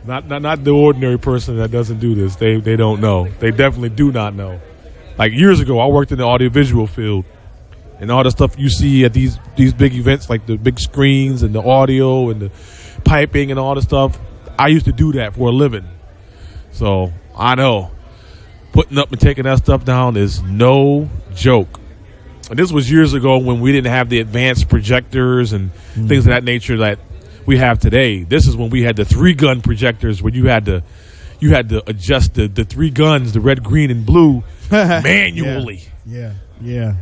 Not the ordinary person that doesn't do this. They don't know. They definitely do not know. Like years ago, I worked in the audiovisual field, and all the stuff you see at these big events, like the big screens and the audio and the piping and all the stuff. I used to do that for a living, so I know putting up and taking that stuff down is no joke. And this was years ago when we didn't have the advanced projectors and things of that nature that we have today. This is when we had the 3-gun projectors where you had to adjust the 3 guns, the red, green, and blue, manually. Yeah.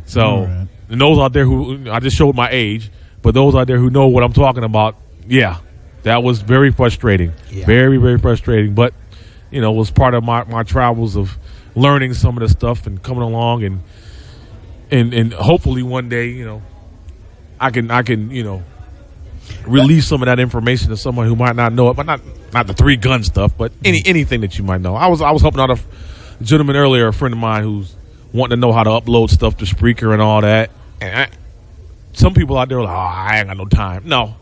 So, and those out there who, I just showed my age, but those out there who know what I'm talking about, yeah, that was very frustrating. Yeah. Very, very frustrating. But, it was part of my travels of learning some of the stuff and coming along and hopefully one day, I can release some of that information to someone who might not know it, but not the 3-gun stuff, but anything that you might know. I was helping out a gentleman earlier, a friend of mine who's wanting to know how to upload stuff to Spreaker and all that. And some people out there are like, I ain't got no time. No.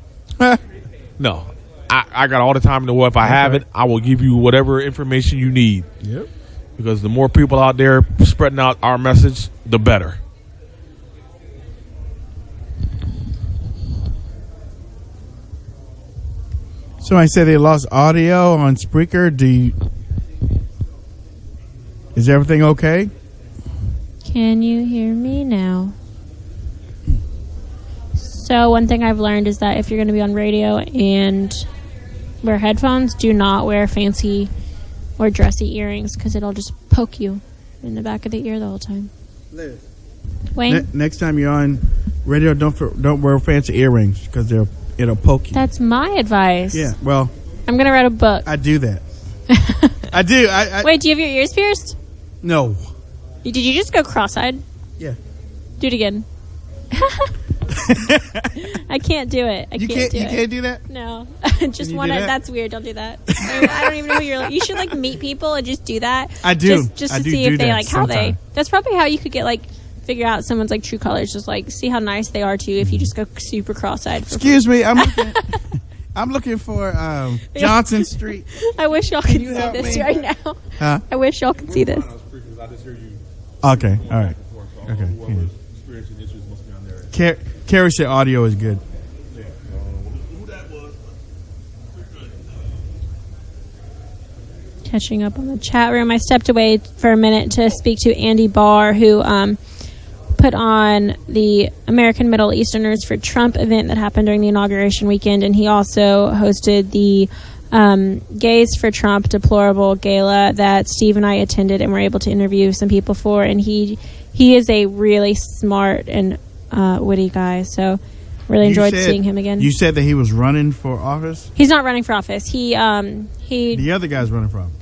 No. I got all the time in the world. If I have it, I will give you whatever information you need. Yep. Because the more people out there spreading out our message, the better. Somebody said they lost audio on Spreaker. Is everything okay? Can you hear me now? So one thing I've learned is that if you're going to be on radio and wear headphones, do not wear fancy or dressy earrings because it'll just poke you in the back of the ear the whole time. Liz. Wayne? Next time you're on radio, don't wear fancy earrings because it'll poke you. That's my advice. Yeah, well, I'm going to write a book. I do that. I do. Wait, do you have your ears pierced? No. Did you just go cross-eyed? Yeah. Do it again. I can't do it. You can't do that? No. Just one. That's weird. Don't do that. I don't even know who you're. You should meet people and just do that. I do. Just to see if they how they. That's probably how you could get figure out someone's true colors. Just see how nice they are to you if you just go super cross-eyed. Excuse me. I'm looking for Johnson Street. I wish y'all could see this right now. Huh? I wish y'all could see this. Okay. All right. Okay. Carrie said audio is good. Catching up on the chat room. I stepped away for a minute to speak to Andy Barr, who put on the American Middle Easterners for Trump event that happened during the inauguration weekend, and he also hosted the Gays for Trump Deplorable Gala that Steve and I attended and were able to interview some people for, and he is a really smart and witty guy, so really enjoyed seeing him again. You said that he was running for office? He's not running for office. He The other guy's running for office.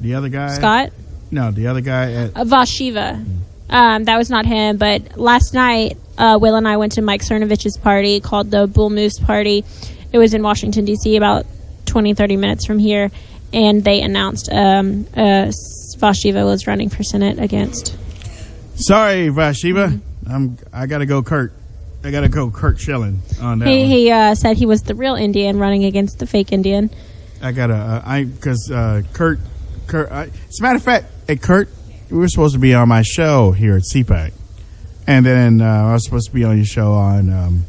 The other guy? Scott? No, the other guy at Vashiva. That was not him, but last night Will and I went to Mike Cernovich's party called the Bull Moose Party. It was in Washington, D.C., about 20-30 minutes from here, and they announced Vashiva was running for Senate against. Sorry, Vashiva. I got to go Kurt. I got to go Kurt Schilling on that. He said he was the real Indian running against the fake Indian. I got to, because Kurt, as a matter of fact, hey, Kurt, we were supposed to be on my show here at CPAC. And then I was supposed to be on your show on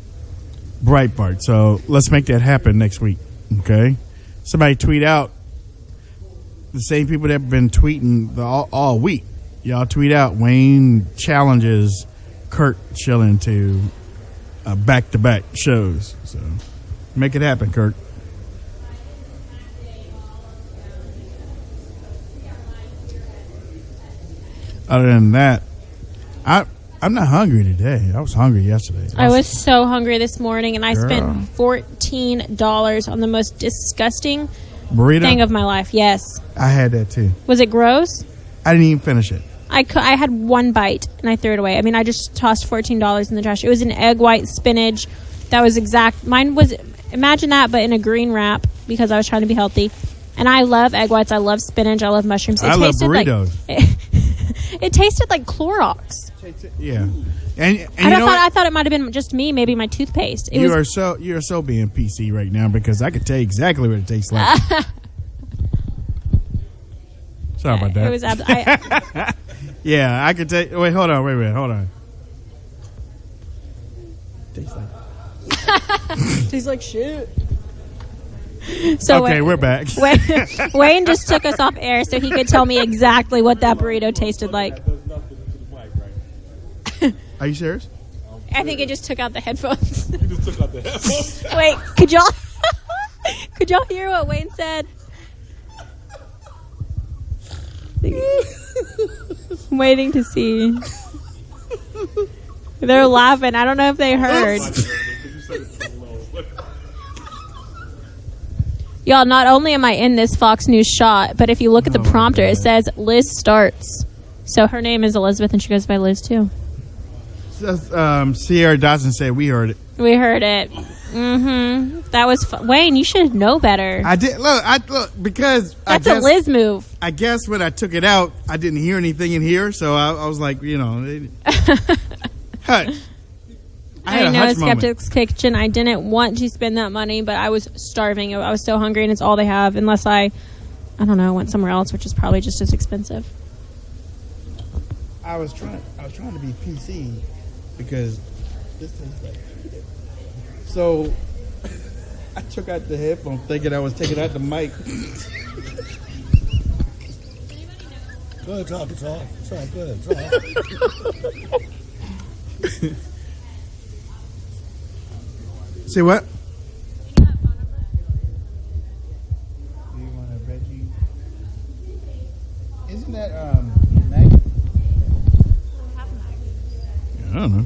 Breitbart. So let's make that happen next week, okay? Somebody tweet out, the same people that have been tweeting all week. Y'all tweet out, Wayne challenges Kurt Schilling to back-to-back shows. So make it happen, Kurt. Other than that, I'm not hungry today. I was hungry yesterday. I was so hungry this morning, and I spent $14 on the most disgusting burrito thing of my life. Yes. I had that too. Was it gross? I didn't even finish it. I had one bite, and I threw it away. I mean, I just tossed $14 in the trash. It was an egg white spinach. That was exact. Mine was, imagine that, but in a green wrap, because I was trying to be healthy. And I love egg whites. I love spinach. I love mushrooms. I love burritos. It tasted like Clorox. Yeah, and I thought it might have been just me, maybe my toothpaste. You're so being PC right now because I could tell you exactly what it tastes like. Sorry about that. It was yeah, I could tell. Wait, hold on. Tastes like. Tastes like shit. So okay, we're back. Wayne just took us off air so he could tell me exactly what that burrito tasted like. Are you serious? I think it just took out the headphones. You just took out the headphones? Wait, could y'all hear what Wayne said? I'm waiting to see. They're laughing. I don't know if they heard. Y'all, not only am I in this Fox News shot, but if you look at the prompter, it says Liz starts. So her name is Elizabeth, and she goes by Liz, too. Sierra Dawson said we heard it. We heard it. Mm-hmm. That was Wayne. You should know better. I did. Look because that's a Liz move. I guess when I took it out, I didn't hear anything in here, so I was like, Hut. I know Skeptic's Kitchen. I didn't want to spend that money, but I was starving. I was so hungry, and it's all they have. Unless I don't know, went somewhere else, which is probably just as expensive. I was trying to be PC because this thing's like. So I took out the headphone thinking I was taking out the mic. Go ahead, talk. It's all. It's all good. It's all. Say what? Do you want a Reggie? Isn't that Maggie? I don't know.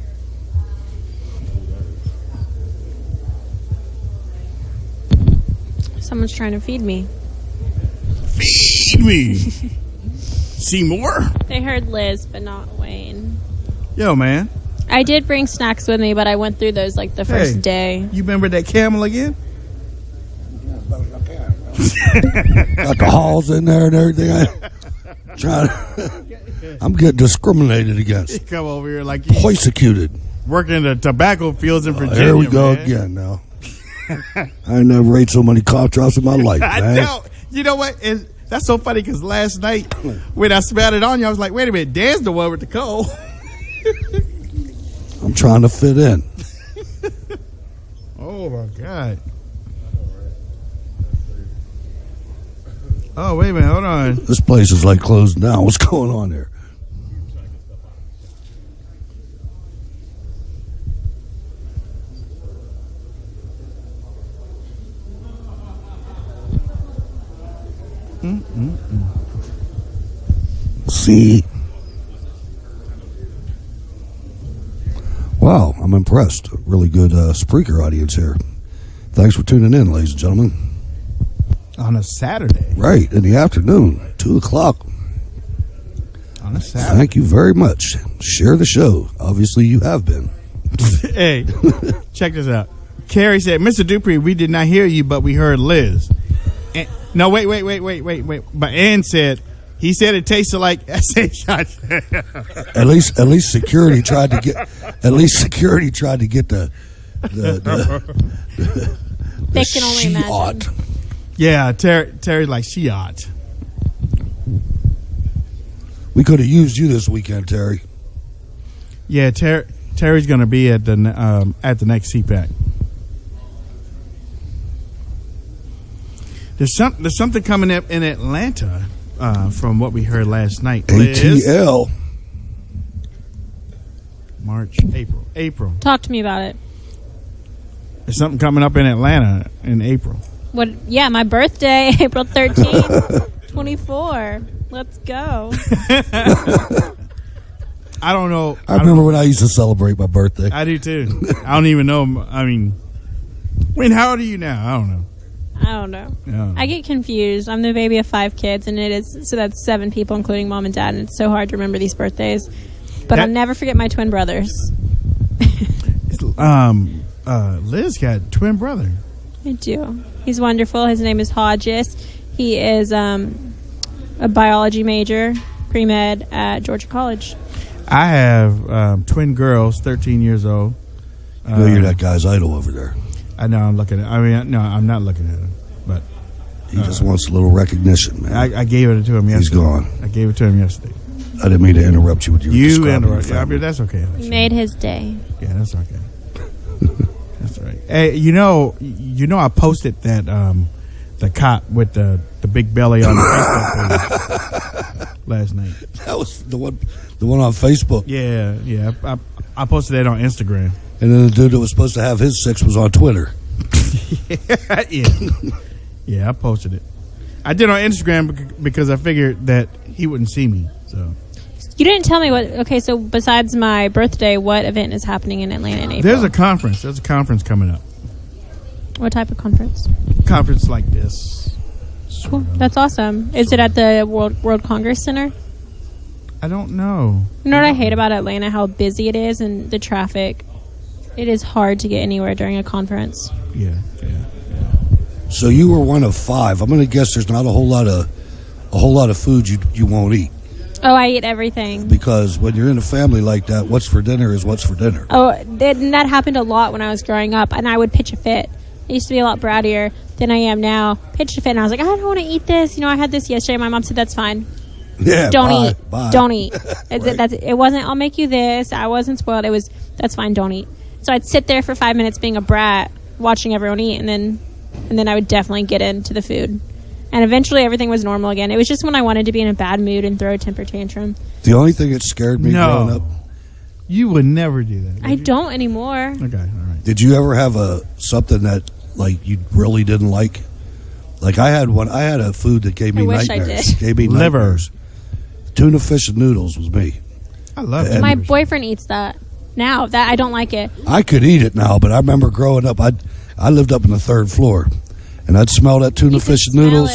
Someone's trying to feed me. Feed me. See more? They heard Liz, but not Wayne. Yo, man. I did bring snacks with me, but I went through those like the first day. You remember that camel again? Got the halls in there and everything. I'm getting discriminated against. Come over here like you persecuted. Working the tobacco fields in Virginia. Here we go man. again now. I ain't never ate so many cough drops in my life, man. I know. You know what? That's so funny because last night when I smelled it on you, I was like, wait a minute, Dan's the one with the cold. I'm trying to fit in. Oh, my God. Oh, wait a minute. Hold on. This place is like closed down. What's going on there? See. Wow, I'm impressed. A really good Spreaker audience here. Thanks for tuning in, ladies and gentlemen. On a Saturday. Right, in the afternoon, 2 o'clock. On a Saturday. Thank you very much. Share the show. Obviously, you have been. Hey, check this out. Carrie said, Mr. Dupree, we did not hear you, but we heard Liz. And, no, wait. But Ann said, he said it tasted like SA shots. At least security tried to get. At least security tried to get the They can only imagine. Yeah, Terry's like she ought. We could have used you this weekend, Terry. Yeah, Terry's going to be at the next CPAC. There's something coming up in Atlanta from what we heard last night. ATL. March, April. Talk to me about it. There's something coming up in Atlanta in April. What? Yeah, my birthday, April 13th, 24. Let's go. I don't know. I remember when I used to celebrate my birthday. I do too. I don't even know. I mean, how old are you now? I don't know. Yeah. I get confused. I'm the baby of 5 kids, and so that's 7 people, including mom and dad, and it's so hard to remember these birthdays. But I'll never forget my twin brothers. Liz got a twin brother. I do. He's wonderful. His name is Hodges. He is a biology major, pre-med at Georgia College. I have twin girls, 13 years old. You're that guy's idol over there. I know. I'm looking at. No, I'm not looking at him. But he just wants a little recognition, man. I gave it to him yesterday. He's gone. I gave it to him yesterday. I didn't mean to interrupt you with your. You interrupted. I mean, that's okay. You made his day. Yeah, that's okay. That's right. Hey, you know, I posted that the cop with the big belly on the Facebook page last night. That was the one on Facebook. Yeah. I posted that on Instagram. And then the dude that was supposed to have his 6 was on Twitter. Yeah, I posted it. I did on Instagram because I figured that he wouldn't see me. So you didn't tell me what. Okay, so besides my birthday, what event is happening in Atlanta in April? There's a conference coming up. What type of conference? Conference like this. Cool. That's awesome. Is it at the World Congress Center? I don't know. You know what I hate about Atlanta? How busy it is and the traffic. it is hard to get anywhere during a conference. Yeah. So you were one of 5. I'm going to guess there's not a whole lot of food you won't eat. Oh, I eat everything. Because when you're in a family like that, what's for dinner is what's for dinner. Oh, that happened a lot when I was growing up, and I would pitch a fit. I used to be a lot brattier than I am now. Pitched a fit, and I was like, I don't want to eat this. I had this yesterday. My mom said, that's fine. Yeah, don't bye, eat. bye. Don't eat. It wasn't, I'll make you this. I wasn't spoiled. It was, that's fine. Don't eat. So I'd sit there for 5 minutes being a brat, watching everyone eat, and then I would definitely get into the food. And eventually everything was normal again. It was just when I wanted to be in a bad mood and throw a temper tantrum. The only thing that scared me growing up. You would never do that. I don't anymore. Okay, all right. Did you ever have something that you really didn't like? Like I had a food that gave me I wish I nightmares. did. Gave me Liver. nightmares. Tuna, fish, and noodles was me. I love it. My boyfriend eats that now. That I don't like it. I could eat it now, but I remember growing up. I lived up on the 3rd floor, and I'd smell that tuna, fish, and noodles,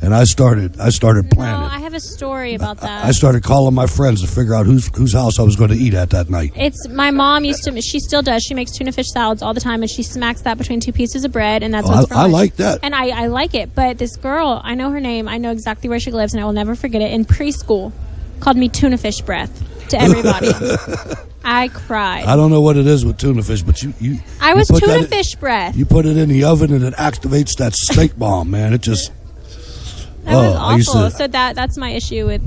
and I started planning. No, I have a story about that. I started calling my friends to figure out whose house I was going to eat at that night. It's my mom used to. She still does. She makes tuna fish salads all the time, and she smacks that between 2 pieces of bread, and that's what's for I lunch. like that. And I like it. But this girl, I know her name. I know exactly where she lives, and I will never forget it. In preschool, called me tuna fish breath to everybody. I cried. I don't know what it is with tuna fish, but I was put tuna that- fish breath. You put it in the oven and it activates that steak bomb, man. It just That was I used awful. to- So that's my issue with.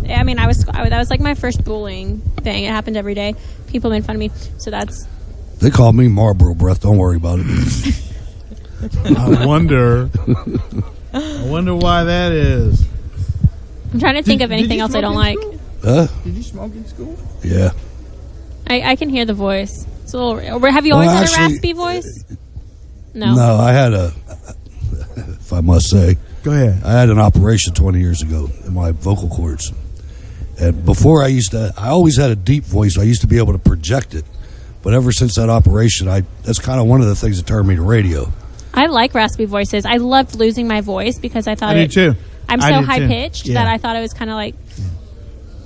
I mean, that was like my first bullying thing. It happened every day. People made fun of me. So that's. They call me Marlboro breath. Don't worry about it. I wonder why that is. I'm trying to think of anything else I don't like. Huh? Did you smoke in school? Yeah. I can hear the voice. It's a little. Have you always had a raspy voice? No. No, I had if I must say. Go ahead. I had an operation 20 years ago in my vocal cords. And before I always had a deep voice. I used to be able to project it. But ever since that operation, that's kind of one of the things that turned me to radio. I like raspy voices. I loved losing my voice because I thought I do too. I'm I so do too. high pitched Yeah. that I thought it was kind of like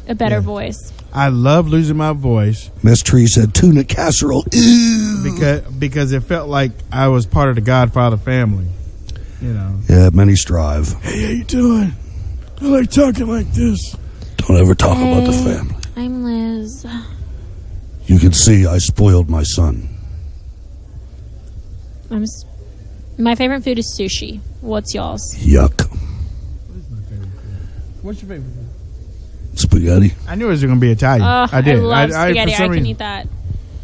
a better voice. I love losing my voice. Miss Tree said tuna casserole. Ew. Because it felt like I was part of the Godfather family. Yeah, many strive. Hey, how you doing? I like talking like this. Don't ever talk about the family. I'm Liz. You can see I spoiled my son. My favorite food is sushi. What's y'all's? Yuck. What's your favorite food? Spaghetti. I knew it was going to be Italian. I did. I love spaghetti. for some I can reason- eat that.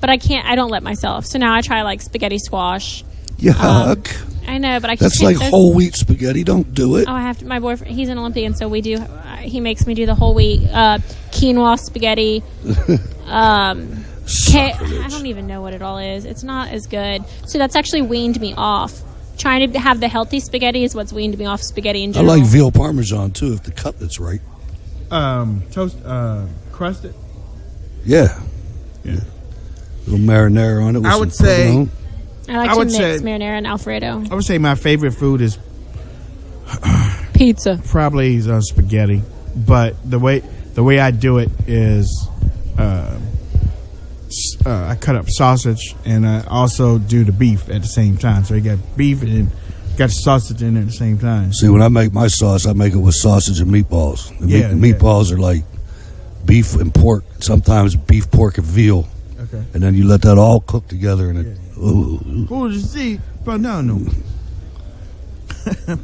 But I can't. I don't let myself. So now I try like spaghetti squash. Yuck. I know, but I can't. That's like there's- whole wheat spaghetti. Don't do it. Oh, I have to. My boyfriend, he's an Olympian, so we do. He makes me do the whole wheat quinoa spaghetti. I don't even know what it all is. It's not as good. So that's actually weaned me off. Trying to have the healthy spaghetti is what's weaned me off spaghetti in I general. like veal parmesan too if the cutlet's right. Toast, crusted. Yeah. Little marinara on it. With I some would say- provolone. I like I to would mix say- marinara and Alfredo. I would say my favorite food is Pizza. probably spaghetti, but the way I do it is I cut up sausage and I also do the beef at the same time. So you got beef and then got the sausage in there at the same time. See, when I make my sauce, I make it with sausage and meatballs. The meatballs are like beef and pork, sometimes beef, pork, and veal. Okay. And then you let that all cook together and it. Who you see? But no.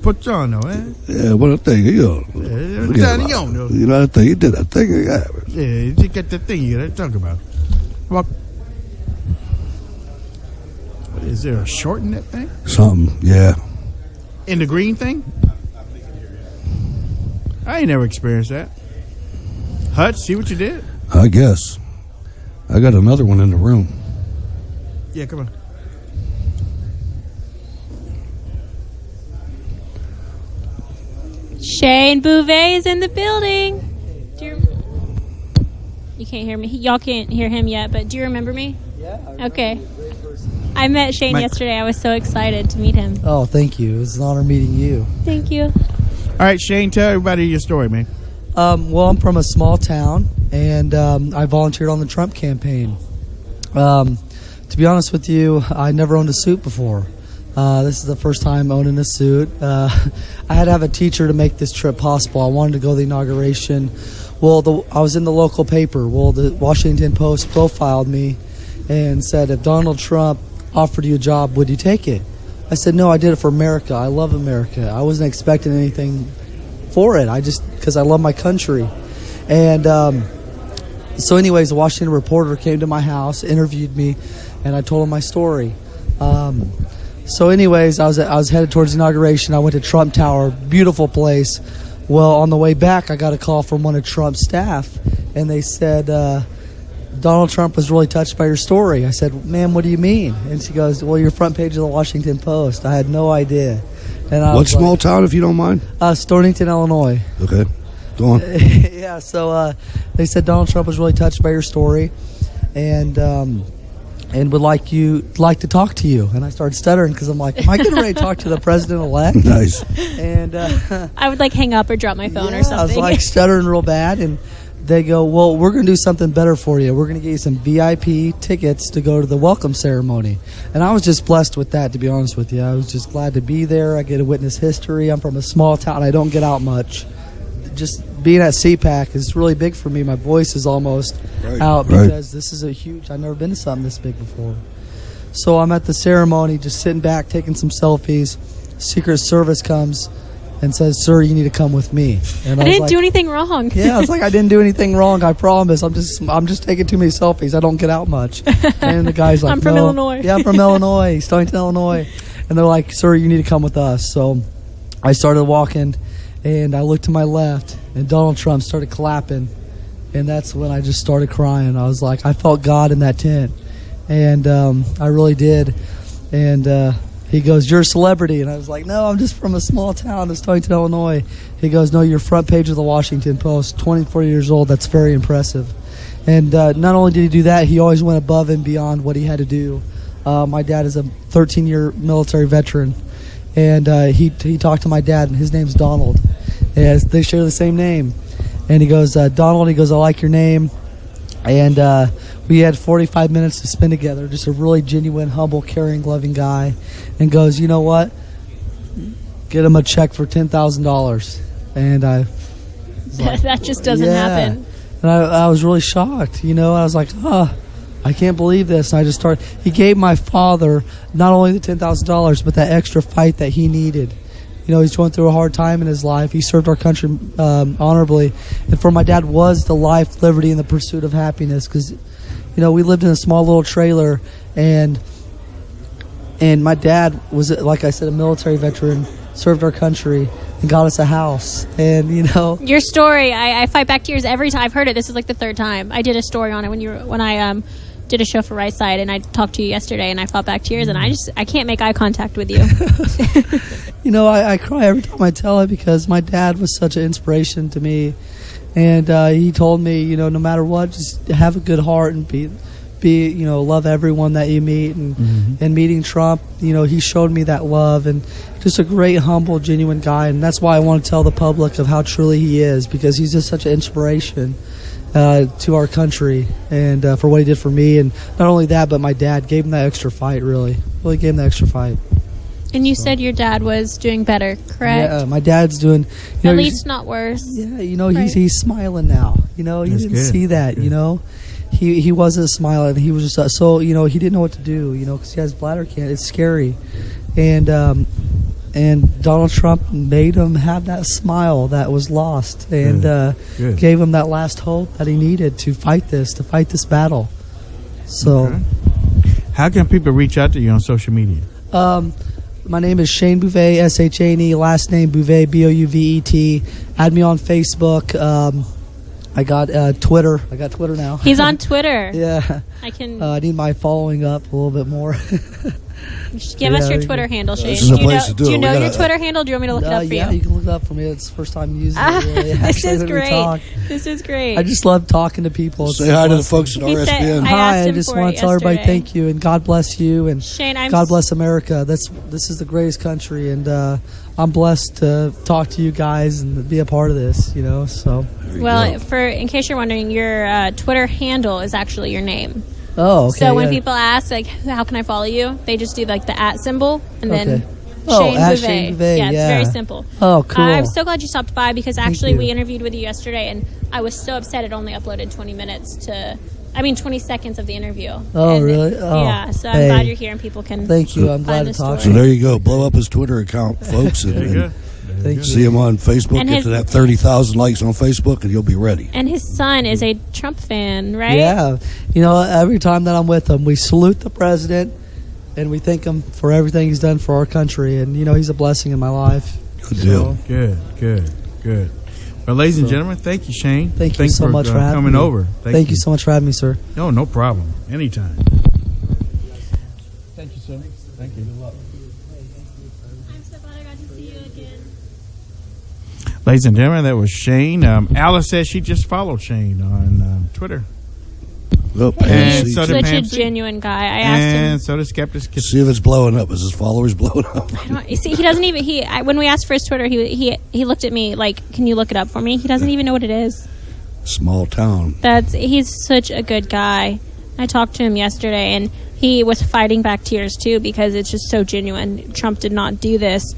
Put on though, eh? Yeah, what I think, you know. Look at that. You know that thing, you did that thing. Yeah. Yeah, you get the thing you gotta talk about. What is there a short in that thing? Something, yeah. In the green thing? I ain't never experienced that. Hutch, see what you did? I guess. I got another one in the room. Yeah, come on. Shane Bouvet is in the building. You can't hear me. Y'all can't hear him yet, but do you remember me? Yeah. Okay. I met Shane yesterday. I was so excited to meet him. Oh, thank you. It was an honor meeting you. Thank you. All right, Shane, tell everybody your story, man. Well, I'm from a small town, and I volunteered on the Trump campaign. The To be honest with you, I never owned a suit before. This is the first time owning a suit. I had to have a teacher to make this trip possible. I wanted to go to the inauguration. Well, I was in the local paper. Well, the Washington Post profiled me and said, if Donald Trump offered you a job, would you take it? I said, no, I did it for America. I love America. I wasn't expecting anything for it. Because I love my country. And so anyways, the Washington Reporter came to my house, interviewed me, and I told him my story. So anyways, I was headed towards the inauguration. I went to Trump Tower, beautiful place. Well, on the way back, I got a call from one of Trump's staff, and they said, Donald Trump was really touched by your story. I said, ma'am, what do you mean? And she goes, well, you're front page of the Washington Post. I had no idea. And I What small town, if you don't mind? Stonington, Illinois. Okay, go on. Yeah, so they said Donald Trump was really touched by your story, and would like to talk to you. And I started stuttering because I'm like, am I getting ready to talk to the president-elect? Nice. And I would like hang up or drop my phone or something. I was like stuttering real bad, and they go, well, we're going to do something better for you. We're going to get you some VIP tickets to go to the welcome ceremony. And I was just blessed with that, to be honest with you. I was just glad to be there. I get to witness history. I'm from a small town. I don't get out much. Just being at CPAC is really big for me. My voice is almost out because this is a huge, I've never been to something this big before. So I'm at the ceremony, just sitting back, taking some selfies. Secret Service comes and says, sir, you need to come with me. And I didn't do anything wrong. Yeah, I was like, I didn't do anything wrong, I promise. I'm just taking too many selfies. I don't get out much. And the guy's like, I'm from no. Illinois. Yeah, I'm from Illinois, Stonington, Illinois. And they're like, sir, you need to come with us. So I started walking, and I looked to my left, and Donald Trump started clapping. And that's when I just started crying. I was like, I felt God in that tent. And I really did. And he goes, you're a celebrity. And I was like, no, I'm just from a small town in Stonington, Illinois. He goes, no, you're front page of the Washington Post, 24 years old. That's very impressive. And not only did he do that, he always went above and beyond what he had to do. My dad is a 13-year military veteran. And he talked to my dad, and his name's Donald. And they share the same name. And he goes, Donald, he goes, I like your name. And we had 45 minutes to spend together. Just a really genuine, humble, caring, loving guy. And goes, you know what? Get him a check for $10,000. And I was like, that just doesn't happen. And I was really shocked. You know, I was like, I can't believe this. And I just started. He gave my father not only the $10,000, but that extra fight that he needed. You know, he's going through a hard time in his life. He served our country honorably. And for my dad was the life, liberty, and the pursuit of happiness. Because, you know, we lived in a small little trailer, and my dad was, like I said, a military veteran, served our country, and got us a house. And, you know, your story, I fight back tears every time. I've heard it. This is like the third time. I did a story on it when I did a show for Right Side, and I talked to you yesterday, and I fought back tears, and I can't make eye contact with you. You know, I cry every time I tell it because my dad was such an inspiration to me. And he told me, you know, no matter what, just have a good heart and be you know, love everyone that you meet. And meeting Trump, you know, he showed me that love, and just a great, humble, genuine guy. And that's why I want to tell the public of how truly he is, because he's just such an inspiration to our country, and for what he did for me. And not only that, but my dad gave him that extra fight, really gave him that extra fight. And you said your dad was doing better, correct? Yeah, my dad's doing, you know, at least not worse. Yeah, you know, he's smiling now. You know, he didn't see that. You know, he wasn't smiling. He was just so, you know, he didn't know what to do. You know, because he has bladder cancer. It's scary, and Donald Trump made him have that smile that was lost, and gave him that last hope that he needed to fight this battle. So, how can people reach out to you on social media? My name is Shane Bouvet, S-H-A-N-E, last name Bouvet, B-O-U-V-E-T. Add me on Facebook. I got Twitter. I got Twitter now. He's on Twitter. Yeah. I need my following up a little bit more. Just give us your Twitter handle, Shane. Do you know your Twitter handle? Do you want me to look it up for you? Yeah, you can look it up for me. It's the first time using it. Really. This is great. This is great. I just love talking to people. Say hi to the folks at RSBN. Hi, I just want to tell everybody thank you, and God bless you, and Shane, God bless America. This is the greatest country, and I'm blessed to talk to you guys and be a part of this. You know, so. Well, in case you're wondering, your Twitter handle is actually your name. Oh, okay. So when yeah. people ask, like, how can I follow you? They just do, like, the @ symbol and then Okay. Oh, Shane at Bouvet. Shane Bouvet, Yeah, it's yeah. very simple. Oh, cool. I'm so glad you stopped by because actually you. we interviewed with you yesterday, and I was so upset it only uploaded 20 seconds of the interview. Oh, And really? Oh, yeah, so I'm hey. glad you're here and people can Thank you. I'm find glad the to talk story. So there you go. Blow up his Twitter account, folks, and, There you go. and Thank you. see him on Facebook. And Get his- to that 30,000 likes on Facebook, and you'll be ready. And his son is a Trump fan, right? Yeah. You know, every time that I'm with him, we salute the president and we thank him for everything he's done for our country. And, you know, he's a blessing in my life. Good deal. Good. Well, ladies and gentlemen, thank you, Shane. Thank you Thanks so much for having coming me. over. Thank you so much for having me, sir. No problem. Anytime. Thank you, sir. Thank you. I'm so glad I got to see you again. Ladies and gentlemen, that was Shane. Alice says she just followed Shane on Twitter. Oh, And He's so such did a Pam C. genuine guy. I asked him. And so did Skeptics. See if it's blowing up. Is his followers blowing up? You see, he doesn't even. When we asked for his Twitter, he looked at me like, "Can you look it up for me?" He doesn't even know what it is. Small town. He's such a good guy. I talked to him yesterday, and he was fighting back tears too because it's just so genuine. Trump did not do this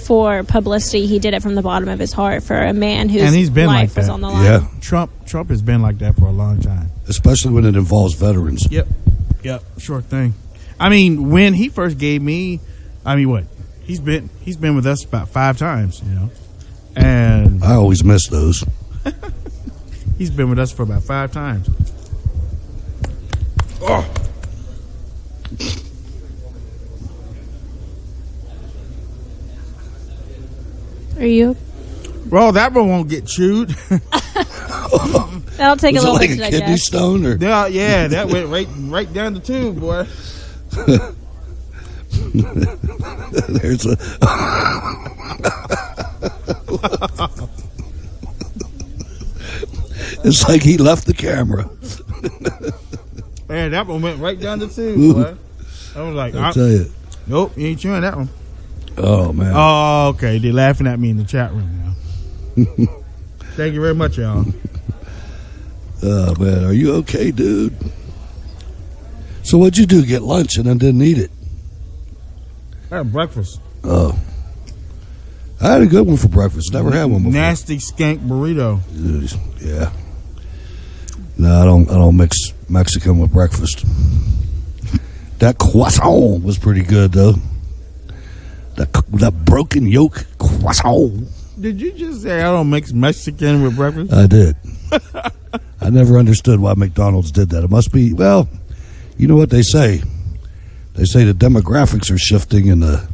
for publicity. He did it from the bottom of his heart for a man whose And he's been life like that. was on the line. Yeah. Trump has been like that for a long time. Especially when it involves veterans. Yep. Sure thing. I mean, when he first gave me, what? He's been with us about 5 times, you know, and I always miss those. he's been with us for about 5 times. Oh. Are you? Well, that one won't get chewed. That'll take Was a little it like bit a to kidney digest. stone? Or? Yeah, that went right down the tube, boy. There's a. It's like he left the camera. Man, that one went right down the tube, Ooh. boy. I was like, I'll tell you. Nope, you ain't chewing that one. Oh, man. Oh, okay. They're laughing at me in the chat room now. Thank you very much, y'all. Oh, man. Are you okay, dude? So what'd you do? Get lunch and then didn't eat it? I had breakfast. Oh. I had a good one for breakfast. Never had one before. Nasty skank burrito. Yeah. No, I don't mix Mexican with breakfast. That croissant was pretty good, though. That broken yolk croissant. Did you just say I don't mix Mexican with breakfast? I did. I never understood why McDonald's did that. It must be, well, you know what they say. They say the demographics are shifting, and the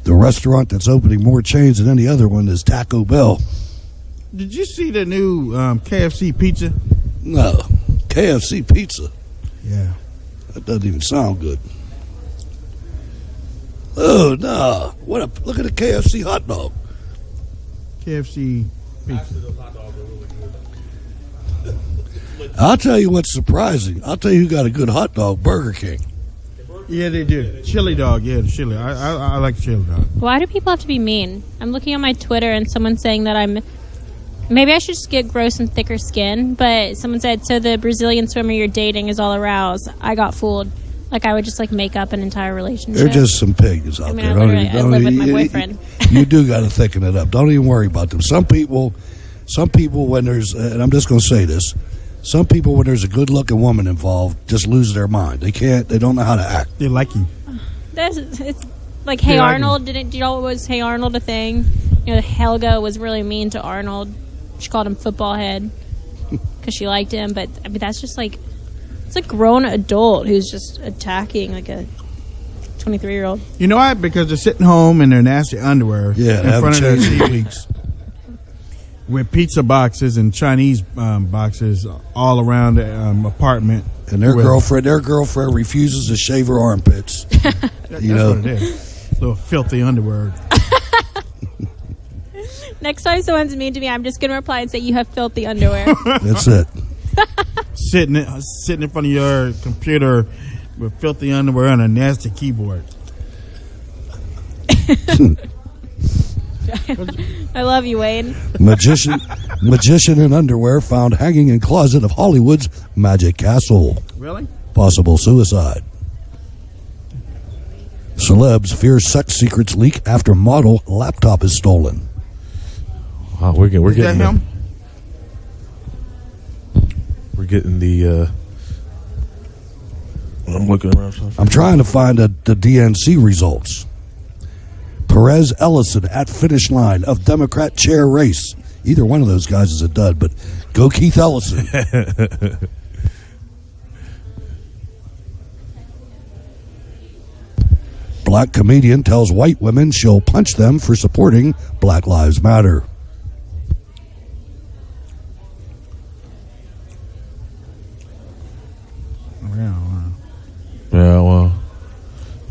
restaurant that's opening more chains than any other one is Taco Bell. Did you see the new KFC pizza? No. KFC pizza. Yeah. That doesn't even sound good. Oh, no. Look at a KFC hot dog. KFC pizza. I'll tell you what's surprising. I'll tell you who got a good hot dog, Burger King. Yeah, they do. Chili dog. Yeah, the chili. I like the chili dog. Why do people have to be mean? I'm looking at my Twitter and someone's saying that maybe I should just get gross and thicker skin, but someone said, so the Brazilian swimmer you're dating is all aroused. I got fooled. Like I would just make up an entire relationship. They're just some pigs out there. I live with my boyfriend. You do got to thicken it up. Don't even worry about them. Some people when there's, and I'm just going to say this, some people when there's a good-looking woman involved just lose their mind. They don't know how to act. They like you. It's like Hey Arnold. Do you know what was Hey Arnold a thing? You know, Helga was really mean to Arnold. She called him football head because she liked him. But I mean, that's just it's a grown adult who's just attacking like a 23-year-old. You know why? Because they're sitting home in their nasty underwear in front of their TVs with pizza boxes and Chinese boxes all around the apartment. And their girlfriend refuses to shave her armpits. That's what it is. Little filthy underwear. Next time someone's mean to me, I'm just going to reply and say, you have filthy underwear. That's it. Sitting in front of your computer with filthy underwear and a nasty keyboard. I love you, Wayne. Magician in underwear found hanging in closet of Hollywood's Magic Castle. Really? Possible suicide. Celebs fear sex secrets leak after model laptop is stolen. Wow, we're getting that him? We're getting the. I'm looking around. I'm trying to find the DNC results. Perez Ellison at finish line of Democrat chair race. Either one of those guys is a dud, but go Keith Ellison. Black comedian tells white women she'll punch them for supporting Black Lives Matter. Yeah, well,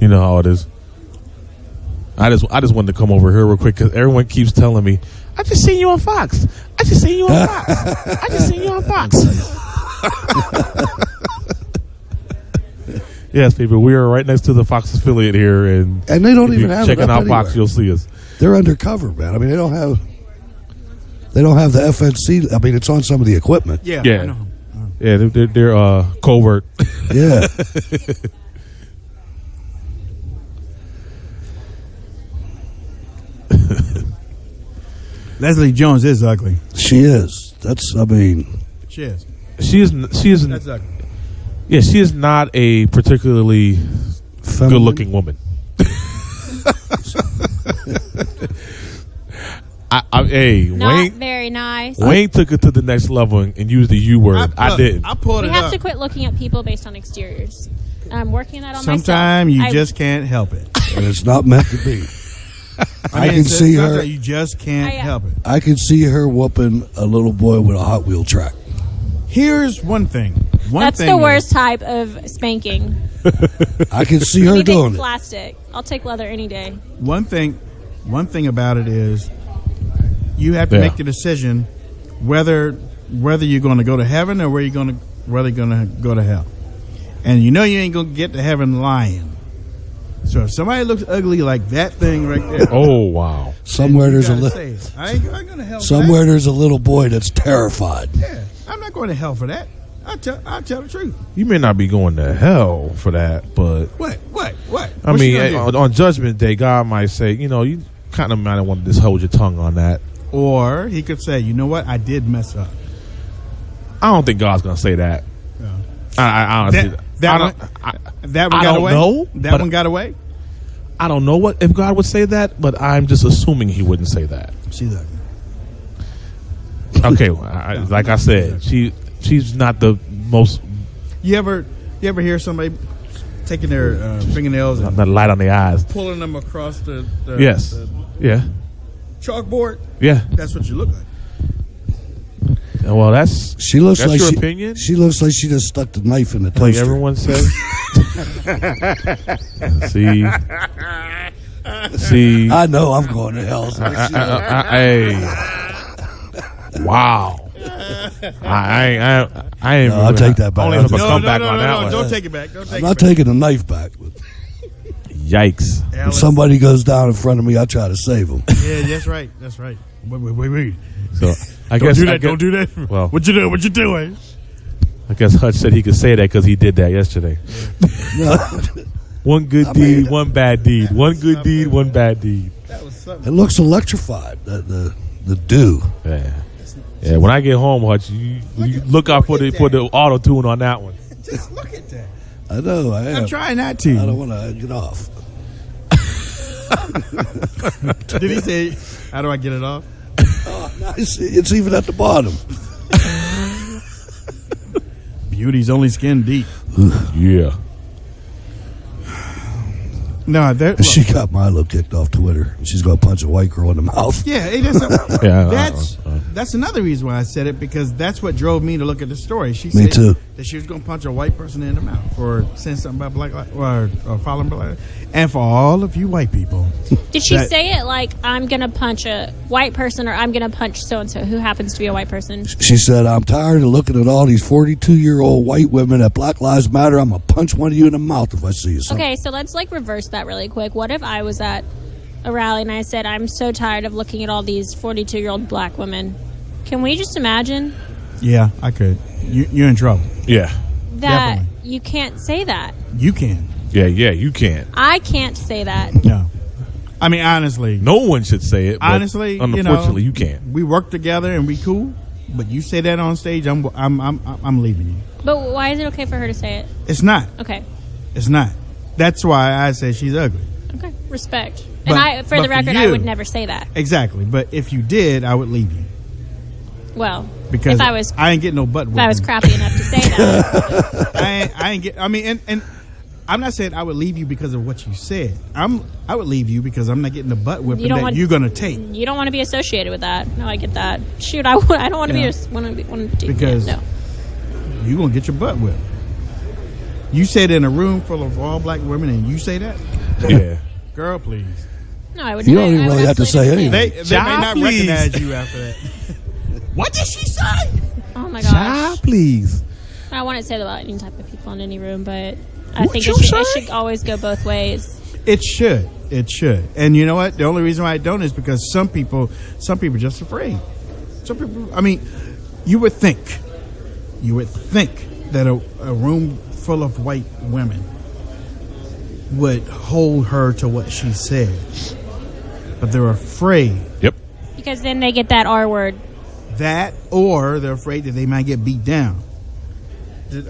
you know how it is. I just wanted to come over here real quick because everyone keeps telling me, I just seen you on Fox. I just seen you on Fox. I just seen you on Fox. Yes, people, we are right next to the Fox affiliate here, and they don't even have checking it up out Fox, anywhere. you'll see us. They're undercover, man. I mean, they don't have the FNC. I mean, it's on some of the equipment. Yeah. I know. Yeah, they're covert. Yeah. Leslie Jones is ugly. She is. That's. I mean. She is. She is. That's ugly. Yeah, she is not a particularly good-looking woman. Hey, Not Wayne. very nice. Wayne took it to the next level and used the U word. I didn't. I pulled We it have up. to quit looking at people based on exteriors. I'm working on that on Sometimes myself. you just can't help it. And it's not meant to be. I mean, can see her. sometimes you just can't help it. I can see her whooping a little boy with a Hot Wheel track. Here's one thing. That's the worst type of spanking. I can see her Anything doing it. plastic. I'll take leather any day. One thing about it is you have to make the decision whether you're going to go to heaven or whether you're going to go to hell. And you know you ain't going to get to heaven lying. So if somebody looks ugly like that thing right there, oh wow! Somewhere there's a little. little. I ain't going to hell. Somewhere there's a little boy that's terrified. Yeah, I'm not going to hell for that. I'll tell the truth. You may not be going to hell for that, but What? I mean, on Judgment Day, God might say, you know, you kind of might want to just hold your tongue on that. Or he could say, you know what, I did mess up. I don't think God's going to say that. I honestly, that one got away. Know, that one got away. I don't know what if God would say that, but I'm just assuming He wouldn't say that. She's ugly. Okay, like I said, she's not the most. You ever hear somebody taking their fingernails and the light on the eyes, pulling them across the yes, yeah, chalkboard? Yeah, that's what you look like. Well, that's your opinion. She looks like she just stuck the knife in the toaster. Like everyone says. See. I know I'm going to hell. Hey. Wow. I ain't. No, I'll take that back. I only have a comeback on that one. Don't take it back. I'm not taking the knife back. Yikes! If somebody goes down in front of me, I try to save them. Yeah, that's right. Wait. So I Don't guess do that. Don't do that. Well, what you doing? I guess Hutch said he could say that because he did that yesterday. One good deed, one bad deed. One good deed, one bad deed. It looks electrified. The dew. Yeah. When I get home, Hutch, you look out for the auto tune on that one. Just look at that. I know. I'm trying not to. I don't want to get off. Did he say, "How do I get it off"? Oh, nice. It's even at the bottom. Beauty's only skin deep. Yeah. No, she got Milo kicked off Twitter. She's going to punch a white girl in the mouth. Yeah, that's another reason why I said it, because that's what drove me to look at the story. She Me said too. that she was going to punch a white person in the mouth for saying something about black lives or following black lives. And for all of you white people, Did she say it like, I'm going to punch a white person or I'm going to punch so-and-so who happens to be a white person? She said, I'm tired of looking at all these 42-year-old white women at Black Lives Matter. I'm going to punch one of you in the mouth if I see you. Okay, so let's reverse that really quick. What if I was at a rally and I said, I'm so tired of looking at all these 42-year-old black women? Can we just imagine Yeah, I could. You're in trouble. Yeah. that You can't say that. You can. Yeah, you can. I can't say that. No. I mean, honestly. No one should say it. But honestly, unfortunately, you can. We work together and we cool, but you say that on stage, I'm leaving you. But why is it okay for her to say it? It's not. Okay. It's not. That's why I say she's ugly. Okay. Respect. But- And for the but for record, I you- would never say that. Exactly. But if you did, I would leave you. Well, Because if I ain't getting no butt if I was whooping. crappy enough to say that. I ain't get. I mean, and I'm not saying I would leave you because of what you said. I would leave you because I'm not getting the butt whipping that you're gonna take. You don't want to be associated with that. No, I get that. Shoot, I don't want to Yeah. Because no. you gonna get your butt whipped. You said in a room full of all black women, and you say that? Yeah. Girl, please. No, I would. You don't even really have to say anything. They may not please. recognize you after that. What did she say? Oh my gosh. Child, please. I wouldn't say that about any type of people in any room, but I What think you it say? should always go both ways. It should. It should. And you know what? The only reason why I don't is because some people are just afraid. Some people. I mean, you would think that a room full of white women would hold her to what she said, but they're afraid. Yep. Because then they get that R word. That, or they're afraid that they might get beat down.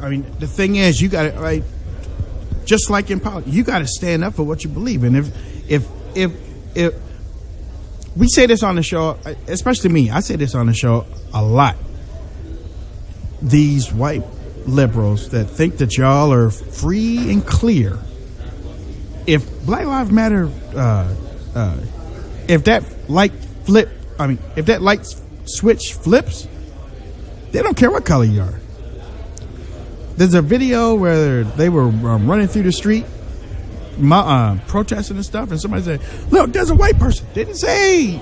I mean, the thing is, you got to, right, just like in politics, you got to stand up for what you believe. And if we say this on the show, especially me, I say this on the show a lot. These white liberals that think that y'all are free and clear. If Black Lives Matter, if that if that light switch flips, they don't care what color you are. There's a video where they were running through the street, protesting and stuff, and somebody said, "Look, there's a white person." Didn't say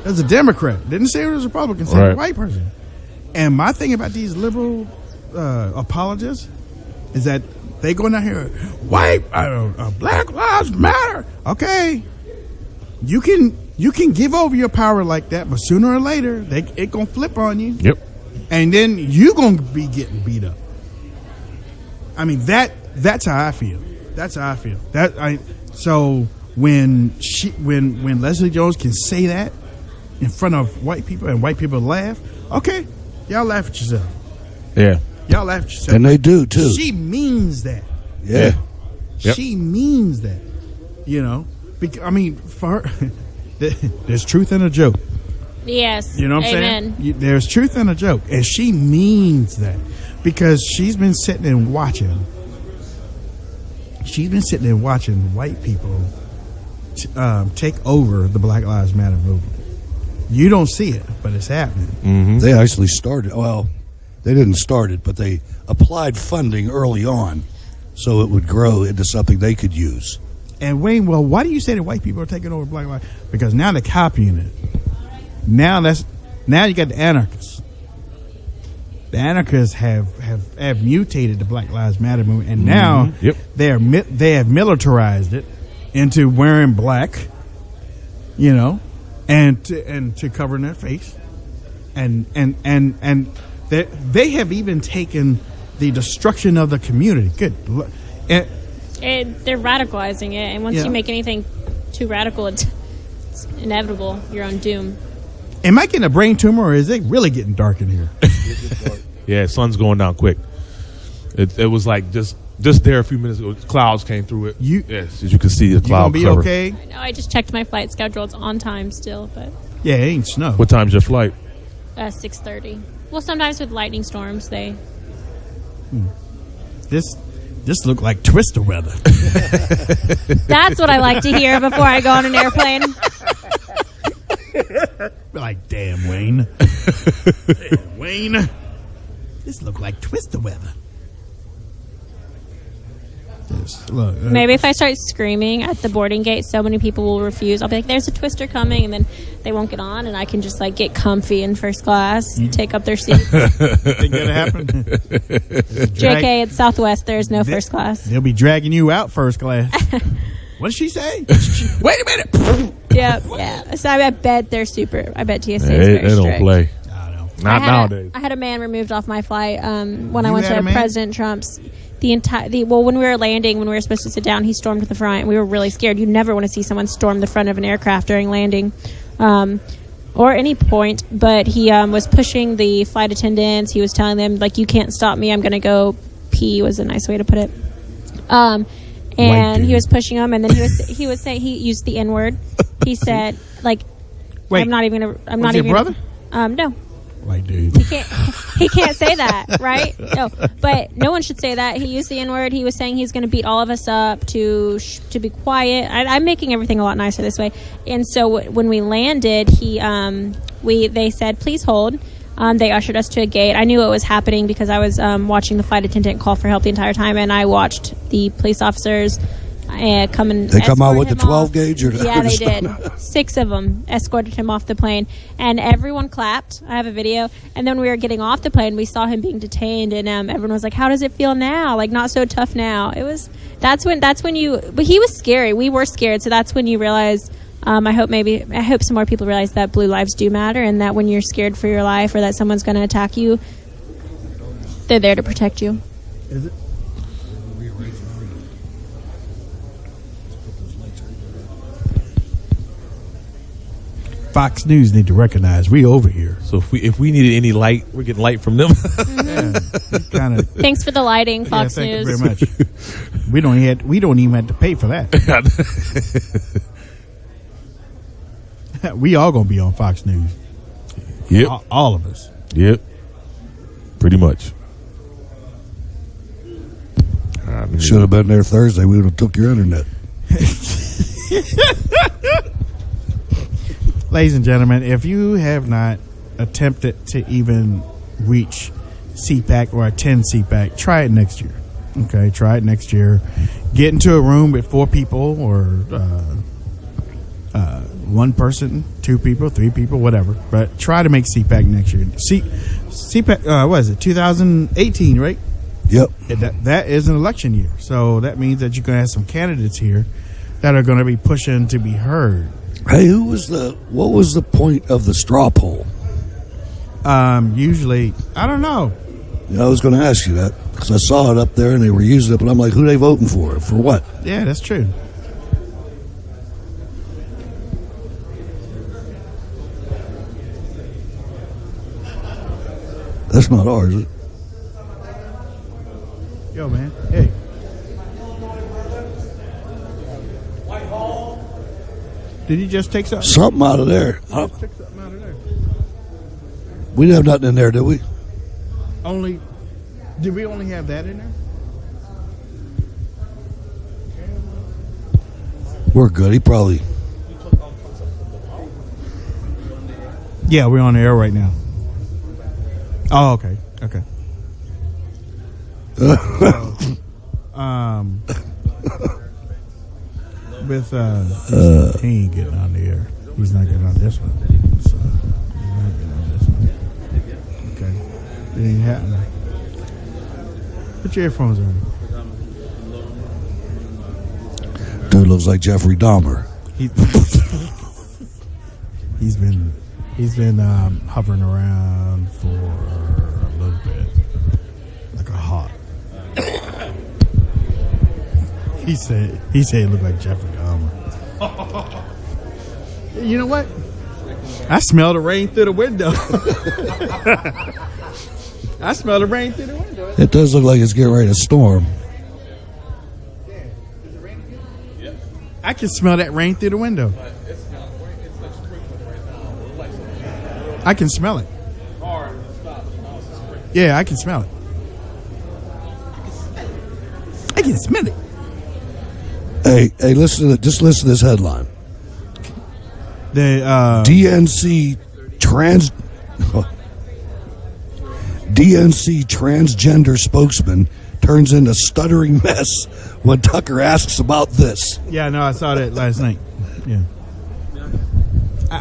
there's a Democrat. Didn't say it was a Republican. Said Right. a white person. And my thing about these liberal apologists is that they go down here, Black Lives Matter. Okay, you can give over your power like that, but sooner or later it gonna flip on you. Yep. And then you gonna be getting beat up. I mean that's how I feel. That's how I feel. So when Leslie Jones can say that in front of white people and white people laugh, okay, y'all laugh at yourself. Yeah. Y'all laugh at yourself. And they do, too. She means that. Yeah. Yep. She means that. You know? I mean, for her, there's truth in a joke. Yes. You know what I'm Amen. saying? There's truth in a joke. And she means that. Because she's been sitting and watching. She's been sitting and watching white people take over the Black Lives Matter movement. You don't see it, but it's happening. Mm-hmm. They actually started, well, they didn't start it, but they applied funding early on so it would grow into something they could use. And Wayne, well, why do you say that white people are taking over Black Lives? Because now they're copying it. Now you got the anarchists. The anarchists have mutated the Black Lives Matter movement, and now they have militarized it into wearing black, you know, and to covering their face, and they have even taken the destruction of the community. They're radicalizing it, and once you make anything too radical, it's inevitable. You're on doom. Am I getting a brain tumor, or is it really getting dark in here? Yeah, sun's going down quick. It was like just there a few minutes ago. Clouds came through it. Yes, as you can see, the cloud you cover. gonna be okay? I know. I just checked my flight schedule. It's on time still, but Yeah, it ain't snow. What time's your flight? 6:30. Well, sometimes with lightning storms, they. This looked like twister weather. That's what I like to hear before I go on an airplane. Like, damn, Wayne. Damn, Wayne. This looked like twister weather. Look, Maybe if I start screaming at the boarding gate, so many people will refuse. I'll be like, "There's a twister coming," and then they won't get on, and I can just like get comfy in first class, take up their seats. Think that'll happen? JK, it's Southwest. There's no first class. They'll be dragging you out first class. What did she say? Wait a minute. Yeah. So I bet they're super. I bet TSA is They very don't strict. play. Not nowadays. I had a man removed off my flight when I You went had to a man? President Trump's. when we were landing, when we were supposed to sit down, he stormed to the front, and we were really scared. You never want to see someone storm the front of an aircraft during landing, or any point. But he was pushing the flight attendants. He was telling them, like, you can't stop me. I'm going to go pee, was a nice way to put it. And he was pushing them, and then he was saying, he used the N-word. He said, like, Wait, I'm not even going to. I'm was not he even. a brother? No. White dude. He can't say that, right? No, but no one should say that. He used the N-word. He was saying he's going to beat all of us up to be quiet. I'm making everything a lot nicer this way. And so when we landed, they said, please hold. They ushered us to a gate. I knew what was happening because I was watching the flight attendant call for help the entire time, and I watched the police officers come and they come out with the 12 gauge, or yeah, they did. 6 of them escorted him off the plane, and everyone clapped. I have a video. And then when we were getting off the plane, we saw him being detained, and everyone was like, "How does it feel now? Like, not so tough now." That's when you. But he was scary. We were scared. So that's when you realize. I hope some more people realize that blue lives do matter, and that when you're scared for your life or that someone's going to attack you, they're there to protect you. Is it? Fox News need to recognize we over here. So if we needed any light, we're getting light from them. Mm-hmm. Kind of. Thanks for the lighting, Fox News. Thank you very much. We don't even have to pay for that. We all gonna be on Fox News. Yep, all of us. Yep, pretty much. Should have been there Thursday. We would have took your internet. Ladies and gentlemen, if you have not attempted to even reach CPAC or attend CPAC, try it next year. Okay, try it next year. Get into a room with 4 people or 1 person, 2 people, 3 people, whatever. But try to make CPAC next year. CPAC, what is it, 2018, right? Yep. That is an election year. So that means that you're going to have some candidates here that are going to be pushing to be heard. Hey, what was the point of the straw poll? Usually, I don't know. Yeah, I was going to ask you that because I saw it up there and they were using it, but I'm like, who are they voting for? For what? Yeah, that's true. That's not ours, is it? Yo, man. Hey. Did you just take something? Something out of there. Took something out of there. We didn't have nothing in there, did we? Did we only have that in there? We're good. He probably. Yeah, we're on the air right now. Oh, okay. Okay. With he ain't getting on the air. He's not getting on this one. So he's not getting on this one. Okay. It ain't happening. Put your earphones on. Dude looks like Jeffrey Dahmer. He's been hovering around for a little bit, like a hawk. He said it looked like Jeffrey Dahmer. You know what? I smell the rain through the window. I smell the rain through the window. It does look like it's getting ready to storm. I can smell that rain through the window. I can smell it. Yeah, I can smell it. I can smell it. Hey, listen to just listen to this headline. The DNC transgender spokesman turns into stuttering mess when Tucker asks about this. Yeah, no, I saw that last night. Yeah,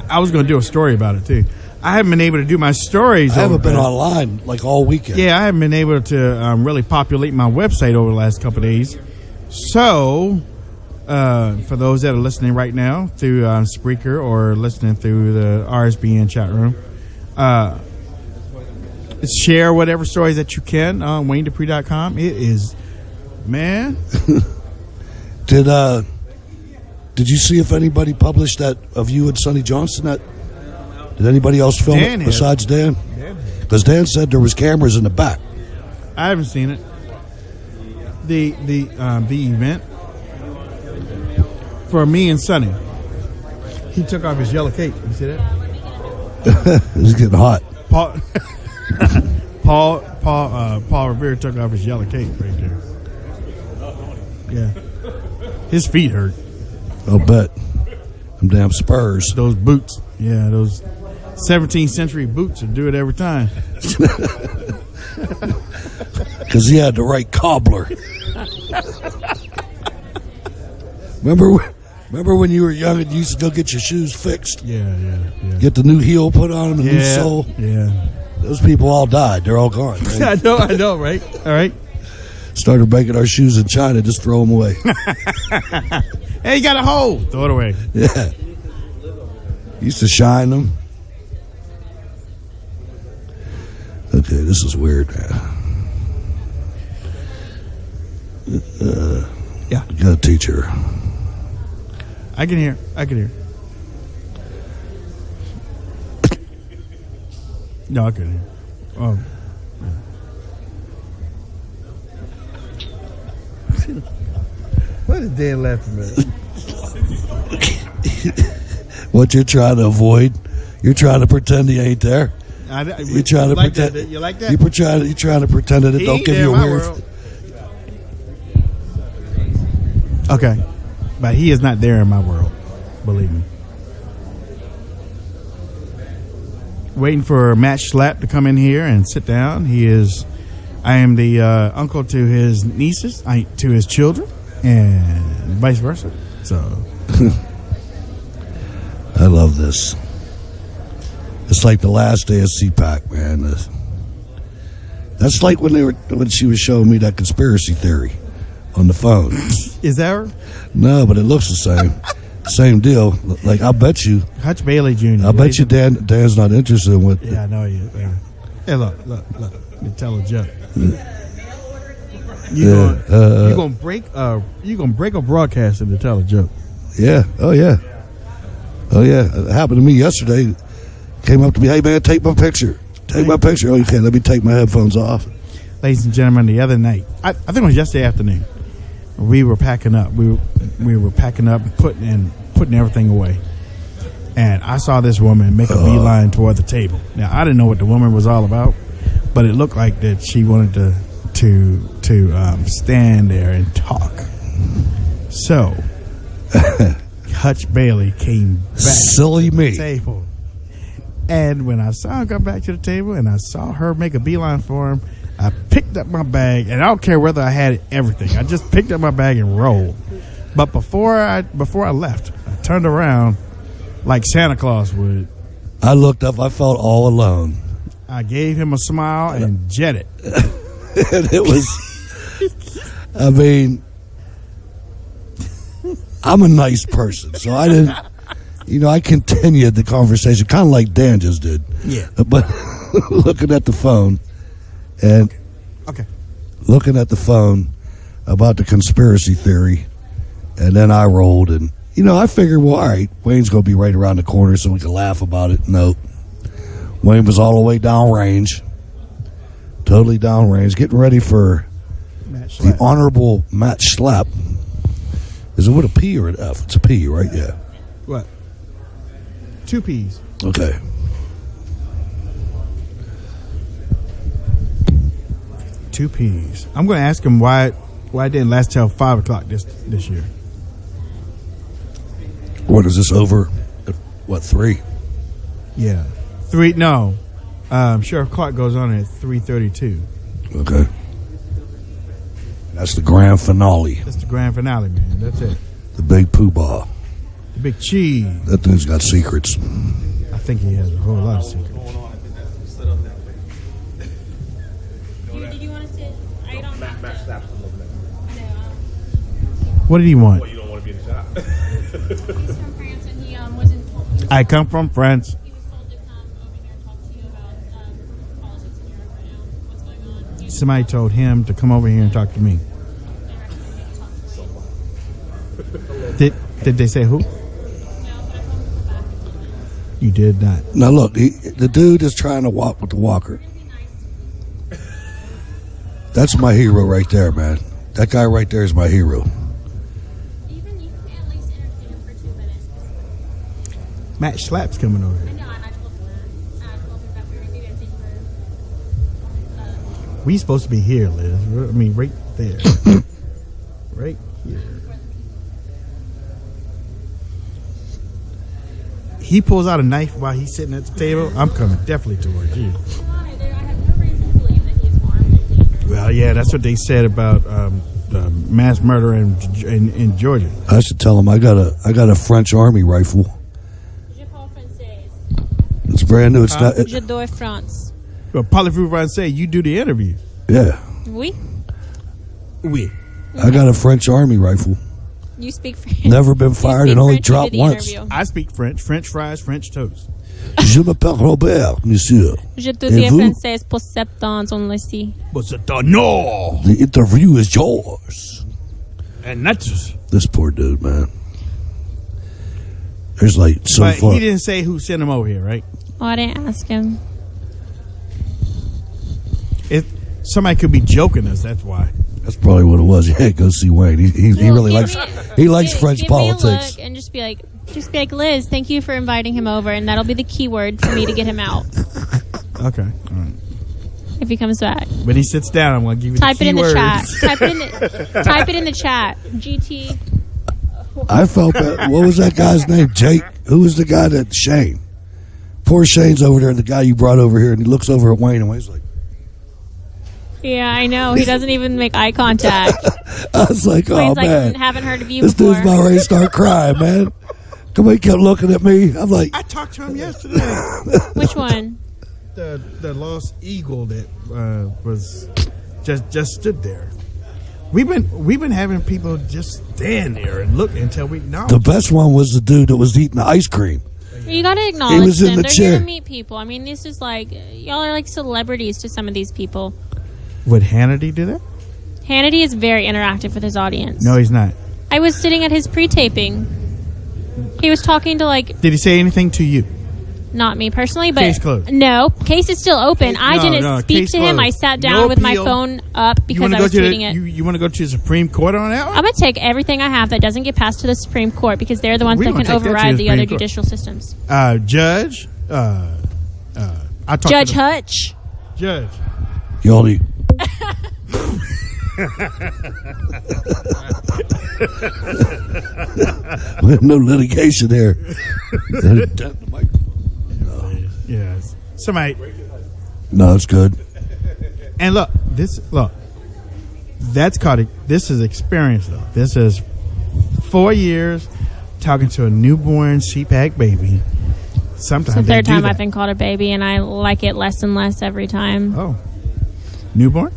I was going to do a story about it too. I haven't been able to do my stories. I haven't been online like all weekend. Yeah, I haven't been able to really populate my website over the last couple of days. So, for those that are listening right now through Spreaker or listening through the RSBN chat room, share whatever stories that you can on WayneDupree.com. It is man. Did you see if anybody published that of you and Sonny Johnson? Did anybody else film Dan it besides Dan? Because Dan said there was cameras in the back. I haven't seen it. The event for me and Sonny. He took off his yellow cape. You see that? It's getting hot. Paul Revere took off his yellow cape right there. Yeah, his feet hurt. I'll bet. Them damn Spurs. Those boots. Yeah, those 17th century boots would do it every time. Because he had the right cobbler. Remember when you were young and you used to go get your shoes fixed? Yeah. Get the new heel put on them, the new sole. Yeah. Those people all died. They're all gone. Right? I know, right? All right. Started making our shoes in China, just throw them away. Hey, you got a hole. Throw it away. Yeah. Used to shine them. Okay, this is weird. Yeah. You got a teacher. I can hear. No, I couldn't hear. Oh. What is Dan laughing at? What you're trying to avoid? You're trying to pretend he ain't there. You're trying to pretend. You like that? You're trying to pretend that it don't give you a weird. Okay, but he is not there in my world. Believe me. Waiting for Matt Schlapp to come in here and sit down. I am the uncle to his nieces, to his children, and vice versa. So, I love this. It's like the last day of CPAC, man. That's like when she was showing me that conspiracy theory on the phone. Is that her? No, but it looks the same. Same deal. Like, I bet you. Hutch Bailey Jr. I bet you Dan's not interested in what. Yeah, I know you. Yeah. Hey, look. Let me tell a joke. You gonna break a broadcast and tell a joke. Yeah. Oh yeah. It happened to me yesterday. Came up to me, hey man, take my picture. Take my picture. Oh, you can't. Let me take my headphones off. Ladies and gentlemen, the other night, I think it was yesterday afternoon. We were packing up. We were packing up and putting everything away. And I saw this woman make a beeline toward the table. Now, I didn't know what the woman was all about, but it looked like that she wanted to stand there and talk. So, Hutch Bailey came back to the table. And when I saw him come back to the table and I saw her make a beeline for him, I picked up my bag, and I don't care whether I had everything. I just picked up my bag and rolled. But before I left, I turned around like Santa Claus would. I looked up. I felt all alone. I gave him a smile and jetted. And it was. I mean, I'm a nice person, so I didn't. I continued the conversation, kind of like Dan just did. Yeah. But looking at the phone. And looking at the phone about the conspiracy theory, and then I rolled, and I figured, well, all right, Wayne's going to be right around the corner so we can laugh about it. Nope. Wayne was all the way downrange, totally downrange, getting ready for the Honorable Matt Schlapp. Is it with a P or an F? It's a P, right? Yeah. What? 2 P's. Okay. Two P's. I'm going to ask him why it didn't last till 5 o'clock this year. What is this over? What, 3? Yeah, 3. No, Sheriff Clark goes on at 3:32. Okay, that's the grand finale. That's the grand finale, man. That's it. The big poobah. The big cheese. That thing's got secrets. I think he has a whole lot of secrets. What did he want? Well, you don't want to be in the shop. He's from France and he wasn't told. I come from France. He was told to come over here and talk to you about politics in Europe right now. What's going on? Somebody told him to come over here and talk to me. Did they say who? You did not. Now look, the dude is trying to walk with the walker. That's my hero right there, man. That guy right there is my hero. Matt Schlapp's coming over here. We supposed to be here, Liz. I mean, right there. Right here. He pulls out a knife while he's sitting at the table. I'm coming definitely towards you. Well, yeah, that's what they said about mass murder in Georgia. I should tell him I got a French Army rifle. It's brand new. It's not. J'adore France. Well, parlez-vous français? You do the interview. Yeah. Oui. Oui. I got a French Army rifle. You speak French. Never been fired and only French, you dropped do the once. interview. I speak French. French fries, French toast. Je m'appelle Robert, monsieur. J'étudie français pour 7 ans, on le sait. But no. The interview is yours. And that's This poor dude, man. There's like so but far. he didn't say who sent him over here, right? Oh, I didn't ask him. Somebody could be joking us. That's why. That's probably what it was. Yeah, go see Wayne. He really likes French give politics. Me a look and just be like, Liz, thank you for inviting him over, and that'll be the keyword for me to get him out. Okay, all right. If he comes back. When he sits down, I'm going to give you Type the it in the keywords. chat. Type it in the chat. GT. I felt that. What was that guy's name? Jake? Who was the guy that Shane? Poor Shane's over there, the guy you brought over here, and he looks over at Wayne, and Wayne's like, Yeah, I know. He doesn't even make eye contact. I was like, oh, Wayne's like, man. haven't heard of you This before. dude's about ready to start crying, man. Come on, he kept looking at me. I'm like, I talked to him yesterday. Which one? The lost eagle that was just stood there. We've been having people just stand there and look until we know. the best one was the dude that was eating the ice cream. You got to He acknowledge was in them. the They're chair. here to meet people. I mean, this is like, y'all are like celebrities to some of these people. Would Hannity do that? Hannity is very interactive with his audience. No, he's not. I was sitting at his pre-taping. He was talking to Did he say anything to you? not me personally, but Case closed. no, case is still open. I didn't speak case to him. closed. I sat down No with my appeal. phone up because I was tweeting it. You want to go to the Supreme Court on that one? I'm going to take everything I have that doesn't get passed to the Supreme Court because they're the ones We that gonna can take that to override the the other Supreme Court. judicial systems. Judge. I talked Judge to the- Hutch. Judge. Y'all need. No litigation there. Yes. Somebody. No, it's good. And look. That's called. This is experience though. This is 4 years talking to a newborn CPAC baby. Sometimes It's the they third do time that. I've been called a baby, and I like it less and less every time. Oh. Newborn?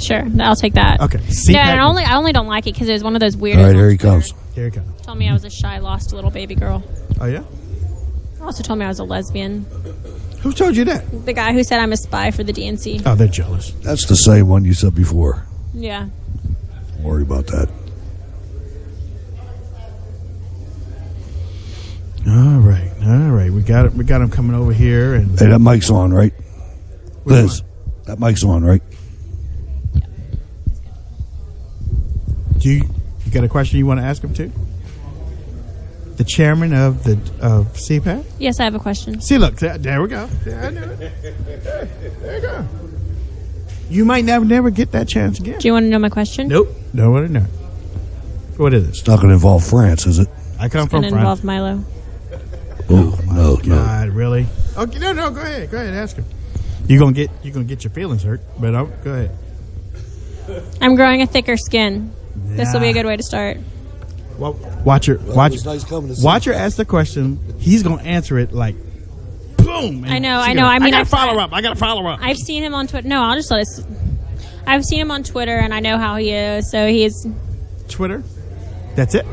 Sure, I'll take that. Okay. No, and I only don't like it because it was one of those weird. All right, here he comes. Here he comes. Told me I was a shy, lost little baby girl. Oh yeah. Also told me I was a lesbian. Who told you that? The guy who said I'm a spy for the DNC. Oh, they're jealous. That's the same one you said before. Yeah. Don't worry about that. All right. We got it. We got him coming over here, and Hey, that mic's on, right? Liz, that mic's on, right? do you got a question you want to ask him too? The chairman of CPAC. Yes, I have a question. See, look, there we go. I knew it. There you go. You might never get that chance again. Do you want to know my question? Nope. No one know. What is it? It's not going to involve France, is it? I come It's from going to France. involve Milo. Oh, no. God, really? Okay, no. Go ahead. Ask him. You're gonna get your feelings hurt, but go ahead. I'm growing a thicker skin. This will be a good way to start. Well, watch her ask the question. He's gonna answer it like, boom. I know. I mean, I gotta follow up. I've seen him on Twitter. No, I'll just let it. I've seen him on Twitter, and I know how he is. So he's Twitter. That's it.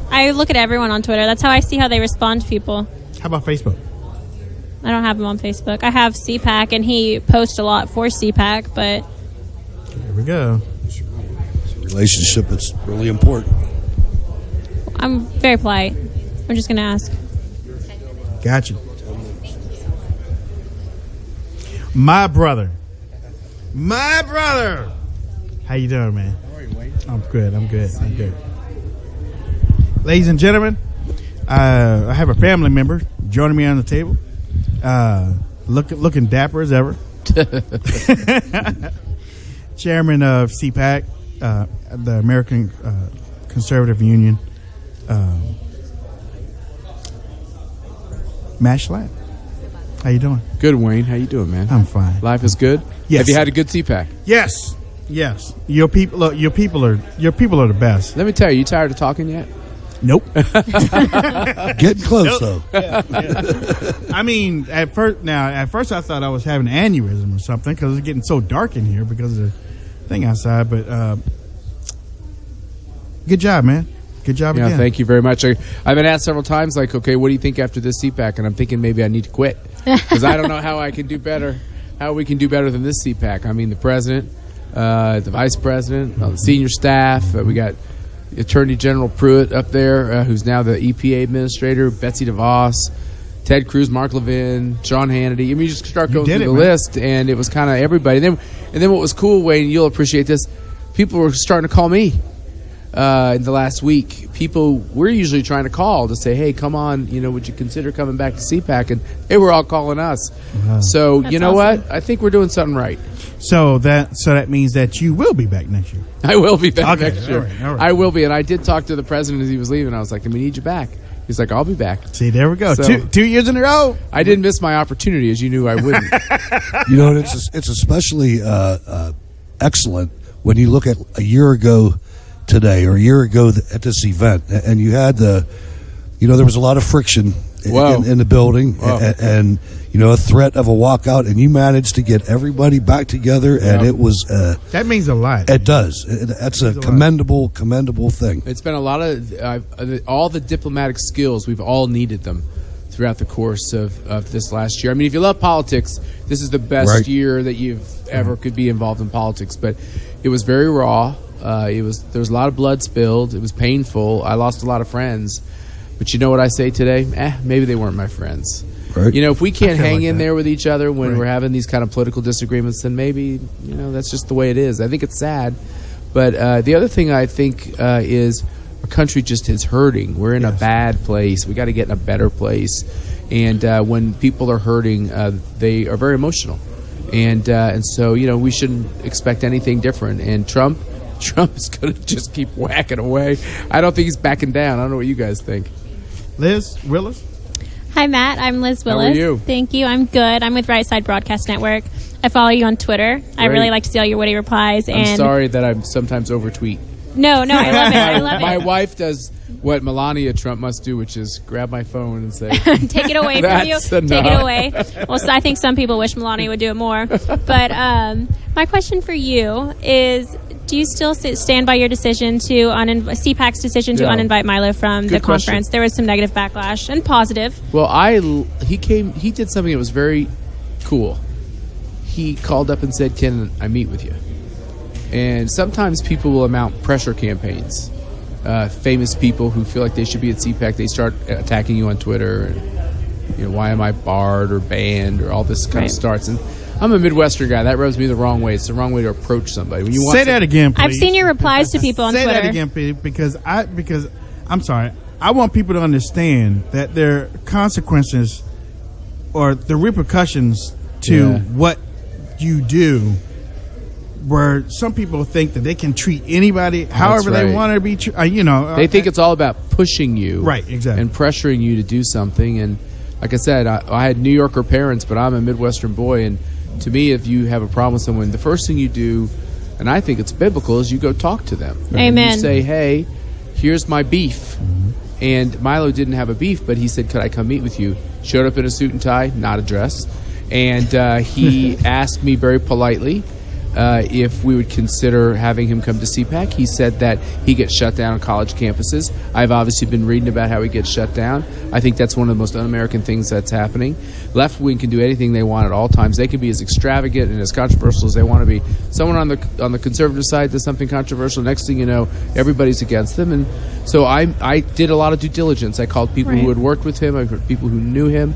I look at everyone on Twitter. That's how I see how they respond to people. How about Facebook? I don't have him on Facebook. I have CPAC, and he posts a lot for CPAC, but Here we go. relationship. It's really important. I'm very polite. I'm just going to ask. Gotcha. My brother. How you doing, man? How are you, Wayne? I'm good. Ladies and gentlemen, I have a family member joining me on the table. Looking dapper as ever. Chairman of CPAC, the American Conservative Union, Matt Schlapp. How you doing? Good, Wayne. How you doing, man? I'm fine. Life is good? Yes. Have you had a good CPAC? Yes. Your people are the best. Let me tell you tired of talking yet? Nope. Getting close, though. Yeah. I mean, at first I thought I was having an aneurysm or something because it's getting so dark in here because of the thing outside. But good job, man. Good job again. Thank you very much. I've been asked several times, like, okay, what do you think after this CPAC? And I'm thinking maybe I need to quit because I don't know how I can do better. How we can do better than this CPAC? I mean, the president, the vice president, the senior staff. We got Attorney General Pruitt up there, who's now the EPA administrator, Betsy DeVos, Ted Cruz, Mark Levin, Sean Hannity. I mean, you just start going through the list, and it was kind of everybody. And then what was cool, Wayne, you'll appreciate this, people were starting to call me in the last week. People we're usually trying to call to say, hey, come on, would you consider coming back to CPAC? And they were all calling us. Wow. So, that's awesome. What? I think we're doing something right. So that means that you will be back next year. I will be back next year. All right. I will be. And I did talk to the president as he was leaving. I was like, we need you back. He's like, I'll be back. See, there we go. So, 2 years in a row. I didn't miss my opportunity, as you knew I wouldn't. It's especially excellent when you look at a year ago today or a year ago at this event, and you had there was a lot of friction in the building, and a threat of a walkout, and you managed to get everybody back together, and it was that means a lot. It does. That's a commendable thing. It's been a lot of all the diplomatic skills. We've all needed them throughout the course of this last year. I mean, if you love politics, this is the best year that you've ever could be involved in politics. But it was very raw. There was a lot of blood spilled. It was painful. I lost a lot of friends. But you know what I say today? Maybe they weren't my friends. Right. If we can't hang in there with each other when we're having these kind of political disagreements, then maybe, that's just the way it is. I think it's sad. But the other thing I think is our country just is hurting. We're in a bad place. We got to get in a better place. And when people are hurting, they are very emotional. And so, we shouldn't expect anything different. And Trump is going to just keep whacking away. I don't think he's backing down. I don't know what you guys think. Liz Willis? Hi, Matt. I'm Liz Willis. How are you? Thank you. I'm good. I'm with Right Side Broadcast Network. I follow you on Twitter. Great. I really like to see all your witty replies. I'm sorry that I sometimes overtweet. No, I love it. I love it. My wife does what Melania Trump must do, which is grab my phone and say, take it away from you. Enough. Take it away. Well, so I think some people wish Melania would do it more. But my question for you is, do you still stand by your decision to CPAC's decision to uninvite Milo from the conference? Question. There was some negative backlash and positive. Well, he did something that was very cool. He called up and said, "Can I meet with you?" And sometimes people will mount pressure campaigns. Famous people who feel like they should be at CPAC, they start attacking you on Twitter, and why am I barred or banned or all this kind of starts. And I'm a Midwestern guy. That rubs me the wrong way. It's the wrong way to approach somebody. When you want Say that again, please. I've seen your replies to people on Twitter. Say that again, please, because I'm sorry. I want people to understand that there are consequences or the repercussions to what you do, where some people think that they can treat anybody however they want to be they think it's all about pushing you. Right, exactly. And pressuring you to do something. And like I said, I had New Yorker parents, but I'm a Midwestern boy, and to me, if you have a problem with someone, the first thing you do, and I think it's biblical, is you go talk to them. Amen. You say, hey, here's my beef. And Milo didn't have a beef, but he said, could I come meet with you? Showed up in a suit and tie, not a dress. And he asked me very politely if we would consider having him come to CPAC. He said that he gets shut down on college campuses. I've obviously been reading about how he gets shut down. I think that's one of the most un-American things that's happening. Left wing can do anything they want at all times. They can be as extravagant and as controversial as they want to be. Someone on the conservative side does something controversial. Next thing you know, everybody's against them. And so I did a lot of due diligence. I called people who had worked with him. I heard people who knew him.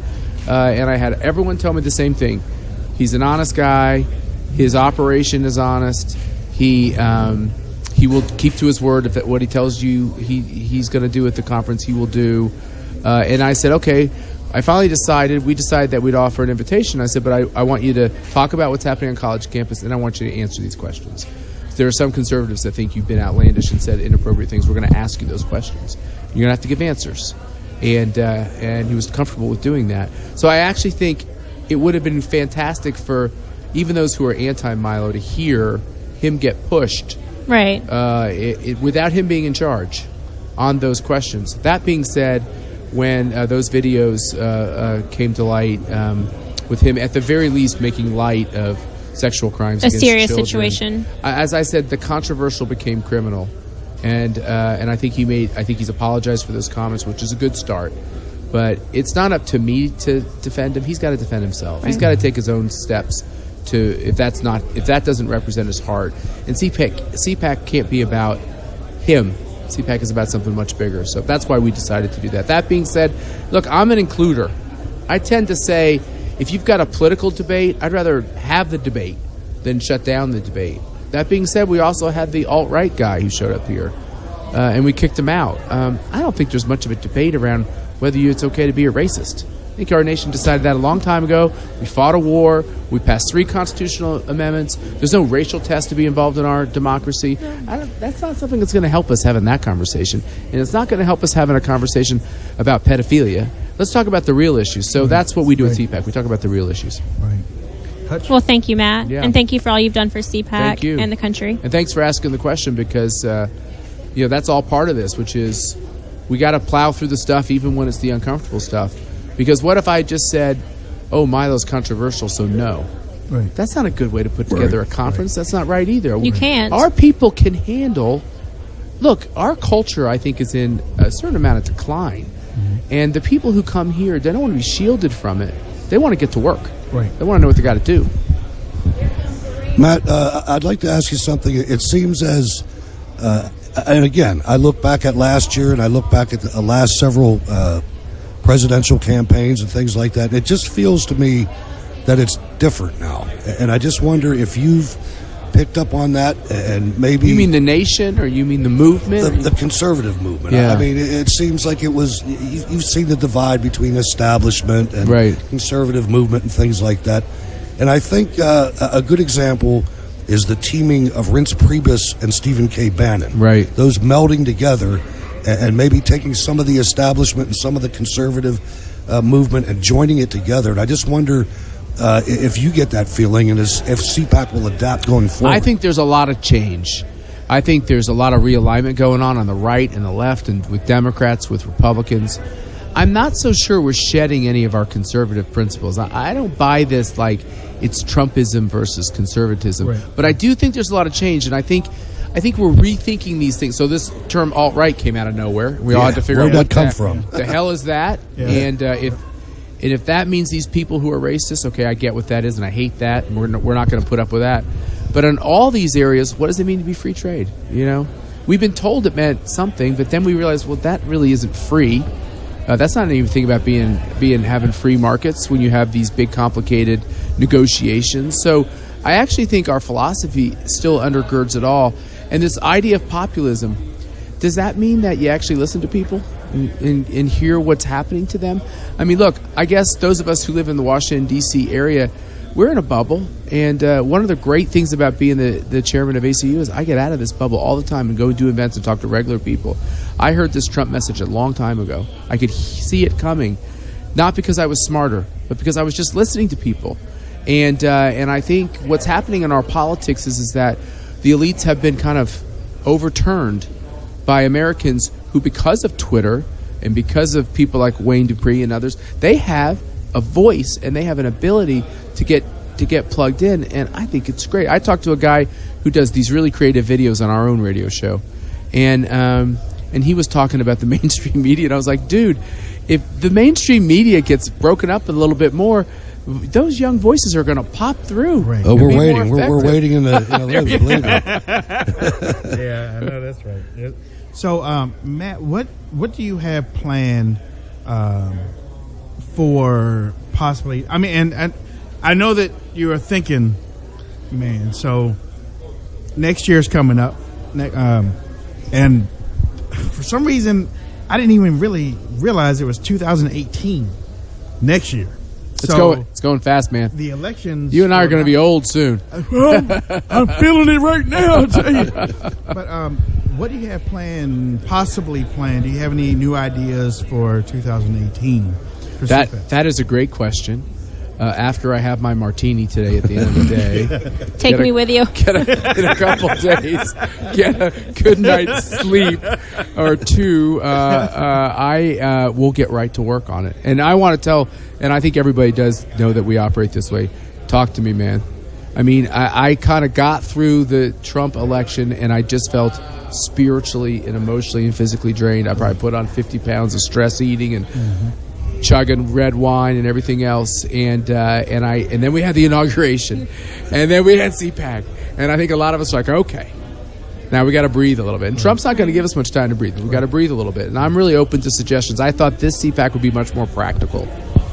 And I had everyone tell me the same thing. He's an honest guy. His operation is honest. He will keep to his word. If what he tells you he's going to do at the conference, he will do. And I said, okay. I finally we decided that we'd offer an invitation. I said, but I want you to talk about what's happening on college campus, and I want you to answer these questions. There are some conservatives that think you've been outlandish and said inappropriate things. We're going to ask you those questions. You're going to have to give answers. And he was comfortable with doing that. So I actually think it would have been fantastic for even those who are anti-Milo to hear him get pushed, right? Without him being in charge on those questions. That being said, when those videos came to light, with him at the very least making light of sexual crimes, against serious children, situation. As I said, the controversial became criminal, and I think he's apologized for those comments, which is a good start. But it's not up to me to defend him. He's got to defend himself. Right. He's got to take his own steps if that doesn't represent his heart. And CPAC can't be about him. CPAC is about something much bigger. So that's why we decided to do that. That being said, look, I'm an includer. I tend to say if you've got a political debate, I'd rather have the debate than shut down the debate. That being said, we also had the alt-right guy who showed up here, and we kicked him out. I don't think there's much of a debate around whether it's okay to be a racist. I think our nation decided that a long time ago. We fought a war. We passed 3 constitutional amendments. There's no racial test to be involved in our democracy. That's not something that's going to help us having that conversation. And it's not going to help us having a conversation about pedophilia. Let's talk about the real issues. So that's what we do at CPAC. We talk about the real issues. Right. Well, thank you, Matt. Yeah. And thank you for all you've done for CPAC Thank you. and the country. And thanks for asking the question because, that's all part of this, which is we got to plow through the stuff even when it's the uncomfortable stuff. Because what if I just said, oh, Milo's controversial, so no. Right. That's not a good way to put together a conference. That's not right either. You can't. Our people can handle... Look, our culture, I think, is in a certain amount of decline. Mm-hmm. And the people who come here, they don't want to be shielded from it. They want to get to work. Right. They want to know what they got to do. Matt, I'd like to ask you something. It seems as... and again, I look back at last year and I look back at the last several... presidential campaigns and things like that. It just feels to me that it's different now. And I just wonder if you've picked up on that and maybe... You mean the nation or you mean the movement? The conservative movement. Yeah. I mean, it seems like it was... You've seen the divide between establishment and conservative movement and things like that. And I think a good example is the teaming of Reince Priebus and Stephen K. Bannon. Right. Those melding together and maybe taking some of the establishment and some of the conservative movement and joining it together. And I just wonder if you get that feeling and if CPAC will adapt going forward. I think there's a lot of change. I think there's a lot of realignment going on the right and the left and with Democrats, with Republicans. I'm not so sure we're shedding any of our conservative principles. I don't buy this like it's Trumpism versus conservatism. Right. But I do think there's a lot of change, and I think we're rethinking these things. So this term alt-right came out of nowhere. We all had to figure out where'd that come from. The hell is that? Yeah. And if that means these people who are racist, okay, I get what that is, and I hate that, and we're not going to put up with that. But in all these areas, what does it mean to be free trade? We've been told it meant something, but then we realized, well, that really isn't free. That's not even thing about having free markets when you have these big, complicated negotiations. So I actually think our philosophy still undergirds it all. And this idea of populism, does that mean that you actually listen to people and hear what's happening to them? I mean, look, I guess those of us who live in the Washington, D.C. area, we're in a bubble. And one of the great things about being the chairman of ACU is I get out of this bubble all the time and go do events and talk to regular people. I heard this Trump message a long time ago. I could see it coming, not because I was smarter, but because I was just listening to people. And I think what's happening in our politics is that the elites have been kind of overturned by Americans who, because of Twitter and because of people like Wayne Dupree and others, they have a voice and they have an ability to get to get plugged in, and I think it's great. I talked to a guy who does these really creative videos on our own radio show, and he was talking about the mainstream media, and I was like, dude, if the mainstream media gets broken up a little bit more, those young voices are going to pop through. Right. Oh, we're waiting. We're waiting in the lobby, believe me. Yeah, I know that's right. Yep. So, Matt, what do you have planned for possibly? I mean, and I know that you are thinking, man. So next year's coming up, and for some reason, I didn't even really realize it was 2018 next year. It's going fast, man. The elections. You and I are going to be old soon. I'm feeling it right now, I'll tell you. But what do you have possibly planned? Do you have any new ideas for 2018? That is a great question. After I have my martini today at the end of the day. Take me with you. In a couple of days, get a good night's sleep or two, I will get right to work on it. And I want to tell, and I think everybody does know that we operate this way, talk to me, man. I mean, I kind of got through the Trump election, and I just felt spiritually and emotionally and physically drained. I probably put on 50 pounds of stress eating and chugging red wine and everything else, and then we had the inauguration, and then we had CPAC, and I think a lot of us are like, okay, now we got to breathe a little bit. And Trump's not going to give us much time to breathe. We got to breathe a little bit, and I'm really open to suggestions. I thought this CPAC would be much more practical.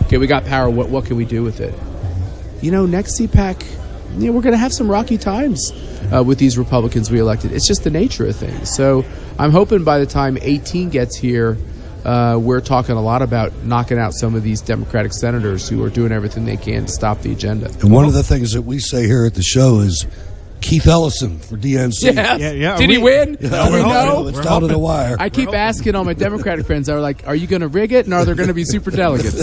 Okay, we got power. What can we do with it? Next CPAC, we're going to have some rocky times with these Republicans we elected. It's just the nature of things. So I'm hoping by the time 18 gets here, we're talking a lot about knocking out some of these Democratic senators who are doing everything they can to stop the agenda. And one of the things that we say here at the show is Keith Ellison for DNC. Yeah. Did he win? Yeah, Do we know? It's down to the wire. I keep asking all my Democratic friends, are like, are you going to rig it, and are there going to be super delegates?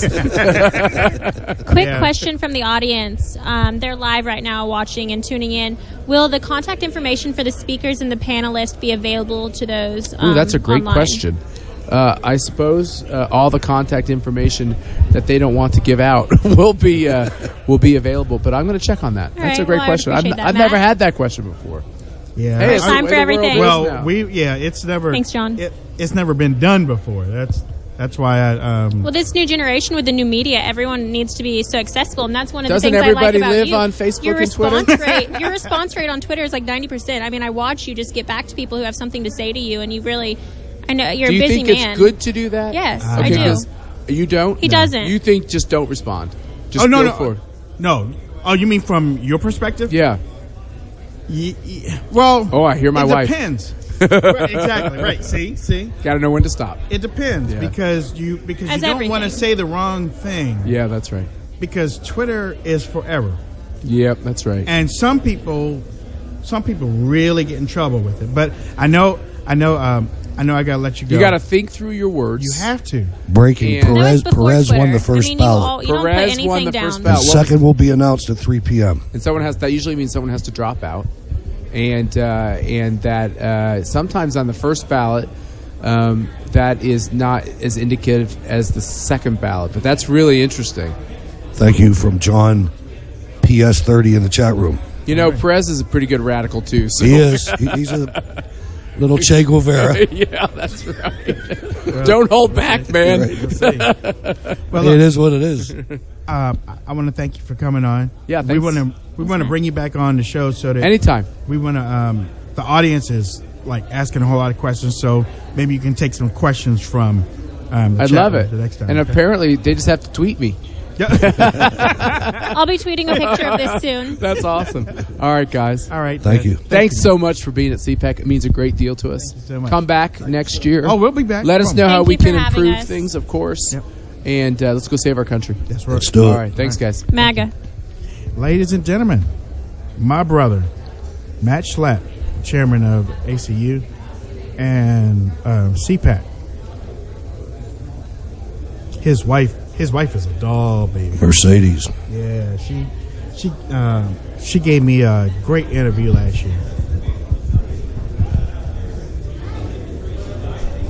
Quick question from the audience. They're live right now watching and tuning in. Will the contact information for the speakers and the panelists be available to those Ooh, that's a great online? question. I suppose all the contact information that they don't want to give out will be available, but I'm going to check on that. That's a great question. I've never had that question before. Yeah, Hey, it's time for everything. Well, it's never. Thanks, John. It's never been done before. That's why I. Well, this new generation with the new media, everyone needs to be so accessible, and that's one of Doesn't the things I like everybody about live you. on Facebook your and Twitter? Your response rate on Twitter is like 90%. I mean, I watch you just get back to people who have something to say to you, and you really. I know you're a busy man. Do you think it's good to do that? Yes, I do. You don't? He doesn't. You think just don't respond? Just no. go for it. No. Oh, you mean from your perspective? Yeah. Well. Oh, I hear my wife. It depends. Right, exactly. Right. See. Got to know when to stop. It depends because you don't want to say the wrong thing. Yeah, that's right. Because Twitter is forever. Yep, that's right. And some people really get in trouble with it. But I know. I got to let you go. You got to think through your words. You have to. Breaking. Perez won the first ballot. Perez won the first ballot. The second will be announced at 3 p.m. And that usually means someone has to drop out, and that sometimes on the first ballot, that is not as indicative as the second ballot. But that's really interesting. Thank you from John PS30 in the chat room. Perez is a pretty good radical too. So. He is. He's a little Che Guevara. Yeah, that's right. Don't hold back, man. Well, it is what it is. I want to thank you for coming on. Yeah, we want to bring you back on the show so that anytime we want to. The audience is like asking a whole lot of questions, so maybe you can take some questions from. I'd love it. The next time. And apparently, they just have to tweet me. I'll be tweeting a picture of this soon. That's awesome. All right, guys. All right. Thank you. Thanks so much for being at CPAC. It means a great deal to us. Thank you so much. Come back next year. Oh, we'll be back. Let us know how we Thank you can for having improve us. things, of course. Yep. And let's go save our country. That's right. Let's do it. All right. Thanks, guys. MAGA. Ladies and gentlemen, my brother, Matt Schlapp, chairman of ACU and CPAC. His wife is a doll, baby. Mercedes. Yeah, she gave me a great interview last year.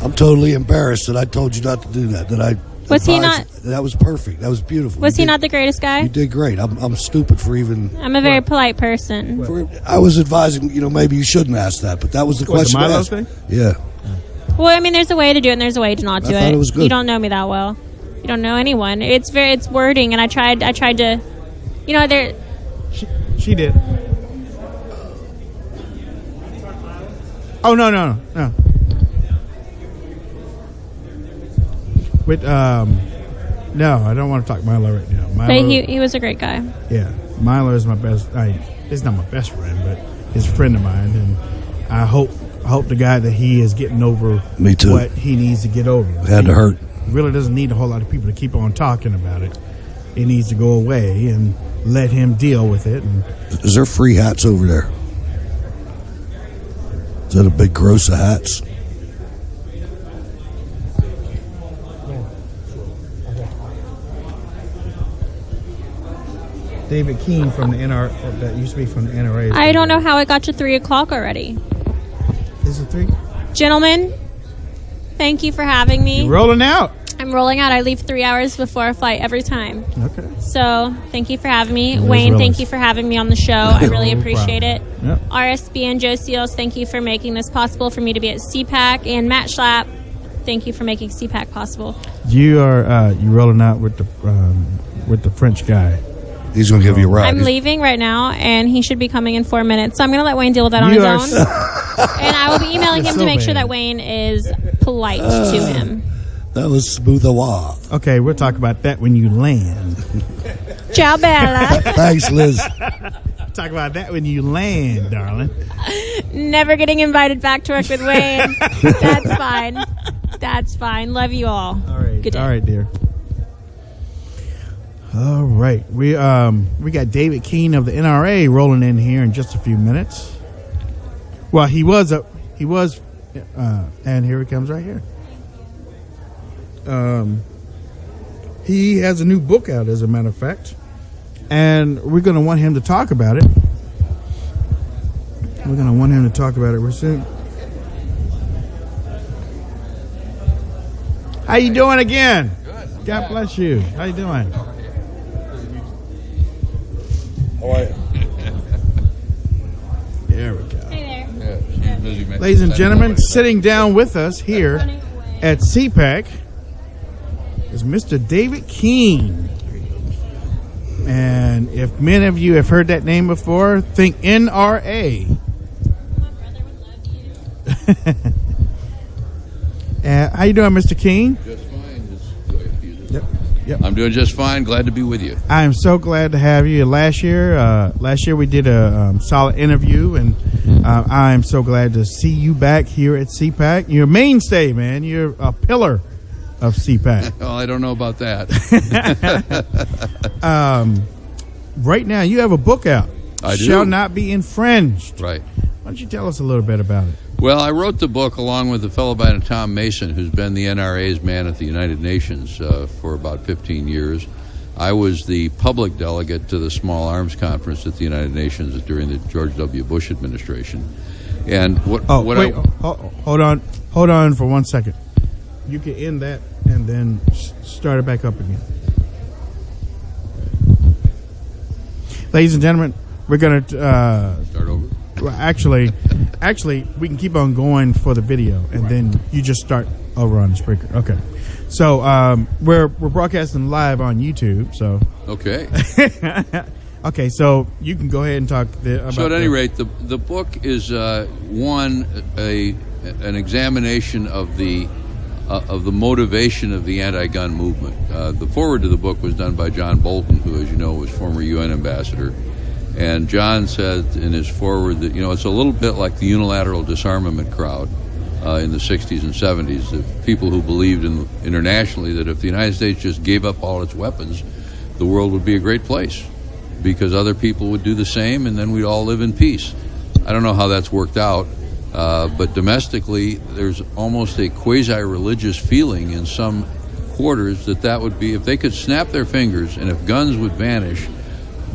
I'm totally embarrassed that I told you not to do that. That I Was he not? That was perfect. That was beautiful. Was he not the greatest guy? You did great. I'm stupid for even. I'm a very polite person. I was advising, maybe you shouldn't ask that, but that was the question. The Milo asked. thing? Yeah. Well, I mean, there's a way to do it and there's a way to not do I thought it was good. You don't know me that well. You don't know anyone. It's wording, and I tried to, there. She did. Oh no. With no, I don't want to talk Milo right now. Milo, But he was a great guy. Yeah, Milo is my best. He's not my best friend, but he's a friend of mine, and I hope the guy that he is getting over. Me too. What he needs to get over. Had to hurt. Really doesn't need a whole lot of people to keep on talking about it. It needs to go away and let him deal with it. And is there free hats over there? Is that a big gross of hats? David Keane from the NR, that used to be from the NRA. I don't know how it got to 3 o'clock already. Is it 3? Gentlemen, thank you for having me. You're rolling out. I'm rolling out. I leave 3 hours before a flight every time. Okay. So thank you for having me. Well, Wayne, really. thank you for having me on the show. I really No appreciate problem. it. Yep. RSBN Joe Seals, thank you for making this possible for me to be at CPAC. And Matt Schlapp, thank you for making CPAC possible. You are you rolling out with the French guy. He's going to give you a ride. I'm leaving right now, and he should be coming in 4 minutes. So I'm going to let Wayne deal with that on You his are own. And I will be emailing him so to make sure bad. that Wayne is polite to him. That was smooth awa. Okay, we'll talk about that when you land. Ciao, Bella. Thanks, Liz. Talk about that when you land, darling. Never getting invited back to work with Wayne. That's fine. That's fine. Love you all. All right. Good day. All right, dear. All right. We got David Keane of the NRA rolling in here in just a few minutes. Well, he was and here he comes right here. He has a new book out, as a matter of fact, and we're going to want him to talk about it. We're going to want him to talk about it real soon. How you doing again? Good. God bless you. How you doing? There we go. Hey there. Ladies and gentlemen, sitting down with us here at CPAC is Mr. David Keane. And if many of you have heard that name before, think NRA. How you doing, Mr. Keane? Just fine. Just go ahead, Peter. Yep. I'm doing just fine. Glad to be with you. I am so glad to have you. Last year we did a solid interview, and I am so glad to see you back here at CPAC. You're a mainstay, man. You're a pillar of CPAC. Well, I don't know about that. Right now, you have a book out. I do. Shall Not Be Infringed. Right. Why don't you tell us a little bit about it? Well, I wrote the book along with a fellow by the name of Tom Mason, who's been the NRA's man at the United Nations for about 15 years. I was the public delegate to the Small Arms Conference at the United Nations during the George W. Bush administration. And Hold on for 1 second. You can end that and then start it back up again. Ladies and gentlemen, we're going to start over. Well, actually, we can keep on going for the video, and then you just start over on the speaker. Okay. So we're broadcasting live on YouTube. So Okay. okay. So you can go ahead and talk about. So at any rate, the book is an examination of the motivation of the anti-gun movement. The foreword to the book was done by John Bolton, who, as you know, was former UN ambassador. And John said in his foreword that, it's a little bit like the unilateral disarmament crowd in the 60s and 70s, the people who believed internationally that if the United States just gave up all its weapons, the world would be a great place because other people would do the same and then we'd all live in peace. I don't know how that's worked out, but domestically there's almost a quasi-religious feeling in some quarters that would be, if they could snap their fingers and if guns would vanish,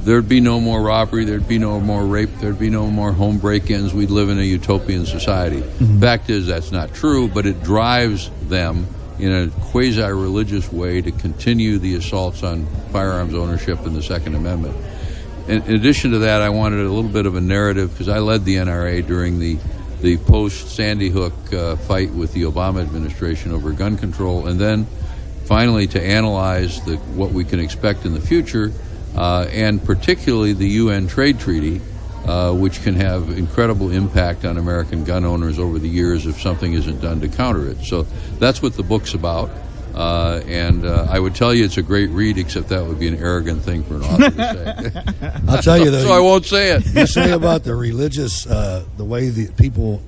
there'd be no more robbery, there'd be no more rape, there'd be no more home break-ins. We'd live in a utopian society. Mm-hmm. Fact is, that's not true, but it drives them in a quasi-religious way to continue the assaults on firearms ownership in the Second Amendment. In addition to that, I wanted a little bit of a narrative because I led the NRA during the post-Sandy Hook fight with the Obama administration over gun control, and then finally to analyze what we can expect in the future, and particularly the UN trade treaty, which can have incredible impact on American gun owners over the years if something isn't done to counter it. So that's what the book's about. And I would tell you it's a great read, except that would be an arrogant thing for an author to say. I'll tell you, though. So I won't say it. You say about the religious, the way the people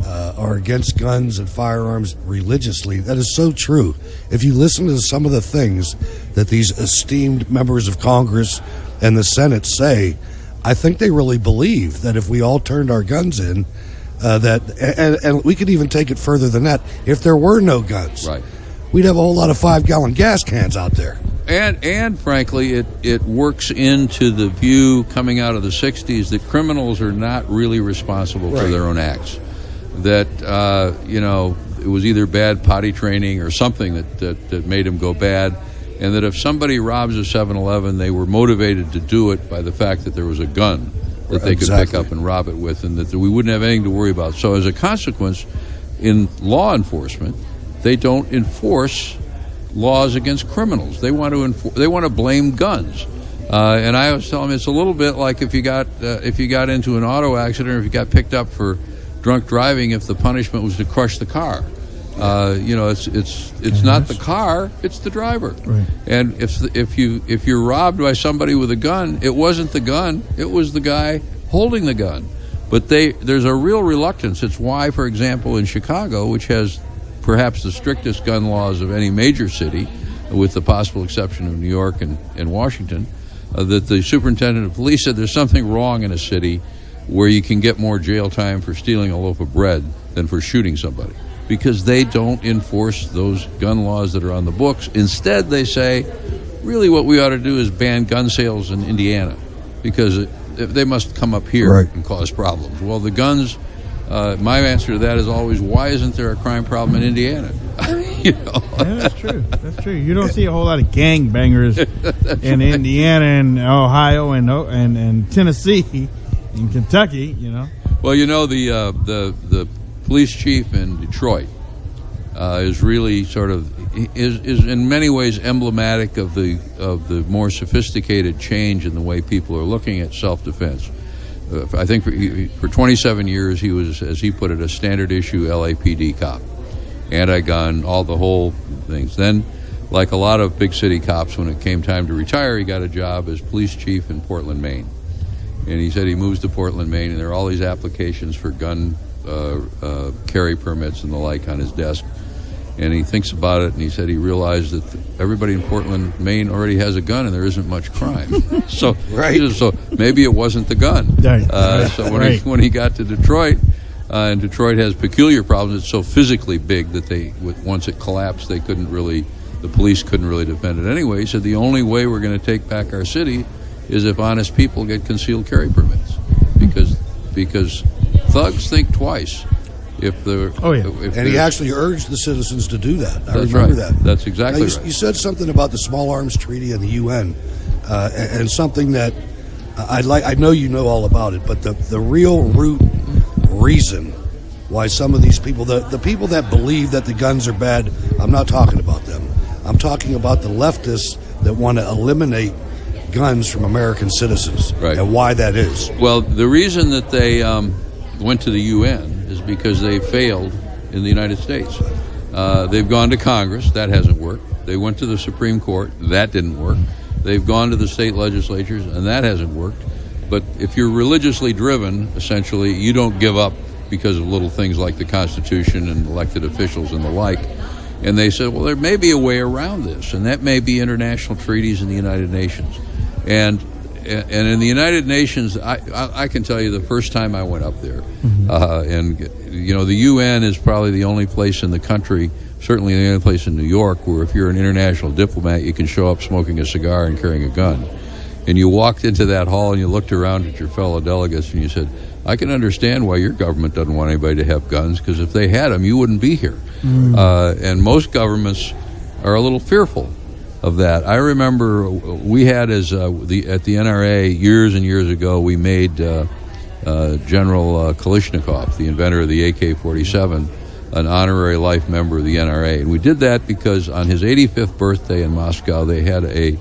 are against guns and firearms religiously, that is so true. If you listen to some of the things that these esteemed members of Congress and the Senate say, I think they really believe that if we all turned our guns in, and we could even take it further than that, if there were no guns, right, we'd have a whole lot of 5-gallon gas cans out there. And frankly, it works into the view coming out of the 60s that criminals are not really responsible for their own acts. That, it was either bad potty training or something that made them go bad. And that if somebody robs a 7-Eleven, they were motivated to do it by the fact that there was a gun that they could pick up and rob it with, and that we wouldn't have anything to worry about. So as a consequence, in law enforcement, they don't enforce laws against criminals. They want to blame guns. And I always tell them it's a little bit like if you got into an auto accident or if you got picked up for drunk driving, if the punishment was to crush the car. It's not the car, it's the driver. Right. And if you're robbed by somebody with a gun, it wasn't the gun, it was the guy holding the gun. But there's a real reluctance. It's why, for example, in Chicago, which has perhaps the strictest gun laws of any major city, with the possible exception of New York and Washington, that the superintendent of police said there's something wrong in a city where you can get more jail time for stealing a loaf of bread than for shooting somebody, because they don't enforce those gun laws that are on the books. Instead, they say, really what we ought to do is ban gun sales in Indiana, because they must come up here and cause problems. Well, the guns, my answer to that is always, why isn't there a crime problem in Indiana? Yeah, that's true. That's true. You don't see a whole lot of gangbangers in Indiana and Ohio and Tennessee and Kentucky, Well, the police chief in Detroit is really sort of is in many ways emblematic of the more sophisticated change in the way people are looking at self-defense. I think for 27 years he was, as he put it, a standard issue LAPD cop, anti-gun, all the whole things. Then, like a lot of big city cops, when it came time to retire, he got a job as police chief in Portland, Maine. And he said he moves to Portland, Maine, and there are all these applications for gun carry permits and the like on his desk. And he thinks about it, and he said he realized that everybody in Portland, Maine already has a gun, and there isn't much crime. So maybe it wasn't the gun. So when he got to Detroit, and Detroit has peculiar problems, it's so physically big that once it collapsed, the police couldn't really defend it anyway. He said the only way we're going to take back our city is if honest people get concealed carry permits, because thugs think twice. And he actually urged the citizens to do that. I That's remember right. that. That's exactly right. You said something about the Small Arms Treaty and the UN, and something that I know you know all about it, but the real root reason why some of these people, the people that believe that the guns are bad, I'm not talking about them. I'm talking about the leftists that want to eliminate guns from American citizens, and why that is. Well, the reason that they went to the UN is because they failed in the United States. They've gone to Congress, that hasn't worked. They went to the Supreme Court, that didn't work. They've gone to the state legislatures, and that hasn't worked. But if you're religiously driven, essentially, you don't give up because of little things like the Constitution and elected officials and the like. And they said, well, there may be a way around this, and that may be international treaties in the United Nations. And in the United Nations, I can tell you the first time I went up there, and the UN is probably the only place in the country, certainly the only place in New York, where if you're an international diplomat, you can show up smoking a cigar and carrying a gun. and you walked into that hall and you looked around at your fellow delegates and you said, I can understand why your government doesn't want anybody to have guns, because if they had them, you wouldn't be here. And most governments are a little fearful of that. I remember we had at the NRA years and years ago, we made General Kalashnikov, the inventor of the AK-47, an honorary life member of the NRA. And we did that because on his 85th birthday in Moscow, they had a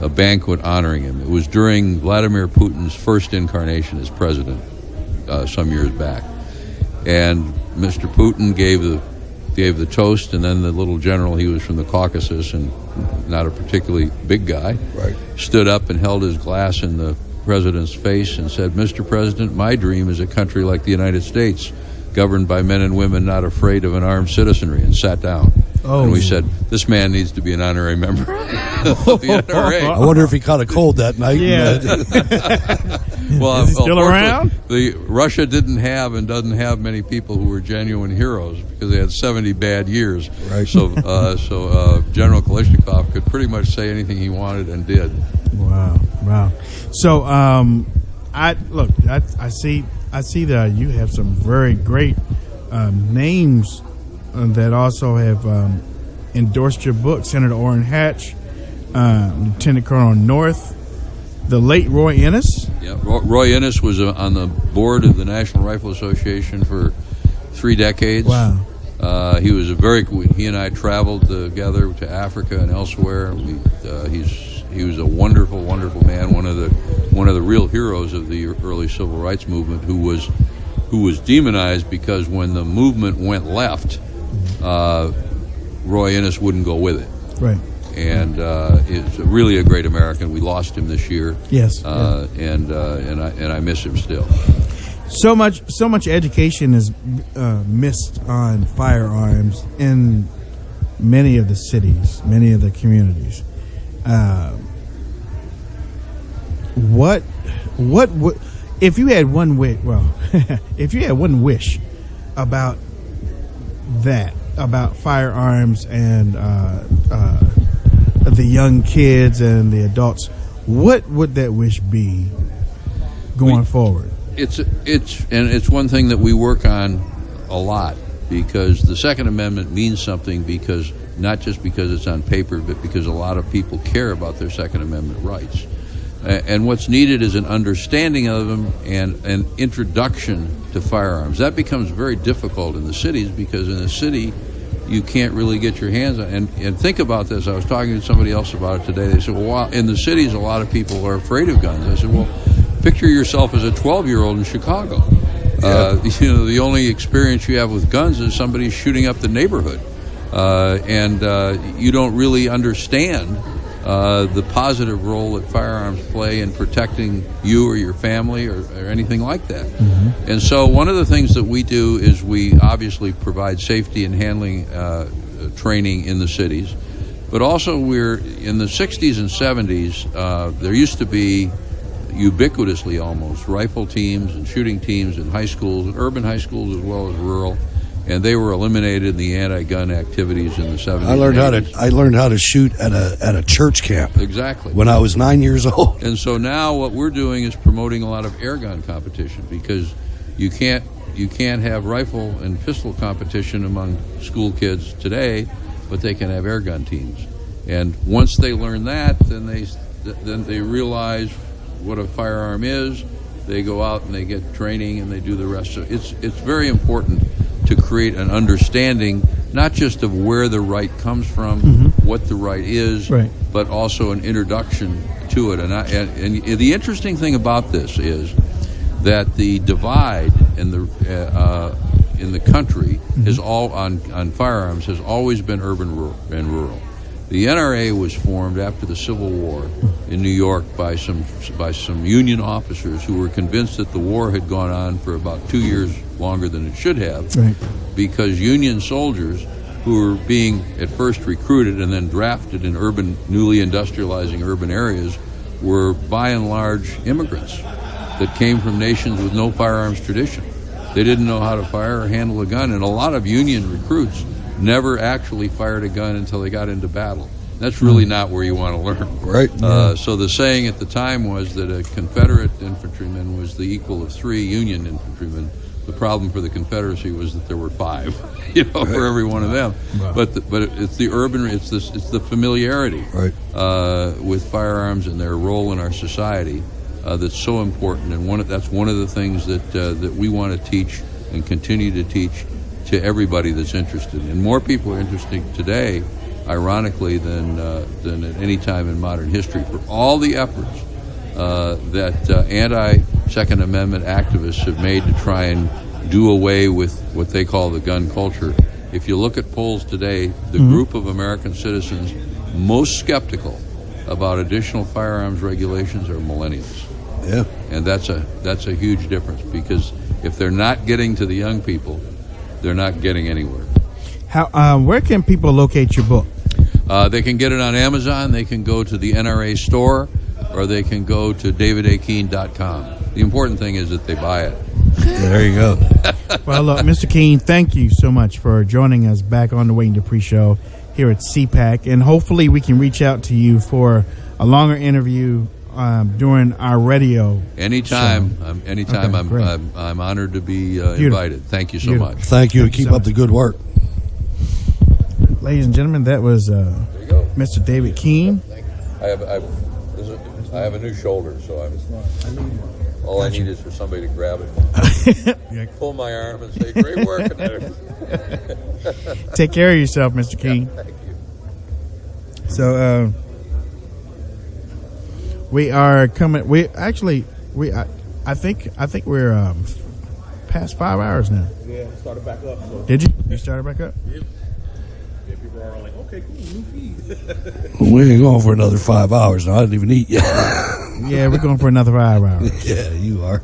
banquet honoring him. It was during Vladimir Putin's first incarnation as president some years back. And Mr. Putin gave the toast, and then the little general, he was from the Caucasus and not a particularly big guy, stood up and held his glass in the president's face and said, Mr. President, my dream is a country like the United States, governed by men and women not afraid of an armed citizenry, and sat down. And we said, this man needs to be an honorary member of the NRA. I wonder if he caught a cold that night. Well, is he still around? Russia didn't have and doesn't have many people who were genuine heroes because they had 70 bad years. Right. So General Kalashnikov could pretty much say anything he wanted and did. Wow. So I see that you have some very great names that also have endorsed your book. Senator Orrin Hatch, Lieutenant Colonel North, the late Roy Ennis. Yeah, Roy Ennis was on the board of the National Rifle Association for 3 decades. Wow. He and I traveled together to Africa and elsewhere. He was a wonderful, wonderful man. One of the real heroes of the early civil rights movement, who was demonized because when the movement went left, Roy Ennis wouldn't go with it. Right. And is really a great American. We lost him this year. Yes. And I miss him still. So much education is missed on firearms in many of the cities, many of the communities. What if you had one wish? Well, if you had one wish about that, about firearms and the young kids and the adults, what would that wish be going forward? It's one thing that we work on a lot, because the Second Amendment means something, because not just because it's on paper, but because a lot of people care about their Second Amendment rights. And what's needed is an understanding of them and an introduction to firearms. That becomes very difficult in the cities, because in the city you can't really get your hands on. And think about this. I was talking to somebody else about it today. They said, well, in the cities a lot of people are afraid of guns. I said, well, picture yourself as a 12-year-old in Chicago. The only experience you have with guns is somebody shooting up the neighborhood. And you don't really understand the positive role that firearms play in protecting you or your family or anything like that. Mm-hmm. And so one of the things that we do is we obviously provide safety and handling training in the cities, but also we're in the 60s and 70s, there used to be ubiquitously almost rifle teams and shooting teams in high schools, and urban high schools as well as rural, and they were eliminated in the anti-gun activities in the 70s. I learned how to shoot at a church camp. Exactly. When I was 9 years old. And so now what we're doing is promoting a lot of air gun competition, because you can't have rifle and pistol competition among school kids today, but they can have air gun teams. And once they learn that, then they realize what a firearm is. They go out and they get training and they do the rest. So it's very important to create an understanding, not just of where the right comes from, mm-hmm. what the right is, right. but also an introduction to it. And the interesting thing about this is that the divide in the country mm-hmm. is all on firearms has always been urban and rural. The NRA was formed after the Civil War in New York by some Union officers who were convinced that the war had gone on for about 2 years longer than it should have, right. because Union soldiers who were being at first recruited and then drafted in newly industrializing urban areas were by and large immigrants that came from nations with no firearms tradition. They didn't know how to fire or handle a gun, and a lot of Union recruits never actually fired a gun until they got into battle. That's really not where you want to learn. Right. So the saying at the time was that a Confederate infantryman was the equal of 3 Union infantrymen. The problem for the Confederacy was that there were 5, for every one of them. Wow. But it's the urban, it's the familiarity with firearms and their role in our society that's so important. And that's one of the things that we want to teach and continue to teach to everybody that's interested. And more people are interested today, ironically, than at any time in modern history, for all the efforts that anti-Second Amendment activists have made to try and do away with what they call the gun culture. If you look at polls today, the group of American citizens most skeptical about additional firearms regulations are millennials. Yeah. And that's a huge difference, because if they're not getting to the young people, they're not getting anywhere. Where can people locate your book? They can get it on Amazon. They can go to the NRA store, or they can go to davidakeen.com. The important thing is that they buy it. There you go. Well, look, Mr. Keane, thank you so much for joining us back on the Wayne Dupree Show here at CPAC, and hopefully we can reach out to you for a longer interview during our radio. Anytime. show. Anytime. Okay, I'm honored to be invited. Thank you so much. Thank you, and keep up the good work. Ladies and gentlemen, that was Mr. David Keane. I have a new shoulder, so all I need is for somebody to grab it, pull my arm, and say, "Great work." Take care of yourself, Mr. Keane. Yeah, thank you. So we are coming. I think we're past 5 hours now. Yeah, started back up. So. Did you? You started back up? Yeah. People are like, okay, cool, new feed. We ain't going for another 5 hours now. I didn't even eat yet. Yeah, we're going for another 5 hours. Yeah, you are.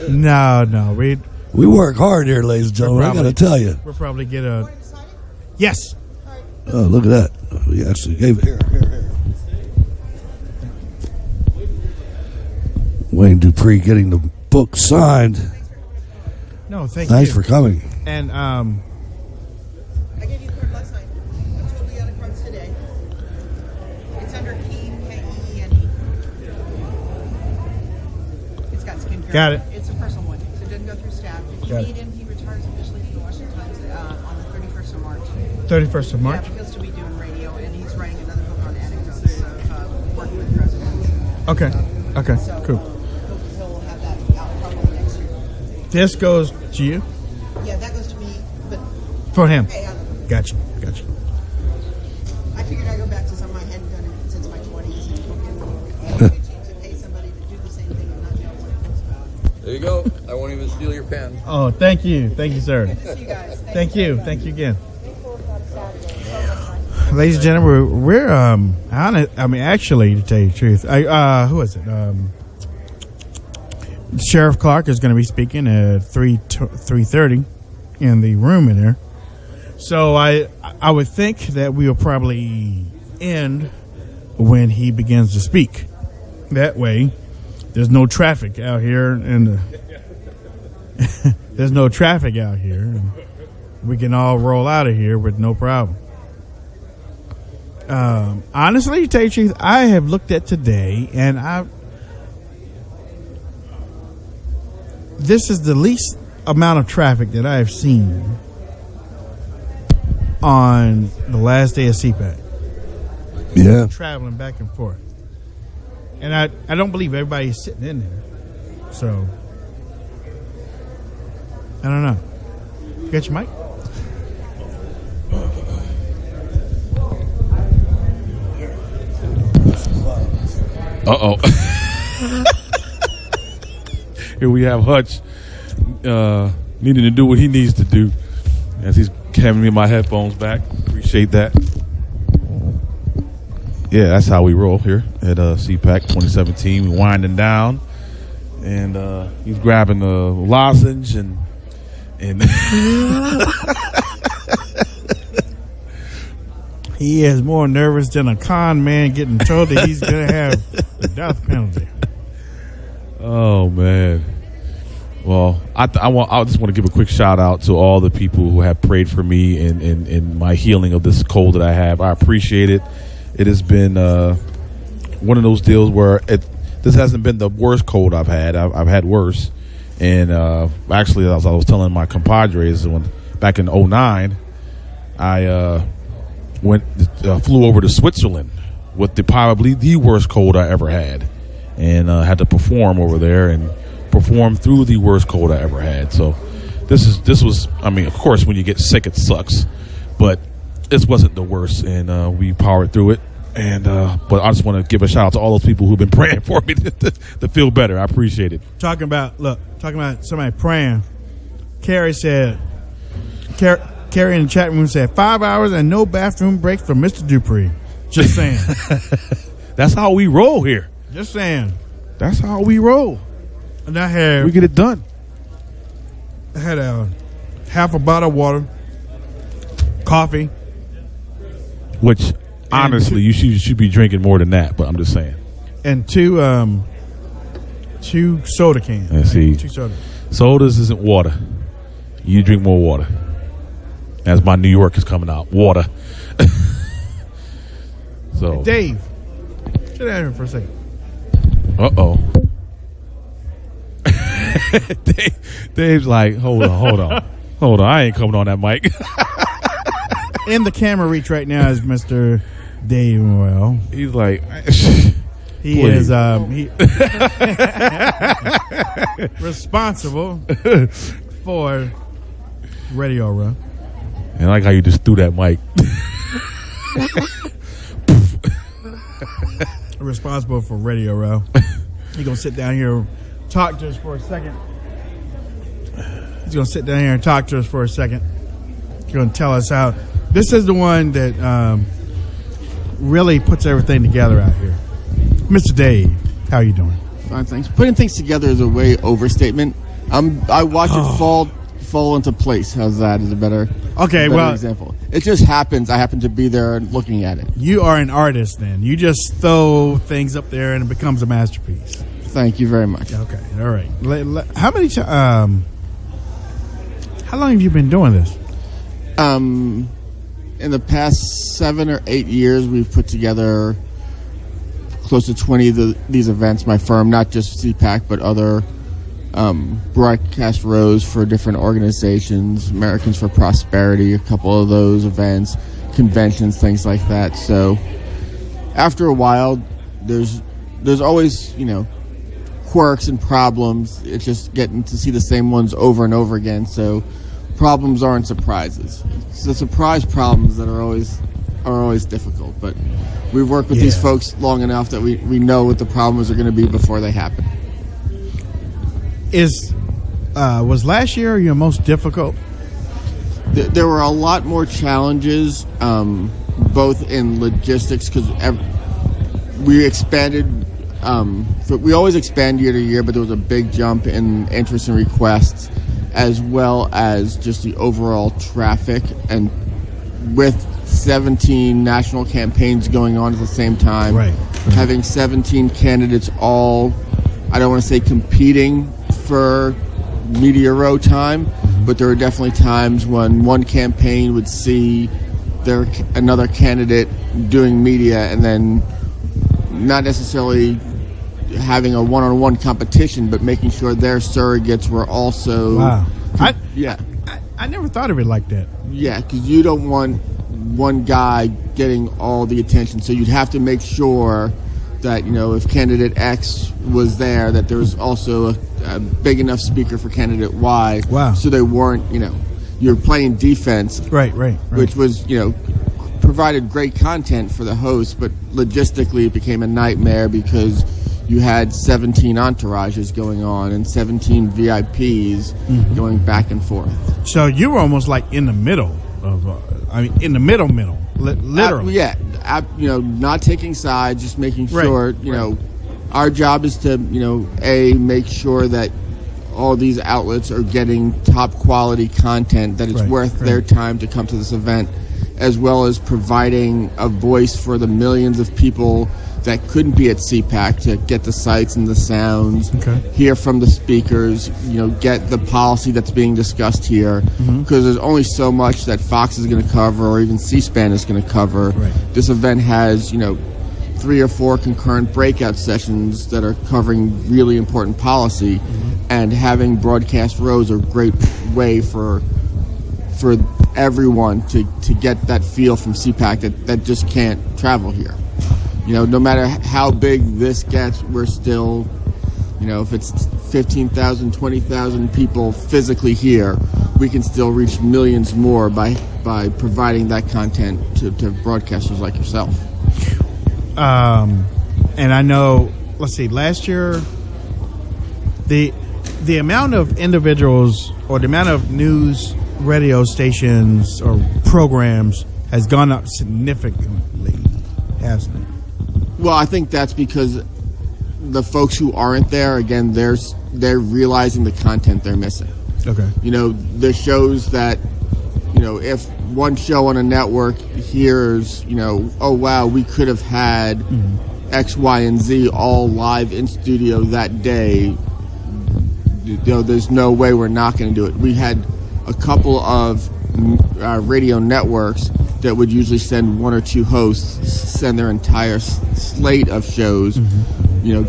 No, we work hard here, ladies and gentlemen. I got to tell you. We'll probably get a yes. Oh, look at that! We actually gave here. Wayne Dupree getting the book signed. No, thank Thanks you. for coming. And I gave you a card last night. I'm totally out of cards today. It's under Keane, K-E-E-N-E. It's got skincare. Got it. It's a personal one, so it doesn't go through staff. If you Got need it. him, he retires officially from the Washington Times on the 31st of March. 31st of March? Yeah, he'll still be doing radio, and he's writing another book on anecdotes of working with presidents. Okay, So, cool. He'll have that out probably next year. This goes to you? Yeah, that goes to me, but For him. Hey, Gotcha. I figured I'd go back to something I hadn't done since my 20s and to pay somebody to do the same thing and not know what it was about. There you go. I won't even steal your pen. Oh, thank you, sir. See you guys. Thank you again. Ladies and gentlemen, we're honest. I mean, actually, to tell you the truth, who is it? Sheriff Clark is going to be speaking at 3:30 in the room in there. So I would think that we will probably end when he begins to speak. That way, there's no traffic out here, and there's no traffic out here, and we can all roll out of here with no problem. Honestly, to tell you the truth, I have looked at today, and this is the least amount of traffic that I have seen on the last day of CPAC. Yeah. Traveling back and forth. And I don't believe everybody's sitting in there. So, I don't know. You got your mic? Uh-oh. Here we have Hutch needing to do what he needs to do as he's having me my headphones back. Appreciate that. Yeah, that's how we roll here at CPAC 2017. We're winding down, and he's grabbing a lozenge and he is more nervous than a con man getting told that he's going to have the death penalty. Oh, man. Well, I just want to give a quick shout out to all the people who have prayed for me in my healing of this cold that I have. I appreciate it. It has been one of those deals where this hasn't been the worst cold I've had. I've had worse. And actually, as I was telling my compadres, back in 2009, I flew over to Switzerland with probably the worst cold I ever had, and had to perform over there and perform through the worst cold I ever had. So this was, I mean, of course, when you get sick, it sucks, but this wasn't the worst, and we powered through it. And but I just want to give a shout out to all those people who've been praying for me to feel better. I appreciate it. Talking about somebody praying. Carrie in the chat room said 5 hours and no bathroom breaks for Mr. Dupree. Just saying. That's how we roll here. Just saying. That's how we roll. And we get it done. I had a half a bottle of water, coffee, which honestly you should be drinking more than that. But I'm just saying. And two soda cans. Let's see. 2 sodas. Sodas isn't water. You drink more water. As my New York is coming out, water. So, hey, Dave, sit down here for a second. Uh-oh. Dave's like, hold on. I ain't coming on that mic. In the camera reach right now is Mr. Dave Morrell. He's like, he is responsible for Radio Row. And I like how you just threw that mic. Responsible for Radio Row. He's going to sit down here and talk to us for a second. He's going to sit down here and talk to us for a second. He's going to tell us how. This is the one that really puts everything together out here. Mr. Dave, how are you doing? Fine, thanks. Putting things together is a way overstatement. I watch it fall into place. How's that? Is a better example. It just happens. I happen to be there looking at it. You are an artist then. You just throw things up there and it becomes a masterpiece. Thank you very much. Okay, all right. How many how long have you been doing this? In the past 7 or 8 years, we've put together close to 20 of these events. My firm, not just CPAC, but other broadcast rows for different organizations, Americans for Prosperity, a couple of those events, conventions, things like that. So after a while, there's always, quirks and problems. It's just getting to see the same ones over and over again. So problems aren't surprises. It's the surprise problems that are always difficult. But we've worked with these folks long enough that we know what the problems are going to be before they happen. Was last year your most difficult? There were a lot more challenges, both in logistics, because we expanded. We always expand year to year, but there was a big jump in interest and requests, as well as just the overall traffic. And with 17 national campaigns going on at the same time, having 17 candidates all, I don't want to say competing for media row time, but there were definitely times when one campaign would see another candidate doing media and then not necessarily having a one-on-one competition, but making sure their surrogates were also... Wow. I never thought of it like that. Yeah, because you don't want one guy getting all the attention, so you'd have to make sure that, if candidate X was there, that there was also a big enough speaker for candidate Y. Wow. So they weren't, you're playing defense. Right. Which was, provided great content for the host, but logistically it became a nightmare because you had 17 entourages going on and 17 VIPs going back and forth. So you were almost like in the middle of, in the middle, literally. Not taking sides, just making sure, our job is to, make sure that all these outlets are getting top quality content, that it's worth their time to come to this event. as well as providing a voice for the millions of people that couldn't be at CPAC to get the sights and the sounds, hear from the speakers, get the policy that's being discussed here, because there's only so much that Fox is going to cover or even C-SPAN is going to cover. This event has, 3 or 4 concurrent breakout sessions that are covering really important policy, and having broadcast rows are a great way for everyone to get that feel from CPAC that just can't travel here. No matter how big this gets, we're still, if it's 15,000, 20,000 people physically here, we can still reach millions more by providing that content to broadcasters like yourself. And I know, let's see, last year, the amount of individuals or the amount of news radio stations or programs has gone up significantly, hasn't it? Well, I think that's because the folks who aren't there, again, they're realizing the content they're missing. Okay. The shows that, if one show on a network hears, oh, wow, we could have had X, Y, and Z all live in studio that day, there's no way we're not going to do it. We had a couple of radio networks that would usually send 1 or 2 hosts, send their entire slate of shows,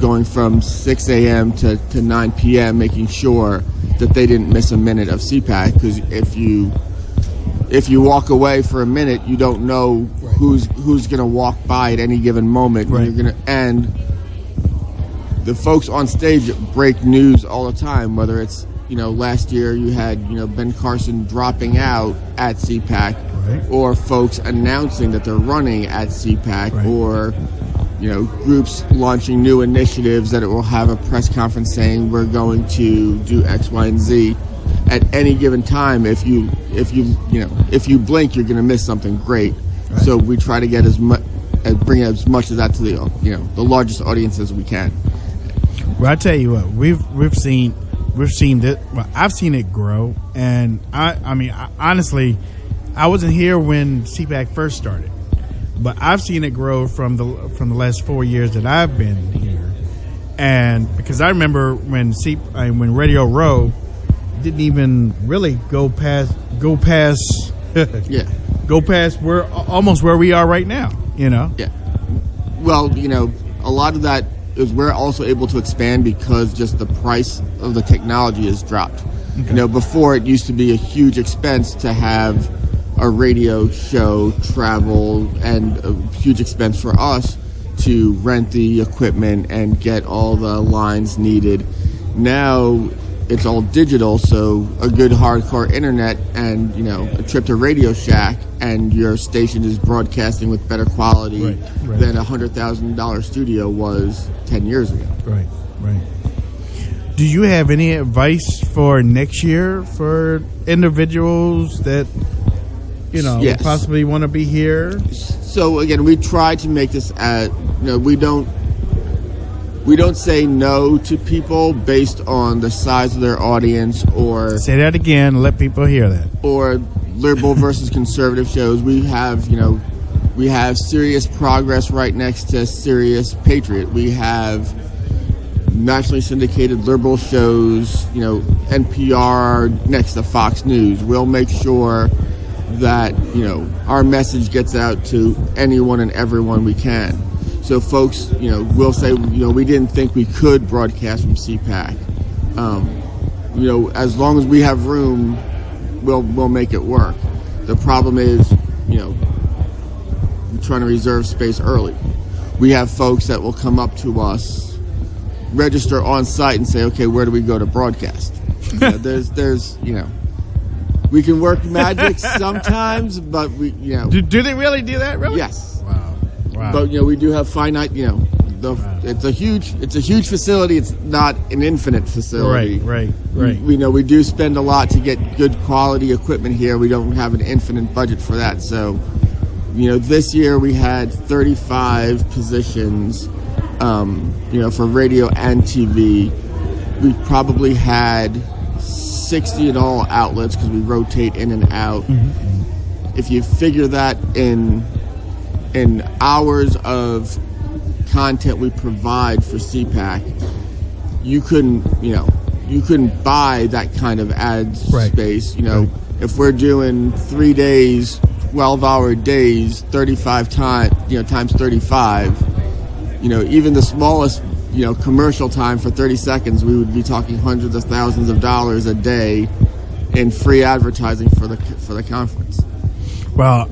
going from 6 a.m. to 9 p.m., making sure that they didn't miss a minute of CPAC, because if you walk away for a minute, you don't know who's going to walk by at any given moment. You're going to, and the folks on stage break news all the time, whether it's, last year you had, Ben Carson dropping out at CPAC, or folks announcing that they're running at CPAC, or, groups launching new initiatives that it will have a press conference saying we're going to do X, Y, and Z. At any given time, if you blink, you're going to miss something great. So we try to get bring as much of that to the largest audience as we can. Well, I tell you what, we've seen it. Well, I've seen it grow, and I mean, honestly, I wasn't here when CPAC first started, but I've seen it grow from the last 4 years that I've been here, and because I remember when Radio Row didn't even really go past where almost where we are right now. Yeah. Well, a lot of that is we're also able to expand because just the price of the technology has dropped. Before it used to be a huge expense to have a radio show travel, and a huge expense for us to rent the equipment and get all the lines needed. Now it's all digital, so a good hardcore internet and a trip to Radio Shack and your station is broadcasting with better quality than a $100,000 studio was 10 years ago. Right. Do you have any advice for next year for individuals that possibly want to be here? So again, we try to make this we don't say no to people based on the size of their audience, or say that again, let people hear that, or liberal versus conservative shows. We have Serious Progress right next to Serious Patriot. We have nationally syndicated liberal shows, NPR next to Fox News. We'll make sure that our message gets out to anyone and everyone we can. So folks, will say, we didn't think we could broadcast from CPAC. As long as we have room, we'll make it work. The problem is, we're trying to reserve space early. We have folks that will come up to us, register on site, and say, okay, where do we go to broadcast? We can work magic sometimes, but we. Do they really do that? Really? Yes. Wow. But we do have finite. It's a huge facility. It's not an infinite facility. Right. We do spend a lot to get good quality equipment here. We don't have an infinite budget for that. So, this year we had 35 positions, for radio and TV. We probably had 60 in all outlets because we rotate in and out. if you figure that in hours of content we provide for CPAC, you couldn't buy that kind of ad space. If we're doing 3 days, 12-hour days, 35 times 35, even the smallest, commercial time for 30 seconds, we would be talking hundreds of thousands of dollars a day in free advertising for the conference. Well,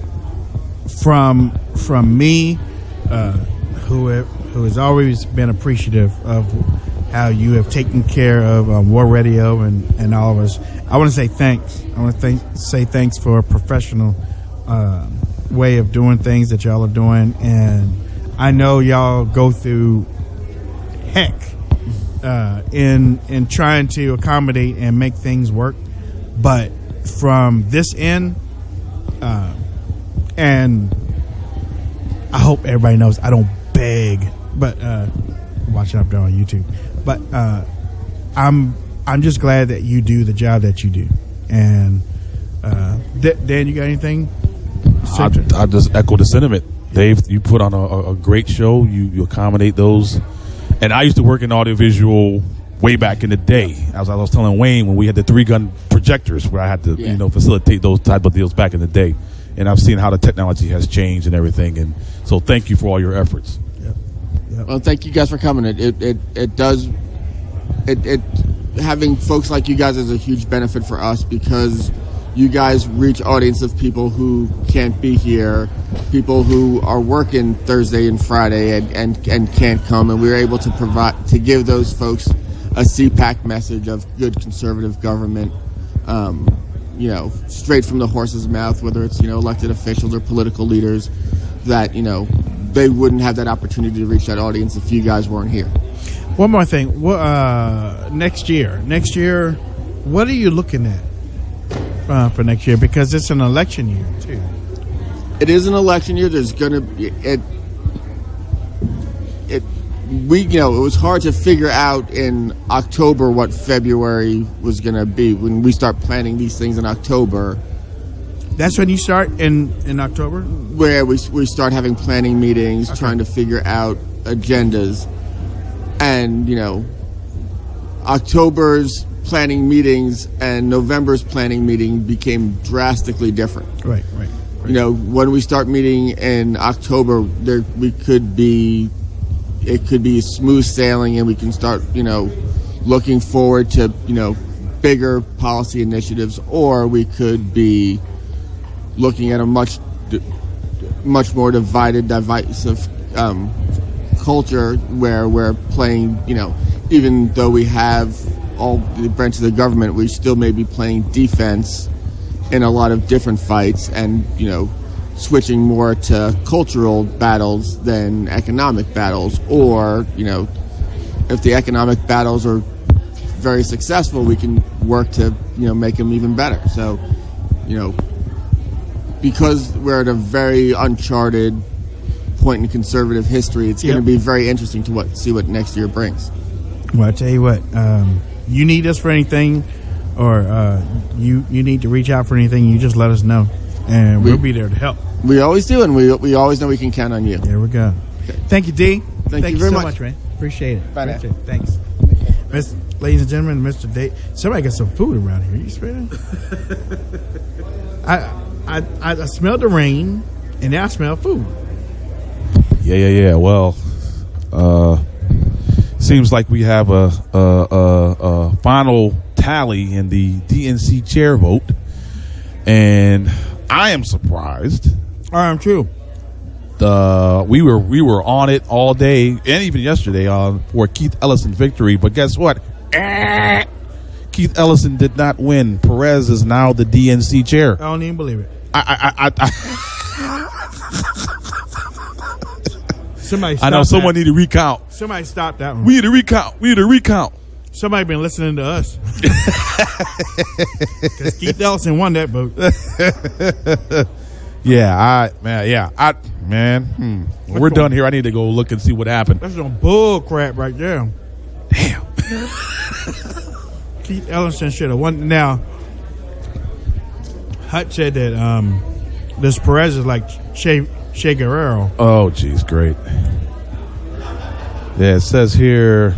from me, who has always been appreciative of how you have taken care of WAARadio and all of us, I want to say thanks. I want to say thanks for a professional way of doing things that y'all are doing, and I know y'all go through heck in trying to accommodate and make things work, but from this end, and I hope everybody knows I don't beg, but watching up there on YouTube, but I'm just glad that you do the job that you do. And Dan, you got anything? I just echo the sentiment. Dave, you put on a great show. You accommodate those. And I used to work in audiovisual way back in the day. As I was telling Wayne, when we had the 3-gun projectors, where I had to facilitate those type of deals back in the day. And I've seen how the technology has changed and everything. And so thank you for all your efforts. Yep. Well, thank you guys for coming. It does having folks like you guys is a huge benefit for us, because you guys reach audience of people who can't be here, people who are working Thursday and Friday and can't come, and we're able to give those folks a CPAC message of good conservative government, straight from the horse's mouth, whether it's elected officials or political leaders, that they wouldn't have that opportunity to reach that audience if you guys weren't here. One more thing. Next year, what are you looking at for next year? Because it's an election year too. It is an election year. There's going to be it was hard to figure out in October what February was going to be. When we start planning these things in October, that's when you start in October, where we start having planning meetings, trying to figure out agendas. And, October's planning meetings and November's planning meeting became drastically different. Right. When we start meeting in October, it could be smooth sailing, and we can start, looking forward to, bigger policy initiatives, or we could be looking at a much more divisive culture where we're playing, even though we have all the branches of government, we still may be playing defense in a lot of different fights, and switching more to cultural battles than economic battles. Or if the economic battles are very successful, we can work to make them even better. So because we're at a very uncharted point in conservative history, it's going to be very interesting to see what next year brings. Well, I tell you what, you need us for anything, or you need to reach out for anything, you just let us know, and we'll be there to help. We always do, and we always know we can count on you. There we go. Okay. Thank you, D. Thank you very so much, man. Appreciate it. Bye now. Thanks. Ladies and gentlemen, Mr. Dave. Somebody got some food around here. You smell it? I smelled the rain, and now I smell food. Yeah. Well, seems like we have a final tally in the DNC chair vote, and I am surprised. I am too. We were on it all day and even yesterday for Keith Ellison's victory, but guess what? Keith Ellison did not win. Perez is now the DNC chair. I don't even believe it. I know someone need to recount. Somebody stop that one. We need to recount. Somebody been listening to us. Because Keith Ellison won that vote. We're done here. I need to go look and see what happened. That's some bull crap right there. Damn. Keith Ellison should have won. Now, Hutch said that this Perez is like Che Guerrero. Oh, geez, great. Yeah, it says here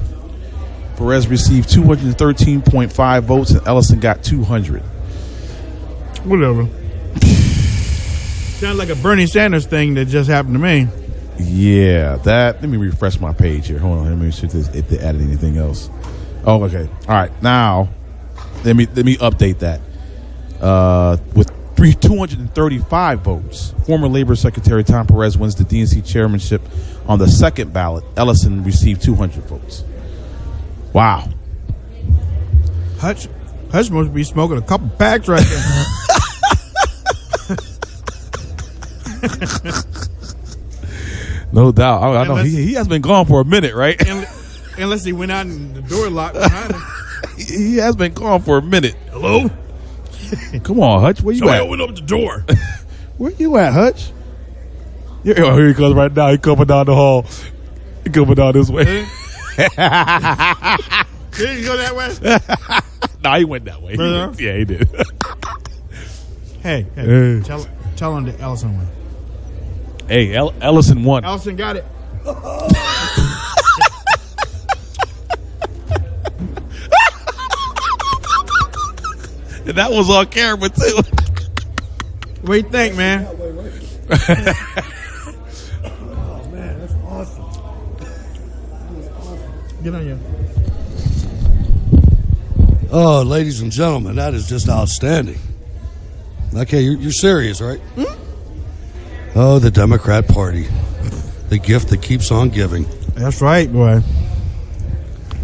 Perez received 213.5 votes and Ellison got 200. Whatever. Sounds like a Bernie Sanders thing that just happened to me. Yeah, that. Let me refresh my page here. Hold on. Let me see if they added anything else. Oh, okay. All right. Now, let me update that. With 235 votes, former Labor Secretary Tom Perez wins the DNC chairmanship on the second ballot. Ellison received 200 votes. Wow. Hutch must be smoking a couple packs right there. No doubt. I know he has been gone for a minute, right? Unless he went out and the door locked behind him. He has been gone for a minute. Hello? Come on, Hutch. Where you Somebody at? open up the door. Where you at, Hutch? Oh, here he comes right now. He coming down the hall. He coming down this way. Did he go that way? No, he went that way. Yeah, he did. Hey. Tell him that Ellison won. Hey, Ellison won. Ellison got it. And that was on camera, too. What do you think, man? Oh, man, that's awesome. Get on you. Oh, ladies and gentlemen, that is just outstanding. Okay, you're serious, right? Oh, the Democrat Party. The gift that keeps on giving. That's right, boy.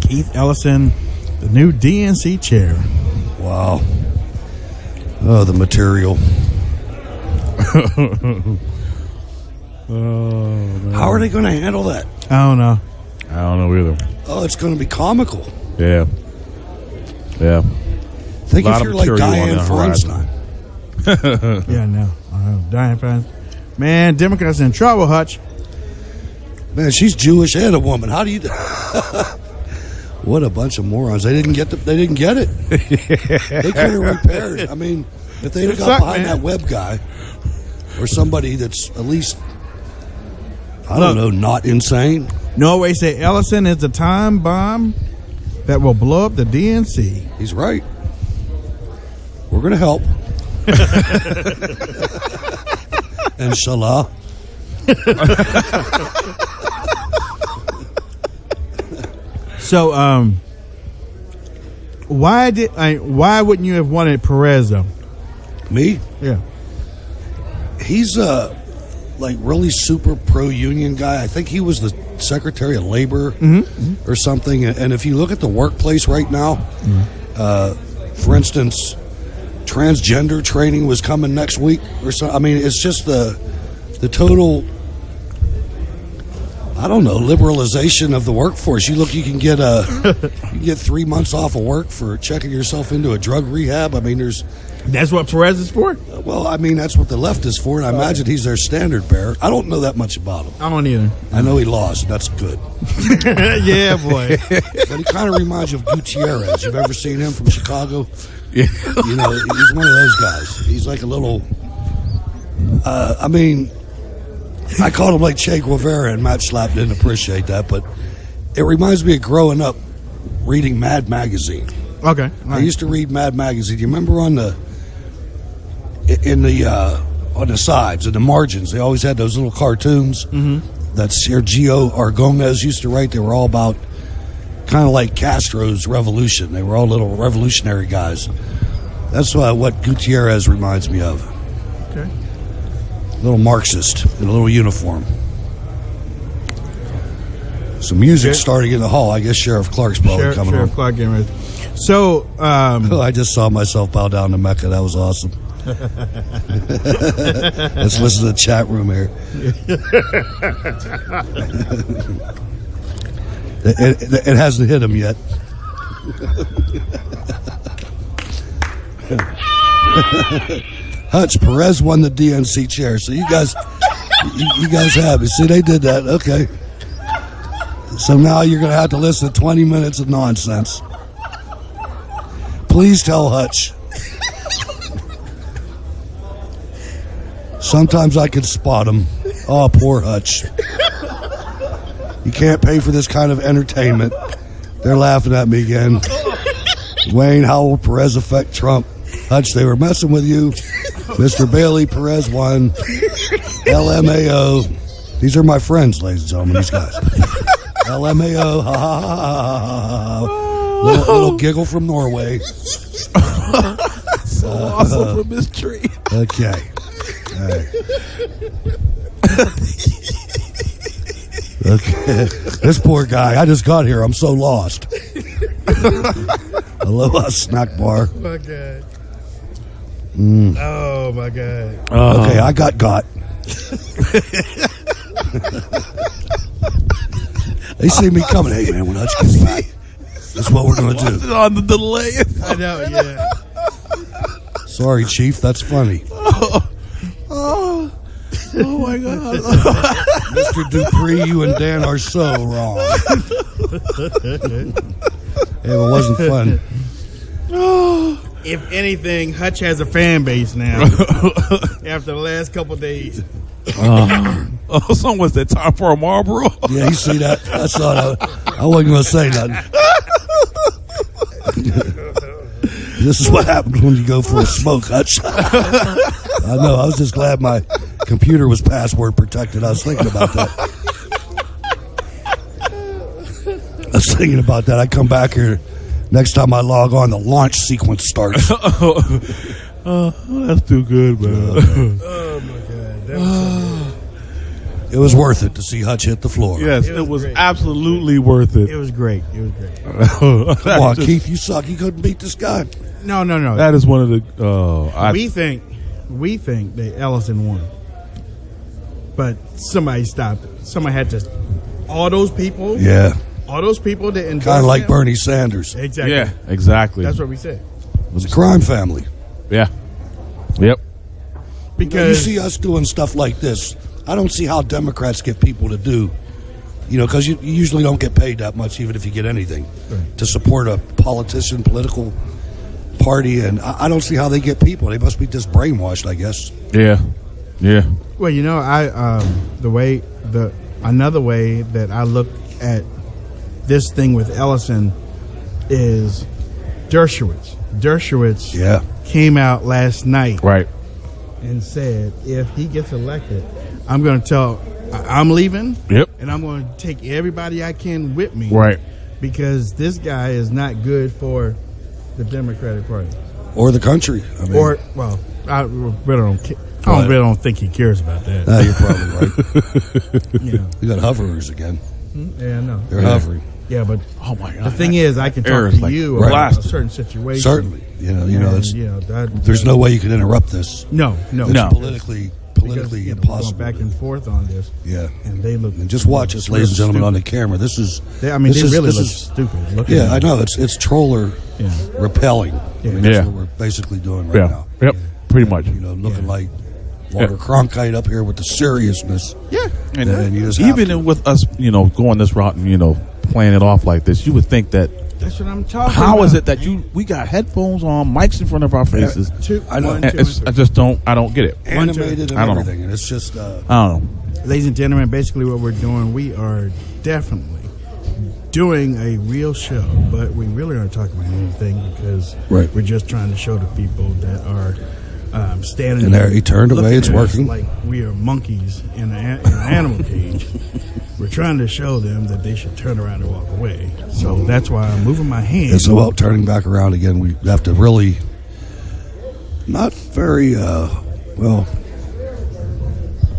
Keith Ellison, the new DNC chair. Wow. Oh, the material. Man. How are they going to handle that? I don't know. I don't know either. Oh, it's going to be comical. Yeah. Think if you're like Dianne Feinstein. Yeah, no. Dianne Feinstein. Man, Democrats in trouble, Hutch. Man, she's Jewish and a woman. How do you... What a bunch of morons. They didn't get it. They could have repaired it. I mean, if they'd have got behind that web guy or somebody that's at least, I don't know, not insane. Norway say Ellison is the time bomb that will blow up the DNC. He's right. We're going to help. Inshallah. So, why wouldn't you have wanted Perez though? Me? Yeah. He's like really super pro-union guy. I think he was the Secretary of Labor or something. And if you look at the workplace right now, for instance, transgender training was coming next week or so. I mean, it's just the total, I don't know, liberalization of the workforce. You can get 3 months off of work for checking yourself into a drug rehab. I mean, that's what Perez is for? Well, I mean, that's what the left is for, and I imagine he's their standard bearer. I don't know that much about him. I don't either. I know he lost. That's good. Yeah, boy. But he kind of reminds you of Gutierrez. You've ever seen him from Chicago? Yeah. You know, he's one of those guys. He's like a little, I mean, I called him like Che Guevara, and Matt Schlapp didn't appreciate that, but it reminds me of growing up reading Mad Magazine. Okay. I used to read Mad Magazine. You remember on the sides, in the margins, they always had those little cartoons that Sergio Argomez used to write. They were all about kind of like Castro's revolution. They were all little revolutionary guys. That's what Gutierrez reminds me of. Okay. A little Marxist in a little uniform. Some music starting in the hall. I guess Sheriff Clark's probably coming Sheriff on. Clark getting ready. So, I just saw myself bow down to Mecca. That was awesome. Let's listen to the chat room here. It hasn't hit him yet. Hutch, Perez won the DNC chair. So you guys have it. See, they did that. Okay. So now you're going to have to listen to 20 minutes of nonsense. Please tell Hutch. Sometimes I can spot them. Oh, poor Hutch. You can't pay for this kind of entertainment. They're laughing at me again. Wayne, how will Perez affect Trump? Hutch, they were messing with you. Mr. Bailey, Perez won. LMAO. These are my friends, ladies and gentlemen, these guys. LMAO. Ha ha ha ha ha. Little giggle from Norway. So awesome from this tree. Okay. All right. Okay. This poor guy. I just got here. I'm so lost. Aloha snack bar. Oh my God. Mm. Oh my God. Okay, I got. They see me coming. Hey man, when Hutch gets back, that's what we're gonna do. On the delay. I know. Yeah. Sorry, Chief. That's funny. Oh my God. Mr. Dupree, you and Dan are so wrong. It wasn't fun. If anything, Hutch has a fan base now. After the last couple days. Someone said time for a Marlboro. Yeah, you see that? I saw that. I wasn't going to say nothing. This is what happens when you go for a smoke, Hutch. I know. I was just glad my computer was password protected. I was thinking about that. I come back here. Next time I log on, the launch sequence starts. That's too good, man. Oh my God. That was so good. It was worth it to see Hutch hit the floor. Yes, it was absolutely worth it. It was great. It was great. Come on, Keith, you suck. You couldn't beat this guy. No. That is one of the. We think that Ellison won, but somebody stopped it. Somebody had to. All those people. Yeah. All those people that Kind of like Bernie Sanders. Exactly. Yeah, exactly. That's what we said. It's a crime family. Yeah. Yep. Because you see us doing stuff like this. I don't see how Democrats get people to do, because you usually don't get paid that much, even if you get anything, to support a politician, political party. And I don't see how they get people. They must be just brainwashed, I guess. Yeah. Yeah. Well, another way that I look at this thing with Ellison is Dershowitz. Dershowitz came out last night, right, and said if he gets elected, I'm going to tell I'm leaving. Yep. And I'm going to take everybody I can with me. Right. Because this guy is not good for the Democratic Party or the country. I really don't think he cares about that. You're probably right. You got hoverers again. Yeah, I know. They're hovering. Yeah, but oh my God, the thing is, I can talk to you about a certain situation. Certainly, there's no way you can interrupt this. No. It's politically impossible. Back and forth on this. Yeah, and they look. And just watch us, ladies and gentlemen, on the camera. This is. They really look stupid. Yeah, I know. It's troller repelling. Yeah. That's what we're basically doing right now. Yep. Pretty much. Looking like Walter Cronkite up here with the seriousness. Yeah, and you just even with us, going this route and playing it off like this, you would think that. That's what I'm talking about. How is it that we got headphones on, mics in front of our faces? I know. I don't get it. Animated and everything, and it's just. I don't know. Ladies and gentlemen, basically what we're doing, we are definitely doing a real show, but we really aren't talking about anything because we're just trying to show the people that are standing there. He turned away. It's working. Like we are monkeys in an animal cage. We're trying to show them that they should turn around and walk away. So that's why I'm moving my hand. And so, turning back around again, we have to really not very well.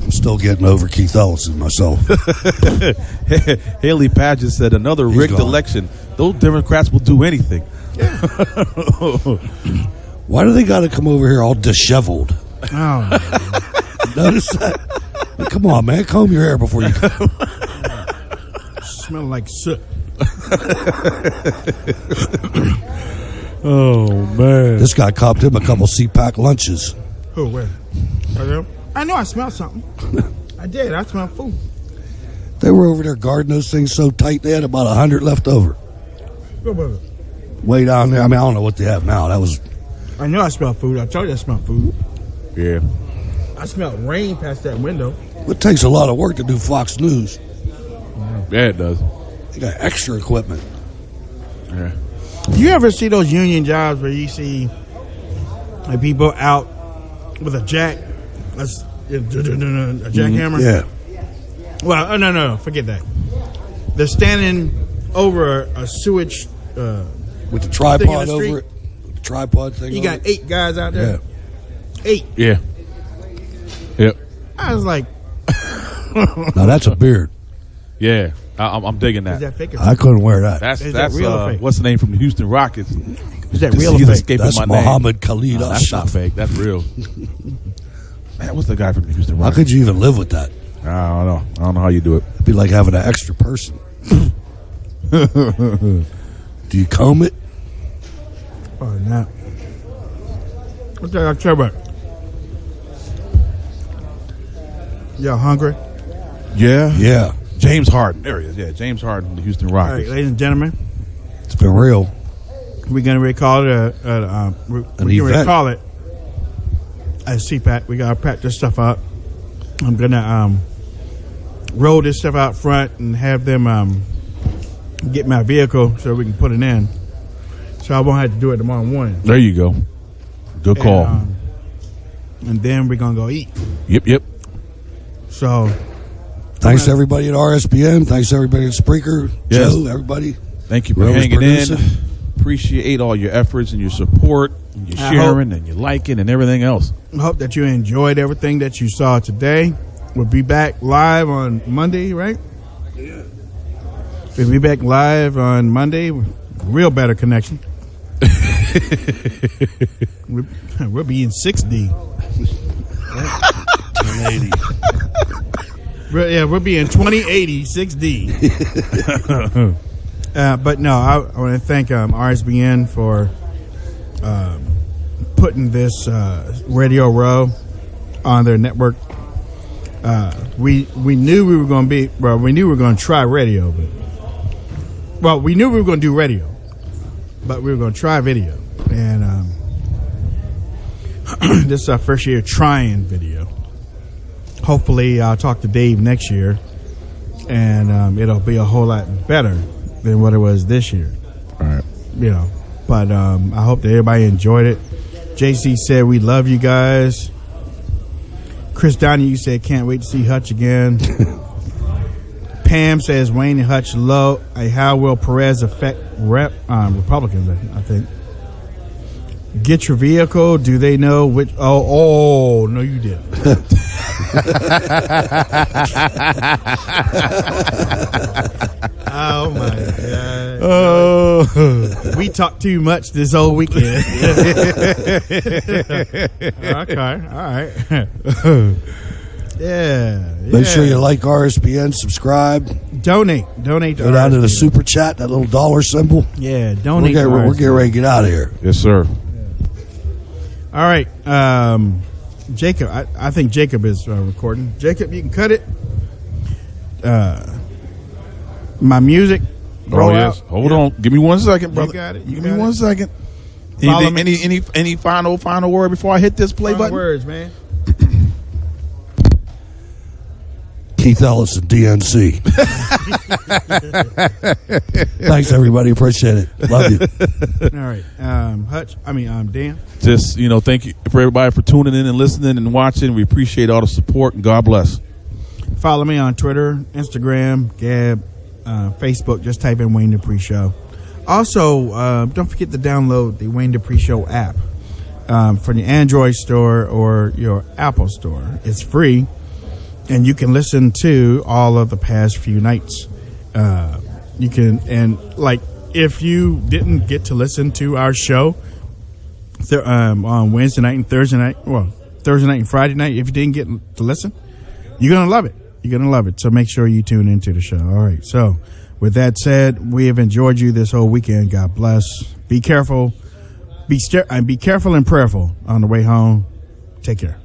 I'm still getting over Keith Ellison myself. Haley Padgett said another rigged election. Those Democrats will do anything. Why do they got to come over here all disheveled? Oh, notice that? Come on, man. Comb your hair before you come. Smell like soot. Oh, man. This guy copped him a couple CPAC lunches. Who, where? I know I smelled something. I did. I smelled food. They were over there guarding those things so tight they had about 100 left over. What was it? Way down there. I mean, I don't know what they have now. That was... I know I smelled food. I told you I smelled food. Yeah. I smelled rain past that window. It takes a lot of work to do Fox News. Yeah, it does. They got extra equipment. Yeah. Do you ever see those union jobs where you see like people out with a jack, a jackhammer? Yeah. Well, no, forget that. They're standing over a sewage with the thing in tripod the over street. it. The tripod thing. You over got it. 8 guys out there. Yeah. 8. Yeah. Yep. I was like, Now that's a beard. Yeah. I'm digging that. is that fake? Or I couldn't wear that. That's Is that real or fake? what's the name from the Houston Rockets? Is that real or He's fake? escaping That's my Muhammad name. Khalid No, that's Ashraf. not fake. That's real. Man, what's the guy from the Houston How Rockets? could you even live with that? I don't know. I don't know how you do it. It'd be like having an extra person. Do you comb it? Oh, no. What's that October? Y'all hungry? Yeah. Yeah. James Harden. There he is. Yeah, James Harden, the Houston All right, Rockets. ladies and gentlemen, It's been real. we're going to recall it. We're going to event. call it a CPAC. We got to pack this stuff up. I'm going to roll this stuff out front and have them get my vehicle so we can put it in. So I won't have to do it tomorrow morning. There you go. Good call. And then we're going to go eat. Yep. So Thanks to everybody at RSBN. Thanks to everybody at Spreaker. Yes. Joe, everybody. Thank you for Whoever's hanging producing. in. Appreciate all your efforts and your support and your I sharing and your liking and everything else. I hope that you enjoyed everything that you saw today. We'll be back live on Monday, right? Yeah. We'll be back live on Monday. Real better connection. We'll be in 6D. 1080. We'll be in 2080 6D. But no, I want to thank RSBN for putting this Radio Row on their network. We knew we were going to be, well, we knew we were going to try radio, but we knew we were going to do radio, but we were going to try video, and this is our first year trying video. Hopefully, I'll talk to Dave next year, and it'll be a whole lot better than what it was this year. All right. You know, but I hope that everybody enjoyed it. JC said we love you guys. Chris Donnie, you said can't wait to see Hutch again. Pam says Wayne and Hutch low. How will Perez affect Republicans? I think. Get your vehicle. Do they know which? Oh, no, you didn't. Oh my God! Oh, we talked too much this whole weekend. Okay, all right. Yeah. Make sure you like RSBN, subscribe, donate. Go down to the super chat, that little dollar symbol. Yeah, donate. We're getting ready to get out of here. Yes, sir. All right, Jacob. I think Jacob is recording. Jacob, you can cut it. My music. Oh yes. Hold on. Give me 1 second, brother. You got it. Give me 1 second. Follow me. Any final word before I hit this play Final button? words, man. Keith Ellis and DNC. Thanks, everybody. Appreciate it. Love you. All right, Hutch. Dan. Just thank you for everybody for tuning in and listening and watching. We appreciate all the support and God bless. Follow me on Twitter, Instagram, Gab, Facebook. Just type in Wayne Dupree Show. Also, don't forget to download the Wayne Dupree Show app for the Android store or your Apple store. It's free, and you can listen to all of the past few nights. You can, and like if you didn't get to listen to our show on Wednesday night and Thursday night, Thursday night and Friday night, if you didn't get to listen, you're gonna love it. You're going to love it. So make sure you tune into the show. All right. So with that said, we have enjoyed you this whole weekend. God bless. Be careful. Be careful and prayerful on the way home. Take care.